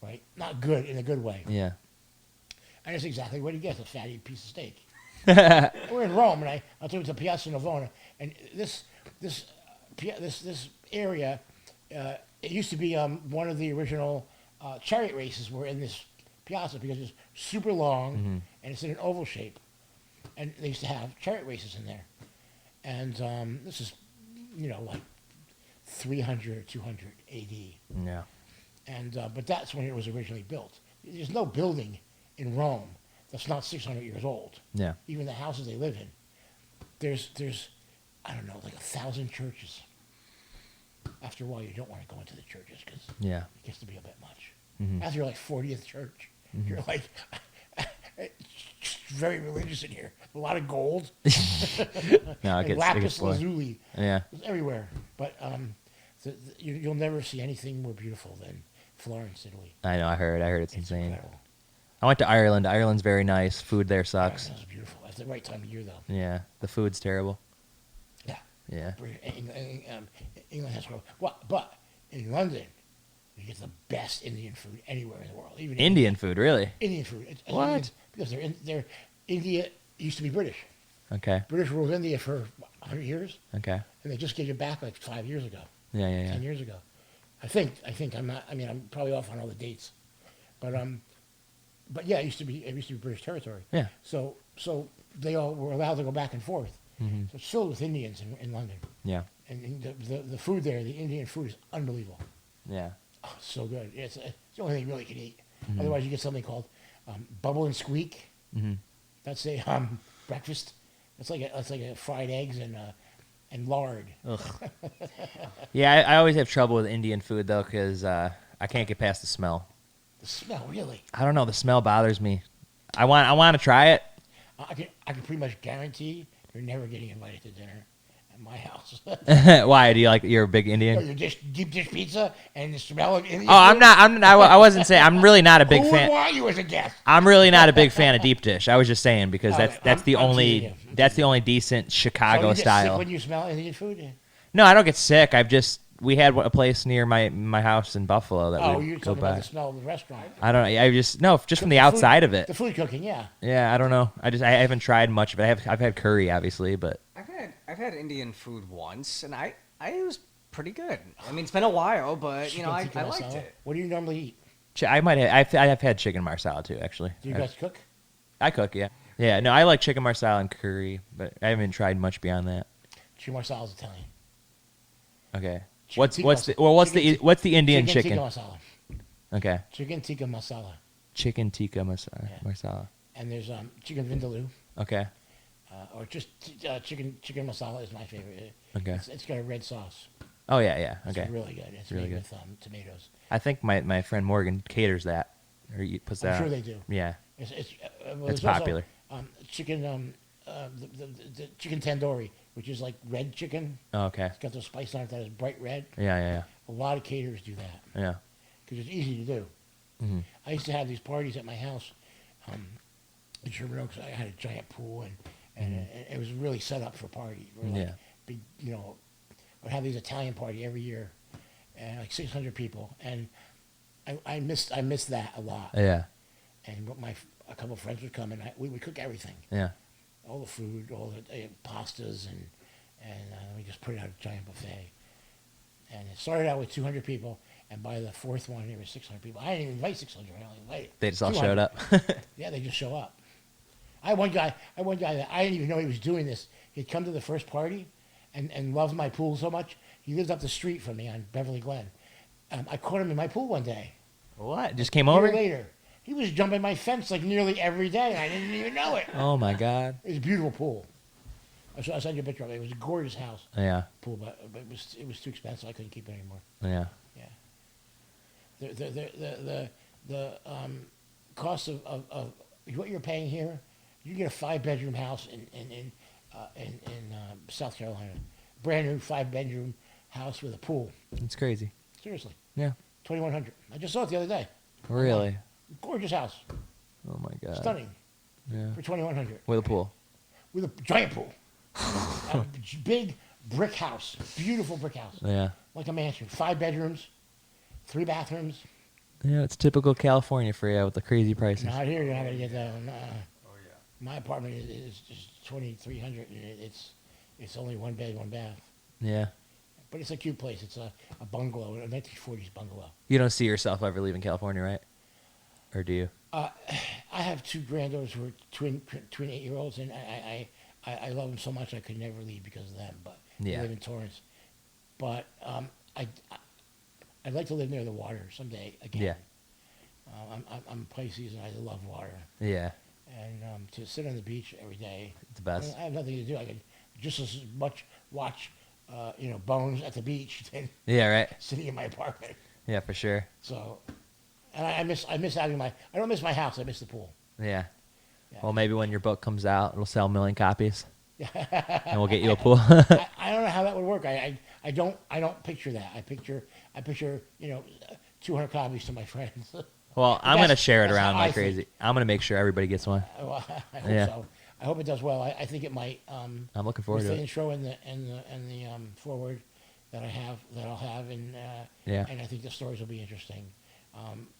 right? Not good in a good way. Yeah. And that's exactly what he gets, a fatty piece of steak. We're in Rome, and I took him to Piazza Navona, and this area, it used to be one of the original chariot races were in this piazza because it's super long and it's in an oval shape, and they used to have chariot races in there. And this is, like 300 or 200 A.D. Yeah. And but that's when it was originally built. There's no building in Rome that's not 600 years old. Yeah. Even the houses they live in. There's I don't know, like 1,000 churches. After a while, you don't want to go into the churches because Yeah. it gets to be a bit much. Mhm. After your 40th church, you're like, very religious in here. A lot of gold. No, And it gets lapis boring. lazuli. Yeah. It's everywhere. But you'll never see anything more beautiful than Florence, Italy. I know. I heard it's It's insane. incredible. I went to Ireland. Ireland's very nice. Food there sucks. It's beautiful. It's the right time of year, though. Yeah, the food's terrible. Yeah. Yeah. England has but in London, you get the best Indian food anywhere in the world. Even Indian food, really? Indian food. What? Because India used to be British. Okay. British ruled India for 100 years, Okay. and they just gave it back like 5 years ago, Yeah, yeah, 10 yeah. years ago. I think I'm not. I mean, I'm probably off on all the dates, but yeah, it used to be British territory. Yeah. So they all were allowed to go back and forth. Hmm. So it's filled with Indians in London, Yeah. and the food there, the Indian food is unbelievable. Yeah. Oh, it's so good. It's the only thing you really can eat. Mhm. Otherwise, you get something called bubble and squeak. Hmm. That's a breakfast. It's like a fried eggs and lard. Ugh. Yeah, I always have trouble with Indian food though, because I can't get past the smell. The smell, really. I don't know. The smell bothers me. I want to try it. I can pretty much guarantee you're never getting invited to dinner at my house. Why? Do you like? You're a big Indian? Your deep dish pizza and the smell of Indian Oh, I'm food? not. I wasn't saying. I'm really not a big Who fan. would want you as a guest? I'm really not a big fan of deep dish. I was just saying because Oh, that's I'm the teasing only you. that's the only decent So Chicago you get sick style. when you smell Indian food? No, I don't get sick. We had a place near my house in Buffalo that Oh, we you're go talking about by. the smell of the restaurant. I don't know. Just from the food- outside of it. The food cooking, yeah. Yeah, I don't know. I haven't tried much of it. I've had curry obviously, but I've had Indian food once, and it was pretty good. I mean, it's been a while, but Chicken I tikka liked masala. it. What do you normally eat? I might have. I have had chicken marsala too. Actually, Do you guys cook? I cook. Yeah, yeah. No, I like chicken marsala and curry, but I haven't tried much beyond that. Chicken marsala is Italian. Okay. Chicken What's tikka what's chicken what's the Indian Chicken chicken? tikka masala. Okay. Chicken tikka masala. Chicken tikka masala. Yeah. Marsala. And there's chicken vindaloo. Okay. Or just chicken masala is my favorite. Okay. It's got a red sauce. Oh yeah. Okay. It's really good. It's Really made good. with tomatoes. I think my friend Morgan caters that, or puts that. I'm sure they do. Yeah. It's It's there's also, popular. chicken the chicken tandoori, which is like red chicken. Oh, okay. It's got the spice on it that is bright red. Yeah. A lot of caterers do that Yeah. because it's easy to do. Hmm. I used to have these parties at my house in Sherman Oaks. I had a giant pool, and it was really set up for a party. We're like Yeah. big, I'd have these Italian party every year, and like 600 people, and I missed that a lot. Yeah. And a couple of friends would come, and we would cook everything, Yeah. all the food, all the pastas, and we just put it out a giant buffet. And it started out with 200 people, and by the fourth one, there was 600 people. I didn't even invite 600. I only invited. They just all 200. showed up. Yeah, they just show up. I had one guy that I didn't even know he was doing this. He'd come to the first party, and loved my pool so much. He lived up the street from me on Beverly Glen. I caught him in my pool one day. What? Just came A year over? later, he was jumping my fence like nearly every day. I didn't even know it. Oh my God. It was a beautiful pool. I'll send you a picture of it. It was a gorgeous house Yeah. pool, but it was too expensive. I couldn't keep it anymore. Yeah. The cost of what you're paying here, you get a 5-bedroom house in South Carolina, brand new 5-bedroom house with a pool. It's crazy. Seriously, Yeah. 2,100. I just saw it the other day. Really? Gorgeous house, Oh my God. stunning Yeah. for 2,100 With a pool. with a giant pool, a big brick house, beautiful brick house, Yeah. like a mansion, 5 bedrooms, 3 bathrooms. Yeah, it's typical California for you with the crazy prices. Not here, you're not gonna get that one. My apartment is just 2,300, and it's only 1 bed, 1 bath. Yeah. But it's a cute place. It's a bungalow, a 1940s bungalow. You don't see yourself ever leaving California, right? Or do you? I have 2 granddaughters who are twin 8-year-olds, and I love them so much I could never leave because of them. But Yeah. they live in Torrance. But I'd like to live near the water someday again. Yeah. I'm Pisces, and I love water. Yeah. And to sit on the beach every day, It's the best. I have nothing to do. I could just as much watch, Bones at the beach than Yeah, right? sitting in my apartment. Yeah, for sure. So, and I miss having I don't miss my house. I miss the pool. Yeah. Yeah. Well, maybe when your book comes out, it'll sell 1 million copies, and we'll get you a pool. I don't know how that would work. I don't picture that. I picture 200 copies to my friends. Well, I'm gonna That's- share it that's around how I like crazy. think. I'm gonna make sure everybody gets one. Well, I hope Yeah. so. I hope it does well. I think it might. I'm looking forward with to the it. intro and the forward that I'll have, and Yeah. and I think the stories will be interesting.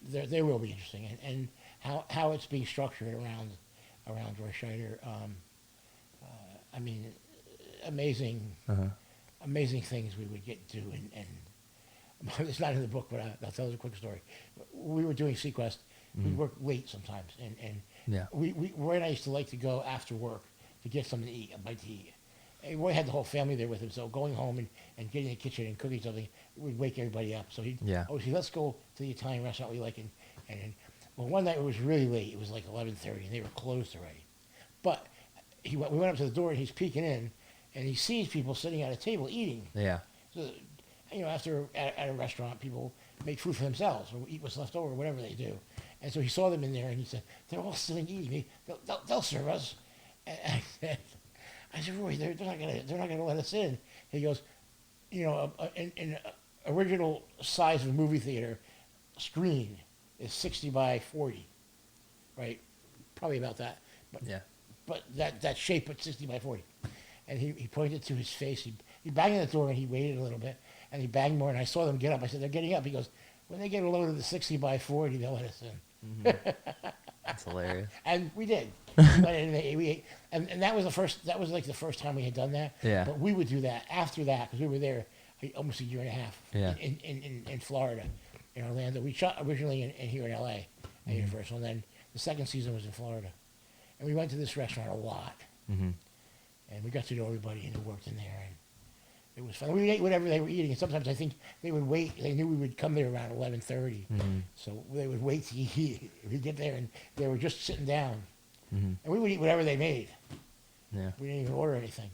They will be interesting, and how it's being structured around Roy Scheider. I mean, amazing Uh-huh. amazing things we would get to, and it's not in the book, but I'll tell you a quick story. We were doing Sequest. We worked late sometimes, and Yeah. Roy and I used to like to go after work to get something to eat, a bite to eat. And Roy had the whole family there with him, so going home and getting in the kitchen and cooking something would wake everybody up. So he'd Yeah. always say, let's go to the Italian restaurant we like. Well, one night it was really late. It was like 11:30, and they were closed already. But we went up to the door, and he's peeking in, and he sees people sitting at a table eating. Yeah. So, after at a restaurant, people make food for themselves or eat what's left over, whatever they do. And so he saw them in there, and he said, "They're all sitting eating. They'll serve us." And I said, "Roy, they're not gonna let us in." He goes, an original size of a movie theater screen is 60 by 40, right? Probably about that. But Yeah. but that shape at 60 by 40. And he pointed to his face. He banged on the door, and he waited a little bit, and he banged more, and I saw them get up. I said, they're getting up. He goes, when they get a load of the 60 by 40, they'll let us in. That's hilarious. And we did. We went in and we ate. And that was like the first time we had done that. Yeah. But we would do that after that, because we were there almost a year and a half Yeah. in Florida, in Orlando. We shot originally here in LA at Universal, and then the second season was in Florida. And we went to this restaurant a lot. Mm-hmm. And we got to know everybody who worked in there, and it was fun. We ate whatever they were eating, and sometimes I think they would wait. They knew we would come there around 11:30, so they would wait to eat. We'd get there, and they were just sitting down, and we would eat whatever they made. Yeah. We didn't even order anything.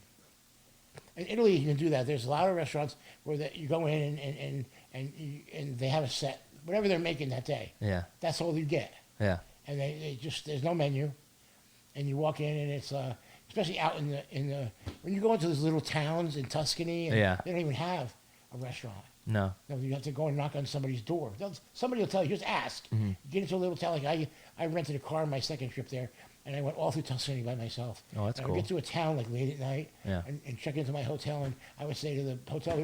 In Italy, you can do that. There's a lot of restaurants where you go in and they have a set, whatever they're making that day. Yeah. That's all you get, Yeah. and they just there's no menu, and you walk in and it's especially out in the when you go into those little towns in Tuscany, and Yeah. they don't even have a restaurant. No. No, you have to go and knock on somebody's door. Somebody will tell you. Just ask. Get into a little town. Like I rented a car on my second trip there, and I went all through Tuscany by myself. Oh, that's and cool. I would get to a town like late at night, Yeah. and check into my hotel, and I would say to the hotel,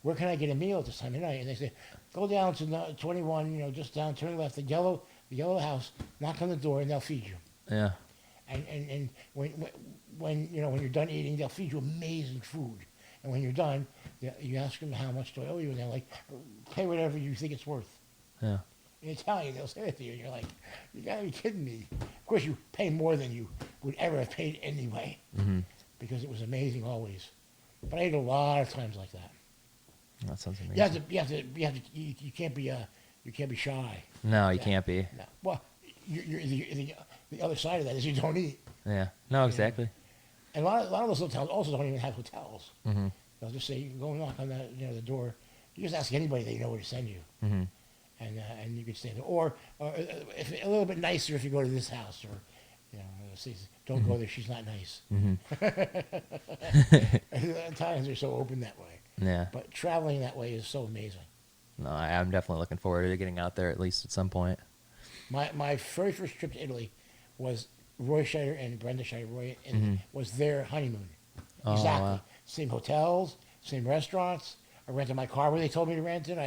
where can I get a meal at this time of night? And they say, go down to 21, just down, turn left, the yellow house, knock on the door, and they'll feed you. Yeah. And when you're done eating, they'll feed you amazing food. And when you're done, you ask them how much do I owe you, and they're like, pay whatever you think it's worth. Yeah. In Italian, they'll say it to you, and you're like, you gotta be kidding me. Of course, you pay more than you would ever have paid anyway, because it was amazing always. But I ate a lot of times like that. That sounds amazing. You can't be shy. No, you Yeah. can't be. No. Well, the other side of that is you don't eat. Yeah. No, exactly. And a lot of those hotels also don't even have hotels. Mm-hmm. They'll just say, you can go and knock on the door. You just ask anybody, they know where to send you. Mm-hmm. And you can stay there. Or if a little bit nicer if you go to this house, or say, don't go there, she's not nice. Italians are so open that way. Yeah. But traveling that way is so amazing. No, I'm definitely looking forward to getting out there at least at some point. My very first trip to Italy was Roy Scheider and Brenda Scheider. Roy and was their honeymoon. Oh, Exactly. wow. Same hotels, same restaurants. I rented my car where they told me to rent it.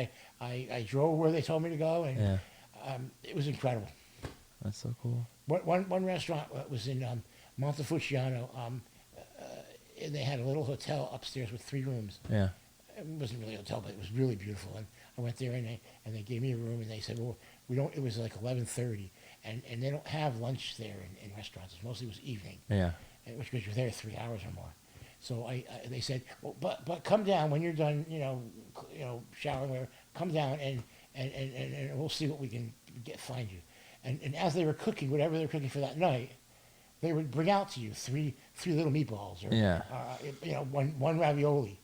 I drove where they told me to go, and Yeah. it was incredible. That's so cool. One restaurant was in Montefulciano, and they had a little hotel upstairs with 3 rooms. Yeah. It wasn't really a hotel, but it was really beautiful. And I went there, and they gave me a room, and they said, well, we don't. It was like 11:30, and they don't have lunch there in restaurants. It mostly was evening, Yeah. which because you're there 3 hours or more. So they said, well, but come down when you're done, showering, whatever. Come down and we'll see what we can find you. And as they were cooking, whatever they were cooking for that night, they would bring out to you three little meatballs, or Yeah. one ravioli,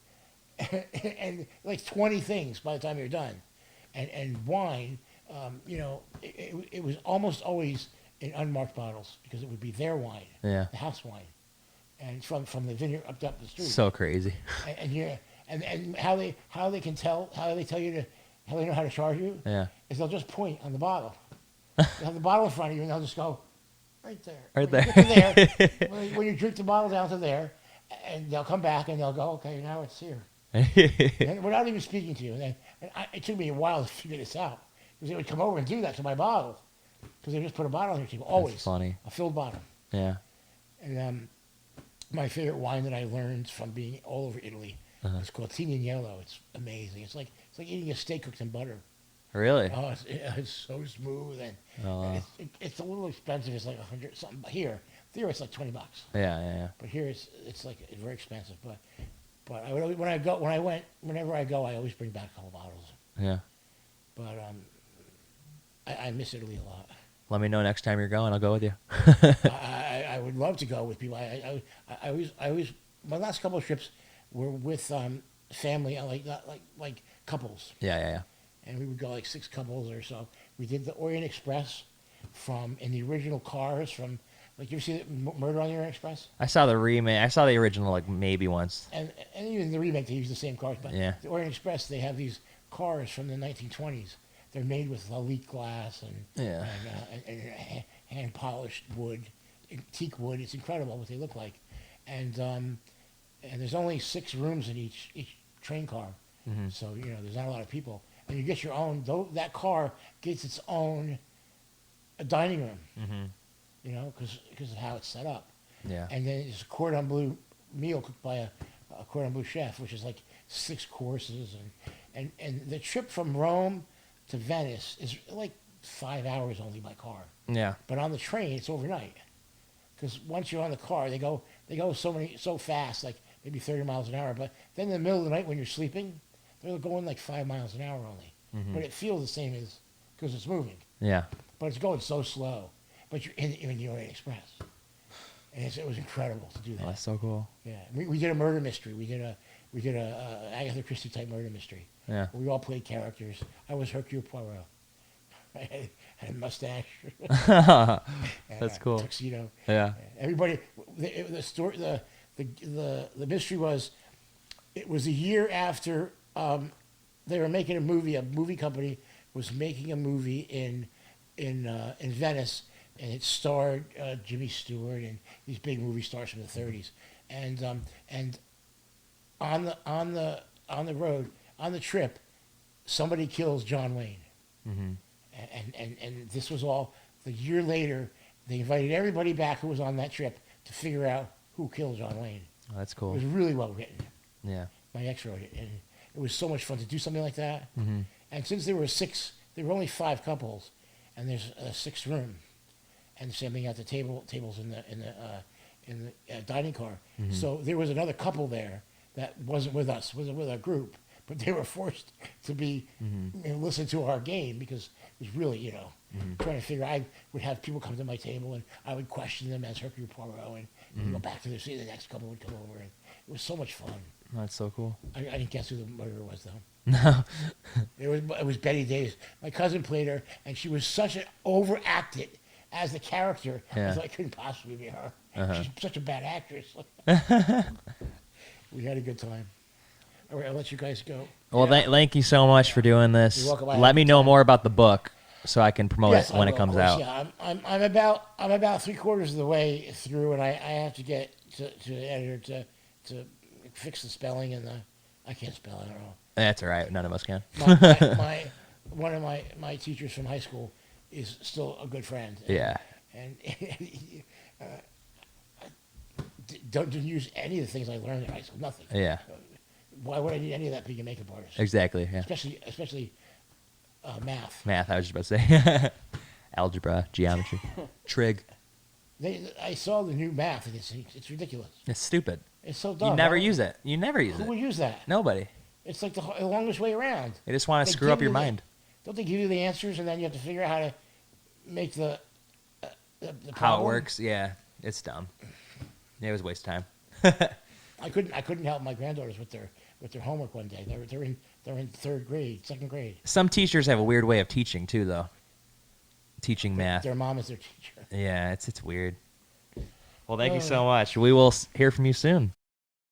and like 20 things by the time you're done, and wine. It was almost always in unmarked bottles because it would be their wine, Yeah. the house wine, and from the vineyard up the street. So crazy. And yeah, and how they can tell how they tell you to how they know how to charge you Yeah. is they'll just point on the bottle. They'll have the bottle in front of you and they'll just go right there, Right When you there. get to there. When you drink the bottle down to there, and they'll come back and they'll go, okay, now it's here. And we're not even speaking to you. It took me a while to figure this out because they would come over and do that to my bottle because they just put a bottle on your table always. funny. A filled bottle. Yeah. And my favorite wine that I learned from being all over Italy is called Yellow. It's amazing. It's like eating a steak cooked in butter. Really? Oh, it's so smooth and Oh. it's a little expensive. It's like $100 something. But here it's like $20. Yeah. But here it's like very expensive. But I would always, whenever I go, I always bring back a couple bottles. Yeah. But I miss Italy a lot. Let me know next time you're going. I'll go with you. I would love to go with people. I always my last couple of trips were with family, like couples, Yeah. and we would go like 6 couples or so. We did the Orient Express in the original cars from. Like, you ever see Murder on the Orient Express? I saw the remake. I saw the original like maybe once. And even the remake, they use the same cars. But Yeah. the Orient Express, they have these cars from the 1920s. They're made with Lalique glass and hand polished wood, teak wood. It's incredible what they look like. And there's only 6 rooms in each train car, so there's not a lot of people. And you get your own. Though that car gets its own dining room. Because of how it's set up. Yeah. And then it's a cordon bleu meal cooked by a cordon bleu chef, which is like 6 courses. And the trip from Rome to Venice is like 5 hours only by car. Yeah. But on the train, it's overnight. Because once you're on the car, they go so fast, like maybe 30 miles an hour. But then in the middle of the night when you're sleeping, they're going like 5 miles an hour only. But it feels the same as because it's moving. Yeah. But it's going so slow. But you're in the Orient Express, and it was incredible to do that. Oh, that's so cool. Yeah, we did a murder mystery. We did a Agatha Christie type murder mystery. Yeah. We all played characters. I was Hercule Poirot. I had a mustache. That's cool. Tuxedo. Yeah. Everybody. The story. The mystery was. It was a year after they were making a movie. A movie company was making a movie in Venice. And it starred Jimmy Stewart and these big movie stars from the 30s, and on the road on the trip, somebody kills John Wayne, and this was all the year later. They invited everybody back who was on that trip to figure out who killed John Wayne. Oh, that's It cool. was really well written. Yeah. My ex wrote it, and it was so much fun to do something like that. And since there were only 5 couples, and there's a 6th room. And the same thing at the tables in the dining car. So there was another couple there that wasn't with us, wasn't with our group, but they were forced to be listen to our game because it was really trying to figure. I would have people come to my table and I would question them as Hercule Poirot and we'd go back to their seat. The next couple would come over and it was so much fun. Oh, that's so cool. I didn't guess who the murderer was though. No. It was Betty Davis. My cousin played her, and she was such an overacted as the character. Yeah. I thought it couldn't possibly be her. She's such a bad actress. We had a good time. All right, I'll let you guys go. Well, thank you so much for doing this. You're welcome. I Let had a me good know time. more about the book so I can promote Yes, it when I it will, comes of course, out. Yeah, I'm about 3/4 of the way through, and I have to get to the editor to fix the spelling and I can't spell. I don't know. That's all right. None of us can. One of my teachers from high school is still a good friend. Yeah. And don't use any of the things I learned in high school. Nothing. Yeah. Why would I need any of that being a makeup artist? Exactly. Yeah. Especially math. Math. I was just about to say. Algebra, geometry, trig. I saw the new math, and it's ridiculous. It's stupid. It's so dumb. You never Why- use it. You never use Who it. would use that? Nobody. It's like the longest way around. They just want to They screw give up your you the- mind. Don't they give you the answers, and then you have to figure out how to make the How it problem? works. Yeah. It's dumb. Yeah, it was a waste of time. I couldn't help my granddaughters with their homework one day. They're in 3rd grade, 2nd grade. Some teachers have a weird way of teaching too, though. teaching math. Their mom is their teacher. Yeah, it's weird. Well, thank you so much. We will hear from you soon.